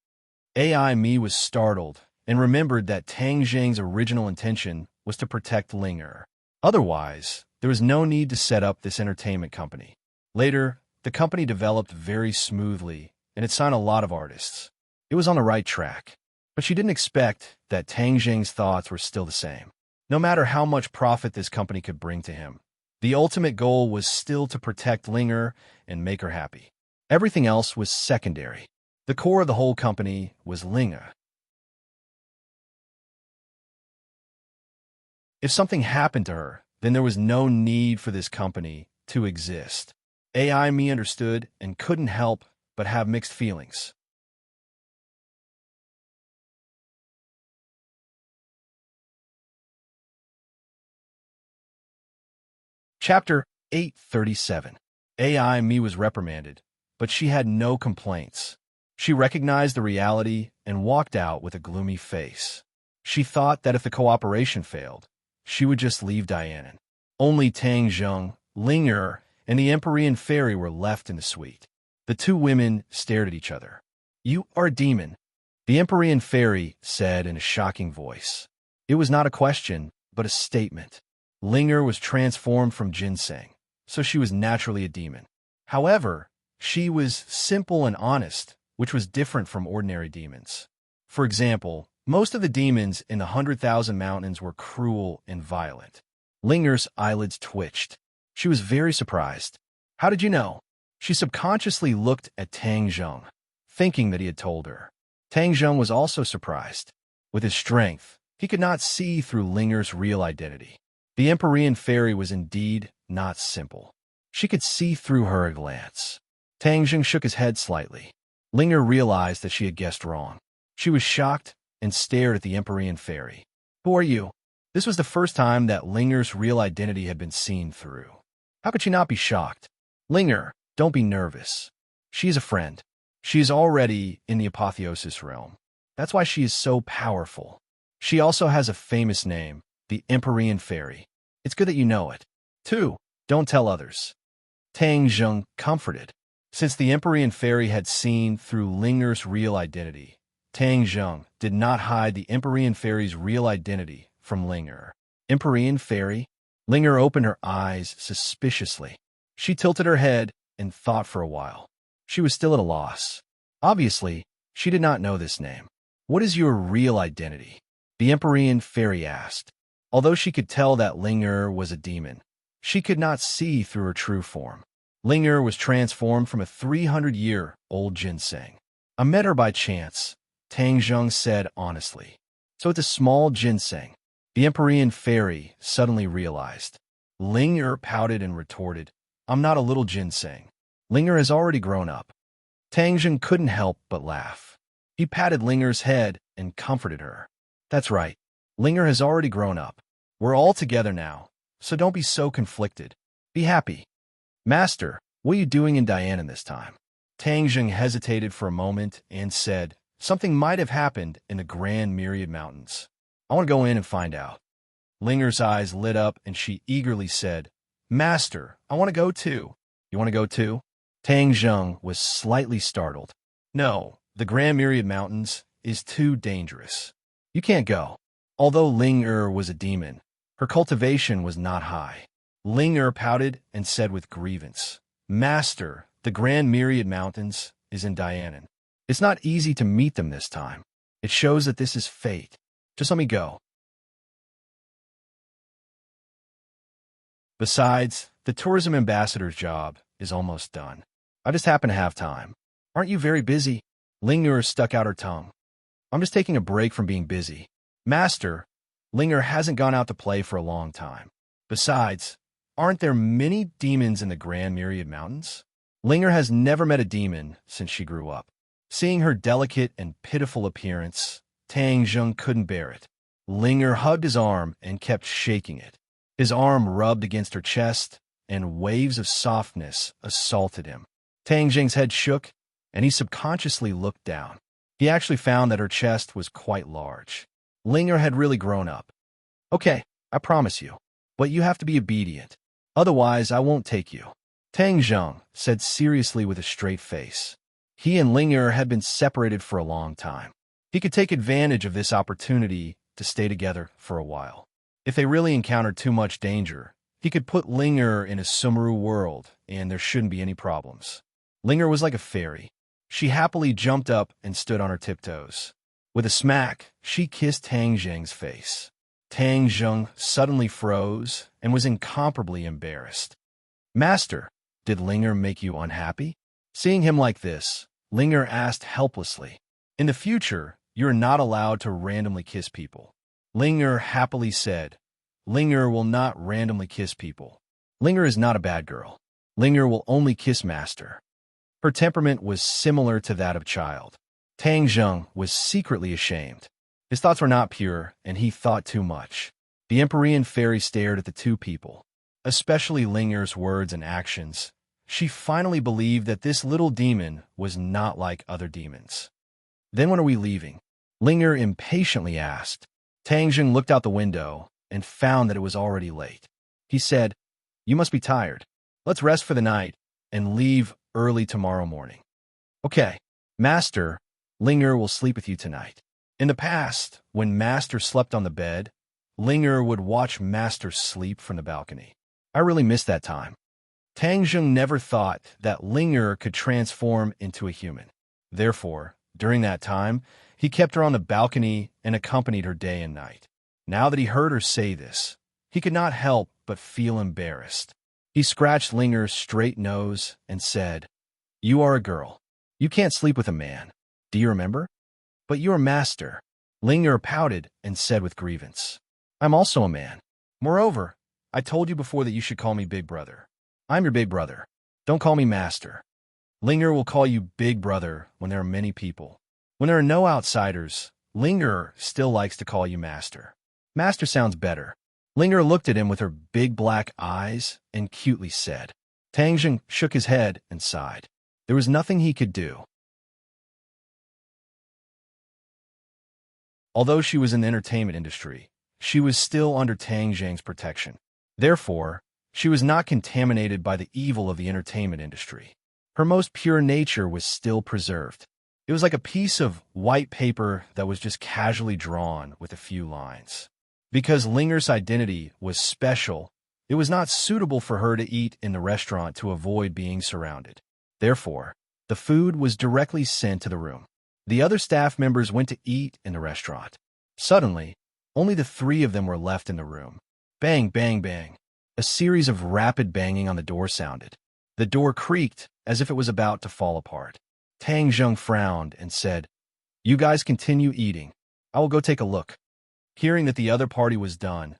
Aimi was startled and remembered that Tang Zheng's original intention was to protect Ling Er. Otherwise, there was no need to set up this entertainment company. Later, the company developed very smoothly, and it signed a lot of artists. It was on the right track. But she didn't expect that Tang Zheng's thoughts were still the same. No matter how much profit this company could bring to him, the ultimate goal was still to protect Ling Er and make her happy. Everything else was secondary. The core of the whole company was Ling Er. If something happened to her, then there was no need for this company to exist. Aimi understood and couldn't help but have mixed feelings. Chapter 837. Aimi was reprimanded, but she had no complaints. She recognized the reality and walked out with a gloomy face. She thought that if the cooperation failed, she would just leave Dianan. Only Tang Zheng, Ling Er, and the Empyrean Fairy were left in the suite. The two women stared at each other. "You are a demon," the Empyrean Fairy said in a shocking voice. It was not a question, but a statement. Ling Er was transformed from ginseng, so she was naturally a demon. However, she was simple and honest, which was different from ordinary demons. For example, most of the demons in the 100,000 Mountains were cruel and violent. Ling Er's eyelids twitched. She was very surprised. "How did you know?" She subconsciously looked at Tang Zheng, thinking that he had told her. Tang Zheng was also surprised. With his strength, he could not see through Ling Er's real identity. The Empyrean Fairy was indeed not simple. She could see through her at a glance. Tang Zheng shook his head slightly. Ling Er realized that she had guessed wrong. She was shocked and stared at the Empyrean Fairy. "Who are you?" This was the first time that Ling Er's real identity had been seen through. How could she not be shocked? "Ling Er, don't be nervous. She is a friend. She is already in the apotheosis realm. That's why she is so powerful. She also has a famous name, the Empyrean Fairy. It's good that you know it. 2. Don't tell others." Tang Zheng comforted. Since the Empyrean Fairy had seen through Ling Er's real identity, Tang Zheng did not hide the Empyrean Fairy's real identity from Ling Er. "Empyrean Fairy?" Ling Er opened her eyes suspiciously. She tilted her head and thought for a while. She was still at a loss. Obviously, she did not know this name. "What is your real identity?" the Empyrean fairy asked. Although she could tell that Ling-Er was a demon, she could not see through her true form. Ling-Er was transformed from a 300-year-old ginseng. I met her by chance, Tang Zheng said honestly. So it's a small ginseng. The Empyrean fairy suddenly realized. Ling-Er pouted and retorted, I'm not a little ginseng. Ling-Er has already grown up. Tang Zheng couldn't help but laugh. He patted Ling-Er's head and comforted her. That's right. Ling-Er has already grown up. We're all together now, so don't be so conflicted. Be happy. Master, what are you doing in Dianan this time? Tang Zheng hesitated for a moment and said, something might have happened in the Grand Myriad Mountains. I want to go in and find out. Ling-Er's eyes lit up and she eagerly said, Master, I want to go too. You want to go too? Tang Zheng was slightly startled. No, the Grand Myriad Mountains is too dangerous. You can't go. Although Ling-Er was a demon, her cultivation was not high. Ling-Er pouted and said with grievance, Master, the Grand Myriad Mountains is in Dianan. It's not easy to meet them this time. It shows that this is fate. Just let me go. Besides, the tourism ambassador's job is almost done. I just happen to have time. Aren't you very busy? Ling-Er stuck out her tongue. I'm just taking a break from being busy. Master, Ling-Er hasn't gone out to play for a long time. Besides, aren't there many demons in the Grand Myriad Mountains? Ling-Er has never met a demon since she grew up. Seeing her delicate and pitiful appearance, Tang Zheng couldn't bear it. Ling-Er hugged his arm and kept shaking it. His arm rubbed against her chest, and waves of softness assaulted him. Tang Zheng's head shook, and he subconsciously looked down. He actually found that her chest was quite large. Ling-Er had really grown up. Okay, I promise you, but you have to be obedient. Otherwise, I won't take you. Tang Zheng said seriously with a straight face. He and Ling-Er had been separated for a long time. He could take advantage of this opportunity to stay together for a while. If they really encountered too much danger, he could put Ling-Er in a Sumeru world, and there shouldn't be any problems. Ling-Er was like a fairy. She happily jumped up and stood on her tiptoes. With a smack, she kissed Tang Zheng's face. Tang Zheng suddenly froze and was incomparably embarrassed. Master, did Ling-Er make you unhappy? Seeing him like this, Ling-Er asked helplessly. In the future, you're not allowed to randomly kiss people. Ling-Er happily said. Ling-Er will not randomly kiss people. Ling-Er is not a bad girl. Ling-Er will only kiss Master. Her temperament was similar to that of child. Tang Zheng was secretly ashamed. His thoughts were not pure, and he thought too much. The Empyrean fairy stared at the two people, especially Ling-Er's words and actions. She finally believed that this little demon was not like other demons. Then when are we leaving? Ling-Er impatiently asked. Tang Zheng looked out the window and found that it was already late. He said, You must be tired. Let's rest for the night and leave early tomorrow morning. Okay, Master, Ling-Er will sleep with you tonight. In the past, when Master slept on the bed, Ling-Er would watch Master sleep from the balcony. I really missed that time. Tang Zheng never thought that Ling-Er could transform into a human. Therefore, during that time, he kept her on the balcony and accompanied her day and night. Now that he heard her say this, he could not help but feel embarrassed. He scratched Ling-Er's straight nose and said, You are a girl. You can't sleep with a man. Do you remember? But you're Master. Ling-Er pouted and said with grievance, I'm also a man. Moreover, I told you before that you should call me Big Brother. I'm your big brother. Don't call me Master. Ling-Er will call you Big Brother when there are many people. When there are no outsiders, Ling-Er still likes to call you Master. Master sounds better. Ling-Er looked at him with her big black eyes and cutely said. Tang Zheng shook his head and sighed. There was nothing he could do. Although she was in the entertainment industry, she was still under Tang Zheng's protection. Therefore, she was not contaminated by the evil of the entertainment industry. Her most pure nature was still preserved. It was like a piece of white paper that was just casually drawn with a few lines. Because Ling-Er's identity was special, it was not suitable for her to eat in the restaurant to avoid being surrounded. Therefore, the food was directly sent to the room. The other staff members went to eat in the restaurant. Suddenly, Only the three of them were left in the room. Bang, bang, bang. A series of rapid banging on the door sounded. The door creaked as if it was about to fall apart. Tang Zheng frowned and said, "You guys continue eating. I will go take a look." Hearing that the other party was done,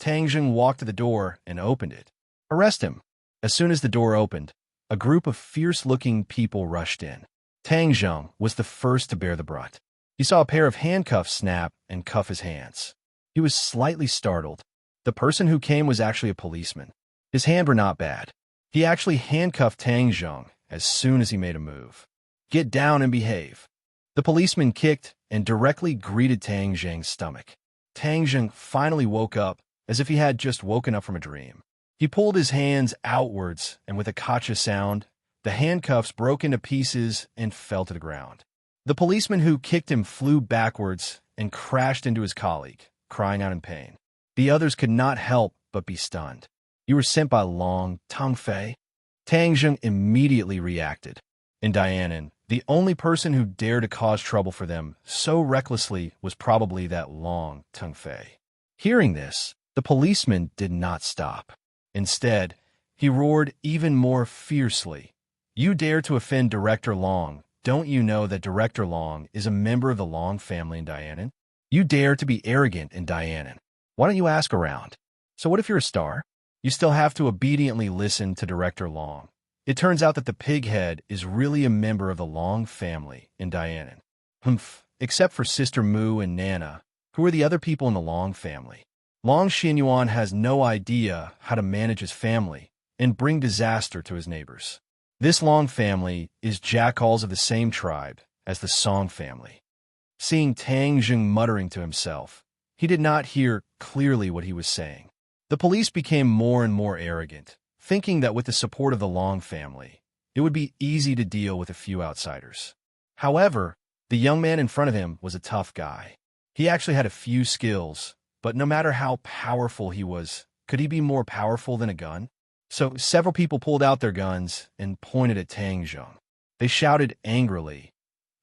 Tang Zheng walked to the door and opened it. "Arrest him." As soon as the door opened, a group of fierce-looking people rushed in. Tang Zheng was the first to bear the brunt. He saw a pair of handcuffs snap and cuff his hands. He was slightly startled. The person who came was actually a policeman. His hands were not bad. He actually handcuffed Tang Zheng as soon as he made a move. "Get down and behave." The policeman kicked and directly greeted Tang Zheng's stomach. Tang Zheng finally woke up as if he had just woken up from a dream. He pulled his hands outwards, and with a gotcha sound, the handcuffs broke into pieces and fell to the ground. The policeman who kicked him flew backwards and crashed into his colleague, crying out in pain. The others could not help but be stunned. "You were sent by Long Tongfei?" Tang Zheng immediately reacted. In Dianan, the only person who dared to cause trouble for them so recklessly was probably that Long Tongfei. Hearing this, the policeman did not stop. Instead, he roared even more fiercely. "You dare to offend Director Long. Don't you know that Director Long is a member of the Long family in Dianan? You dare to be arrogant in Dianan. Why don't you ask around? So what if you're a star? You still have to obediently listen to Director Long. It turns out that the pighead is really a member of the Long family in Dianan. Humph, except for Sister Mu and Nana, who are the other people in the Long family. Long Xinyuan has no idea how to manage his family and bring disaster to his neighbors. This Long family is jackals of the same tribe as the Song family." Seeing Tang Zheng muttering to himself, he did not hear clearly what he was saying. The police became more and more arrogant, thinking that with the support of the Long family, it would be easy to deal with a few outsiders. However, the young man in front of him was a tough guy. He actually had a few skills, but no matter how powerful he was, could he be more powerful than a gun? So several people pulled out their guns and pointed at Tang Zheng. They shouted angrily,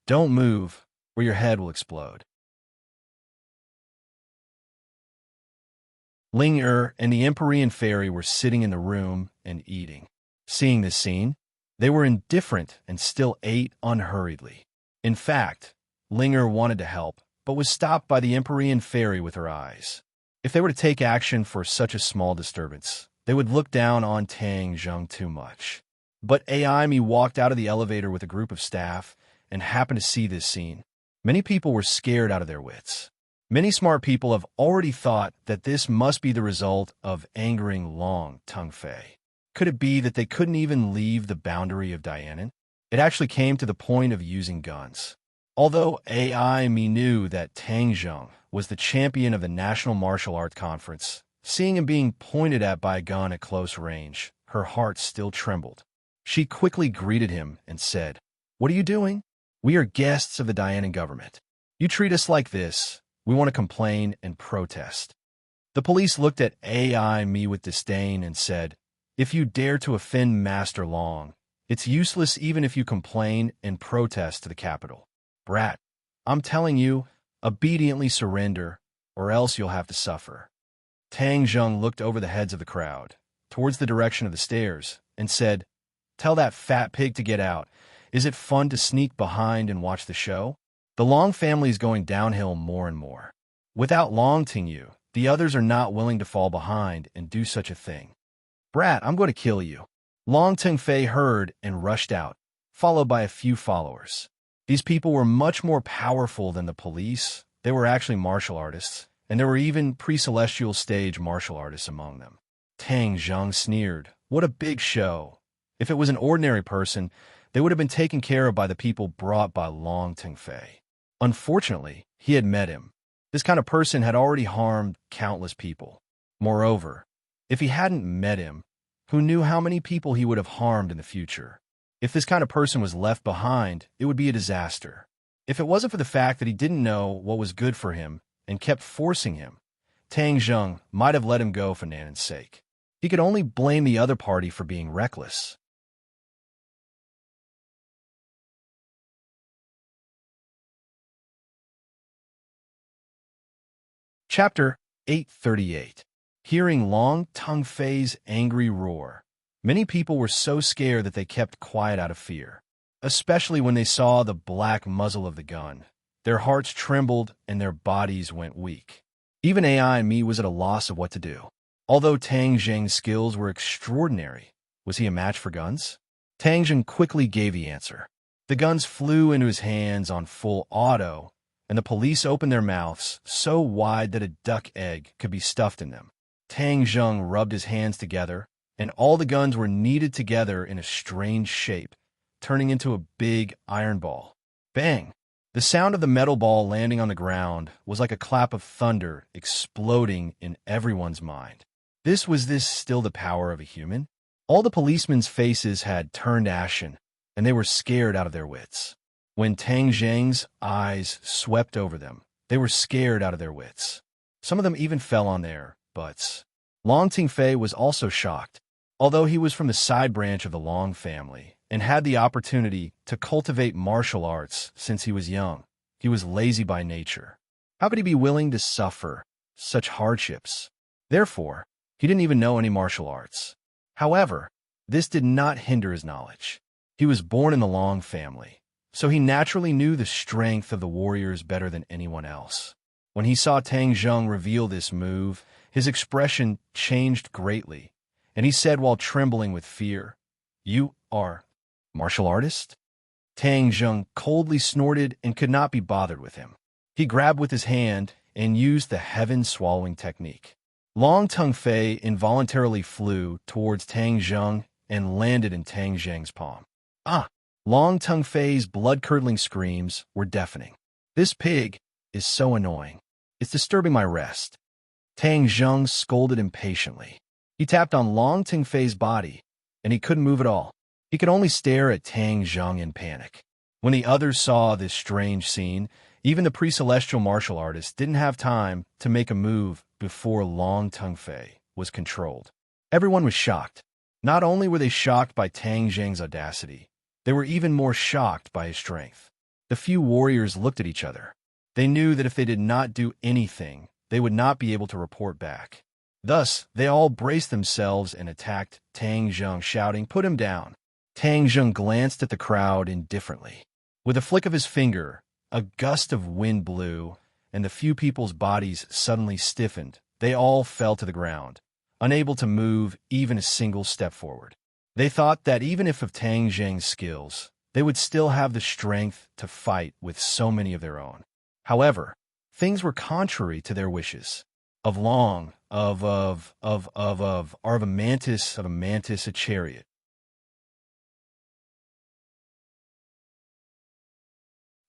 "Don't move, or your head will explode." Ling Er and the Empyrean fairy were sitting in the room and eating. Seeing this scene, they were indifferent and still ate unhurriedly. In fact, Ling Er wanted to help, but was stopped by the Empyrean fairy with her eyes. If they were to take action for such a small disturbance, they would look down on Tang Zheng too much. But Aimi walked out of the elevator with a group of staff and happened to see this scene. Many people were scared out of their wits. Many smart people have already thought that this must be the result of angering Long Tongfei. Could it be that they couldn't even leave the boundary of Dianan? It actually came to the point of using guns. Although Aimi knew that Tang Zheng was the champion of the National Martial Arts Conference, seeing him being pointed at by a gun at close range, her heart still trembled. She quickly greeted him and said, "What are you doing? We are guests of the Dianan government. You treat us like this, we want to complain and protest." The police looked at Aimi with disdain and said, "If you dare to offend Master Long, it's useless even if you complain and protest to the capital. Brat, I'm telling you, obediently surrender, or else you'll have to suffer." Tang Zheng looked over the heads of the crowd, towards the direction of the stairs, and said, "Tell that fat pig to get out. Is it fun to sneak behind and watch the show? The Long family is going downhill more and more. Without Long Tingyu, the others are not willing to fall behind and do such a thing. Brat, I'm going to kill you." Long Tongfei heard and rushed out, followed by a few followers. These people were much more powerful than the police. They were actually martial artists, and there were even pre-celestial stage martial artists among them. Tang Zheng sneered, "What a big show. If it was an ordinary person, they would have been taken care of by the people brought by Long Tongfei." Unfortunately, he had met him. This kind of person had already harmed countless people. Moreover, if he hadn't met him, who knew how many people he would have harmed in the future? If this kind of person was left behind, it would be a disaster. If it wasn't for the fact that he didn't know what was good for him and kept forcing him, Tang Zheng might have let him go for Nanan's sake. He could only blame the other party for being reckless. Chapter 838. Hearing Long Tongue Fei's angry roar. Many people were so scared that they kept quiet out of fear, especially when they saw the black muzzle of the gun. Their hearts trembled and their bodies went weak. Even AI and me was at a loss of what to do. Although Tang Zheng's skills were extraordinary, was he a match for guns? Tang Zheng quickly gave the answer. The guns flew into his hands on full auto, and the police opened their mouths so wide that a duck egg could be stuffed in them. Tang Zheng rubbed his hands together, and all the guns were kneaded together in a strange shape, turning into a big iron ball. Bang! The sound of the metal ball landing on the ground was like a clap of thunder exploding in everyone's mind. Was this still the power of a human? All the policemen's faces had turned ashen, and they were scared out of their wits. When Tang Zheng's eyes swept over them, they were scared out of their wits. Some of them even fell on their butts. Long Tongue Fei was also shocked. Although he was from the side branch of the Long family and had the opportunity to cultivate martial arts since he was young, he was lazy by nature. How could he be willing to suffer such hardships? Therefore, he didn't even know any martial arts. However, this did not hinder his knowledge. He was born in the Long family, so he naturally knew the strength of the warriors better than anyone else. When he saw Tang Zheng reveal this move, his expression changed greatly, and he said while trembling with fear, "You are martial artist?" Tang Zheng coldly snorted and could not be bothered with him. He grabbed with his hand and used the heaven-swallowing technique. Long Tongue Fei involuntarily flew towards Tang Zheng and landed in Tang Zheng's palm. Ah! Long Tongue Fei's blood-curdling screams were deafening. "This pig is so annoying. It's disturbing my rest." Tang Zheng scolded impatiently. He tapped on Long Tongue Fei's body, and he couldn't move at all. He could only stare at Tang Zheng in panic. When the others saw this strange scene, even the pre-celestial martial artist didn't have time to make a move before Long Tongue Fei was controlled. Everyone was shocked. Not only were they shocked by Tang Zheng's audacity, they were even more shocked by his strength. The few warriors looked at each other. They knew that if they did not do anything, they would not be able to report back. Thus, they all braced themselves and attacked Tang Zheng, shouting, "Put him down!" Tang Zheng glanced at the crowd indifferently. With a flick of his finger, a gust of wind blew, and the few people's bodies suddenly stiffened. They all fell to the ground, unable to move even a single step forward. They thought that even if of Tang Zheng's skills, they would still have the strength to fight with so many of their own. However, things were contrary to their wishes. Of a mantis, a chariot.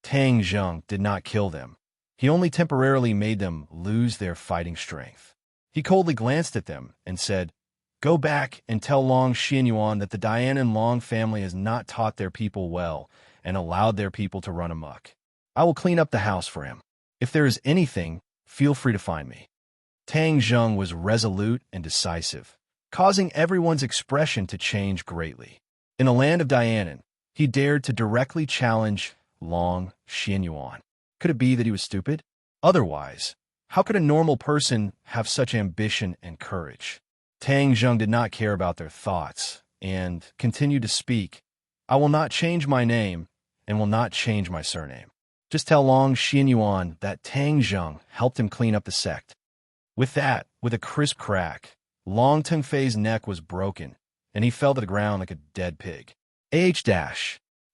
Tang Zheng did not kill them. He only temporarily made them lose their fighting strength. He coldly glanced at them and said, "Go back and tell Long Xianyuan that the Dianan Long family has not taught their people well and allowed their people to run amok. I will clean up the house for him. If there is anything, feel free to find me." Tang Zheng was resolute and decisive, causing everyone's expression to change greatly. In the land of Dianan, he dared to directly challenge Long Xianyuan. Could it be that he was stupid? Otherwise, how could a normal person have such ambition and courage? Tang Zheng did not care about their thoughts and continued to speak. "I will not change my name and will not change my surname. Just tell Long Xianyuan that Tang Zheng helped him clean up the sect." With that, with a crisp crack, Long Tongue Fei's neck was broken, and he fell to the ground like a dead pig.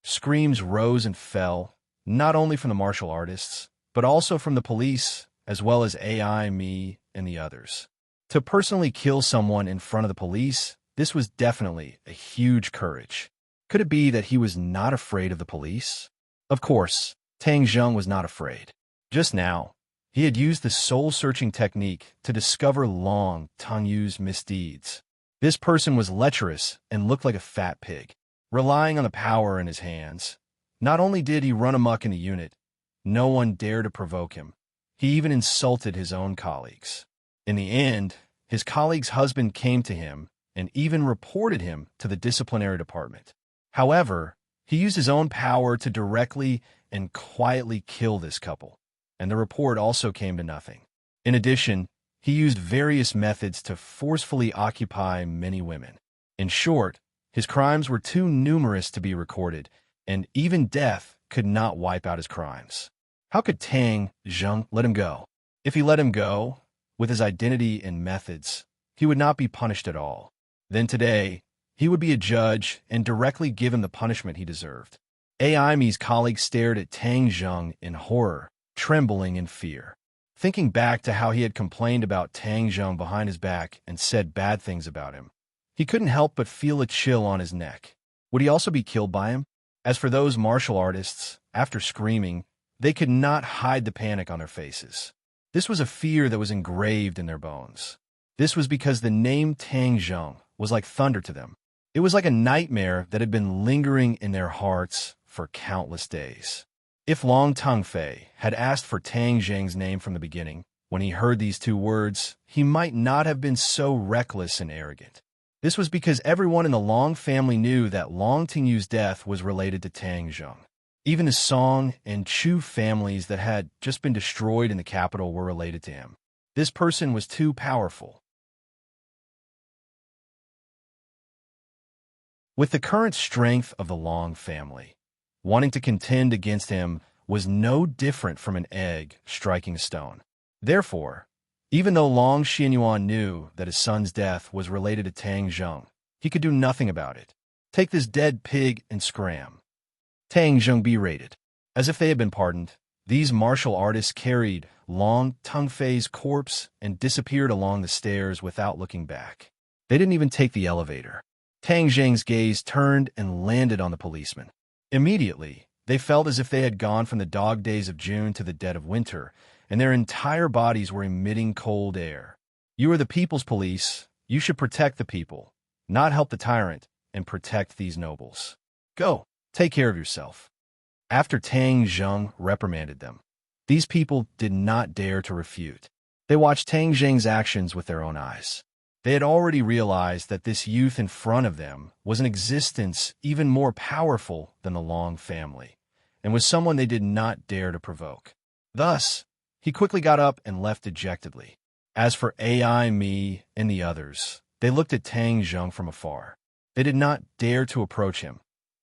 Screams rose and fell, not only from the martial artists, but also from the police, as well as AI, me, and the others. To personally kill someone in front of the police, this was definitely a huge courage. Could it be that he was not afraid of the police? Of course, Tang Zheng was not afraid. Just now, he had used the soul-searching technique to discover Long Tongue Yu's misdeeds. This person was lecherous and looked like a fat pig. Relying on the power in his hands, not only did he run amok in the unit, no one dared to provoke him. He even insulted his own colleagues. In the end, his colleague's husband came to him and even reported him to the disciplinary department. However, he used his own power to directly and quietly kill this couple, and the report also came to nothing. In addition, he used various methods to forcefully occupy many women. In short, his crimes were too numerous to be recorded, and even death could not wipe out his crimes. How could Tang Zheng let him go? If he let him go, with his identity and methods, he would not be punished at all. Then today, he would be a judge and directly give him the punishment he deserved. Aime's colleague stared at Tang Zheng in horror, trembling in fear. Thinking back to how he had complained about Tang Zheng behind his back and said bad things about him, he couldn't help but feel a chill on his neck. Would he also be killed by him? As for those martial artists, after screaming, they could not hide the panic on their faces. This was a fear that was engraved in their bones. This was because the name Tang Zheng was like thunder to them. It was like a nightmare that had been lingering in their hearts for countless days. If Long Tongfei had asked for Tang Zheng's name from the beginning, when he heard these two words, he might not have been so reckless and arrogant. This was because everyone in the Long family knew that Long Tingyu's death was related to Tang Zheng. Even the Song and Chu families that had just been destroyed in the capital were related to him. This person was too powerful. With the current strength of the Long family, wanting to contend against him was no different from an egg striking a stone. Therefore, even though Long Xianyuan knew that his son's death was related to Tang Zheng, he could do nothing about it. Take this dead pig and scram. Tang Zheng berated. As if they had been pardoned, these martial artists carried Long Tongfei's corpse and disappeared along the stairs without looking back. They didn't even take the elevator. Tang Zheng's gaze turned and landed on the policeman. Immediately, they felt as if they had gone from the dog days of June to the dead of winter, and their entire bodies were emitting cold air. You are the people's police. You should protect the people, not help the tyrant, and protect these nobles. Go, take care of yourself. After Tang Zheng reprimanded them, these people did not dare to refute. They watched Tang Zheng's actions with their own eyes. They had already realized that this youth in front of them was an existence even more powerful than the Long family, and was someone they did not dare to provoke. Thus, he quickly got up and left dejectedly. As for Aime and the others, they looked at Tang Zheng from afar. They did not dare to approach him,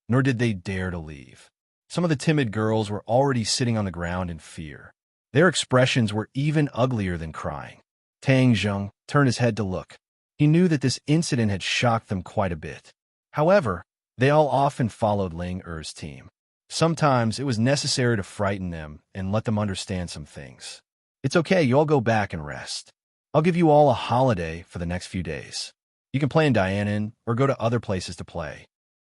nor did they dare to leave. Some of the timid girls were already sitting on the ground in fear. Their expressions were even uglier than crying. Tang Zheng turned his head to look. He knew that this incident had shocked them quite a bit. However, they all often followed Ling Er's team. Sometimes it was necessary to frighten them and let them understand some things. It's okay, you all go back and rest. I'll give you all a holiday for the next few days. You can play in Dianan or go to other places to play.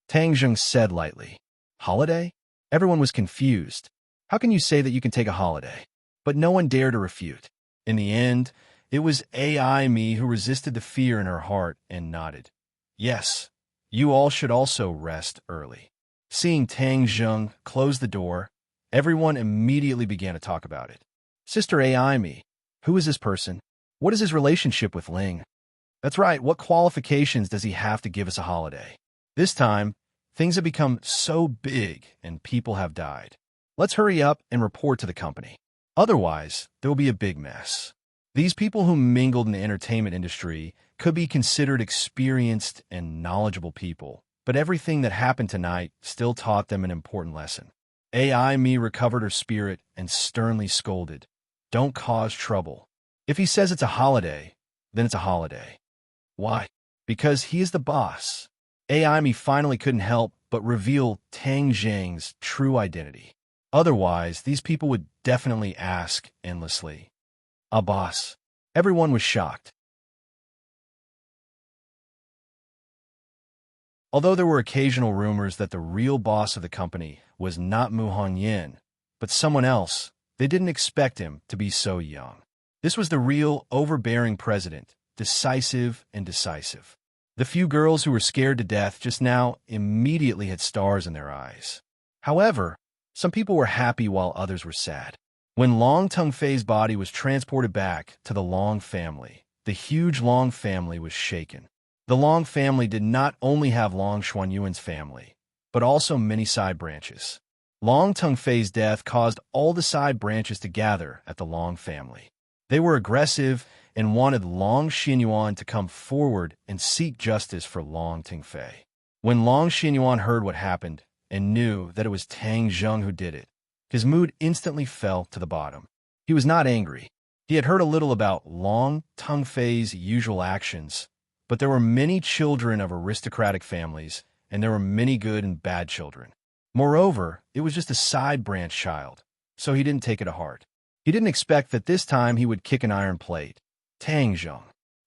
Tang Zheng said lightly. Holiday? Everyone was confused. How can you say that you can take a holiday? But no one dared to refute. In the end, it was Aime who resisted the fear in her heart and nodded. Yes, you all should also rest early. Seeing Tang Zheng close the door, everyone immediately began to talk about it. Sister Aime, who is this person? What is his relationship with Ling? That's right, what qualifications does he have to give us a holiday? This time, things have become so big and people have died. Let's hurry up and report to the company. Otherwise, there will be a big mess. These people who mingled in the entertainment industry could be considered experienced and knowledgeable people, but everything that happened tonight still taught them an important lesson. Aime recovered her spirit and sternly scolded, Don't cause trouble. If he says it's a holiday, then it's a holiday. Why? Because he is the boss. Aime finally couldn't help but reveal Tang Zheng's true identity. Otherwise, these people would definitely ask endlessly. A boss. Everyone was shocked. Although there were occasional rumors that the real boss of the company was not Mu Hongyan, but someone else, they didn't expect him to be so young. This was the real, overbearing president, decisive and decisive. The few girls who were scared to death just now immediately had stars in their eyes. However, some people were happy while others were sad. When Long Tongfei's body was transported back to the Long family, the huge Long family was shaken. The Long family did not only have Long Xuanyuan's family, but also many side branches. Long Tongfei's death caused all the side branches to gather at the Long family. They were aggressive and wanted Long Xinyuan to come forward and seek justice for Long Tingfei. When Long Xinyuan heard what happened and knew that it was Tang Zheng who did it, his mood instantly fell to the bottom. He was not angry. He had heard a little about Long Tengfei's usual actions, but there were many children of aristocratic families, and there were many good and bad children. Moreover, it was just a side branch child, so he didn't take it to heart. He didn't expect that this time he would kick an iron plate. Tang Zheng.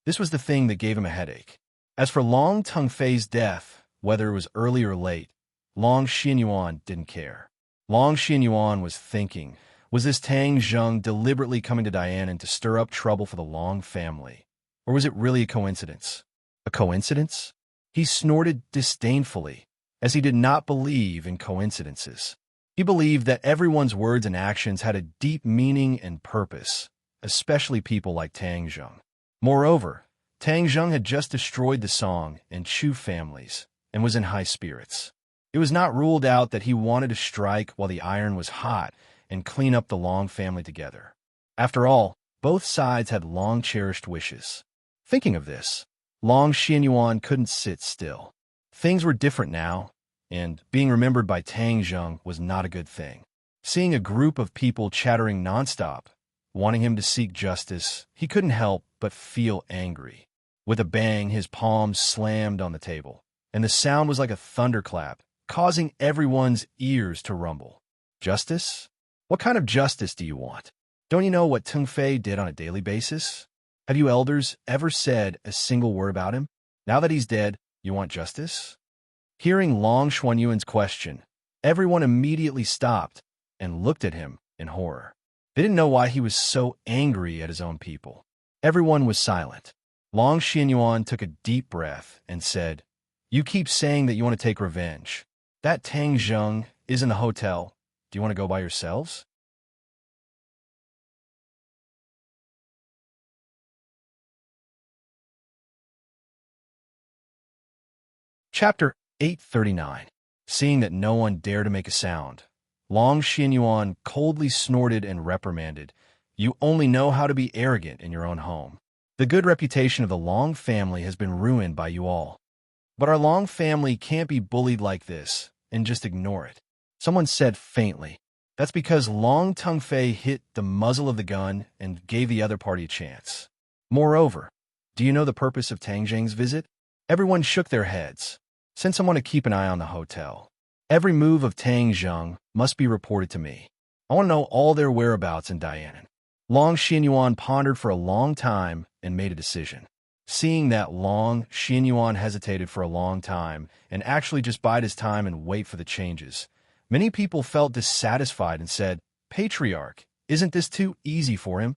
This was the thing that gave him a headache. As for Long Tengfei's death, whether it was early or late, Long Xinyuan didn't care. Long Xinyuan was thinking, was this Tang Zheng deliberately coming to Dianan to stir up trouble for the Long family? Or was it really a coincidence? A coincidence? He snorted disdainfully, as he did not believe in coincidences. He believed that everyone's words and actions had a deep meaning and purpose, especially people like Tang Zheng. Moreover, Tang Zheng had just destroyed the Song and Chu families and was in high spirits. It was not ruled out that he wanted to strike while the iron was hot and clean up the Long family together. After all, both sides had long-cherished wishes. Thinking of this, Long Xinyuan couldn't sit still. Things were different now, and being remembered by Tang Zheng was not a good thing. Seeing a group of people chattering nonstop, wanting him to seek justice, he couldn't help but feel angry. With a bang, his palms slammed on the table, and the sound was like a thunderclap, causing everyone's ears to rumble. Justice? What kind of justice do you want? Don't you know what Tengfei did on a daily basis? Have you elders ever said a single word about him? Now that he's dead, you want justice? Hearing Long Xuanyuan's question, everyone immediately stopped and looked at him in horror. They didn't know why he was so angry at his own people. Everyone was silent. Long Xinyuan took a deep breath and said, "You keep saying that you want to take revenge. That Tang Zheng is in the hotel. Do you want to go by yourselves?" Chapter 839. Seeing that no one dared to make a sound, Long Xinyuan coldly snorted and reprimanded, "You only know how to be arrogant in your own home. The good reputation of the Long family has been ruined by you all. But our Long family can't be bullied like this and just ignore it." Someone said faintly, "That's because Long Tengfei hit the muzzle of the gun and gave the other party a chance. Moreover, do you know the purpose of Tang Zheng's visit?" Everyone shook their heads. "Send someone to keep an eye on the hotel. Every move of Tang Zheng must be reported to me. I want to know all their whereabouts in Dianan." Long Xinyuan pondered for a long time and made a decision. Seeing that Long Xinyuan hesitated for a long time and actually just bide his time and wait for the changes, many people felt dissatisfied and said, "Patriarch, isn't this too easy for him?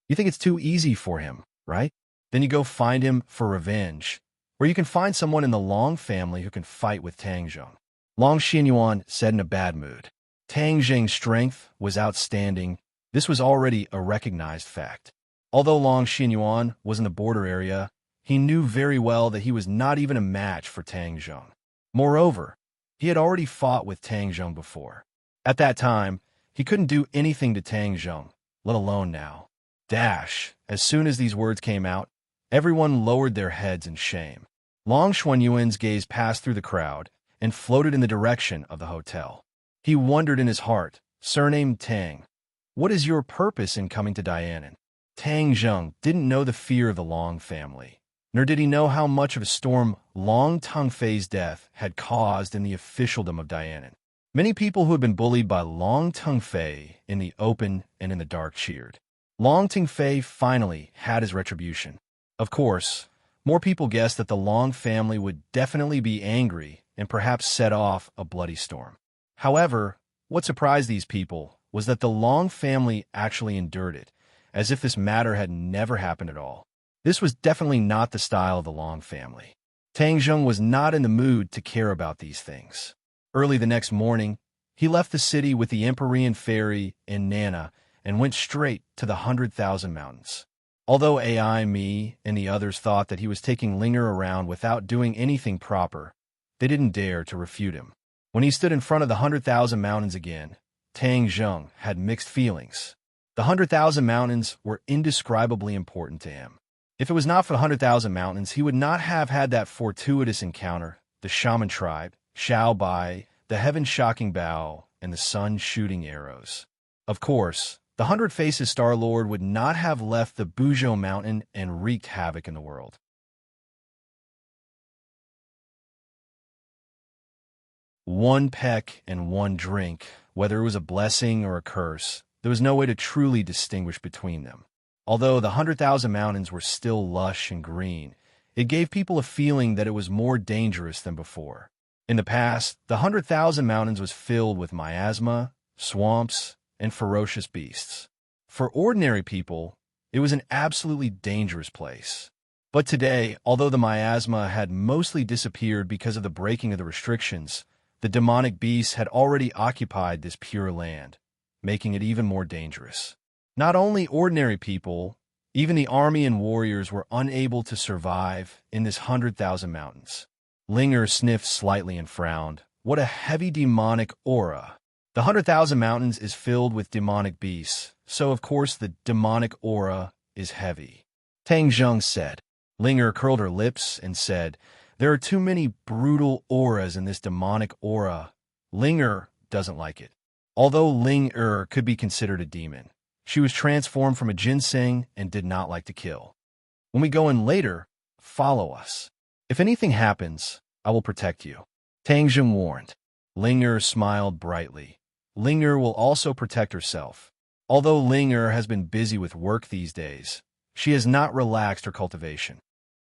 You think it's too easy for him, right? Then you go find him for revenge. Or you can find someone in the Long family who can fight with Tang Zheng." Long Xinyuan said in a bad mood. Tang Zheng's strength was outstanding. This was already a recognized fact. Although Long Xinyuan was in the border area, he knew very well that he was not even a match for Tang Zheng. Moreover, he had already fought with Tang Zheng before. At that time, he couldn't do anything to Tang Zheng, let alone now. Dash! As soon as these words came out, everyone lowered their heads in shame. Long Xuanyuan's gaze passed through the crowd and floated in the direction of the hotel. He wondered in his heart, "Surnamed Tang, what is your purpose in coming to Dianan?" Tang Zheng didn't know the fear of the Long family, nor did he know how much of a storm Long Tengfei's death had caused in the officialdom of Dianan. Many people who had been bullied by Long Tengfei in the open and in the dark cheered. Long Tengfei finally had his retribution. Of course, more people guessed that the Long family would definitely be angry and perhaps set off a bloody storm. However, what surprised these people was that the Long family actually endured it, as if this matter had never happened at all. This was definitely not the style of the Long family. Tang Zheng was not in the mood to care about these things. Early the next morning, he left the city with the Empyrean ferry and Nana and went straight to the 100,000 Mountains. Although AI, me, and the others thought that he was taking Linger around without doing anything proper, they didn't dare to refute him. When he stood in front of the 100,000 Mountains again, Tang Zheng had mixed feelings. The 100,000 Mountains were indescribably important to him. If it was not for the 100,000 Mountains, he would not have had that fortuitous encounter, the shaman tribe, Xiao Bai, the heaven-shocking bow, and the sun-shooting arrows. Of course, the 100 Faces Star-Lord would not have left the Buzhou Mountain and wreaked havoc in the world. One peck and one drink, whether it was a blessing or a curse, there was no way to truly distinguish between them. Although the 100,000 Mountains were still lush and green, it gave people a feeling that it was more dangerous than before. In the past, the 100,000 Mountains was filled with miasma, swamps, and ferocious beasts. For ordinary people, it was an absolutely dangerous place. But today, although the miasma had mostly disappeared because of the breaking of the restrictions, the demonic beasts had already occupied this pure land, making it even more dangerous. Not only ordinary people, even the army and warriors were unable to survive in this 100,000 Mountains. Linger sniffed slightly and frowned. What a heavy demonic aura. The 100,000 Mountains is filled with demonic beasts, so of course the demonic aura is heavy. Tang Zheng said. Linger curled her lips and said, "There are too many brutal auras in this demonic aura." Linger doesn't like it. Although Ling could be considered a demon, she was transformed from a ginseng and did not like to kill. When we go in later, follow us. If anything happens, I will protect you. Tang Zheng warned. Linger smiled brightly. Linger will also protect herself. Although Linger has been busy with work these days, she has not relaxed her cultivation.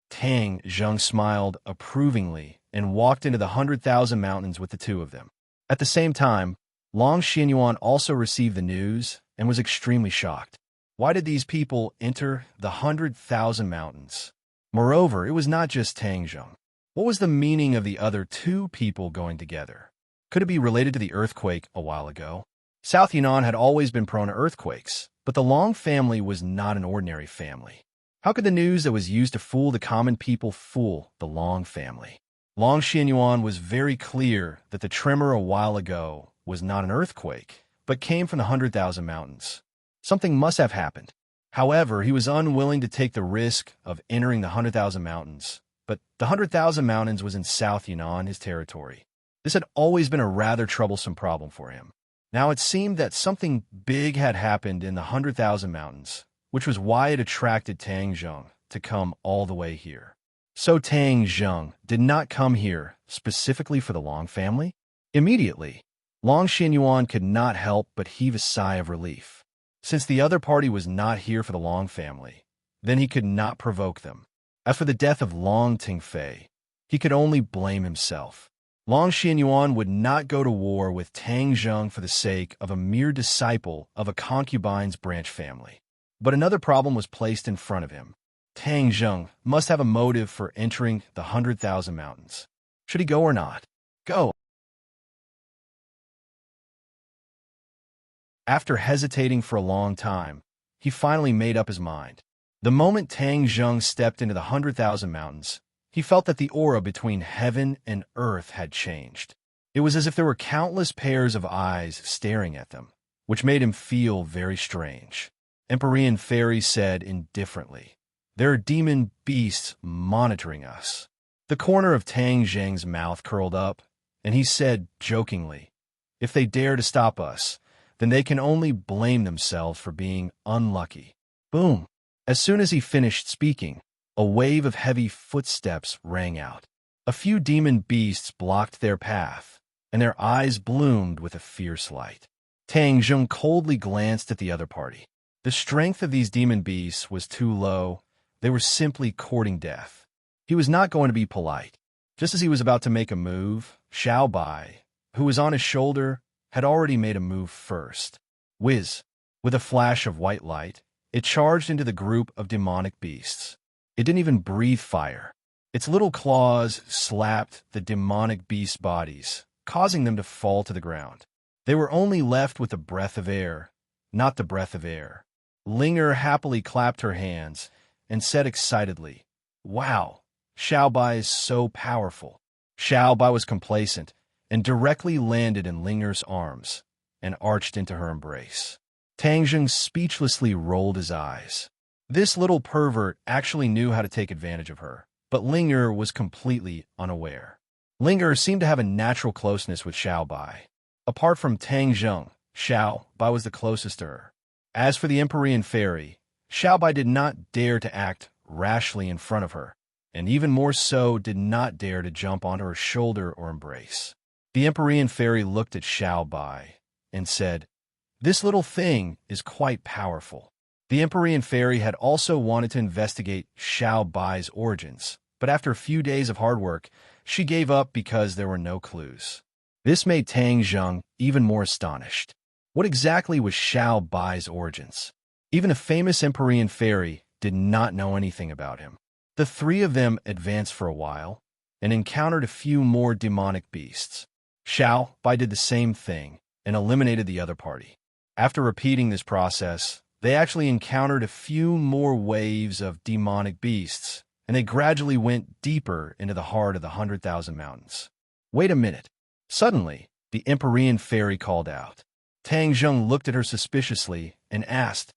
Tang Zheng smiled approvingly and walked into the 100,000 Mountains with the two of them. At the same time, Long Xianyuan also received the news and was extremely shocked. Why did these people enter the 100,000 Mountains? Moreover, it was not just Tang Zheng. What was the meaning of the other two people going together? Could it be related to the earthquake a while ago? South Yunnan had always been prone to earthquakes, but the Long family was not an ordinary family. How could the news that was used to fool the common people fool the Long family? Long Xianyuan was very clear that the tremor a while ago was not an earthquake, but came from the 100,000 Mountains. Something must have happened. However, he was unwilling to take the risk of entering the 100,000 Mountains. But the 100,000 Mountains was in South Yunnan, his territory. This had always been a rather troublesome problem for him. Now it seemed that something big had happened in the 100,000 Mountains, which was why it attracted Tang Zheng to come all the way here. So Tang Zheng did not come here specifically for the Long family? Immediately, Long Xianyuan could not help but heave a sigh of relief. Since the other party was not here for the Long family, then he could not provoke them. As for the death of Long Tingfei, he could only blame himself. Long Xianyuan would not go to war with Tang Zheng for the sake of a mere disciple of a concubine's branch family. But another problem was placed in front of him. Tang Zheng must have a motive for entering the 100,000 Mountains. Should he go or not? Go. After hesitating for a long time, he finally made up his mind. The moment Tang Zheng stepped into the 100,000 Mountains, he felt that the aura between heaven and earth had changed. It was as if there were countless pairs of eyes staring at them, which made him feel very strange. Empyrean Fairy said indifferently, "There are demon beasts monitoring us." The corner of Tang Zheng's mouth curled up, and he said jokingly, "If they dare to stop us, then they can only blame themselves for being unlucky." Boom! As soon as he finished speaking, a wave of heavy footsteps rang out. A few demon beasts blocked their path, and their eyes bloomed with a fierce light. Tang Zheng coldly glanced at the other party. The strength of these demon beasts was too low. They were simply courting death. He was not going to be polite. Just as he was about to make a move, Xiao Bai, who was on his shoulder, had already made a move first. Whiz! With a flash of white light, it charged into the group of demonic beasts. It didn't even breathe fire. Its little claws slapped the demonic beast bodies, causing them to fall to the ground. They were only left with the breath of air, not the breath of air. Linger happily clapped her hands and said excitedly, "Wow, Xiao Bai is so powerful." Xiao Bai was complacent and directly landed in Linger's arms and arched into her embrace. Tang Zheng speechlessly rolled his eyes. This little pervert actually knew how to take advantage of her, but Ling Er was completely unaware. Ling Er seemed to have a natural closeness with Xiao Bai. Apart from Tang Zheng, Xiao Bai was the closest to her. As for the Empyrean Fairy, Xiao Bai did not dare to act rashly in front of her, and even more so did not dare to jump onto her shoulder or embrace. The Empyrean Fairy looked at Xiao Bai and said, "This little thing is quite powerful." The Empyrean Fairy had also wanted to investigate Xiao Bai's origins, but after a few days of hard work, she gave up because there were no clues. This made Tang Zheng even more astonished. What exactly was Xiao Bai's origins? Even a famous Empyrean Fairy did not know anything about him. The three of them advanced for a while and encountered a few more demonic beasts. Xiao Bai did the same thing and eliminated the other party. After repeating this process, they actually encountered a few more waves of demonic beasts, and they gradually went deeper into the heart of the 100,000 Mountains. Wait a minute. Suddenly, the Empyrean Fairy called out. Tang Zheng looked at her suspiciously and asked,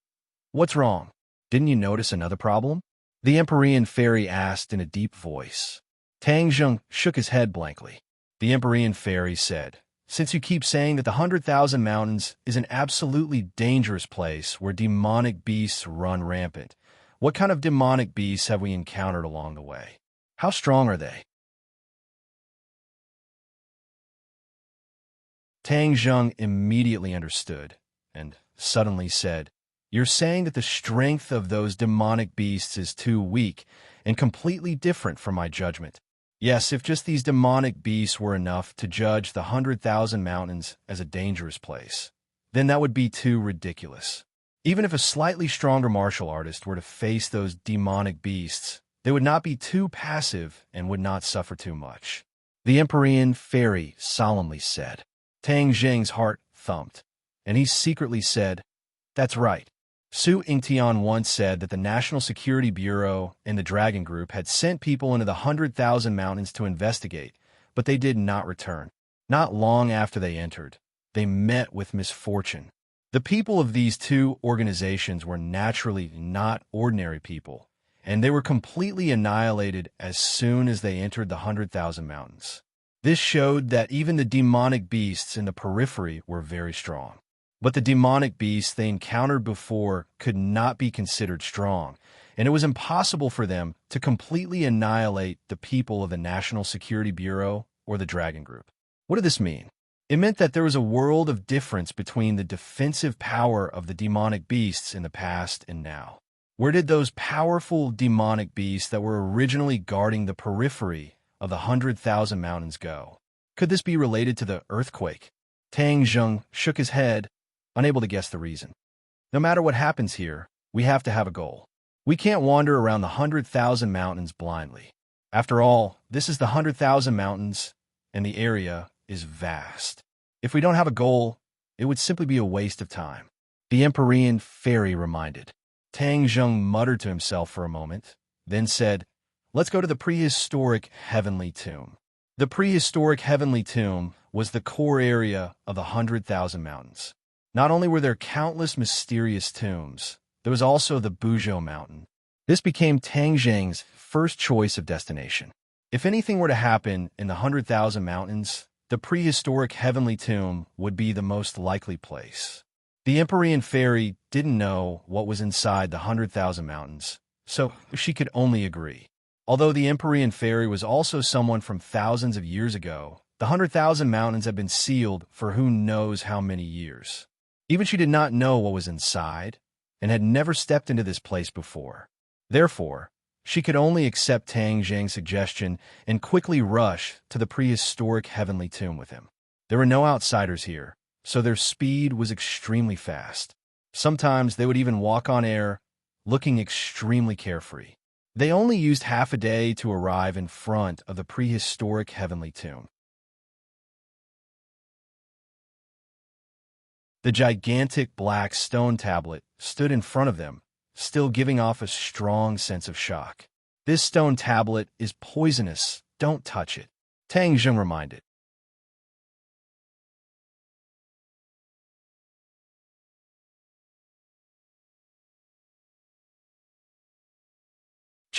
"What's wrong? Didn't you notice another problem?" The Empyrean Fairy asked in a deep voice. Tang Zheng shook his head blankly. The Empyrean Fairy said, "Since you keep saying that the 100,000 Mountains is an absolutely dangerous place where demonic beasts run rampant, what kind of demonic beasts have we encountered along the way? How strong are they?" Tang Zheng immediately understood and suddenly said, "You're saying that the strength of those demonic beasts is too weak and completely different from my judgment. Yes, if just these demonic beasts were enough to judge the 100,000 Mountains as a dangerous place, then that would be too ridiculous. Even if a slightly stronger martial artist were to face those demonic beasts, they would not be too passive and would not suffer too much." The Empyrean Fairy solemnly said. Tang Zheng's heart thumped, and he secretly said, "That's right. Su Yingtian once said that the National Security Bureau and the Dragon Group had sent people into the 100,000 Mountains to investigate, but they did not return. Not long after they entered, they met with misfortune. The people of these two organizations were naturally not ordinary people, and they were completely annihilated as soon as they entered the 100,000 Mountains. This showed that even the demonic beasts in the periphery were very strong. But the demonic beasts they encountered before could not be considered strong, and it was impossible for them to completely annihilate the people of the National Security Bureau or the Dragon Group." What did this mean? It meant that there was a world of difference between the defensive power of the demonic beasts in the past and now. Where did those powerful demonic beasts that were originally guarding the periphery of the 100,000 Mountains go? Could this be related to the earthquake? Tang Zheng shook his head, unable to guess the reason. No matter what happens here, we have to have a goal. We can't wander around the 100,000 Mountains blindly. After all, this is the 100,000 Mountains, and the area is vast. If we don't have a goal, it would simply be a waste of time. The Empyrean Fairy reminded. Tang Zheng muttered to himself for a moment, then said, "Let's go to the prehistoric Heavenly Tomb." The prehistoric Heavenly Tomb was the core area of the 100,000 Mountains. Not only were there countless mysterious tombs, there was also the Buzhou Mountain. This became Tang Zheng's first choice of destination. If anything were to happen in the 100,000 Mountains, the prehistoric Heavenly Tomb would be the most likely place. The Empyrean Fairy didn't know what was inside the 100,000 Mountains, so she could only agree. Although the Empyrean Fairy was also someone from thousands of years ago, the 100,000 Mountains had been sealed for who knows how many years. Even she did not know what was inside, and had never stepped into this place before. Therefore, she could only accept Tang Zheng's suggestion and quickly rush to the prehistoric Heavenly Tomb with him. There were no outsiders here, so their speed was extremely fast. Sometimes they would even walk on air, looking extremely carefree. They only used half a day to arrive in front of the prehistoric Heavenly Tomb. The gigantic black stone tablet stood in front of them, still giving off a strong sense of shock. "This stone tablet is poisonous. Don't touch it," Tang Zheng reminded.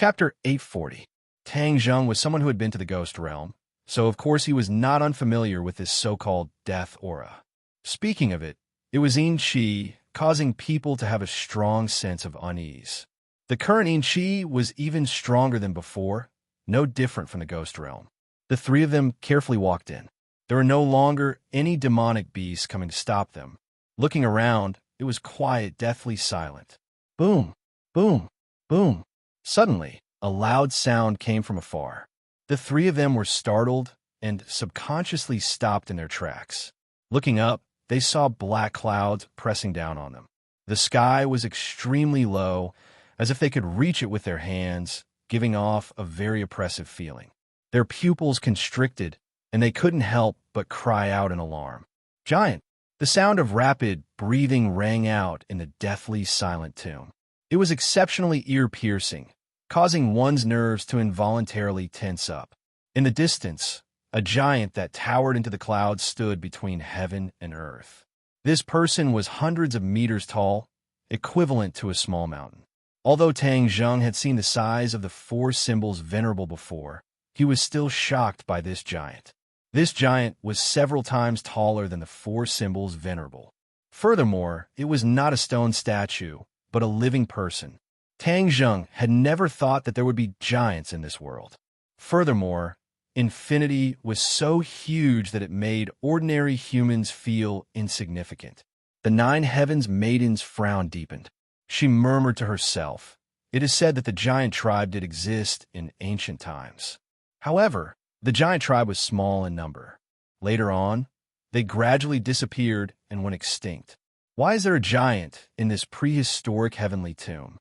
Chapter 840. Tang Zheng was someone who had been to the ghost realm, so of course he was not unfamiliar with this so-called death aura. Speaking of it, it was yin qi, causing people to have a strong sense of unease. The current yin qi was even stronger than before, no different from the ghost realm. The three of them carefully walked in. There were no longer any demonic beasts coming to stop them. Looking around, it was quiet, deathly silent. Boom, boom, boom. Suddenly, a loud sound came from afar. The three of them were startled and subconsciously stopped in their tracks. Looking up, they saw black clouds pressing down on them. The sky was extremely low, as if they could reach it with their hands, giving off a very oppressive feeling. Their pupils constricted, and they couldn't help but cry out in alarm. Giant! The sound of rapid breathing rang out in the deathly silent tomb. It was exceptionally ear-piercing, causing one's nerves to involuntarily tense up. In the distance, a giant that towered into the clouds stood between heaven and earth. This person was hundreds of meters tall, equivalent to a small mountain. Although Tang Zheng had seen the size of the four symbols venerable before, he was still shocked by this giant. This giant was several times taller than the four symbols venerable. Furthermore, it was not a stone statue, but a living person. Tang Zheng had never thought that there would be giants in this world. Furthermore, infinity was so huge that it made ordinary humans feel insignificant. The nine heavens maiden's frown deepened. She murmured to herself, "It is said that the giant tribe did exist in ancient times." However, the giant tribe was small in number. Later on, they gradually disappeared and went extinct. Why is there a giant in this prehistoric heavenly tomb?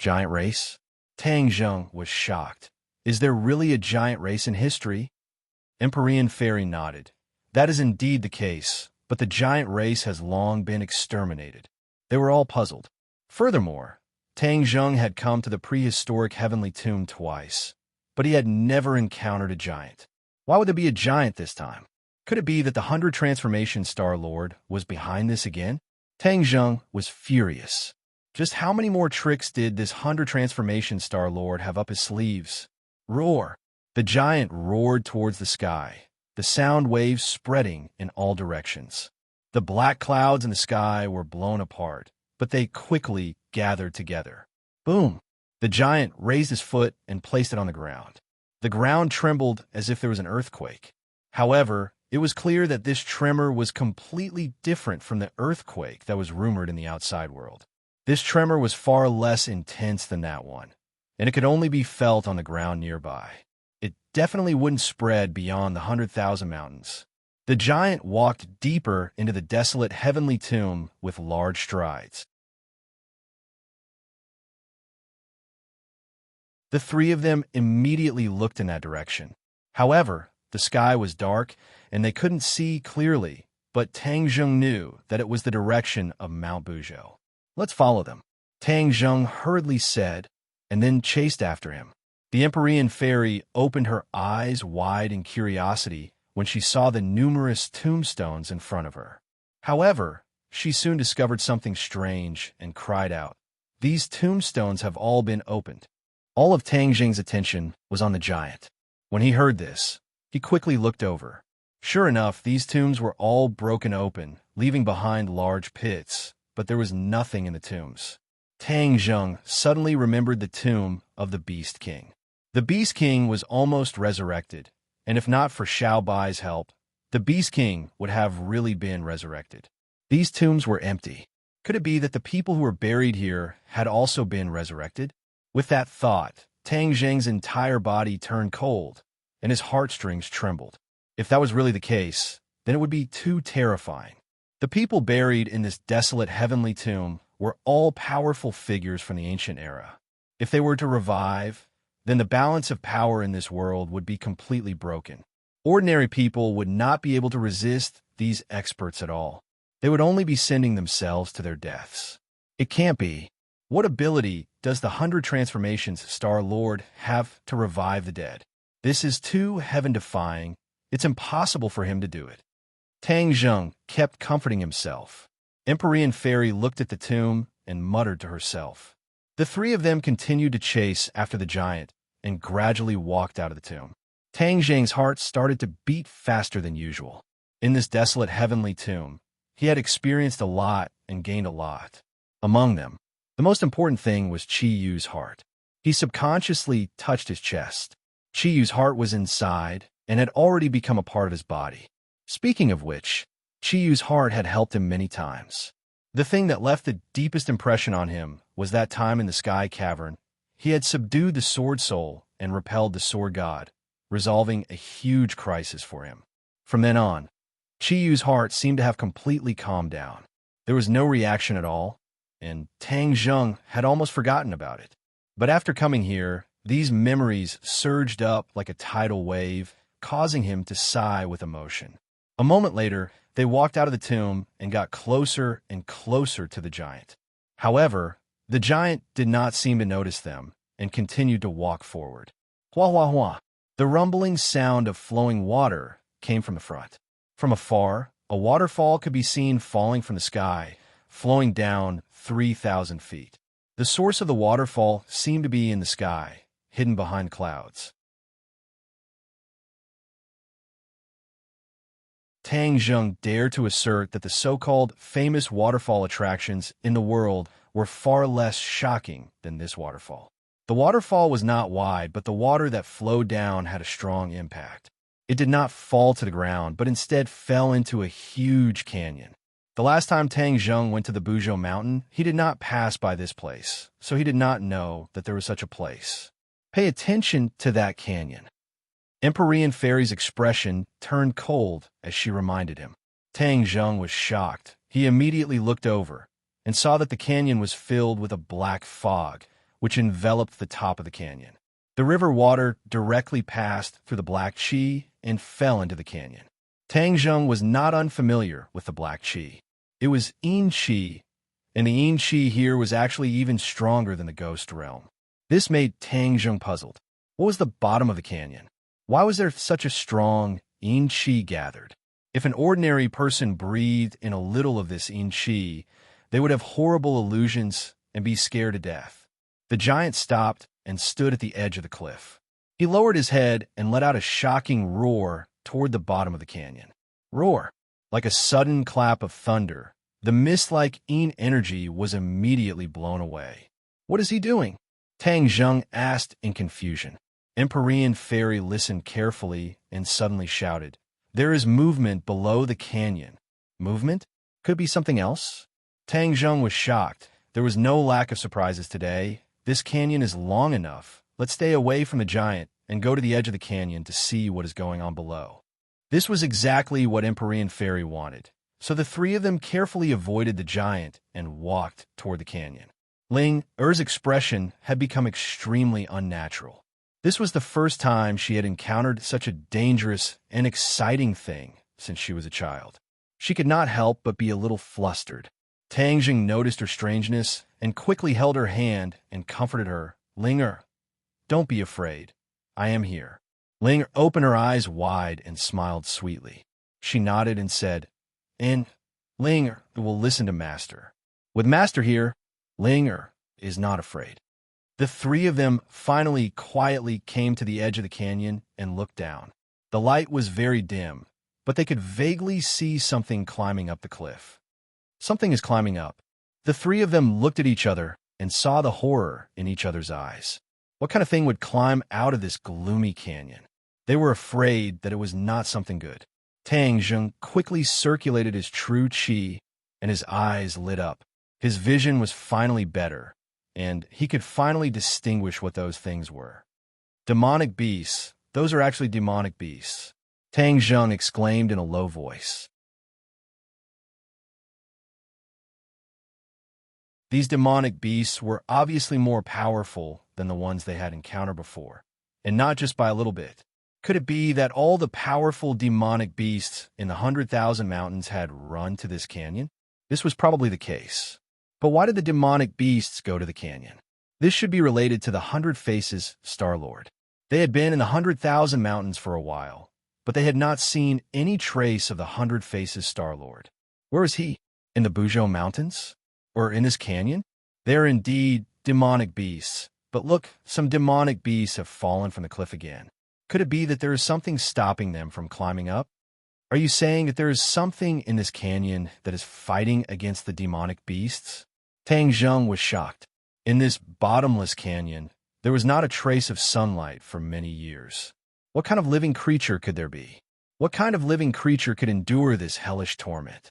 Giant race? Tang Zheng was shocked. Is there really a giant race in history? Empyrean Fairy nodded. That is indeed the case, but the giant race has long been exterminated. They were all puzzled. Furthermore, Tang Zheng had come to the prehistoric heavenly tomb twice, but he had never encountered a giant. Why would there be a giant this time? Could it be that the 100 Transformation Star Lord was behind this again? Tang Zheng was furious. Just how many more tricks did this 100 Transformation Star Lord have up his sleeves? Roar! The giant roared towards the sky, the sound waves spreading in all directions. The black clouds in the sky were blown apart, but they quickly gathered together. Boom! The giant raised his foot and placed it on the ground. The ground trembled as if there was an earthquake. However, it was clear that this tremor was completely different from the earthquake that was rumored in the outside world. This tremor was far less intense than that one, and it could only be felt on the ground nearby. It definitely wouldn't spread beyond the 100,000 mountains. The giant walked deeper into the desolate heavenly tomb with large strides. The three of them immediately looked in that direction. However, the sky was dark, and they couldn't see clearly, but Tang Zheng knew that it was the direction of Mount Buzhou. Let's follow them, Tang Zheng hurriedly said, and then chased after him. The Empyrean Fairy opened her eyes wide in curiosity when she saw the numerous tombstones in front of her. However, she soon discovered something strange and cried out, "These tombstones have all been opened." All of Tang Zheng's attention was on the giant. When he heard this, he quickly looked over. Sure enough, these tombs were all broken open, leaving behind large pits, but there was nothing in the tombs. Tang Zheng suddenly remembered the tomb of the Beast King. The Beast King was almost resurrected, and if not for Xiao Bai's help, the Beast King would have really been resurrected. These tombs were empty. Could it be that the people who were buried here had also been resurrected? With that thought, Tang Zheng's entire body turned cold, and his heartstrings trembled. If that was really the case, then it would be too terrifying. The people buried in this desolate heavenly tomb were all powerful figures from the ancient era. If they were to revive, then the balance of power in this world would be completely broken. Ordinary people would not be able to resist these experts at all. They would only be sending themselves to their deaths. It can't be. What ability does the 100 Transformations Star Lord have to revive the dead? This is too heaven-defying. It's impossible for him to do it. Tang Zheng kept comforting himself. Empyrean Fairy looked at the tomb and muttered to herself, The three of them continued to chase after the giant and gradually walked out of the tomb. Tang Zheng's heart started to beat faster than usual. In this desolate heavenly tomb, he had experienced a lot and gained a lot. Among them, the most important thing was Qi Yu's heart. He subconsciously touched his chest. Qi Yu's heart was inside and had already become a part of his body. Speaking of which, Qi Yu's heart had helped him many times. The thing that left the deepest impression on him was that time in the Sky Cavern. He had subdued the Sword Soul and repelled the Sword God, resolving a huge crisis for him. From then on, Qi Yu's heart seemed to have completely calmed down. There was no reaction at all, and Tang Zheng had almost forgotten about it. But after coming here, these memories surged up like a tidal wave, causing him to sigh with emotion. A moment later, they walked out of the tomb and got closer and closer to the giant. However, the giant did not seem to notice them and continued to walk forward. Hua hua hua. The rumbling sound of flowing water came from the front. From afar, a waterfall could be seen falling from the sky, flowing down 3,000 feet. The source of the waterfall seemed to be in the sky, hidden behind clouds. Tang Zheng dared to assert that the so-called famous waterfall attractions in the world were far less shocking than this waterfall. The waterfall was not wide, but the water that flowed down had a strong impact. It did not fall to the ground, but instead fell into a huge canyon. The last time Tang Zheng went to the Buzhou Mountain, he did not pass by this place, so he did not know that there was such a place. Pay attention to that canyon. Empyrean Fairy's expression turned cold as she reminded him. Tang Zheng was shocked. He immediately looked over and saw that the canyon was filled with a black fog, which enveloped the top of the canyon. The river water directly passed through the black qi and fell into the canyon. Tang Zheng was not unfamiliar with the black qi. It was yin qi, and the yin qi here was actually even stronger than the ghost realm. This made Tang Zheng puzzled. What was the bottom of the canyon? Why was there such a strong yin qi gathered? If an ordinary person breathed in a little of this yin qi, they would have horrible illusions and be scared to death. The giant stopped and stood at the edge of the cliff. He lowered his head and let out a shocking roar toward the bottom of the canyon. Roar! Like a sudden clap of thunder, the mist-like yin energy was immediately blown away. What is he doing? Tang Zheng asked in confusion. Empyrean Fairy listened carefully and suddenly shouted, "There is movement below the canyon." Movement? Could it be something else? Tang Zheng was shocked. There was no lack of surprises today. This canyon is long enough. Let's stay away from the giant and go to the edge of the canyon to see what is going on below. This was exactly what Empyrean Fairy wanted, so the three of them carefully avoided the giant and walked toward the canyon. Ling Er's expression had become extremely unnatural. This was the first time she had encountered such a dangerous and exciting thing since she was a child. She could not help but be a little flustered. Tang Zheng noticed her strangeness and quickly held her hand and comforted her. "Ling Er, don't be afraid. I am here." Ling Er opened her eyes wide and smiled sweetly. She nodded and said, "And Ling Er will listen to Master. With Master here, Ling Er is not afraid." The three of them finally quietly came to the edge of the canyon and looked down. The light was very dim, but they could vaguely see something climbing up the cliff. Something is climbing up. The three of them looked at each other and saw the horror in each other's eyes. What kind of thing would climb out of this gloomy canyon? They were afraid that it was not something good. Tang Zheng quickly circulated his true qi, and his eyes lit up. His vision was finally better, and he could finally distinguish what those things were. Demonic beasts. Those are actually demonic beasts. Tang Zheng exclaimed in a low voice. These demonic beasts were obviously more powerful than the ones they had encountered before, and not just by a little bit. Could it be that all the powerful demonic beasts in the 100,000 mountains had run to this canyon? This was probably the case. But why did the demonic beasts go to the canyon? This should be related to the 100 Faces Star-Lord. They had been in the 100,000 mountains for a while, but they had not seen any trace of the 100 Faces Star-Lord. Where is he? In the Buzhou Mountains? Or in this canyon? They are indeed demonic beasts. But look, some demonic beasts have fallen from the cliff again. Could it be that there is something stopping them from climbing up? Are you saying that there is something in this canyon that is fighting against the demonic beasts? Tang Zheng was shocked. In this bottomless canyon, there was not a trace of sunlight for many years. What kind of living creature could there be? What kind of living creature could endure this hellish torment?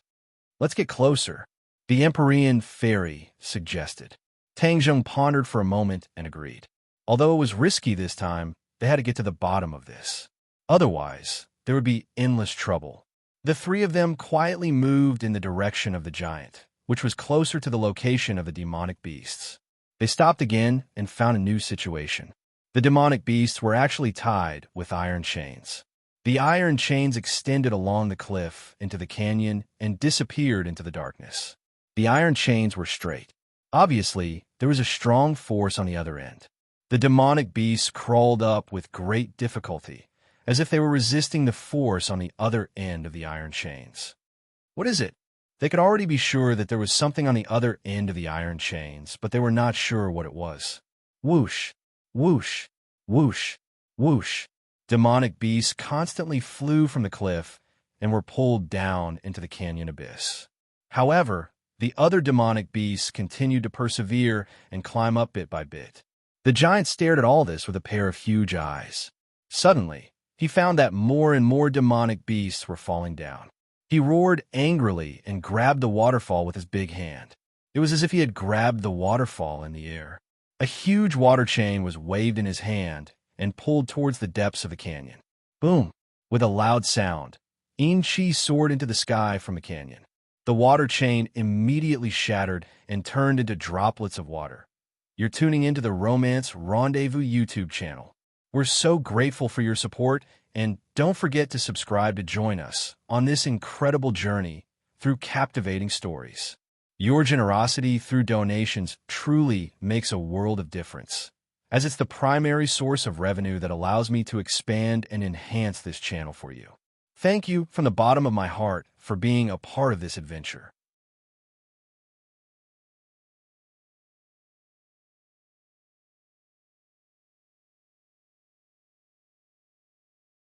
Let's get closer, the Empyrean fairy suggested. Tang Zheng pondered for a moment and agreed. Although it was risky this time, they had to get to the bottom of this. Otherwise, there would be endless trouble. The three of them quietly moved in the direction of the giant, which was closer to the location of the demonic beasts. They stopped again and found a new situation. The demonic beasts were actually tied with iron chains. The iron chains extended along the cliff into the canyon and disappeared into the darkness. The iron chains were straight. Obviously, there was a strong force on the other end. The demonic beasts crawled up with great difficulty, as if they were resisting the force on the other end of the iron chains. What is it? They could already be sure that there was something on the other end of the iron chains, but they were not sure what it was. Whoosh, whoosh, whoosh, whoosh. Demonic beasts constantly flew from the cliff and were pulled down into the canyon abyss. However, the other demonic beasts continued to persevere and climb up bit by bit. The giant stared at all this with a pair of huge eyes. Suddenly, he found that more and more demonic beasts were falling down. He roared angrily and grabbed the waterfall with his big hand. It was as if he had grabbed the waterfall in the air. A huge water chain was waved in his hand and pulled towards the depths of the canyon. Boom! With a loud sound, Enchi soared into the sky from the canyon. The water chain immediately shattered and turned into droplets of water. You're tuning into the Romance Rendezvous YouTube channel. We're so grateful for your support, and don't forget to subscribe to join us on this incredible journey through captivating stories. Your generosity through donations truly makes a world of difference, as it's the primary source of revenue that allows me to expand and enhance this channel for you. Thank you from the bottom of my heart for being a part of this adventure.